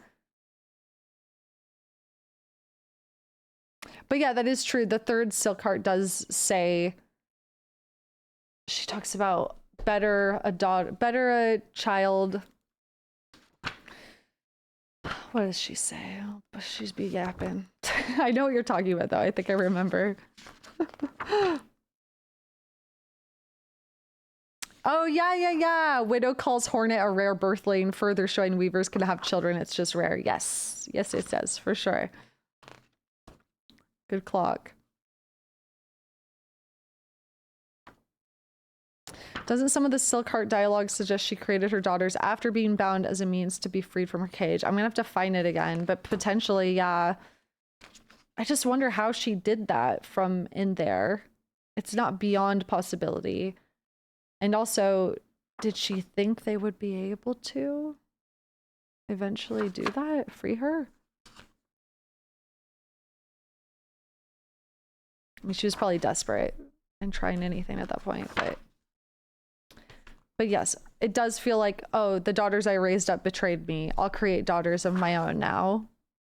S1: But yeah, that is true. The third silk heart does say, she talks about better a child. What does she say? Oh, she's be yapping. I know what you're talking about though. I think I remember. Oh, yeah. Widow calls Hornet a rare birthling, further showing weavers can have children. It's just rare. Yes, it says, for sure. Good clock. Doesn't some of the Silkheart dialogue suggest she created her daughters after being bound as a means to be freed from her cage? I'm gonna have to find it again, but potentially, yeah. I just wonder how she did that from in there. It's not beyond possibility. And also, did she think they would be able to eventually do that? Free her? I mean, she was probably desperate and trying anything at that point, but yes, it does feel like, oh, the daughters I raised up betrayed me. I'll create daughters of my own now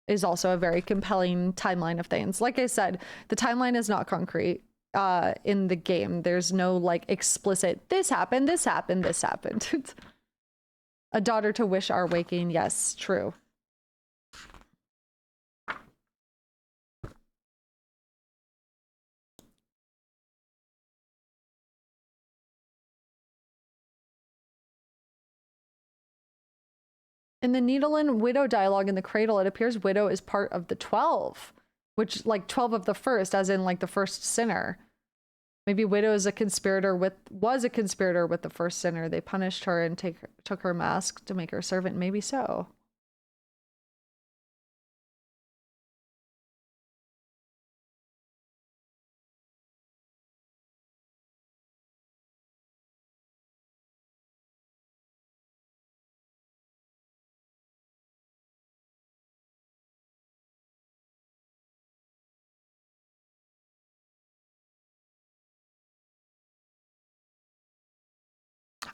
S1: is also a very compelling timeline of things. Like I said, the timeline is not concrete in the game. There's no like explicit, this happened, this happened, this happened. A daughter to wish our waking. Yes, true. In the Needle and Widow dialogue in the Cradle, it appears Widow is part of the 12, which like 12 of the first, as in like the first sinner. Maybe Widow is a conspirator was a conspirator with the first sinner. They punished her and took her mask to make her servant. Maybe so.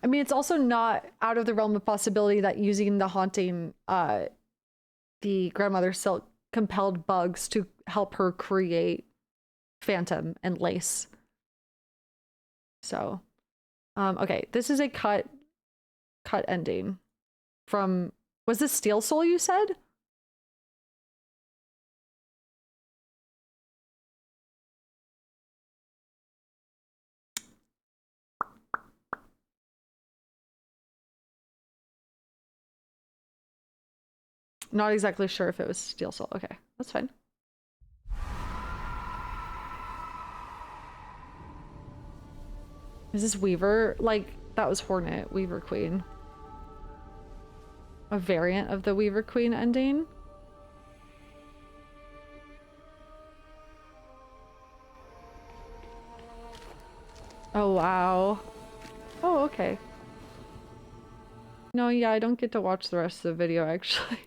S1: I mean, it's also not out of the realm of possibility that using the haunting, the grandmother Silk compelled bugs to help her create Phantom and Lace. So, okay, this is a cut ending from, was this Steel Soul you said? Not exactly sure if it was Steel Soul. Okay, that's fine. Is this Weaver? Like, that was Hornet, Weaver Queen. A variant of the Weaver Queen ending? Oh, wow. Oh, okay. No, yeah, I don't get to watch the rest of the video, actually.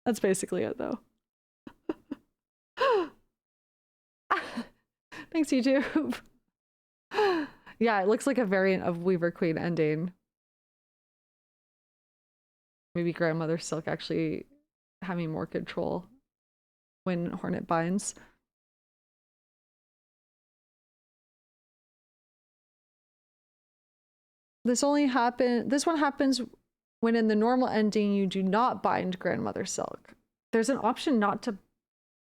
S1: That's basically it, though. Thanks, YouTube. Yeah, it looks like a variant of Weaver Queen ending. Maybe Grandmother Silk actually having more control when Hornet binds. This one happens when in the normal ending you do not bind Grandmother Silk. There's an option not to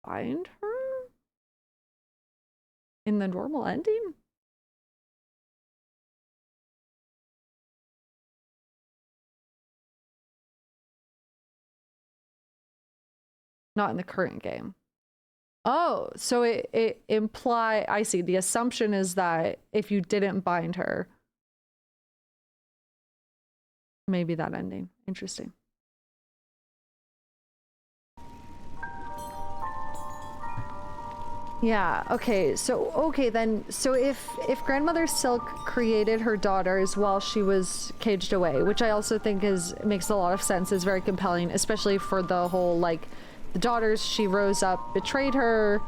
S1: bind her in the normal ending? Not in the current game. Oh, so it I see. The assumption is that if you didn't bind her, maybe that ending. Interesting. Yeah, okay. So if Grandmother Silk created her daughters while she was caged away, which I also think makes a lot of sense, is very compelling, especially for the whole like the daughters, she rose up, betrayed her,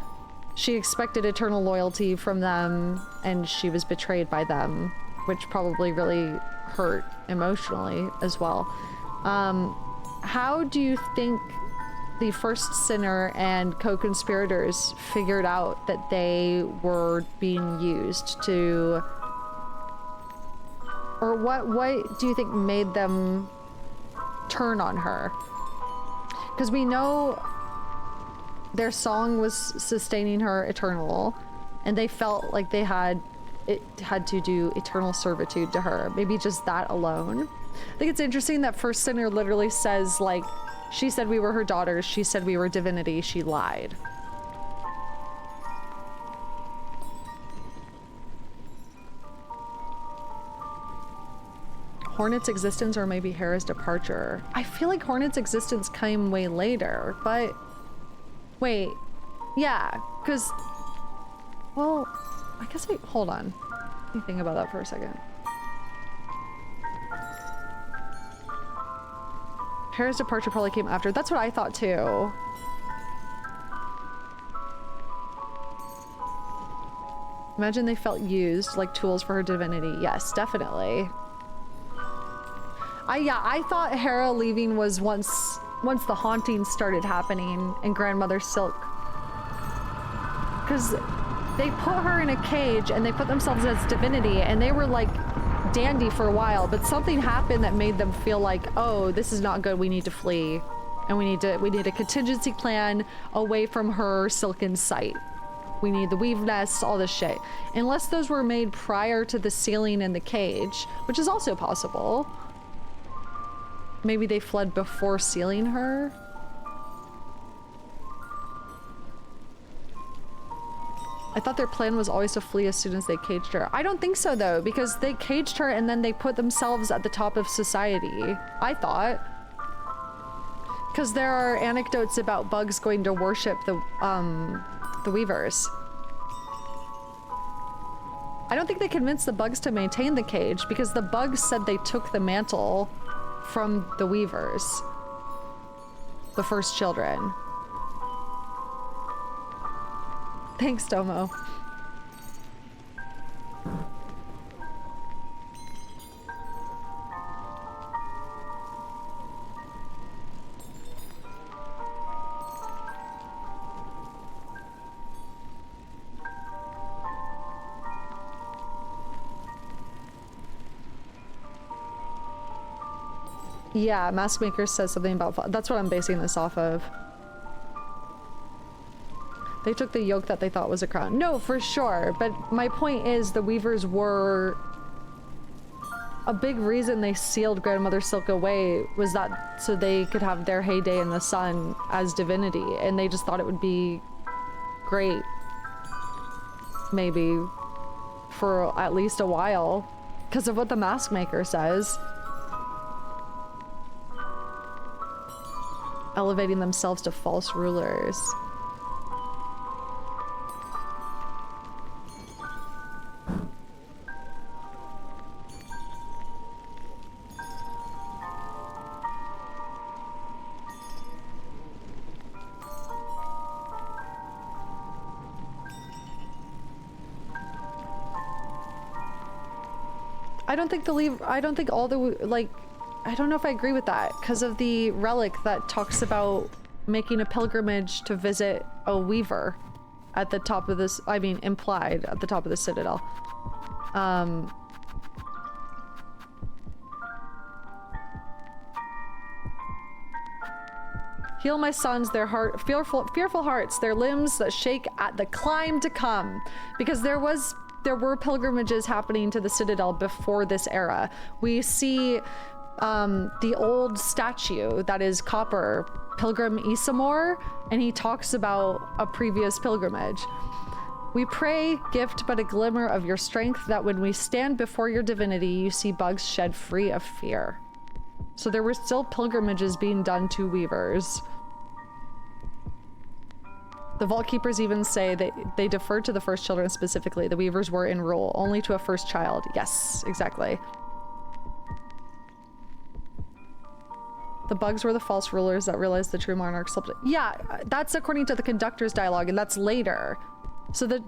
S1: she expected eternal loyalty from them, and she was betrayed by them, which probably really hurt emotionally as well. How do you think the first sinner and co-conspirators figured out that they were being used to, or what do you think made them turn on her? Because we know their song was sustaining her eternal, and they felt like they had to do eternal servitude to her. Maybe just that alone. I think it's interesting that first sinner literally says, like, she said we were her daughters, she said we were divinity, she lied. Hornet's existence or maybe Hera's departure. I feel like Hornet's existence came way later, but wait, yeah, because, well, I guess hold on. Let me think about that for a second. Hera's departure probably came after. That's what I thought too. Imagine they felt used like tools for her divinity. Yes, definitely. I thought Hera leaving was once the hauntings started happening in Grandmother Silk. Because they put her in a cage and they put themselves as divinity and they were like dandy for a while, but something happened that made them feel like, oh, this is not good, we need to flee. And we need a contingency plan away from her silken sight. We need the weave nests, all this shit. Unless those were made prior to the sealing in the cage, which is also possible. Maybe they fled before sealing her. I thought their plan was always to flee as soon as they caged her. I don't think so though, because they caged her and then they put themselves at the top of society. I thought. Because there are anecdotes about bugs going to worship the weavers. I don't think they convinced the bugs to maintain the cage because the bugs said they took the mantle from the weavers, the first children. Thanks, Domo. Yeah, Mask Maker says something about... That's what I'm basing this off of. They took the yoke that they thought was a crown. No, for sure. But my point is the weavers were... A big reason they sealed Grandmother Silk away was that so they could have their heyday in the sun as divinity. And they just thought it would be great. Maybe. For at least a while. Because of what the Mask Maker says. Elevating themselves to false rulers. I don't think all the, like, I don't know if I agree with that because of the relic that talks about making a pilgrimage to visit a weaver at the top of this, I mean, implied at the top of the citadel. Heal my sons, their fearful hearts, their limbs that shake at the climb to come. Because there were pilgrimages happening to the citadel before this era. We see the old statue that is copper, Pilgrim Isamor, and he talks about a previous pilgrimage. We pray, gift but a glimmer of your strength, that when we stand before your divinity, you see bugs shed free of fear. So there were still pilgrimages being done to weavers. The Vault Keepers even say that they deferred to the first children specifically. The weavers were in rule only to a first child. Yes, exactly. The bugs were the false rulers that realized the true monarch slept. Yeah, that's according to the conductor's dialogue, and that's later. So that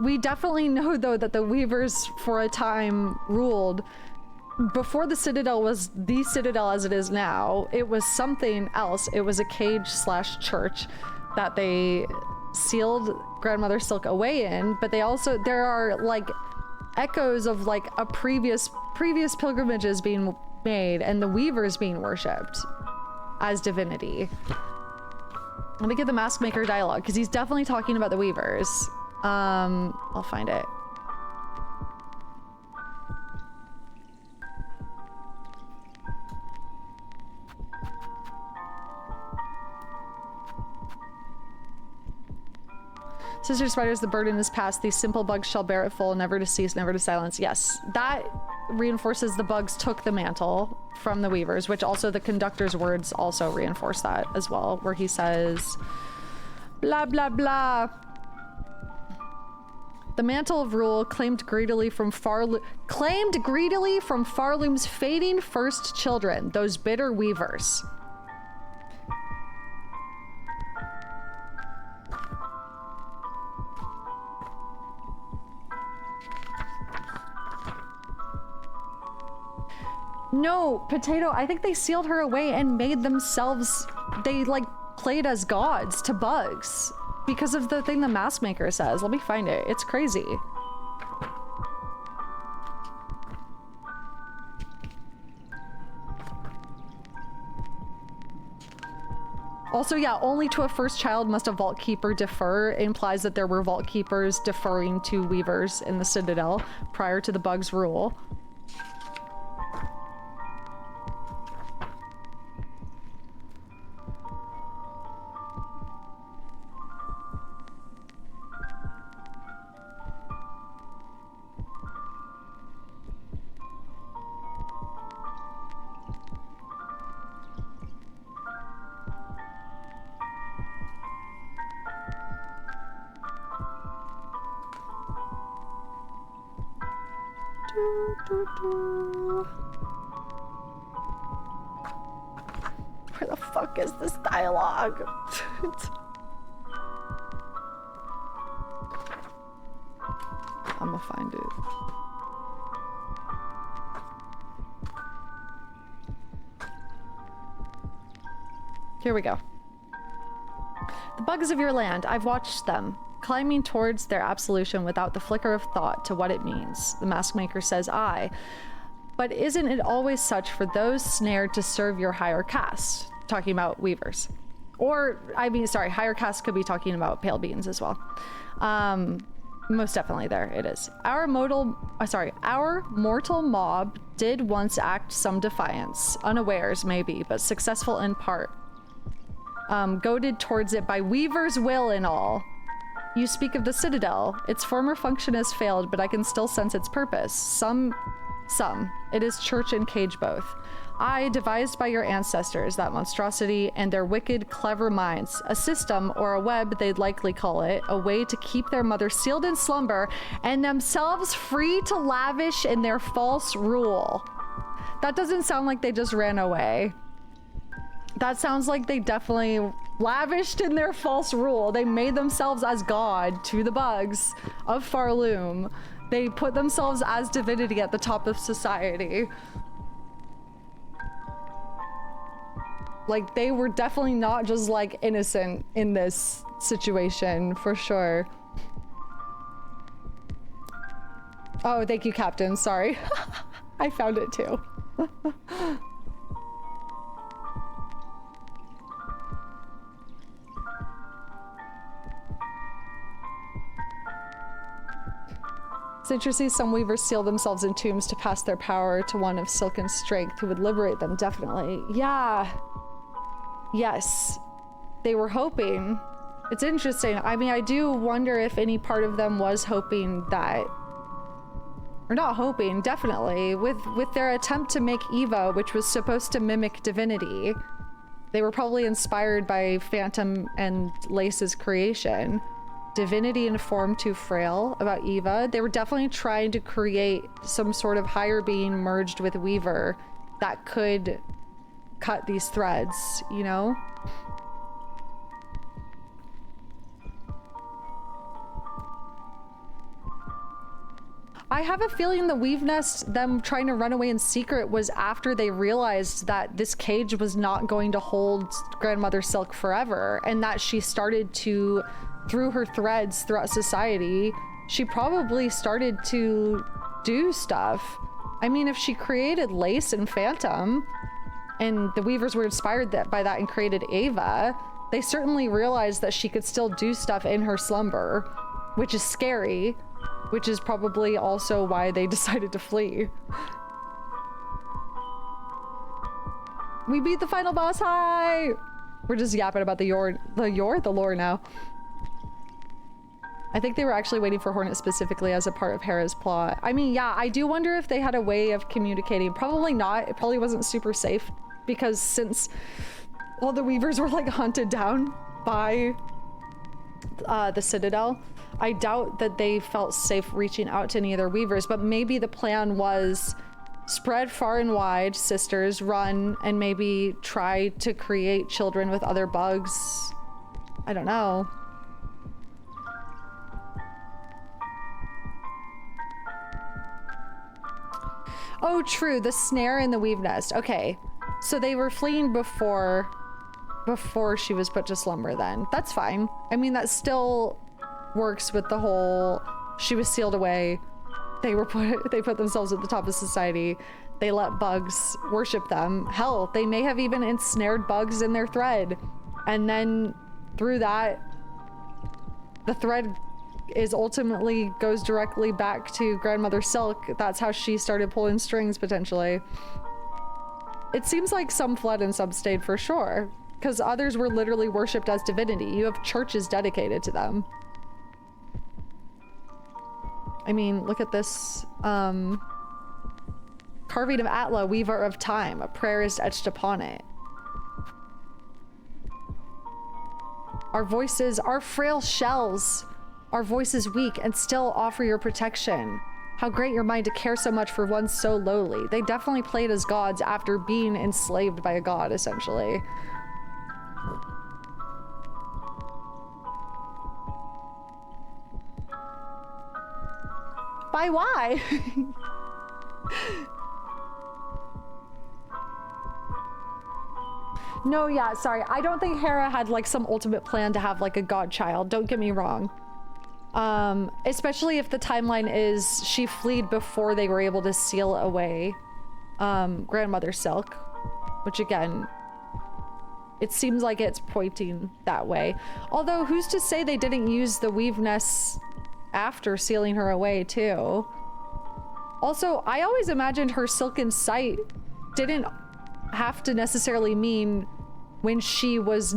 S1: we definitely know, though, that the weavers for a time ruled. Before the citadel was the citadel as it is now, it was something else. It was a cage/church that they sealed Grandmother Silk away in, but they also, there are like echoes of like a previous pilgrimages being made and the weavers being worshipped as divinity. Let me get the Mask Maker dialogue because he's definitely talking about the weavers. I'll find it. Sister Spiders, the burden is past. These simple bugs shall bear it full, never to cease, never to silence. Yes, that reinforces the bugs took the mantle from the weavers, which also the conductor's words also reinforce that as well, where he says, blah, blah, blah. The mantle of rule claimed greedily from Farloom's fading first children, those bitter weavers. No, Potato, I think they sealed her away and made themselves, they like played as gods to bugs because of the thing the mask maker says. Let me find it. It's crazy. Also, yeah, only to a first child must a vault keeper defer. It implies that there were vault keepers deferring to weavers in the Citadel prior to the bug's rule. Where the fuck is this dialogue? I'm gonna find it. Here we go. The bugs of your land, I've watched them, climbing towards their absolution without the flicker of thought to what it means. The mask maker says, aye. But isn't it always such for those snared to serve your higher caste? Talking about weavers. Or, I mean, sorry, higher caste could be talking about pale beings as well. Most definitely there it is. Our mortal mob did once act some defiance, unawares maybe, but successful in part. Goaded towards it by weaver's will and all. You speak of the Citadel. Its former function has failed, but I can still sense its purpose. Some. It is church and cage both. I, devised by your ancestors, that monstrosity, and their wicked, clever minds. A system, or a web they'd likely call it, a way to keep their mother sealed in slumber, and themselves free to lavish in their false rule. That doesn't sound like they just ran away. That sounds like they definitely lavished in their false rule. They made themselves as god to the bugs of Farloom. They put themselves as divinity at the top of society. Like, they were definitely not just like innocent in this situation, for sure. Oh, thank you, Captain. Sorry. I found it too. It's interesting, some weavers seal themselves in tombs to pass their power to one of silken strength who would liberate them, definitely. Yeah. Yes. They were hoping. It's interesting. I mean, I do wonder if any part of them was hoping that, or not hoping, definitely, with their attempt to make Eva, which was supposed to mimic divinity, they were probably inspired by Phantom and Lace's creation. Divinity in a form too frail about Eva. They were definitely trying to create some sort of higher being merged with Weaver that could cut these threads, you know? I have a feeling the Weave Nest, them trying to run away in secret, was after they realized that this cage was not going to hold Grandmother Silk forever, and that she started to, through her threads throughout society, she probably started to do stuff. I mean, if she created Lace and Phantom, and the Weavers were inspired by that and created Ava, they certainly realized that she could still do stuff in her slumber, which is scary, which is probably also why they decided to flee. We beat the final boss, hi! We're just yapping about the lore now. I think they were actually waiting for Hornet specifically as a part of Hera's plot. I mean, yeah, I do wonder if they had a way of communicating. Probably not. It probably wasn't super safe because since all the Weavers were like hunted down by the Citadel, I doubt that they felt safe reaching out to any other Weavers, but maybe the plan was spread far and wide, sisters, run, and maybe try to create children with other bugs. I don't know. Oh, true. The snare in the weave nest. Okay. So they were fleeing before she was put to slumber then. That's fine. I mean, that still works with the whole she was sealed away. They put themselves at the top of society. They let bugs worship them. Hell, they may have even ensnared bugs in their thread. And then through that, the thread is ultimately goes directly back to Grandmother Silk. That's how she started pulling strings, potentially. It seems like some fled and some stayed for sure, because others were literally worshipped as divinity. You have churches dedicated to them. I mean, look at this carving of Atla, Weaver of Time. A prayer is etched upon it. Our voices, our frail shells, our voices weak and still offer your protection. How great your mind to care so much for one so lowly. They definitely played as gods after being enslaved by a god, essentially. By why? No, yeah, sorry. I don't think Hera had like some ultimate plan to have like a godchild. Don't get me wrong. Especially if the timeline is she fled before they were able to seal away Grandmother Silk, which again, it seems like it's pointing that way. Although who's to say they didn't use the weave nests after sealing her away too? Also, I always imagined her silken sight didn't have to necessarily mean when she was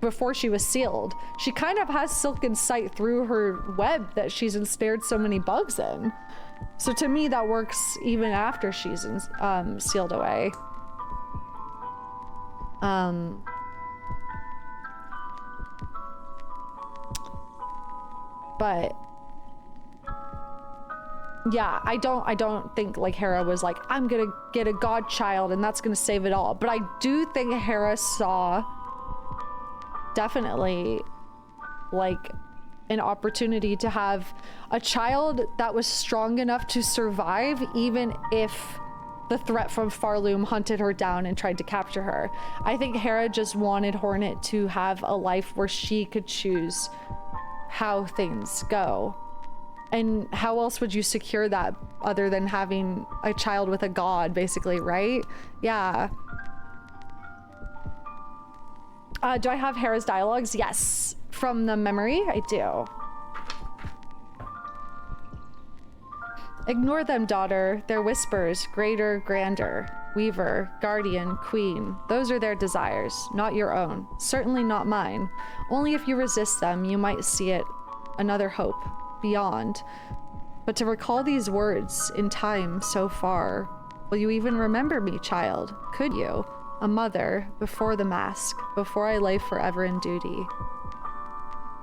S1: before she was sealed. She kind of has silken sight through her web that she's ensnared so many bugs in. So to me, that works even after she's sealed away. But yeah, I don't think like Hera was like, I'm gonna get a godchild and that's gonna save it all. But I do think Hera saw definitely like an opportunity to have a child that was strong enough to survive even if the threat from Farloom hunted her down and tried to capture her. I think Hera just wanted Hornet to have a life where she could choose how things go. And how else would you secure that other than having a child with a god, basically, right? Yeah. Do I have Hera's dialogues? Yes. From the memory, I do. Ignore them, daughter. Their whispers, greater, grander. Weaver, guardian, queen. Those are their desires, not your own. Certainly not mine. Only if you resist them, you might see it. Another hope. Beyond. But to recall these words in time so far, will you even remember me, child? Could you? A mother, before the mask, before I lay forever in duty.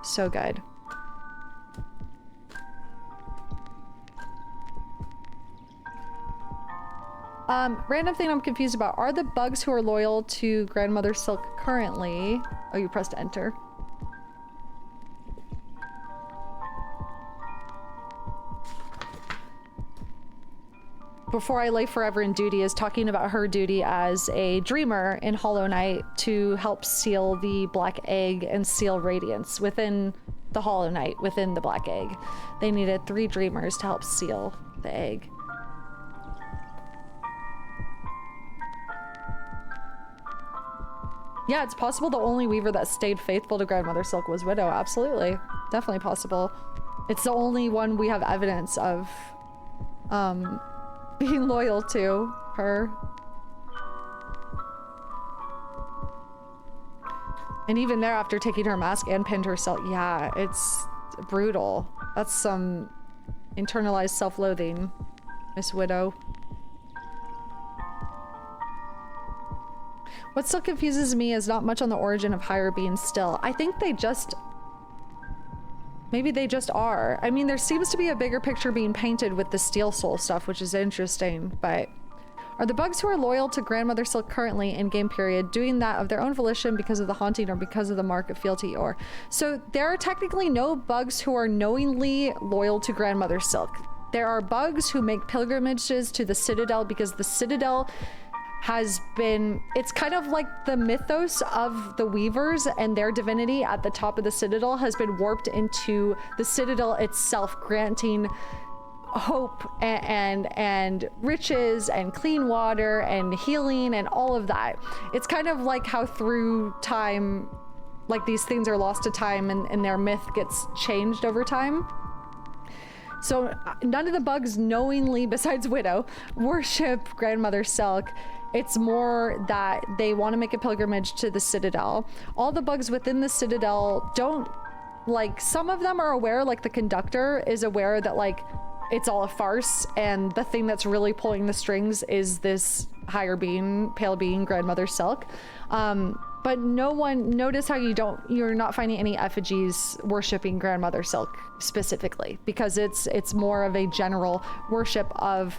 S1: So good. Random thing I'm confused about. Are the bugs who are loyal to Grandmother Silk currently... Oh, you pressed enter. Before I lay forever in duty is talking about her duty as a dreamer in Hollow Knight to help seal the black egg and seal radiance within the Hollow Knight, within the black egg. They needed 3 dreamers to help seal the egg. Yeah, it's possible the only weaver that stayed faithful to Grandmother Silk was Widow. Absolutely. Definitely possible. It's the only one we have evidence of being loyal to her. And even there, after taking her mask and pinned herself, yeah, it's brutal. That's some internalized self-loathing, Miss Widow. What still confuses me is not much on the origin of higher beings still. I think they just... Maybe they just are. I mean, there seems to be a bigger picture being painted with the Steel Soul stuff, which is interesting, but... Are the bugs who are loyal to Grandmother Silk currently in game period doing that of their own volition because of the haunting or because of the mark of fealty or... So there are technically no bugs who are knowingly loyal to Grandmother Silk. There are bugs who make pilgrimages to the Citadel because the Citadel has been... It's kind of like the mythos of the Weavers and their divinity at the top of the Citadel has been warped into the Citadel itself, granting hope and riches and clean water and healing and all of that. It's kind of like how through time, like these things are lost to time and their myth gets changed over time. So none of the bugs knowingly, besides Widow, worship Grandmother Silk. It's more that they want to make a pilgrimage to the Citadel. All the bugs within the Citadel don't, like, some of them are aware, like the conductor is aware that, like, it's all a farce, and the thing that's really pulling the strings is this higher being, pale being, Grandmother Silk. But no one, notice how you're not finding any effigies worshiping Grandmother Silk specifically, because it's more of a general worship of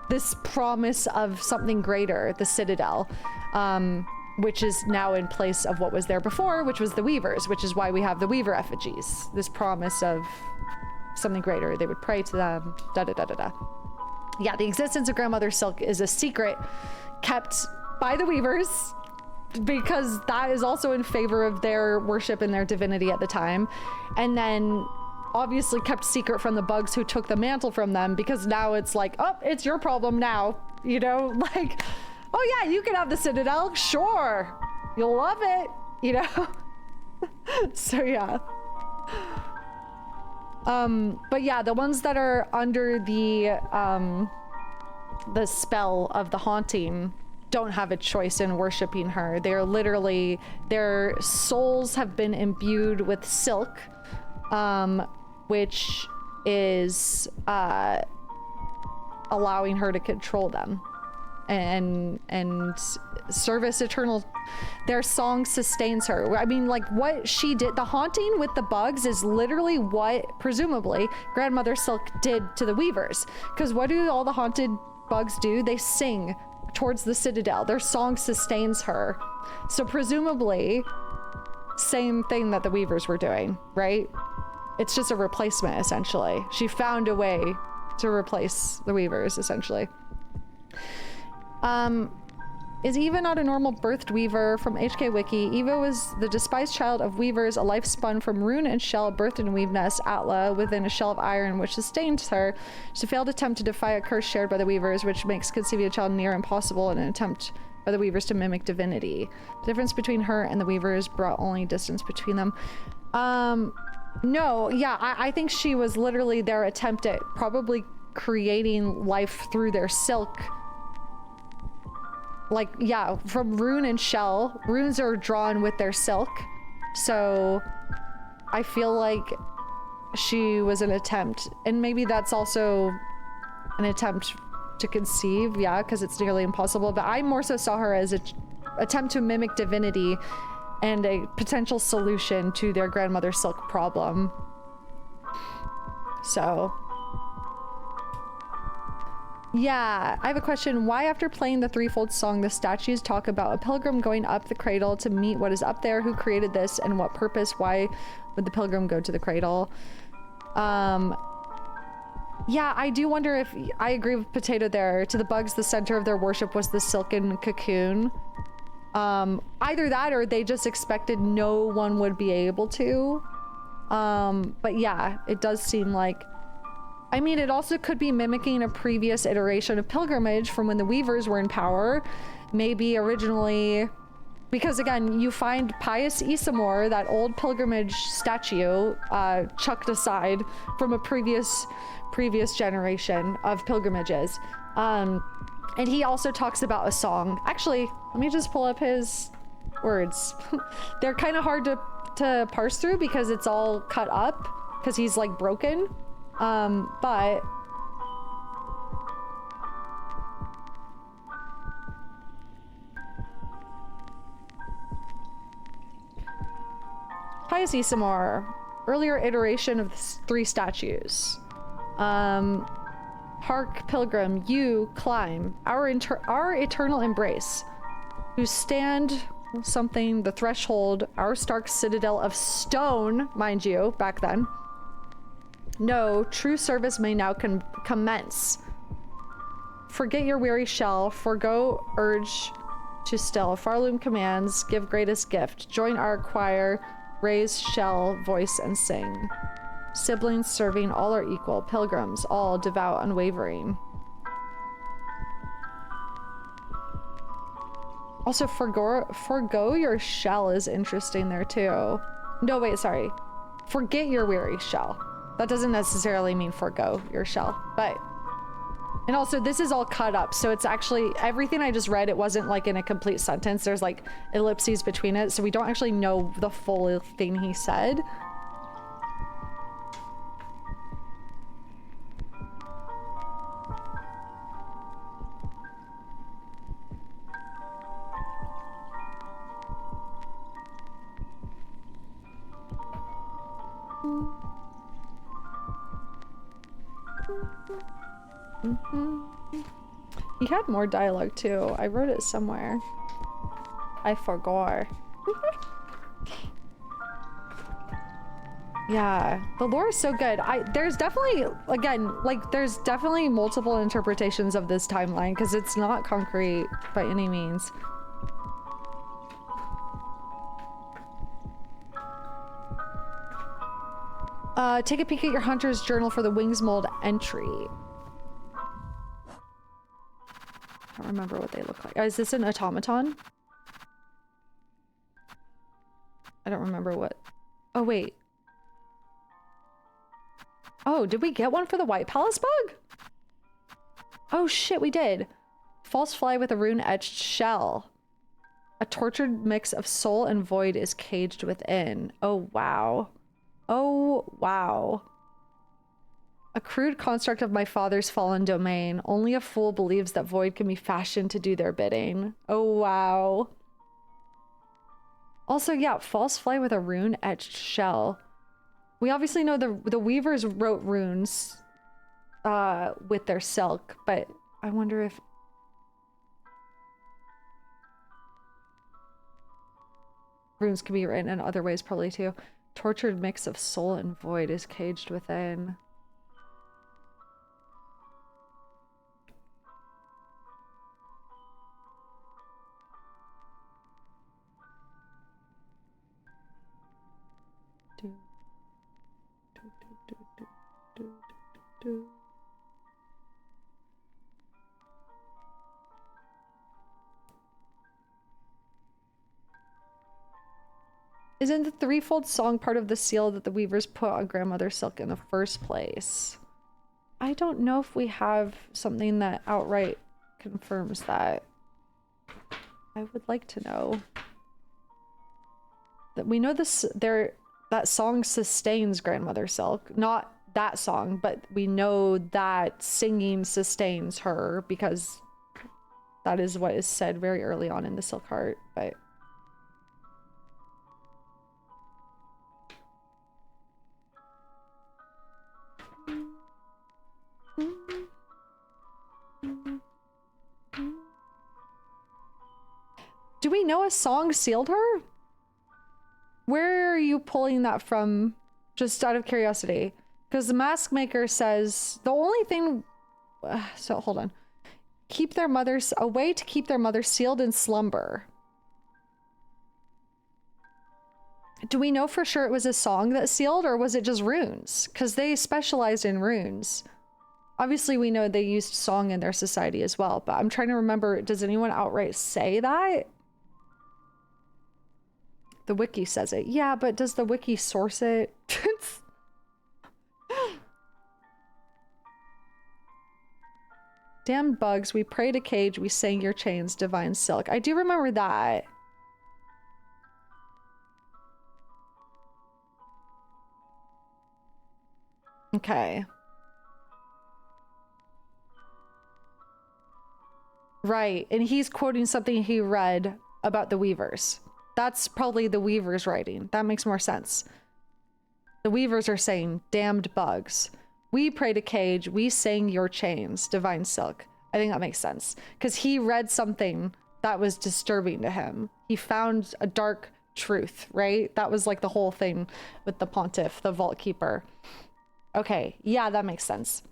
S1: this promise of something greater, the Citadel, which is now in place of what was there before, which was the Weavers, which is why we have the Weaver effigies. This promise of something greater. They would pray to them, da-da-da-da-da. Yeah, the existence of Grandmother Silk is a secret kept by the Weavers because that is also in favor of their worship and their divinity at the time. And then obviously kept secret from the bugs who took the mantle from them, because now it's like, oh, it's your problem now. You know, like, oh yeah, you can have the Citadel, sure. You'll love it, you know? So yeah. But yeah, the ones that are under the spell of the haunting don't have a choice in worshiping her. They're literally, their souls have been imbued with silk, which is allowing her to control them and service eternal. Their song sustains her. I mean, like, what she did, the haunting with the bugs is literally what presumably Grandmother Silk did to the Weavers, because what do all the haunted bugs do? They sing towards the Citadel. Their song sustains her. So presumably same thing that the Weavers were doing, right? It's just a replacement, essentially. She found a way to replace the Weavers, essentially. Is Eva not a normal birthed weaver? From HK Wiki, Eva was the despised child of weavers, a life spun from rune and shell, birthed in a weave nest, Atla, within a shell of iron, which sustains her. She failed attempt to defy a curse shared by the weavers, which makes conceiving a child near impossible in an attempt by the weavers to mimic divinity. The difference between her and the weavers brought only distance between them. No, yeah, I think she was literally their attempt at probably creating life through their silk. Like, yeah, from rune and shell. Runes are drawn with their silk. So I feel like she was an attempt. And maybe that's also an attempt to conceive, yeah, because it's nearly impossible. But I more so saw her as an attempt to mimic divinity and a potential solution to their Grandmother Silk problem. So... yeah, I have a question. Why, after playing the threefold song, the statues talk about a pilgrim going up the cradle to meet what is up there? Who created this and what purpose? Why would the pilgrim go to the cradle? Yeah, I do wonder if... I agree with Potato there. To the bugs, the center of their worship was the silken cocoon. Either that or they just expected no one would be able to. But yeah, it does seem like... I mean, it also could be mimicking a previous iteration of pilgrimage from when the Weavers were in power. Maybe originally, because again, you find Pius Isamor, that old pilgrimage statue, chucked aside from a previous generation of pilgrimages. And he also talks about a song. Actually, let me just pull up his words. They're kind of hard to parse through because it's all cut up. because he's like broken. But Pious Isamar, earlier iteration of the three statues. Hark, pilgrim, you climb our eternal embrace, who stand something the threshold, our stark citadel of stone, mind you, back then. No, true service may now commence. Forget your weary shell, forgo urge to still. Farloom commands, give greatest gift. Join our choir, raise shell, voice, and sing. Siblings serving, all are equal. Pilgrims, all devout, unwavering. Also, forgo your shell is interesting there too. No, wait, sorry. Forget your weary shell. That doesn't necessarily mean forgo your shell, but... And also, this is all cut up, so it's actually... Everything I just read, it wasn't like in a complete sentence. There's like ellipses between it, so we don't actually know the full thing he said. He had more dialogue too. I wrote it somewhere. I forgot. Yeah, the lore is so good. There's definitely, again, like there's definitely multiple interpretations of this timeline because it's not concrete by any means. Take a peek at your hunter's journal for the Wings Mold entry. I don't remember what they look like. Is this an automaton? I don't remember what. Oh, wait. Oh, did we get one for the White Palace bug? Oh shit, we did. False fly with a rune-etched shell. A tortured mix of soul and void is caged within. Oh, wow. Oh, wow. A crude construct of my father's fallen domain. Only a fool believes that void can be fashioned to do their bidding. Oh, wow. Also, yeah, false fly with a rune-etched shell. We obviously know the weavers wrote runes with their silk, but I wonder if... Runes can be written in other ways probably too. Tortured mix of soul and void is caged within. Isn't the threefold song part of the seal that the weavers put on grandmother's silk in the first place? I don't know if we have something that outright confirms that. I would like to know. That we know this that song sustains grandmother silk. Not that song, but we know that singing sustains her because that is what is said very early on in the Silk Heart, but do we know a song sealed her? Where are you pulling that from? Just out of curiosity. Because the mask maker says the only thing... so hold on. Keep their mothers... A way to keep their mother sealed in slumber. Do we know for sure it was a song that sealed or was it just runes? Because they specialized in runes. Obviously we know they used song in their society as well, but I'm trying to remember, does anyone outright say that? The wiki says it. Yeah, but does the wiki source it? Damn bugs, we prayed a cage, we sang your chains, divine silk. I do remember that. Okay. Right, and he's quoting something he read about the Weavers. That's probably the Weavers writing. That makes more sense. The Weavers are saying, damned bugs. We pray to Cage, we sing your chains, divine silk. I think that makes sense. Because he read something that was disturbing to him. He found a dark truth, right? That was like the whole thing with the pontiff, the vault keeper. Okay, yeah, that makes sense.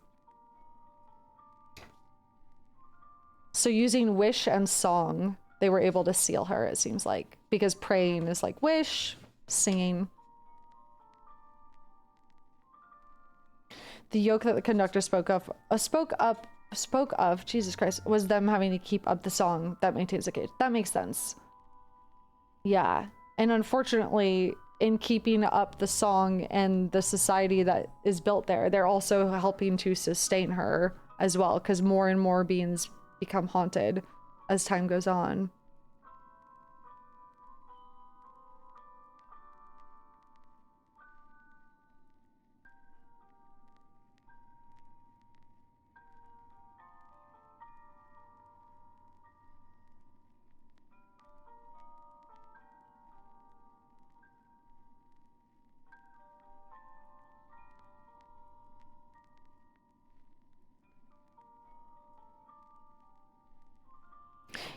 S1: So using wish and song, they were able to seal her, it seems like. Because praying is like wish, singing. The yoke that the conductor spoke of, Jesus Christ, was them having to keep up the song that maintains the cage. That makes sense. Yeah. And unfortunately, in keeping up the song and the society that is built there, they're also helping to sustain her as well, because more and more beings become haunted as time goes on.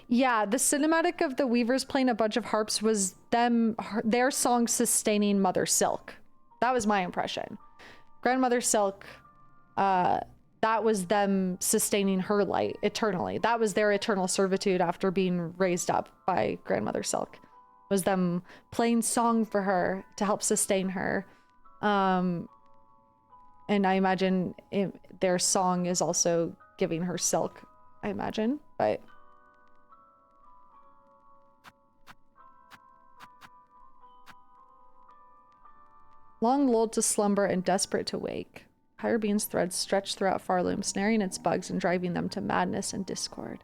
S1: Yeah, the cinematic of the Weavers playing a bunch of harps was their song sustaining Mother Silk. That was my impression. Grandmother Silk, that was them sustaining her light eternally. That was their eternal servitude after being raised up by Grandmother Silk. Was them playing song for her to help sustain her. And I imagine their song is also giving her silk, I imagine, but... Long lulled to slumber and desperate to wake, higher being's threads stretched throughout Farloom, snaring its bugs and driving them to madness and discord.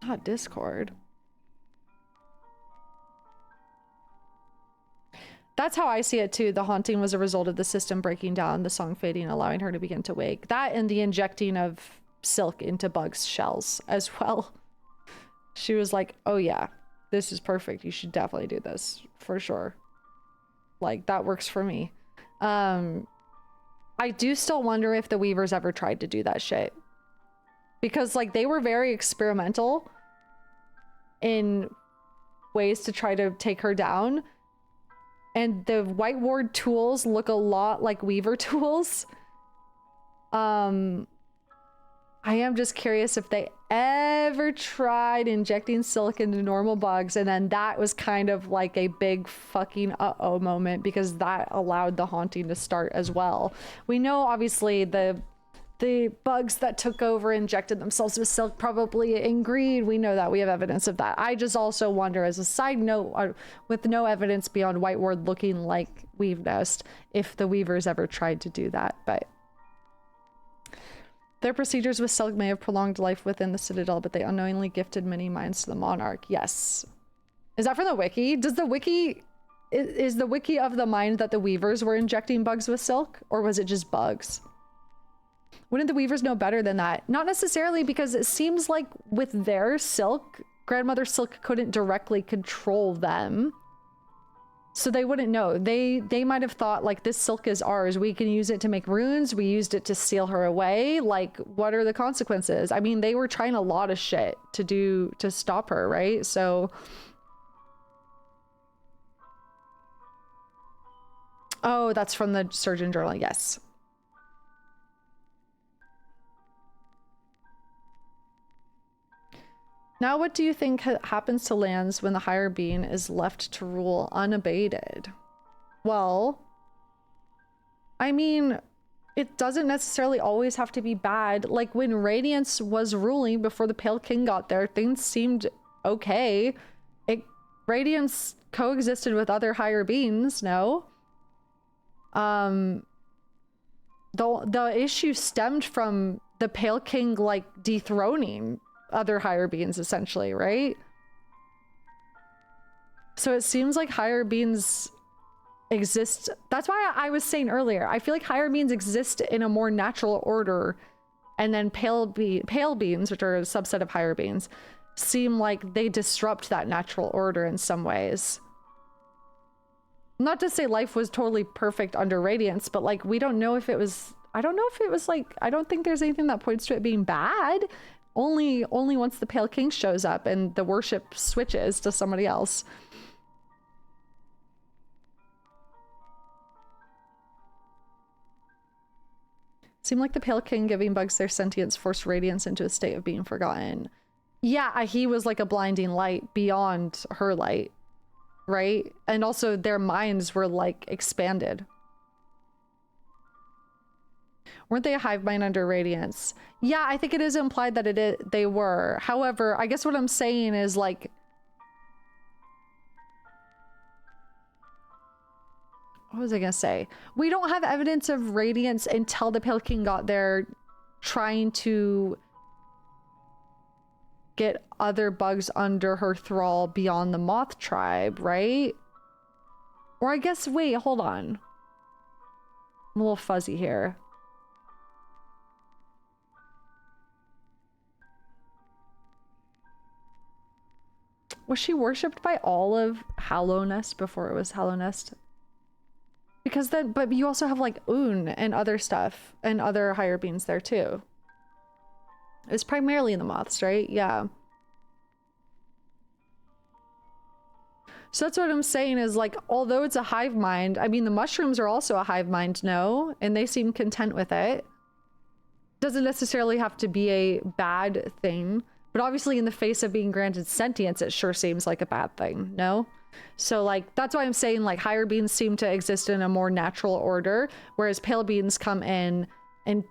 S1: Not discord. That's how I see it too. The haunting was a result of the system breaking down, the song fading, allowing her to begin to wake. That and the injecting of silk into bugs' shells as well. She was like, oh yeah, this is perfect. You should definitely do this for sure. Like, that works for me. I do still wonder if the Weavers ever tried to do that shit. Because, like, they were very experimental in ways to try to take her down. And the White Ward tools look a lot like Weaver tools. I am just curious if they ever tried injecting silk into normal bugs, and then that was kind of like a big fucking uh-oh moment, because that allowed the haunting to start as well. We know obviously the bugs that took over injected themselves with silk, probably in greed. We know that. We have evidence of that. I just also wonder, as a side note, with no evidence beyond White Ward looking like Weave Nest, if the Weavers ever tried to do that. But their procedures with silk may have prolonged life within the Citadel, but they unknowingly gifted many minds to the monarch. Yes. Is that from the wiki? Does the wiki... Is the wiki of the mind that the Weavers were injecting bugs with silk? Or was it just bugs? Wouldn't the Weavers know better than that? Not necessarily, because it seems like with their silk, Grandmother Silk couldn't directly control them. So they wouldn't know. They might have thought, like, this silk is ours. We can use it to make runes. We used it to seal her away. Like, what are the consequences? I mean, they were trying a lot of shit to stop her, right? So... Oh, that's from the Surgeon Journal. Yes. Now, what do you think happens to lands when the higher being is left to rule unabated? Well, I mean, it doesn't necessarily always have to be bad. Like, when Radiance was ruling before the Pale King got there, things seemed okay. Radiance coexisted with other higher beings, no? The issue stemmed from the Pale King, like, dethroning other higher beings, essentially, right? So it seems like higher beings exist. That's why I was saying earlier, I feel like higher beings exist in a more natural order, and then pale beings, which are a subset of higher beings, seem like they disrupt that natural order in some ways. Not to say life was totally perfect under Radiance, but like we don't know if it was, I don't know if it was like, I don't think there's anything that points to it being bad. Only once the Pale King shows up and the worship switches to somebody else. Seemed like the Pale King giving bugs their sentience forced Radiance into a state of being forgotten. Yeah, he was like a blinding light beyond her light, right? And also their minds were like expanded. Weren't they a hive mind under Radiance? Yeah, I think it is implied that they were. However, I guess what I'm saying is like, what was I gonna say? We don't have evidence of Radiance until the Pale King got there trying to get other bugs under her thrall beyond the Moth tribe, right? Or I guess, wait, hold on. I'm a little fuzzy here. Was she worshipped by all of Hallownest before it was Hallownest? Because then, but you also have like Un and other stuff and other higher beings there too. It's primarily in the Moths, right? Yeah. So that's what I'm saying is like, although it's a hive mind, I mean, the mushrooms are also a hive mind, no? And they seem content with it. Doesn't necessarily have to be a bad thing, but obviously in the face of being granted sentience, it sure seems like a bad thing, no? So like, that's why I'm saying like higher beings seem to exist in a more natural order, whereas pale beings come in and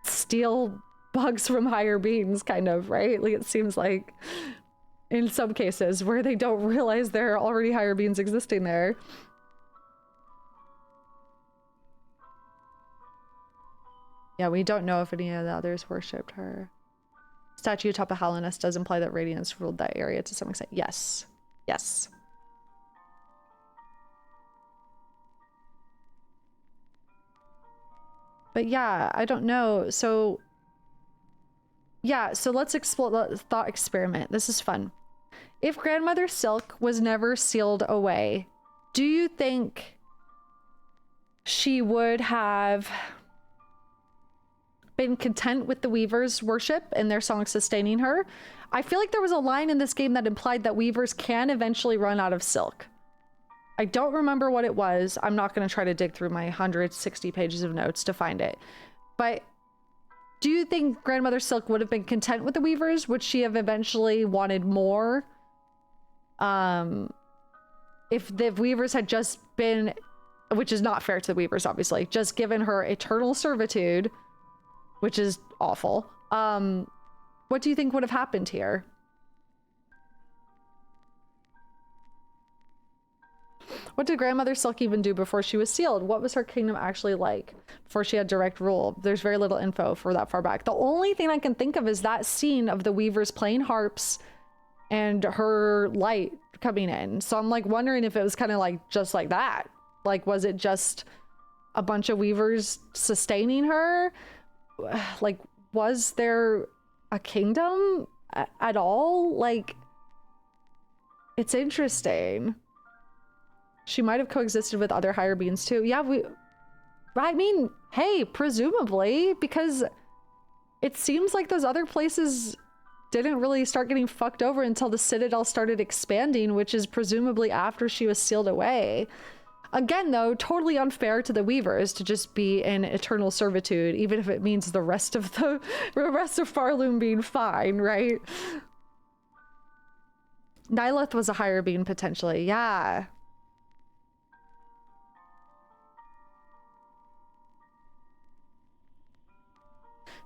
S1: steal bugs from higher beings, kind of, right? Like it seems like in some cases where they don't realize there are already higher beings existing there. Yeah, we don't know if any of the others worshipped her. Statue atop of Hallownest does imply that Radiance ruled that area to some extent. Yes. Yes. But yeah, I don't know. So yeah, so let's explore the thought experiment. This is fun. If Grandmother Silk was never sealed away, do you think she would have been content with the Weavers' worship and their song sustaining her? I feel like there was a line in this game that implied that Weavers can eventually run out of silk. I don't remember what it was. I'm not going to try to dig through my 160 pages of notes to find it. But do you think Grandmother Silk would have been content with the Weavers? Would she have eventually wanted more? If the Weavers had just been, which is not fair to the Weavers, obviously, just given her eternal servitude, which is awful. What do you think would have happened here? What did Grandmother Silk even do before she was sealed? What was her kingdom actually like before she had direct rule? There's very little info for that far back. The only thing I can think of is that scene of the Weavers playing harps and her light coming in. So I'm like wondering if it was kind of like just like that. Like, was it just a bunch of Weavers sustaining her? Like, was there a kingdom at all? Like, it's interesting. She might have coexisted with other higher beings too. Yeah, I mean, hey, presumably, because it seems like those other places didn't really start getting fucked over until the Citadel started expanding, which is presumably after she was sealed away. Again, though, totally unfair to the Weavers to just be in eternal servitude, even if it means the rest of Farloom being fine, right? Nyleth was a higher being potentially, yeah.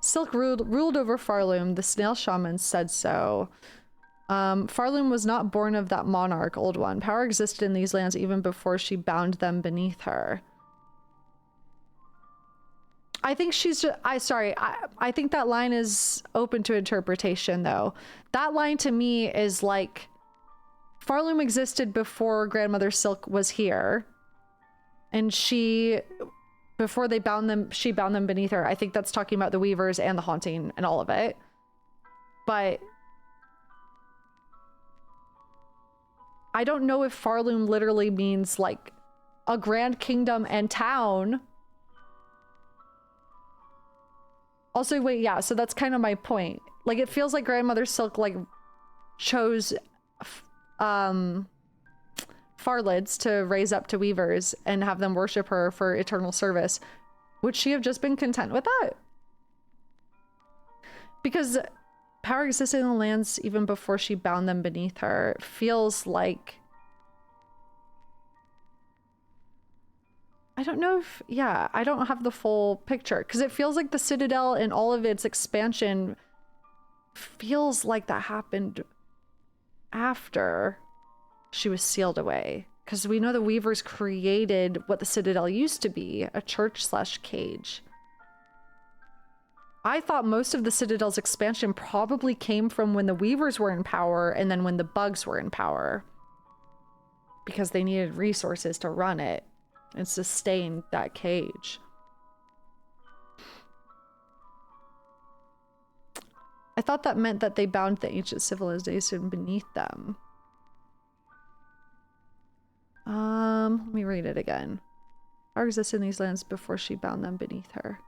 S1: Silk ruled over Farloom. The snail shaman said so. Farloom was not born of that monarch, Old One. Power existed in these lands even before she bound them beneath her. I think she's just, I think that line is open to interpretation though. That line to me is like, Farloom existed before Grandmother Silk was here. And before they bound them, she bound them beneath her. I think that's talking about the Weavers and the haunting and all of it. But I don't know if Farloom literally means like a grand kingdom and town. Also, wait, yeah, so that's kind of my point. Like, it feels like Grandmother Silk, like, chose Farlids to raise up to Weavers and have them worship her for eternal service. Would she have just been content with that? Because power existed in the lands even before she bound them beneath her. It feels like... I don't know if... Yeah, I don't have the full picture. Because it feels like the Citadel and all of its expansion feels like that happened after she was sealed away. Because we know the Weavers created what the Citadel used to be, a church/cage. I thought most of the Citadel's expansion probably came from when the Weavers were in power and then when the Bugs were in power. Because they needed resources to run it and sustain that cage. I thought that meant that they bound the ancient civilization beneath them. Let me read it again. Power existed in these lands before she bound them beneath her.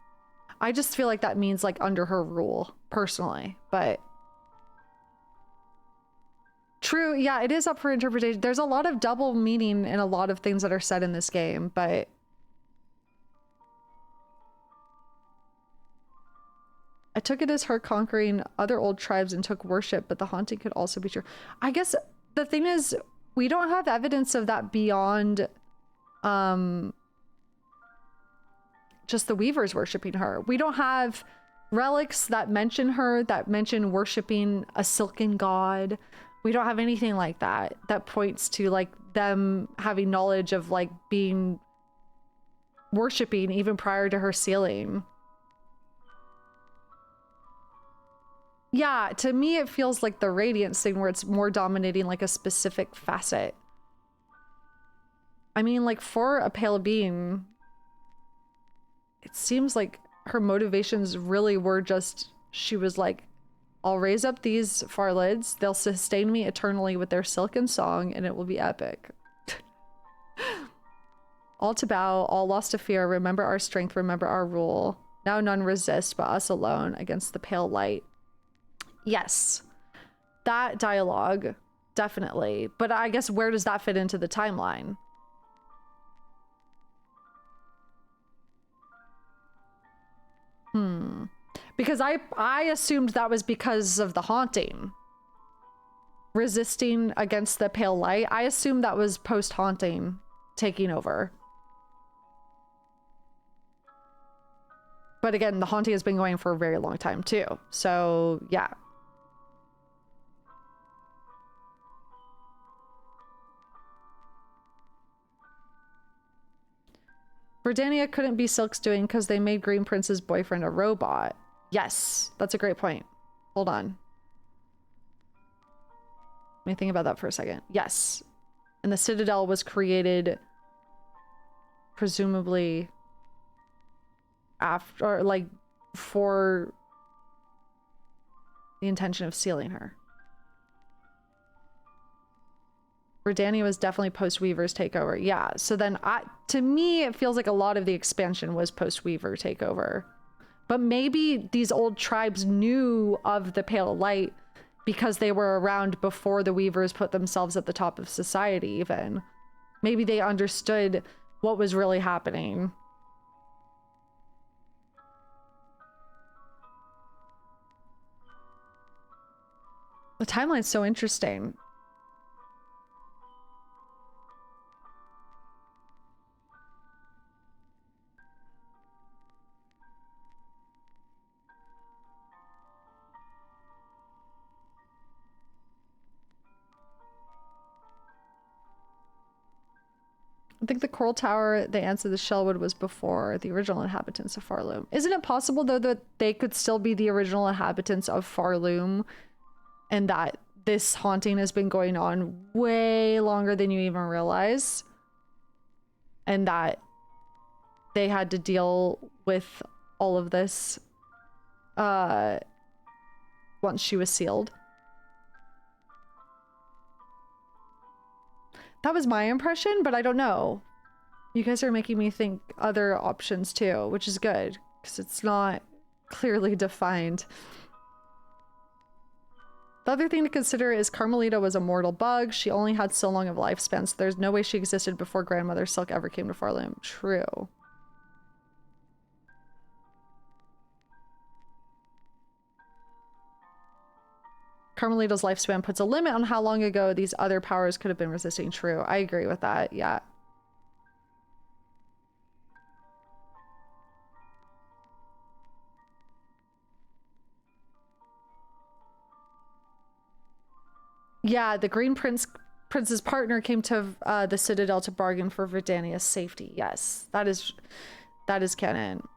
S1: I just feel like that means like under her rule, personally, but... True, yeah, it is up for interpretation. There's a lot of double meaning in a lot of things that are said in this game, but... I took it as her conquering other old tribes and took worship, but the haunting could also be true. I guess the thing is, we don't have evidence of that beyond just the Weavers worshiping her. We don't have relics that mention her, that mention worshiping a silken god. We don't have anything like that that points to like them having knowledge of like being worshiping even prior to her sealing. Yeah, to me it feels like the Radiance thing where it's more dominating like a specific facet. I mean, like for a pale being, it seems like her motivations really were just, she was like, I'll raise up these Farlids, they'll sustain me eternally with their silken song, and it will be epic. All to bow, all lost to fear, remember our strength, remember our rule. Now none resist but us alone against the pale light. Yes, that dialogue, definitely. But I guess where does that fit into the timeline? Because I assumed that was because of the haunting. Resisting against the pale light. I assumed that was post-haunting taking over. But again, the haunting has been going for a very long time too. So, yeah. Verdania couldn't be Silk's doing because they made Green Prince's boyfriend a robot. Yes, that's a great point. Hold on. Let me think about that for a second. Yes. And the Citadel was created presumably after, or like for the intention of sealing her. Verdania was definitely post-Weaver's takeover. Yeah, so then to me, it feels like a lot of the expansion was post-Weaver takeover. But maybe these old tribes knew of the Pale Light because they were around before the Weavers put themselves at the top of society even. Maybe they understood what was really happening. The timeline's so interesting. I think the Coral Tower, they answered the Shellwood was before the original inhabitants of Farloom. Isn't it possible though that they could still be the original inhabitants of Farloom and that this haunting has been going on way longer than you even realize? And that they had to deal with all of this once she was sealed. That was my impression, but I don't know. You guys are making me think other options too, which is good, because it's not clearly defined. The other thing to consider is Carmelita was a mortal bug. She only had so long of a lifespan, so there's no way she existed before Grandmother Silk ever came to Farloom. True. Carmelita's lifespan puts a limit on how long ago these other powers could have been resisting. True. I agree with that. Yeah. Yeah, the Green Prince's partner came to the Citadel to bargain for Verdania's safety. Yes, that is canon.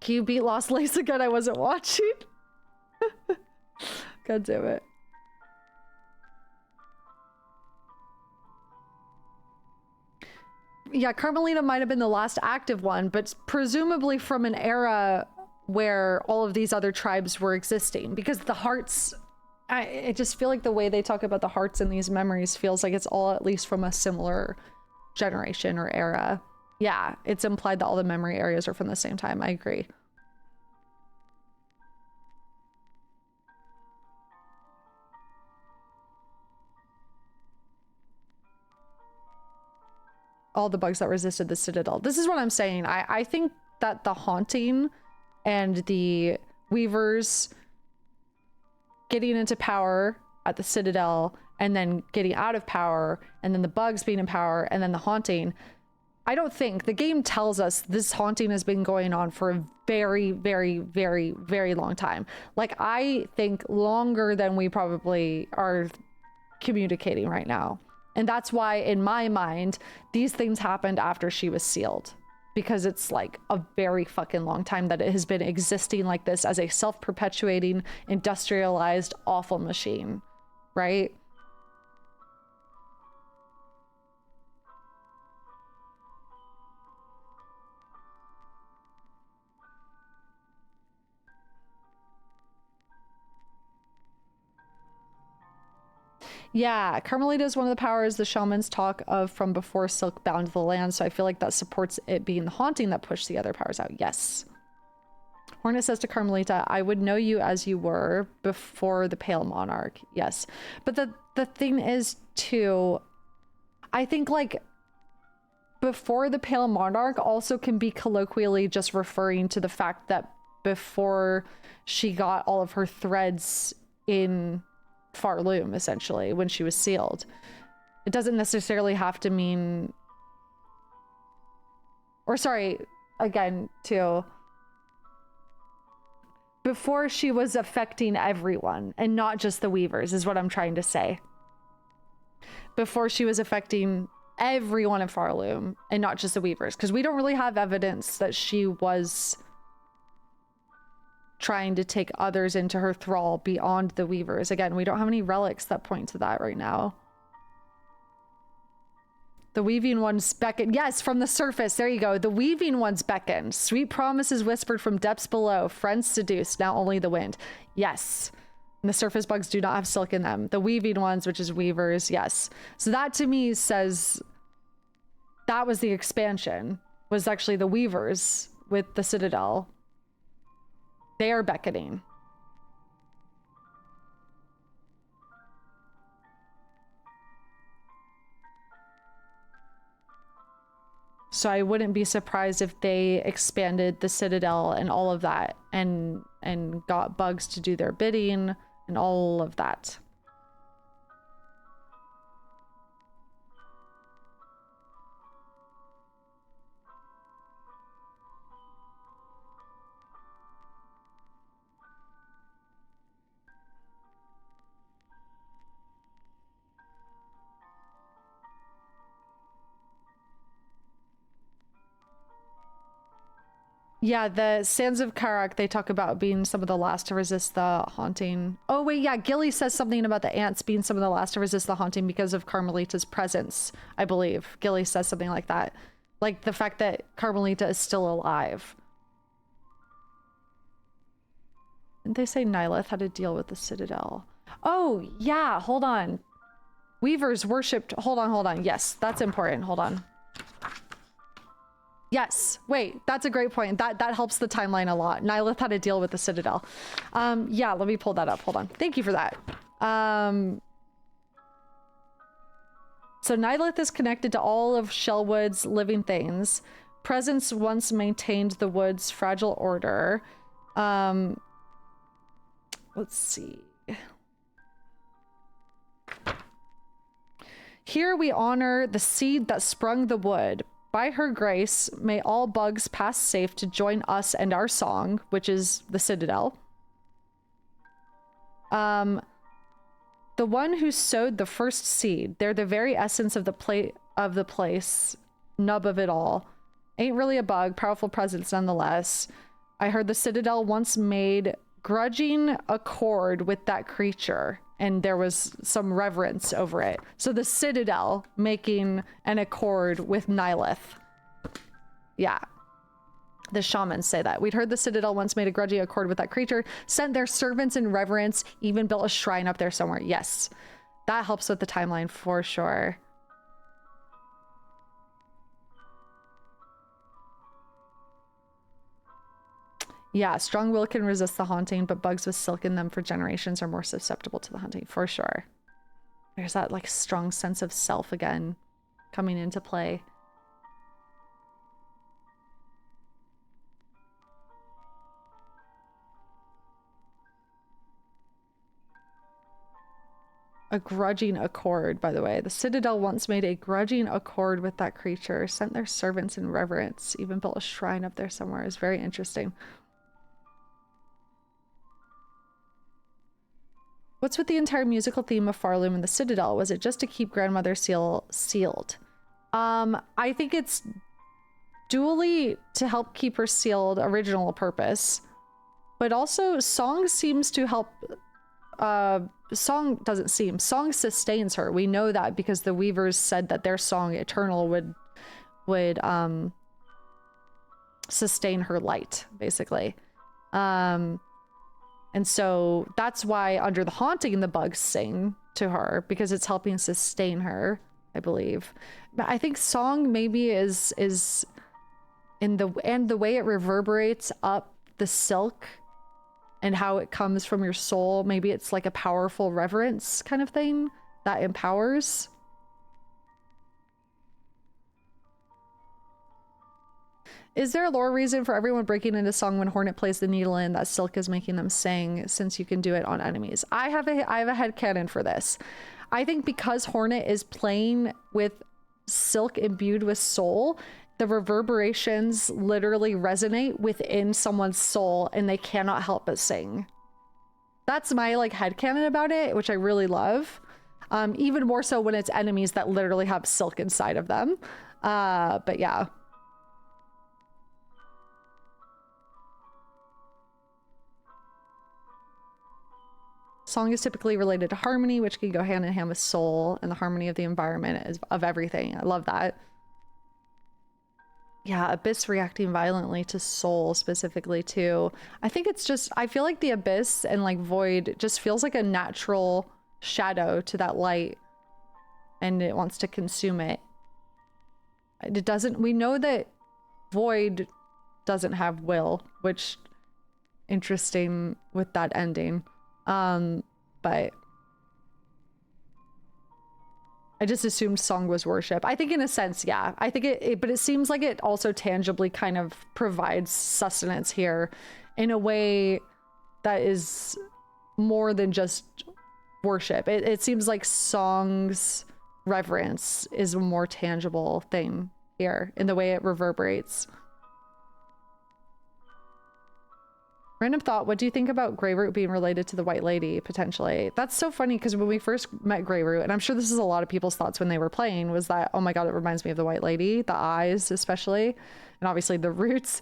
S1: Can you beat Lost Lace again? I wasn't watching. God damn it. Yeah, Carmelita might have been the last active one, but presumably from an era where all of these other tribes were existing, because the hearts, I just feel like the way they talk about the hearts in these memories feels like it's all at least from a similar generation or era. Yeah, it's implied that all the memory areas are from the same time. I agree. All the bugs that resisted the Citadel. This is what I'm saying. I think that the haunting and the weavers getting into power at the Citadel and then getting out of power and then the bugs being in power and then the haunting, I don't think the game tells us this haunting has been going on for a very, very, very, very long time. Like, I think longer than we probably are communicating right now. And that's why, in my mind, these things happened after she was sealed. Because it's like a very fucking long time that it has been existing like this as a self-perpetuating, industrialized, awful machine. Right? Yeah, Carmelita is one of the powers the shamans talk of from before Silk bound the land, so I feel like that supports it being the haunting that pushed the other powers out. Yes. Hornet says to Carmelita, I would know you as you were before the Pale Monarch. Yes. But the thing is, too, I think, like, before the Pale Monarch also can be colloquially just referring to the fact that before she got all of her threads in Farloom, essentially, when she was sealed. It doesn't necessarily have to mean, or sorry, again, too, before she was affecting everyone and not just the weavers, is what I'm trying to say. Before she was affecting everyone in Farloom and not just the weavers, because we don't really have evidence that she was trying to take others into her thrall beyond the weavers. Again, we don't have any relics that point to that right now. The weaving ones beckon. Yes, from the surface. There you go. The weaving ones beckon. Sweet promises whispered from depths below. Friends seduced. Now only the wind. Yes. And the surface bugs do not have silk in them. The weaving ones, which is weavers. Yes. So that to me says that was the expansion. Was actually the weavers with the Citadel. They are beckoning. So I wouldn't be surprised if they expanded the Citadel and all of that and got bugs to do their bidding and all of that. Yeah, the Sands of Karak, they talk about being some of the last to resist the haunting. Oh, wait, yeah, Gilly says something about the ants being some of the last to resist the haunting because of Carmelita's presence, I believe. Gilly says something like that. Like the fact that Carmelita is still alive. Didn't they say Nyleth had to deal with the Citadel? Oh, yeah, hold on. Weavers worshipped... Hold on. Yes, that's important. Hold on. Yes, wait, that's a great point. That helps the timeline a lot. Nyleth had to deal with the Citadel. Yeah, let me pull that up. Hold on. Thank you for that. So Nyleth is connected to all of Shellwood's living things. Presence once maintained the wood's fragile order. Let's see. Here we honor the seed that sprung the wood. By her grace, may all bugs pass safe to join us and our song, which is the Citadel. The one who sowed the first seed, they're the very essence of the place, nub of it all. Ain't really a bug, powerful presence nonetheless. I heard the Citadel once made grudging accord with that creature, and there was some reverence over it. So the Citadel making an accord with Nyleth. Yeah. The shamans say that. We'd heard the Citadel once made a grudging accord with that creature, sent their servants in reverence, even built a shrine up there somewhere. Yes. That helps with the timeline for sure. Yeah, strong will can resist the haunting, but bugs with silk in them for generations are more susceptible to the haunting, for sure. There's that like strong sense of self again coming into play. A grudging accord, by the way. The Citadel once made a grudging accord with that creature, sent their servants in reverence, even built a shrine up there somewhere. It's very interesting. What's with the entire musical theme of Farloom and the Citadel? Was it just to keep Grandmother Seal sealed? I think it's dually to help keep her sealed, original purpose, but also song seems to help. Song doesn't seem. Song sustains her. We know that because the Weavers said that their song Eternal would sustain her light, basically. And so that's why under the haunting the bugs sing to her, because it's helping sustain her, I believe. But I think song maybe is in the way it reverberates up the silk and how it comes from your soul. Maybe it's like a powerful reverence kind of thing that empowers. Is there a lore reason for everyone breaking into song when Hornet plays the needle in that Silk is making them sing, since you can do it on enemies? I have a headcanon for this. I think because Hornet is playing with Silk imbued with soul, the reverberations literally resonate within someone's soul and they cannot help but sing. That's my like headcanon about it, which I really love. Even more so when it's enemies that literally have Silk inside of them. But yeah. Song is typically related to harmony, which can go hand in hand with soul, and the harmony of the environment is of everything. I love that. Yeah, Abyss reacting violently to soul specifically too. I think it's just, I feel like the Abyss and like Void just feels like a natural shadow to that light, and it wants to consume it. It doesn't, we know that Void doesn't have will, which interesting with that ending. But I just assumed song was worship. I think in a sense, yeah. I think but it seems like it also tangibly kind of provides sustenance here in a way that is more than just worship. It seems like song's reverence is a more tangible thing here in the way it reverberates. Random thought, what do you think about Greyroot being related to the White Lady, potentially? That's so funny, because when we first met Greyroot, and I'm sure this is a lot of people's thoughts when they were playing, was that, oh my god, it reminds me of the White Lady, the eyes especially, and obviously the roots.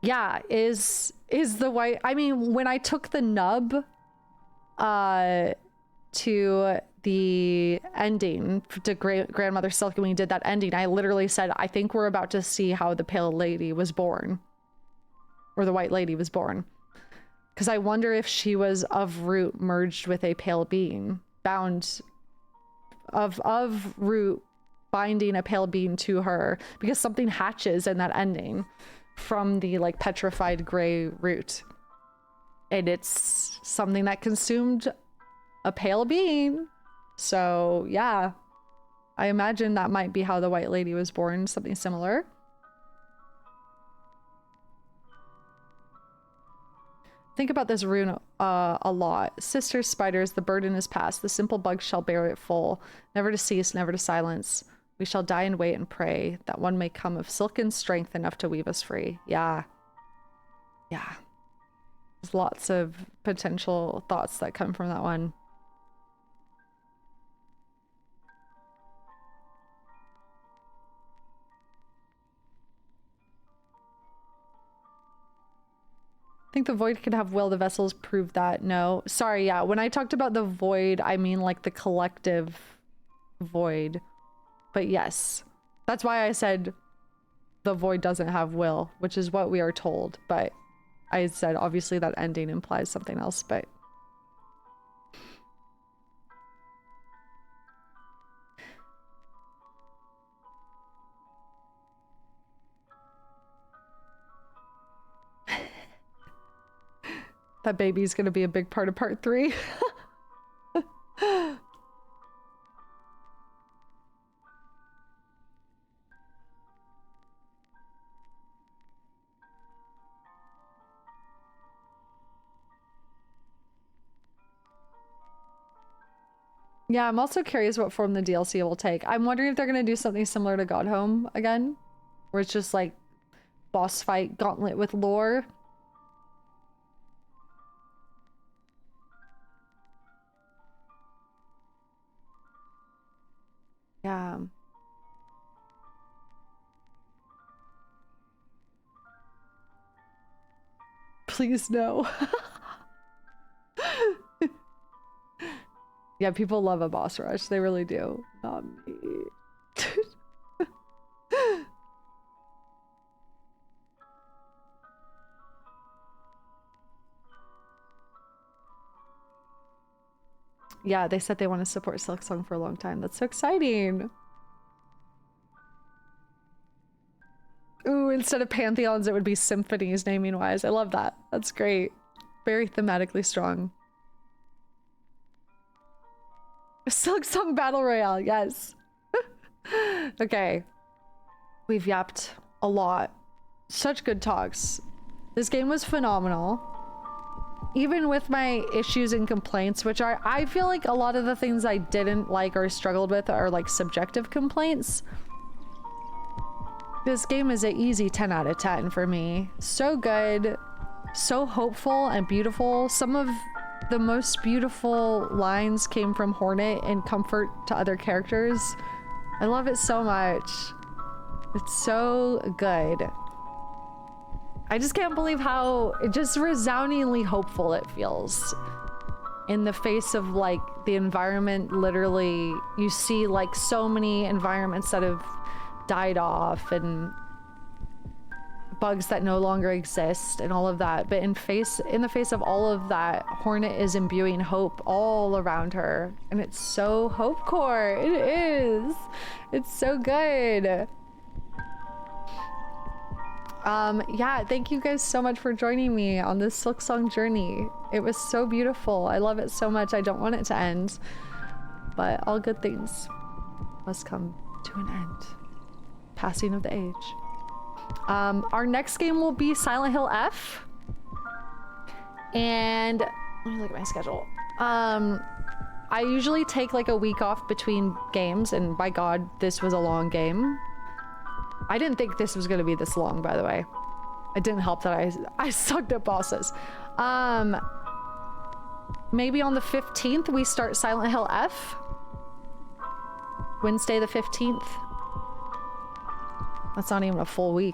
S1: Yeah, is the white... I mean, when I took the nub to the ending to Grandmother Silk, and we did that ending, I literally said, I think we're about to see how the Pale Lady was born. Or the White Lady was born. Because I wonder if she was of root merged with a pale being. Bound of root binding a pale being to her. Because something hatches in that ending from the like petrified gray root. And it's something that consumed a pale being. So yeah, I imagine that might be how the White Lady was born, something similar. Think about this rune a lot. Sisters, spiders, the burden is past. The simple bug shall bear it full. Never to cease, never to silence. We shall die and wait and pray that one may come of silken strength enough to weave us free. Yeah. Yeah. There's lots of potential thoughts that come from that one. I think the void could have will. The vessels prove that. No. Sorry, yeah. When I talked about the void, I mean like the collective void. But yes. That's why I said the void doesn't have will, which is what we are told. But I said obviously that ending implies something else, but... That baby's gonna be a big part of part 3. Yeah, I'm also curious what form the DLC will take. I'm wondering if they're gonna do something similar to God Home again, where it's just like boss fight gauntlet with lore. Yeah. Please no. Yeah, people love a boss rush. They really do. Not me. Yeah, they said they want to support Silksong for a long time. That's so exciting. Ooh, instead of pantheons, it would be symphonies naming wise. I love that. That's great. Very thematically strong. Silksong Battle Royale, yes. Okay. We've yapped a lot. Such good talks. This game was phenomenal. Even with my issues and complaints, which are, I feel like a lot of the things I didn't like or struggled with are like subjective complaints. This game is an easy 10 out of 10 for me. So good, so hopeful and beautiful. Some of the most beautiful lines came from Hornet in comfort to other characters. I love it so much. It's so good. I just can't believe how just resoundingly hopeful it feels. In the face of like the environment, literally, you see like so many environments that have died off and bugs that no longer exist and all of that. But in the face of all of that, Hornet is imbuing hope all around her. And it's so hopecore. It is. It's so good. Yeah, thank you guys so much for joining me on this Silksong journey. It was so beautiful. I love it so much. I don't want it to end. But all good things must come to an end. Passing of the age. Our next game will be Silent Hill F. And let me look at my schedule. I usually take like a week off between games, and by God, this was a long game. I didn't think this was going to be this long, by the way. It didn't help that I sucked at bosses. Maybe on the 15th, we start Silent Hill F. Wednesday the 15th. That's not even a full week.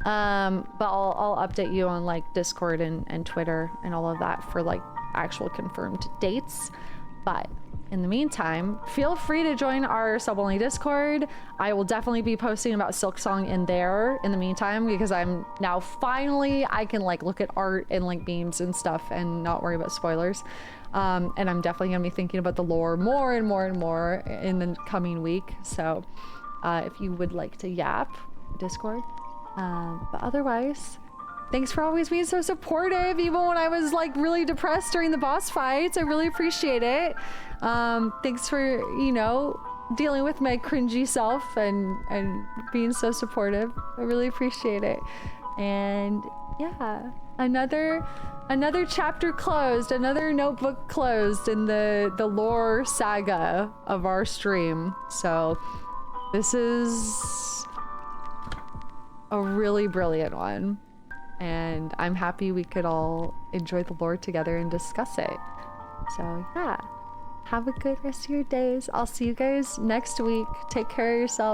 S1: But I'll update you on like Discord and Twitter and all of that for like actual confirmed dates. But in the meantime, feel free to join our sub-only Discord. I will definitely be posting about Silksong in there in the meantime, because I'm now finally, I can like look at art and like memes and stuff and not worry about spoilers. And I'm definitely gonna be thinking about the lore more and more and more in the coming week. So if you would like to yap, Discord. But otherwise, thanks for always being so supportive, even when I was like really depressed during the boss fights. I really appreciate it. Thanks for, you know, dealing with my cringy self and being so supportive. I really appreciate it. And yeah, another chapter closed, another notebook closed in the lore saga of our stream. So this is a really brilliant one. And I'm happy we could all enjoy the lore together and discuss it. So yeah, have a good rest of your days. I'll see you guys next week. Take care of yourself.